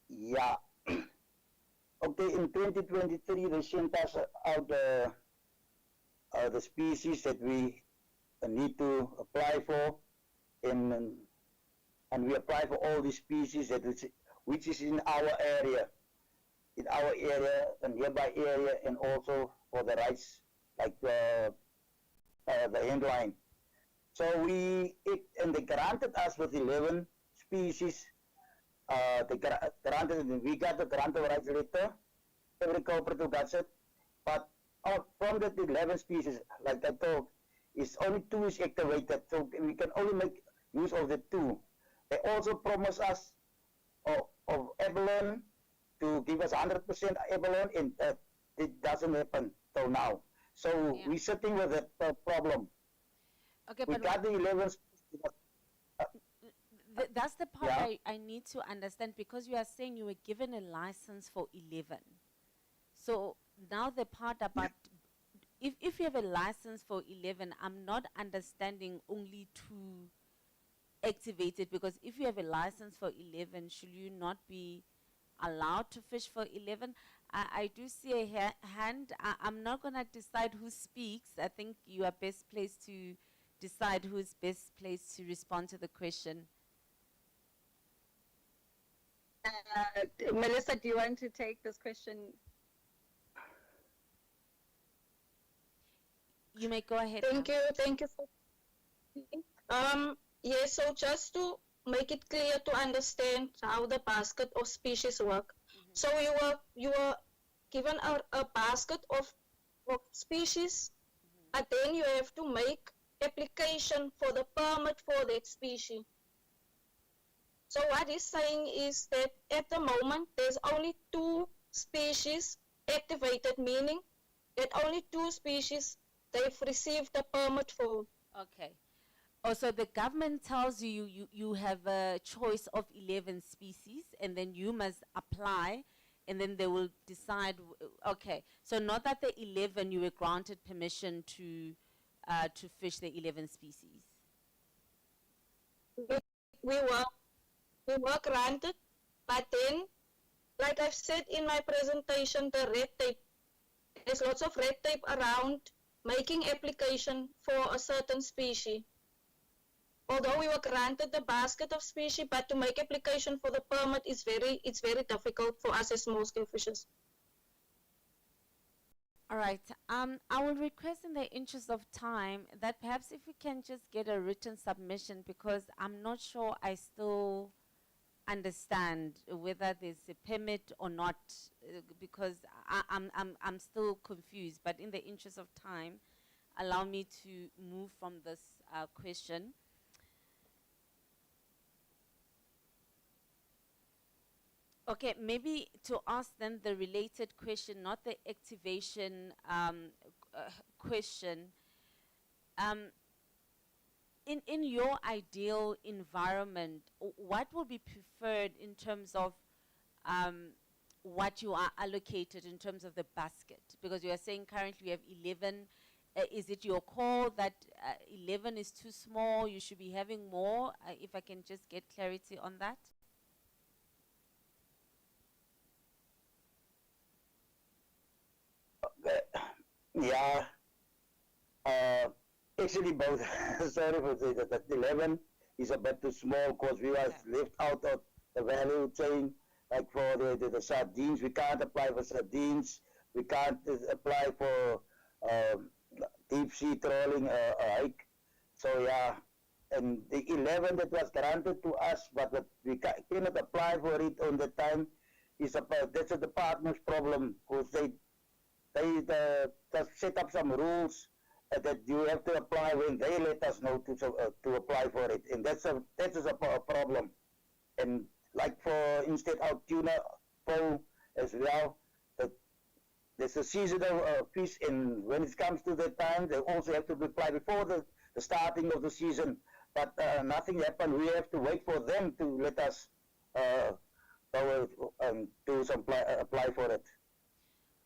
Yeah. Okay, in 2023, they sent us out the species that we need to apply for, and we apply for all these species which is in our area, and nearby area, and also for the rights, like the endline. So they granted us with 11 species. They granted, and we got the grant of rights letter. Every cooperative got it, but from the 11 species, like I told, it's only 2 is activated, so we can only make use of the 2. They also promised us of abalone, to give us 100% abalone, and it doesn't happen till now. So we're sitting with that problem.
Okay,
we
but
got the 11 species.
That's the part I need to understand, because you are saying you were given a license for 11. So now the part about, if you have a license for 11, I'm not understanding only 2 activated, because if you have a license for 11, should you not be allowed to fish for 11? I do see a hand. I'm not going to decide who speaks. I think you are best placed to decide who's best placed to respond to the question.
Melissa, do you want to take this question?
You may go ahead.
Thank you. Thank you for. Yes, so just to make it clear to understand how the basket of species work. So you were given a basket of species, but then you have to make application for the permit for that species. So what he's saying is that at the moment there's only 2 species activated, meaning that only 2 species they've received the permit for.
Okay. Oh, so the government tells you have a choice of 11 species, and then you must apply, and then they will decide. Okay, so not that the 11 you were granted permission to fish the 11 species.
We were granted, but then, like I've said in my presentation, the red tape. There's lots of red tape around making application for a certain species. Although we were granted the basket of species, but to make application for the permit is it's very difficult for us as small scale fishers.
All right. I will request, in the interest of time, that perhaps if we can just get a written submission, because I'm not sure I still understand whether there's a permit or not, because I'm still confused. But in the interest of time, allow me to move from this question. Okay, maybe to ask then the related question, not the activation question. In your ideal environment, what will be preferred in terms of what you are allocated in terms of the basket? Because you are saying currently you have 11. Is it your call that 11 is too small, you should be having more? If I can just get clarity on that.
Yeah, actually both. Sorry for that 11 is a bit too small because we are left out of the value chain. Like for the sardines, we can't apply for sardines. We can't apply for deep sea trawling hike. So yeah, and the 11 that was granted to us, but we cannot apply for it on the time, that's a department's problem, because they just set up some rules that you have to apply when they let us know to apply for it, and that is a problem. And like for instead our tuna pole as well, there's a seasonal fish, and when it comes to that time, they also have to apply before the starting of the season. But nothing happened. We have to wait for them to let us apply for it.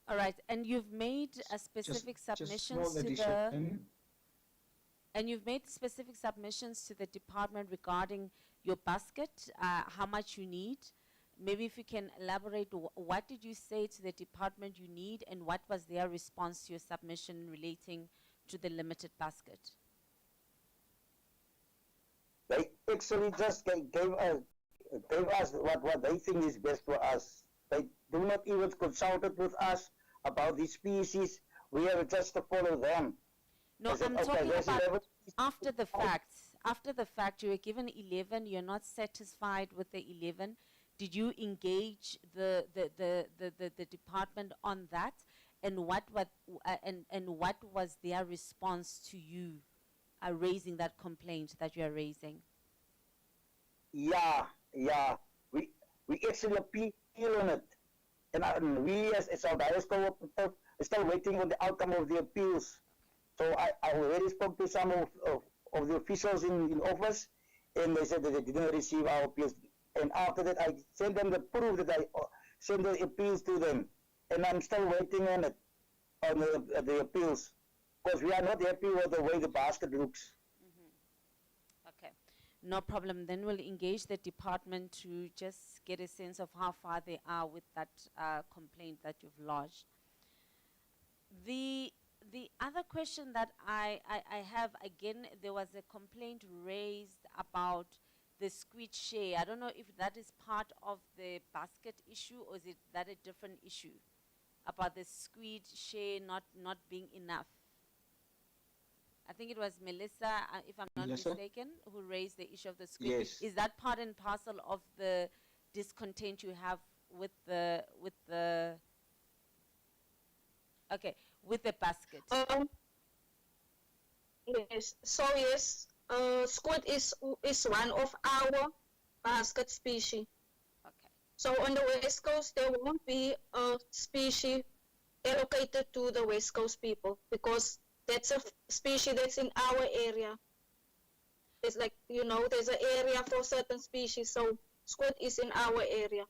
All right, and you've made a specific submissions to the. And you've made specific submissions to the department regarding your basket, how much you need. Maybe if you can elaborate, what did you say to the department you need, and what was their response to your submission relating to the limited basket?
They actually just gave us what they think is best for us. They do not even consult with us about these species. We have just to follow them.
No, I'm talking about after the fact. After the fact, you were given 11. You're not satisfied with the 11. Did you engage the department on that? And what was their response to you raising that complaint that you are raising?
Yeah. We actually appeal on it, and we as Saldaris Cooperative are still waiting on the outcome of the appeals. So I already spoke to some of the officials in office, and they said that they didn't receive our appeals. And after that, I sent them the proof that I sent the appeals to them, and I'm still waiting on it, on the appeals, because we are not happy with the way the basket looks.
Okay, no problem. Then we'll engage the department to just get a sense of how far they are with that complaint that you've lodged. The other question that I have, again, there was a complaint raised about the squid share. I don't know if that is part of the basket issue, or is that a different issue about the squid share not being enough? I think it was Melissa, if I'm not
Melissa?
mistaken, who raised the issue of the squid.
Yes.
Is that part and parcel of the discontent you have with the okay, with the basket?
Yes. So yes, squid is one of our basket species.
Okay.
So on the West Coast, there won't be a species allocated to the West Coast people because that's a species that's in our area. It's like, you know, there's an area for certain species, so squid is in our area.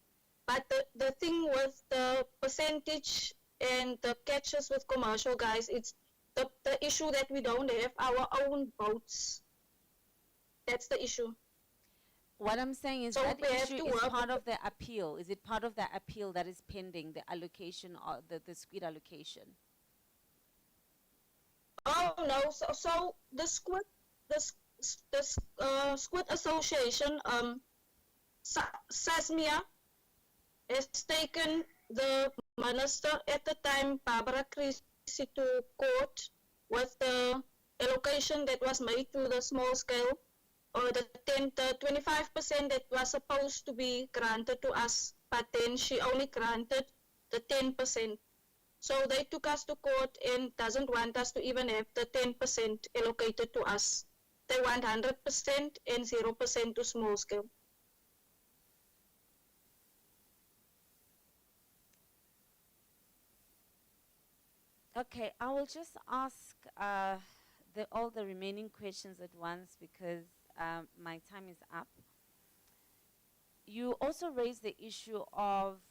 But the thing with the percentage and the catches with commercial guys, it's the issue that we don't have our own boats. That's the issue.
What I'm saying is
So
that
we have
issue
to
is
work
part of the appeal. Is it part of the appeal that is pending, the allocation or the squid allocation?
Oh no! So the squid, Squid Association, SASMIA, has taken the minister at the time, Barbara Creasy, to court with the allocation that was made to the small scale, or the 25% that was supposed to be granted to us, but then she only granted the 10%. So they took us to court and doesn't want us to even have the 10% allocated to us. They want 100% and 0% to small scale.
Okay, I will just ask all the remaining questions at once because my time is up. You also raised the issue of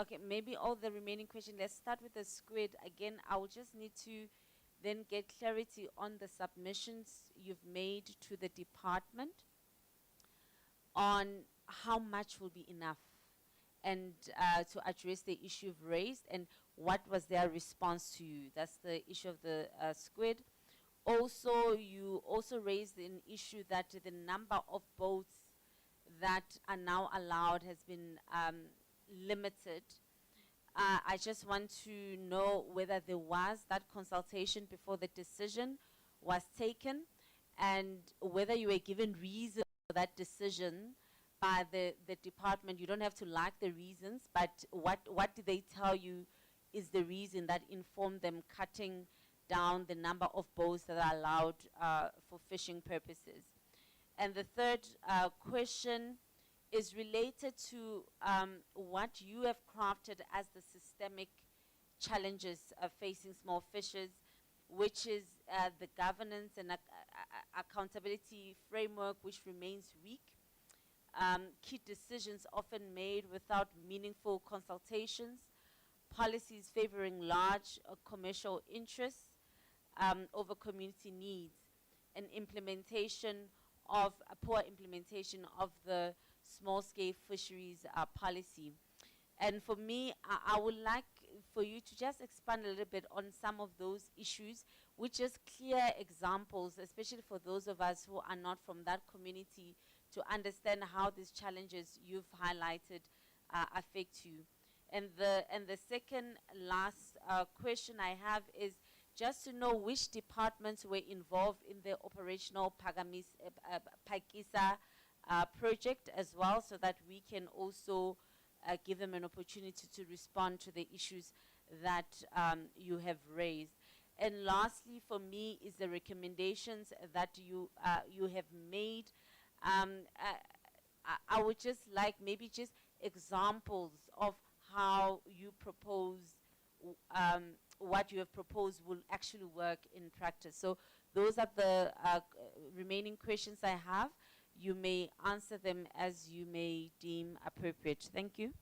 okay, maybe all the remaining questions. Let's start with the squid. Again, I will just need to then get clarity on the submissions you've made to the department on how much will be enough and to address the issue you've raised and what was their response to you. That's the issue of the squid. Also, you also raised an issue that the number of boats that are now allowed has been limited. I just want to know whether there was that consultation before the decision was taken and whether you were given reason for that decision by the department. You don't have to like the reasons, but what did they tell you is the reason that informed them cutting down the number of boats that are allowed for fishing purposes? And the third question is related to what you have crafted as the systemic challenges facing small fishers, which is the governance and accountability framework, which remains weak. Key decisions often made without meaningful consultations, policies favoring large commercial interests over community needs, and poor implementation of the small-scale fisheries policy. And for me, I would like for you to just expand a little bit on some of those issues, which is clear examples, especially for those of us who are not from that community, to understand how these challenges you've highlighted affect you. And the second last question I have is just to know which departments were involved in the operational Pakisa project as well, so that we can also give them an opportunity to respond to the issues that you have raised. And lastly, for me, is the recommendations that you have made. I would just like maybe just examples of how you propose what you have proposed will actually work in practice. So those are the remaining questions I have. You may answer them as you may deem appropriate. Thank you.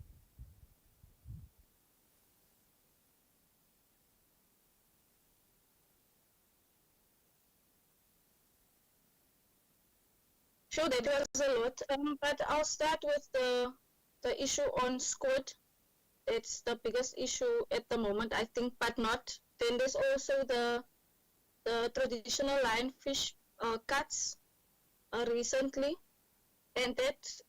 Sure, that was a lot, but I'll start with the issue on squid. It's the biggest issue at the moment, I think, but not. Then there's also the traditional lionfish cuts recently, and that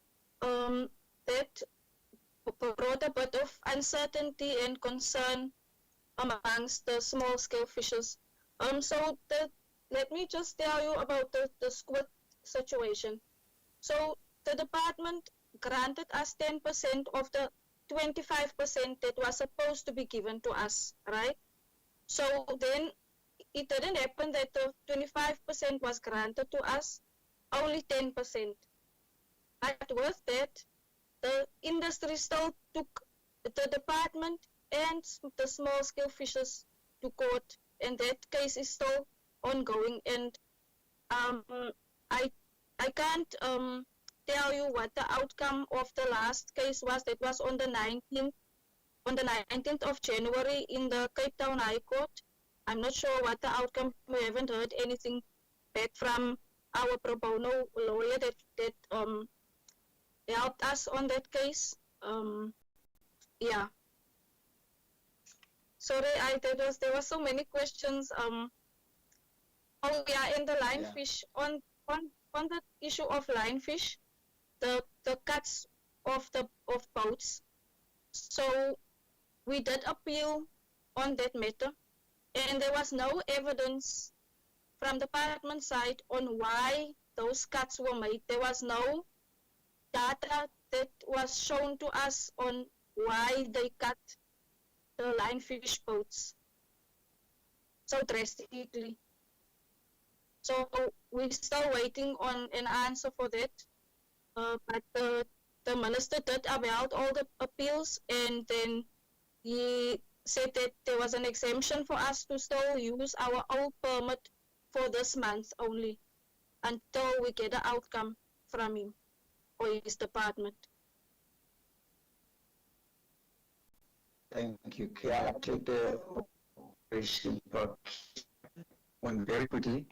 brought a bit of uncertainty and concern amongst the small-scale fishers. Let me just tell you about the squid situation. So the department granted us 10% of the 25% that was supposed to be given to us, right? So then it didn't happen that the 25% was granted to us, only 10%. But with that, the industry still took the department and the small-scale fishers to court, and that case is still ongoing. And I can't tell you what the outcome of the last case was. That was on the 19th of January in the Cape Town High Court. I'm not sure what the outcome. We haven't heard anything back from our pro bono lawyer that helped us on that case. Yeah. Sorry, there were so many questions. Oh yeah, and the lionfish, on the issue of lionfish, the cuts of boats. So we did appeal on that matter, and there was no evidence from the department side on why those cuts were made. There was no data that was shown to us on why they cut the lionfish boats so drastically. So we're still waiting on an answer for that. But the minister did upheld all the appeals, and then he said that there was an exemption for us to still use our old permit for this month only until we get an outcome from him or his department.
Thank you. Can I take the operation one very quickly?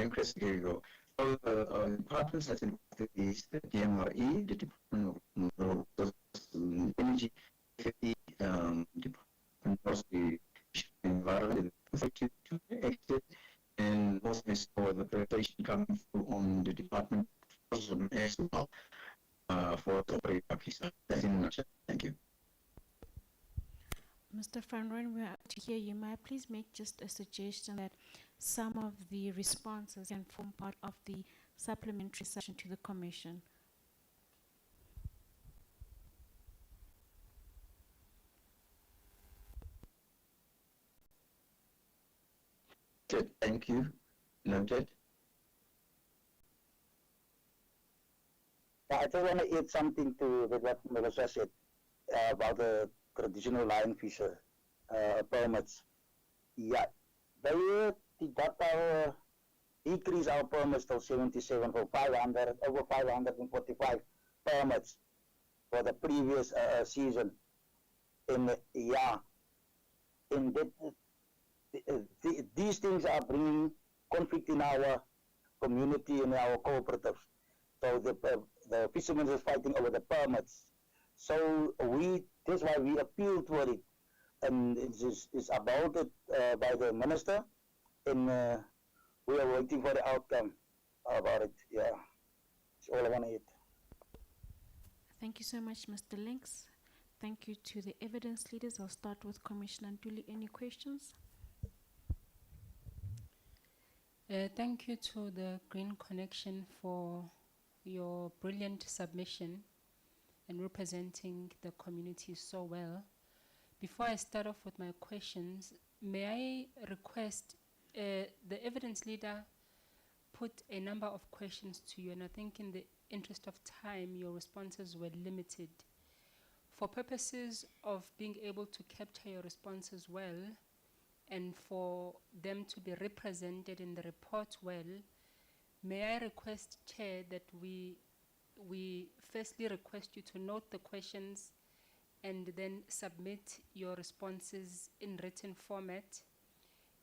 Chris, here you go. So the departments has included the DMRE, the Department of Energy, the Department of the Environment, to exit, and also for the presentation coming through on the Department as well for the operating Pakistan. That's in a nutshell. Thank you.
Mr. Van Rooyen, we are to hear you. May I please make just a suggestion that some of the responses can form part of the supplementary session to the Commission?
Thank you. Noted.
I just want to add something to what Melissa said about the traditional lionfish permits. Yeah, they decrease our permits to 77 from 500, over 545 permits for the previous season. And yeah, in these things are bringing conflict in our community and our cooperatives. So the fishermen is fighting over the permits. So that's why we appealed for it, and it's about it by the minister, and we are waiting for the outcome about it. Yeah, that's all I want to add.
Thank you so much, Mr. Links. Thank you to the evidence leaders. I'll start with Commissioner Ntuli. Any questions?
Thank you to the Green Connection for your brilliant submission and representing the community so well. Before I start off with my questions, may I request the evidence leader put a number of questions to you, and I think in the interest of time, your responses were limited. For purposes of being able to capture your responses well, and for them to be represented in the report well, may I request, Chair, that we firstly request you to note the questions and then submit your responses in written format.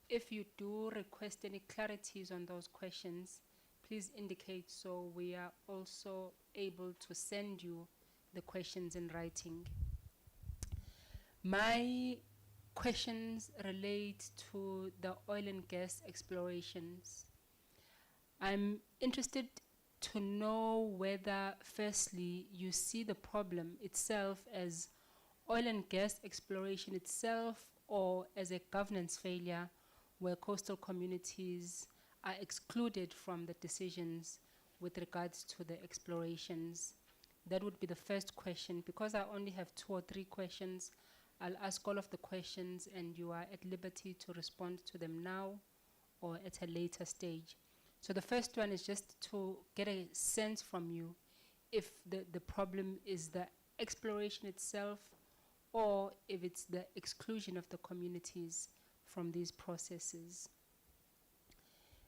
If you do request any clarities on those questions, please indicate so we are also able to send you the questions in writing. My questions relate to the oil and gas explorations. I'm interested to know whether, firstly, you see the problem itself as oil and gas exploration itself, or as a governance failure where coastal communities are excluded from the decisions with regards to the explorations? That would be the first question. Because I only have 2 or 3 questions, I'll ask all of the questions and you are at liberty to respond to them now or at a later stage. So the first one is just to get a sense from you if the problem is the exploration itself or if it's the exclusion of the communities from these processes.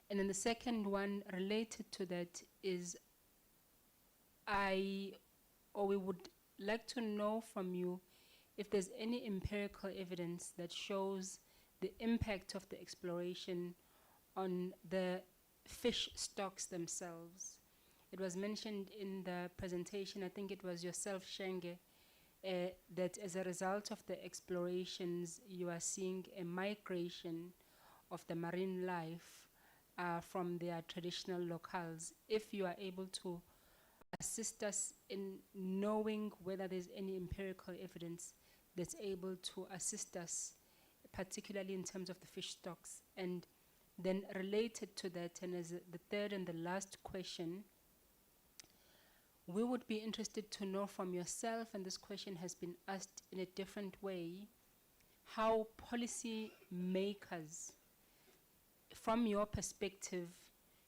And then the second one related to that is we would like to know from you if there's any empirical evidence that shows the impact of the exploration on the fish stocks themselves. It was mentioned in the presentation, I think it was yourself, Shenge, that as a result of the explorations, you are seeing a migration of the marine life from their traditional locales. If you are able to assist us in knowing whether there's any empirical evidence that's able to assist us, particularly in terms of the fish stocks. And then related to that, and as the third and the last question, we would be interested to know from yourself, and this question has been asked in a different way, how policy makers, from your perspective,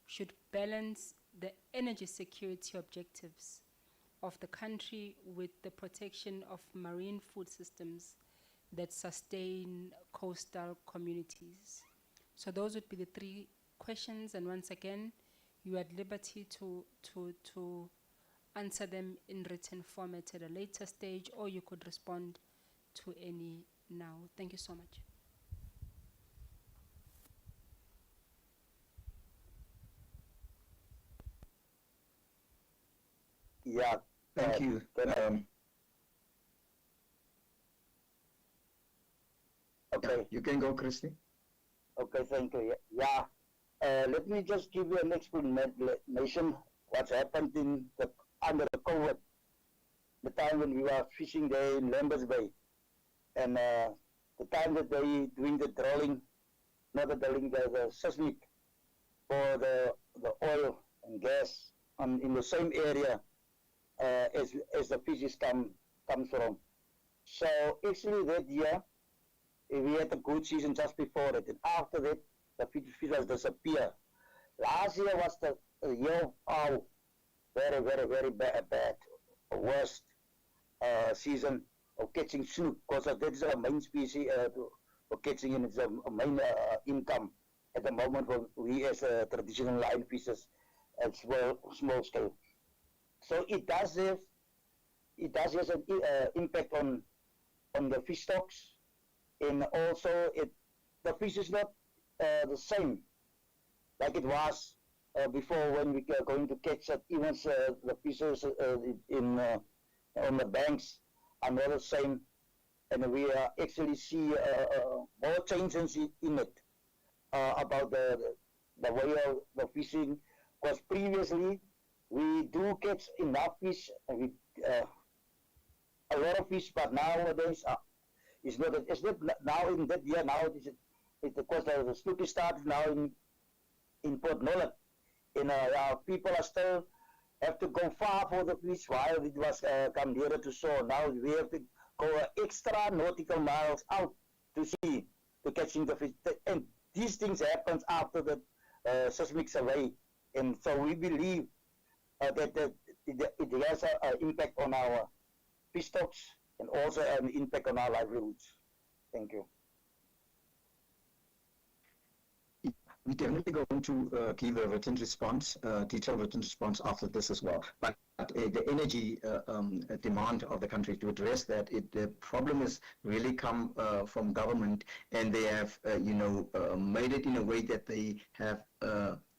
should balance the energy security objectives of the country with the protection of marine food systems that sustain coastal communities. So those would be the 3 questions, and once again, you are at liberty to answer them in written format at a later stage, or you could respond to any now. Thank you so much.
Yeah.
Thank you.
Okay.
You can go, Christy.
Okay, thank you. Yeah. Let me just give you an explanation what's happened under the COVID, the time when we were fishing there in Lambers Bay, and the time that they doing the drilling, not the drilling, the seismic for the oil and gas in the same area as the fishes comes from. So actually that year, we had a good season just before it, and after that, the fishes disappear. Last year was the year of very, very, very bad, worst season of catching snook, because that is a main species for catching, and it's a main income at the moment for we as traditional line fishers at small scale. So it does have an impact on the fish stocks, and also the fish is not the same like it was before when we are going to catch it. Even the fishes on the banks are not the same, and we actually see more changes in it about the way of the fishing, because previously we do catch enough fish, and a lot of fish, but nowadays it's not now in that year. Now it's because the snook started now in Port Nolan, and people are still have to go far for the fish while it was come nearer to shore. Now we have to go extra nautical miles out to sea to catching the fish, and these things happens after the seismic survey, and so we believe that it has an impact on our fish stocks and also an impact on our livelihoods. Thank you.
We're definitely going to give a written response, detailed written response after this as well. But the energy demand of the country, to address that, the problem has really come from government, and they have, made it in a way that they have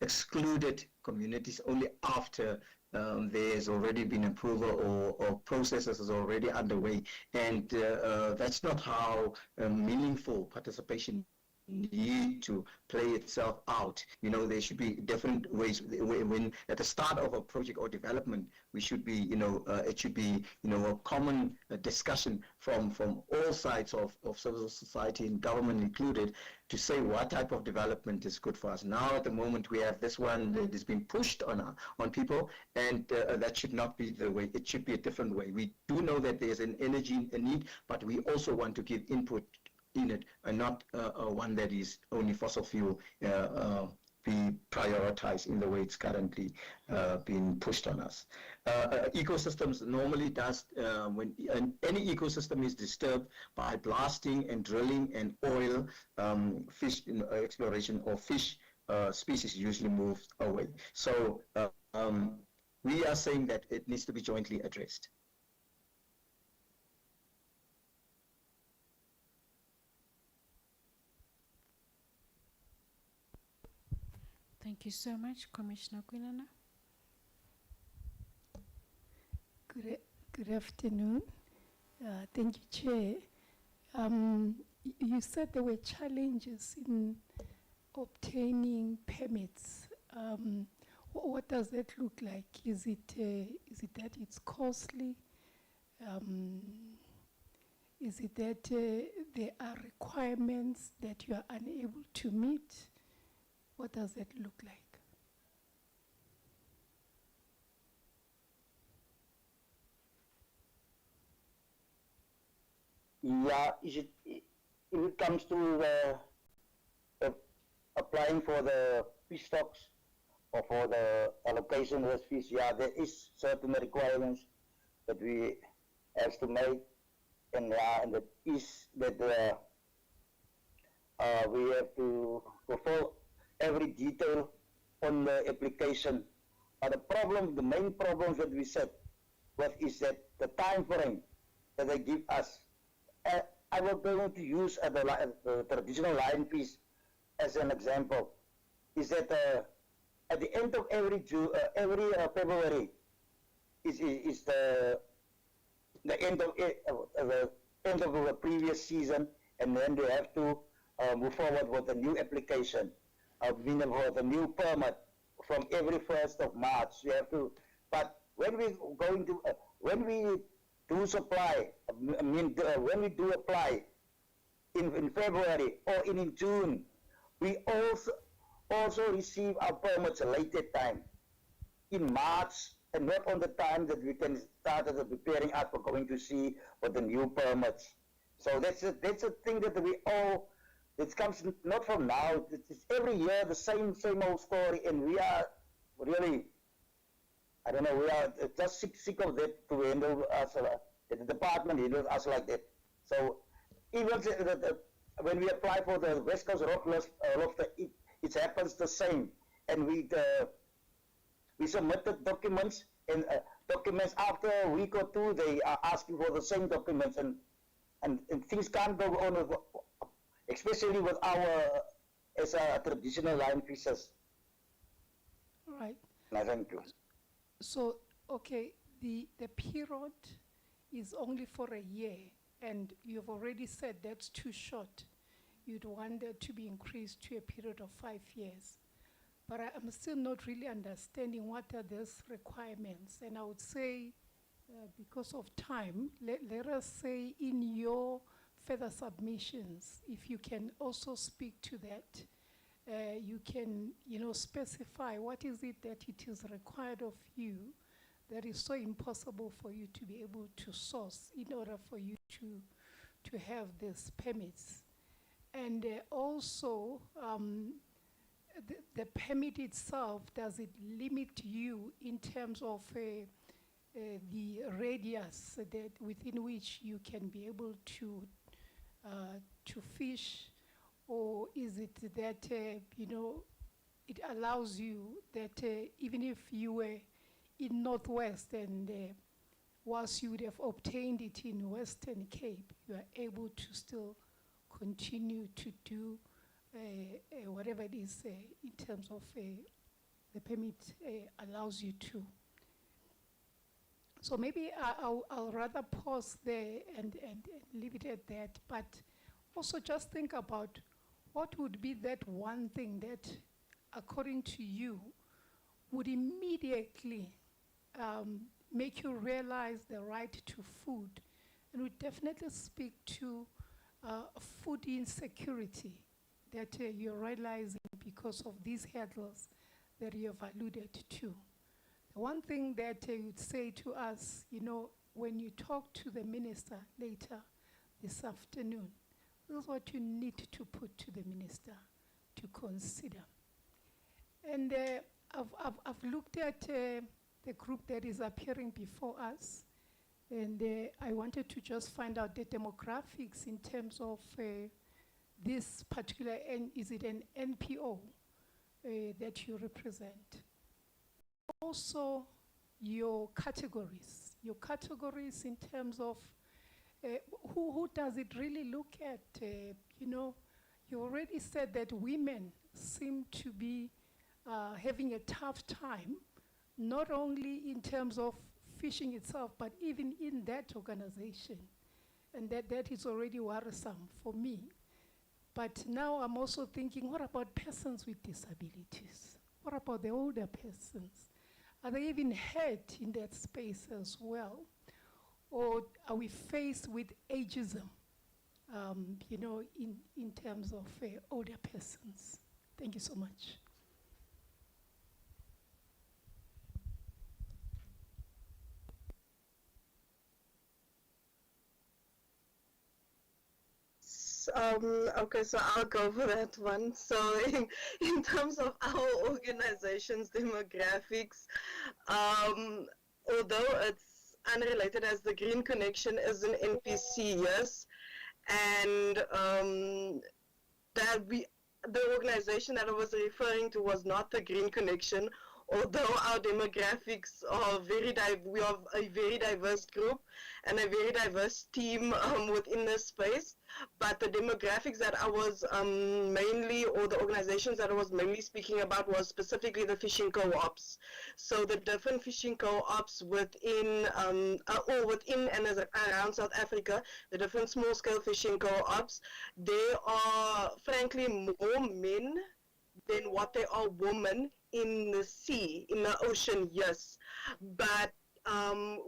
excluded communities only after there's already been approval or processes is already underway, and that's not how meaningful participation need to play itself out. There should be different ways. When at the start of a project or development, we should be, it should be, a common discussion from all sides of civil society and government included, to say what type of development is good for us. Now, at the moment, we have this one that is being pushed on people, and that should not be the way. It should be a different way. We do know that there's an energy need, but we also want to give input in it, and not one that is only fossil fuel be prioritized in the way it's currently being pushed on us. Ecosystems normally does, when any ecosystem is disturbed by blasting and drilling and oil, fish exploration or fish species usually moves away. So we are saying that it needs to be jointly addressed.
Thank you so much, Commissioner Kwinana.
Good afternoon. Thank you, Chair. You said there were challenges in obtaining permits. What does that look like? Is it that it's costly? Is it that there are requirements that you are unable to meet? What does that look like?
Yeah, if it comes to applying for the fish stocks or for the allocation of fish, yeah, there is certain requirements that we have to make, and that is that we have to fulfill every detail on the application. But the main problems that we set with is that the time frame that they give us. I will going to use the traditional line fish as an example. Is that at the end of every February is the end of the previous season, and then they have to move forward with a new application. Meaning for the new permit from every 1st of March. You have to, but when we when we do supply, when we do apply in February or in June, we also receive our permits a later time, in March, and not on the time that we can start preparing us for going to see for the new permits. So that's a thing that we all. It comes not from now. It's every year the same old story, and we are really, I don't know, we are just sick of that to handle us. The department handles us like that. So even when we apply for the West Coast Rock Lobster, it happens the same, and we submitted documents, and documents after a week or two they are asking for the same documents, and things can't go on. Especially with as a traditional line fishers.
All right.
No, thank you.
So, okay, the period is only for a year, and you've already said that's too short. You'd want it to be increased to a period of 5 years. But I'm still not really understanding what are those requirements. And I would say, because of time, let us say in your further submissions, if you can also speak to that, you can, specify what is it that it is required of you that is so impossible for you to be able to source in order for you to have these permits. And also, the permit itself, does it limit you in terms of the radius that within which you can be able to fish, or is it that it allows you that even if you were in Northwest and whilst you would have obtained it in Western Cape, you are able to still continue to do whatever it is in terms of the permit allows you to. So maybe I'll rather pause there and leave it at that, but also just think about what would be that one thing that, according to you, would immediately make you realize the right to food, and would definitely speak to food insecurity that you're realizing because of these hurdles that you have alluded to? The one thing that you'd say to us, when you talk to the minister later this afternoon, this is what you need to put to the minister to consider. And I've looked at the group that is appearing before us, and I wanted to just find out the demographics in terms of this particular, is it an NPO that you represent? Also, your categories in terms of who does it really look at? You already said that women seem to be having a tough time, not only in terms of fishing itself, but even in that organization. And that is already worrisome for me. But now I'm also thinking, what about persons with disabilities? What about the older persons? Are they even hurt in that space as well? Or are we faced with ageism, in terms of older persons? Thank you so much.
Okay, so I'll go for that one. So in terms of our organization's demographics, although it's unrelated as the Green Connection is an NPC, yes, and the organization that I was referring to was not the Green Connection, although our demographics are we are a very diverse group and a very diverse team within this space. But the demographics that I was mainly, or the organizations that I was mainly speaking about, was specifically the fishing co-ops. So the different fishing co-ops within and around South Africa, the different small-scale fishing co-ops, there are frankly more men than what there are women in the sea, in the ocean, yes. But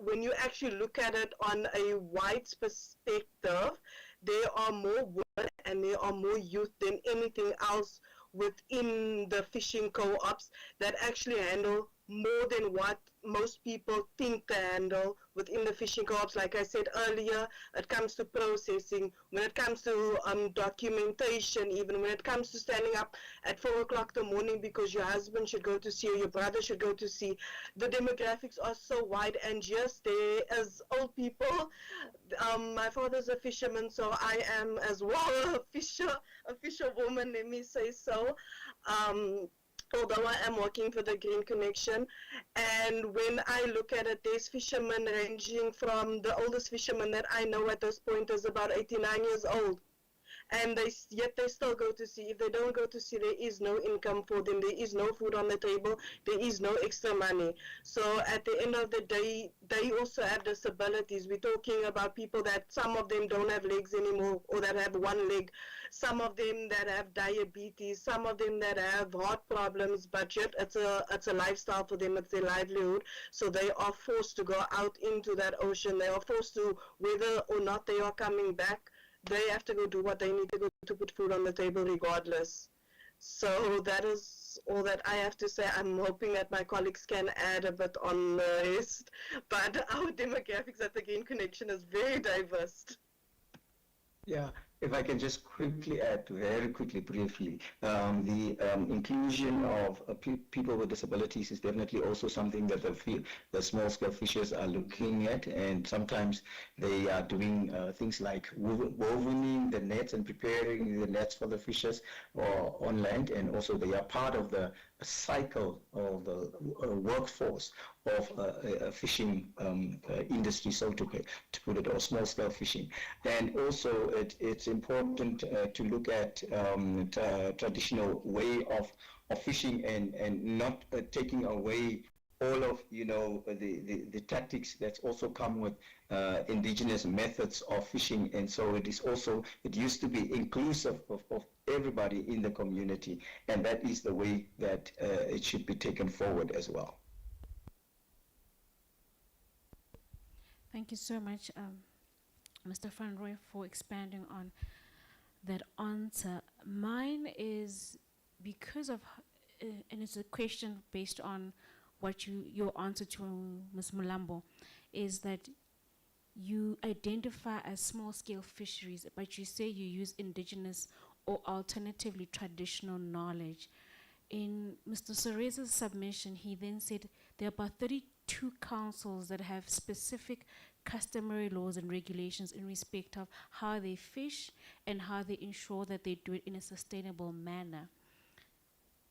when you actually look at it on a wide perspective, there are more women and there are more youth than anything else within the fishing co-ops that actually handle more than what most people think they handle within the fishing co-ops. Like I said earlier, it comes to processing, when it comes to documentation, even when it comes to standing up at 4 o'clock in the morning because your husband should go to sea or your brother should go to sea. The demographics are so wide, and yes, there is old people. My father's a fisherman, so I am as well a fisherwoman, let me say so. Although I am working for the Green Connection, and when I look at it, there's fishermen ranging from, the oldest fisherman that I know at this point is about 89 years old. And yet they still go to sea. If they don't go to sea, there is no income for them. There is no food on the table. There is no extra money. So at the end of the day, they also have disabilities. We're talking about people that some of them don't have legs anymore, or that have one leg. Some of them that have diabetes. Some of them that have heart problems. But yet it's a lifestyle for them. It's their livelihood. So they are forced to go out into that ocean. They are forced to, whether or not they are coming back, they have to go do what they need to go to put food on the table regardless. So that is all that I have to say. I'm hoping that my colleagues can add a bit on the rest. But our demographics at the Green Connection is very diverse.
Yeah, if I can just quickly add, very quickly, briefly, the inclusion of people with disabilities is definitely also something that the small-scale fishers are looking at, and sometimes they are doing things like wovening the nets and preparing the nets for the fishers or on land, and also they are part of the cycle of the workforce of a fishing industry, so to put it, or small-scale fishing. And also it's important to look at traditional way of fishing and not taking away all of the tactics that also come with indigenous methods of fishing, and so it used to be inclusive of everybody in the community, and that is the way that it should be taken forward as well.
Thank you so much, Mr. Van Roy, for expanding on that answer. Mine is because of, and it's a question based on what your answer to Ms. Mulambo, is that you identify as small-scale fisheries, but you say you use indigenous or alternatively traditional knowledge. In Mr. Soreza's submission, he then said there are about 32 councils that have specific customary laws and regulations in respect of how they fish and how they ensure that they do it in a sustainable manner.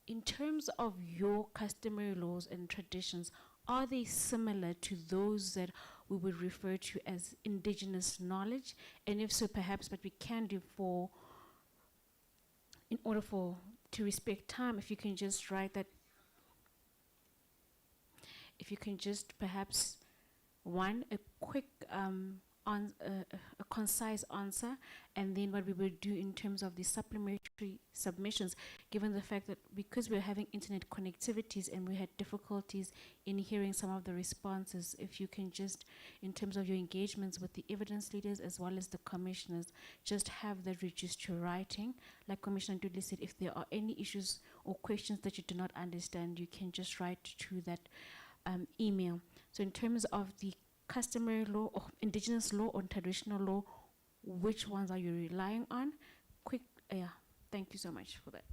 In terms of your customary laws and traditions, are they similar to those that we would refer to as indigenous knowledge? And if so, perhaps what we can do in order to respect time, if you can just write that, if you can just perhaps, a quick a concise answer, and then what we will do in terms of the supplementary submissions, given the fact that because we're having internet connectivities and we had difficulties in hearing some of the responses, if you can just, in terms of your engagements with the evidence leaders as well as the commissioners, just have that reduced to writing. Like Commissioner Dudley said, if there are any issues or questions that you do not understand, you can just write to that email. So in terms of the customary law or indigenous law or traditional law, which ones are you relying on? Quick, thank you so much for that.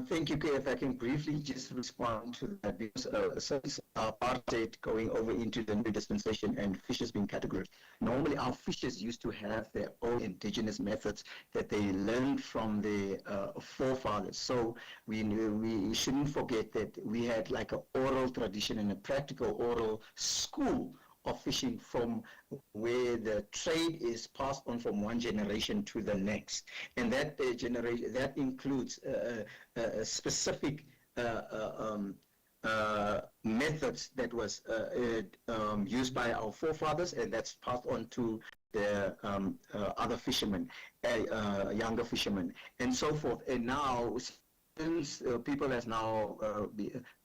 Thank you, Kay. If I can briefly just respond to that, because since apartheid going over into the new dispensation and fishes being categorized, normally our fishers used to have their own indigenous methods that they learned from their forefathers. So we shouldn't forget that we had like an oral tradition and a practical oral school of fishing from where the trade is passed on from one generation to the next, and that generation that includes specific methods that was used by our forefathers, and that's passed on to the other fishermen, younger fishermen, and so forth. And now, since people has now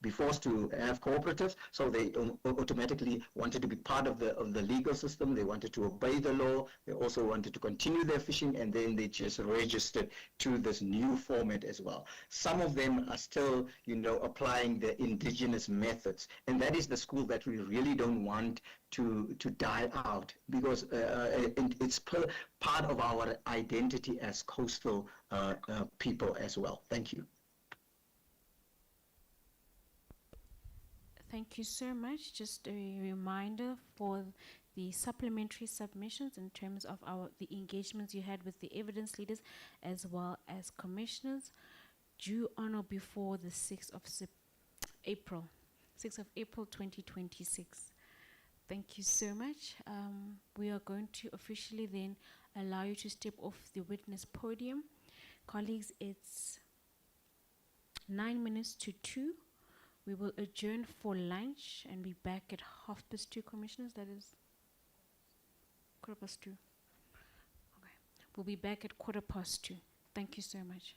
be forced to have cooperatives, so they automatically wanted to be part of the legal system. They wanted to obey the law. They also wanted to continue their fishing, and then they just registered to this new format as well. Some of them are still, applying the indigenous methods, and that is the school that we really don't want to die out, because it's part of our identity as coastal people as well. Thank you.
Thank you so much. Just a reminder for the supplementary submissions in terms of the engagements you had with the evidence leaders as well as commissioners, due on or before the 6th of April 2026. Thank you so much. We are going to officially then allow you to step off the witness podium. Colleagues, it's 9 minutes to 2. We will adjourn for lunch and be back at 2:30, commissioners. That is 2:15. Okay. We'll be back at 2:15. Thank you so much.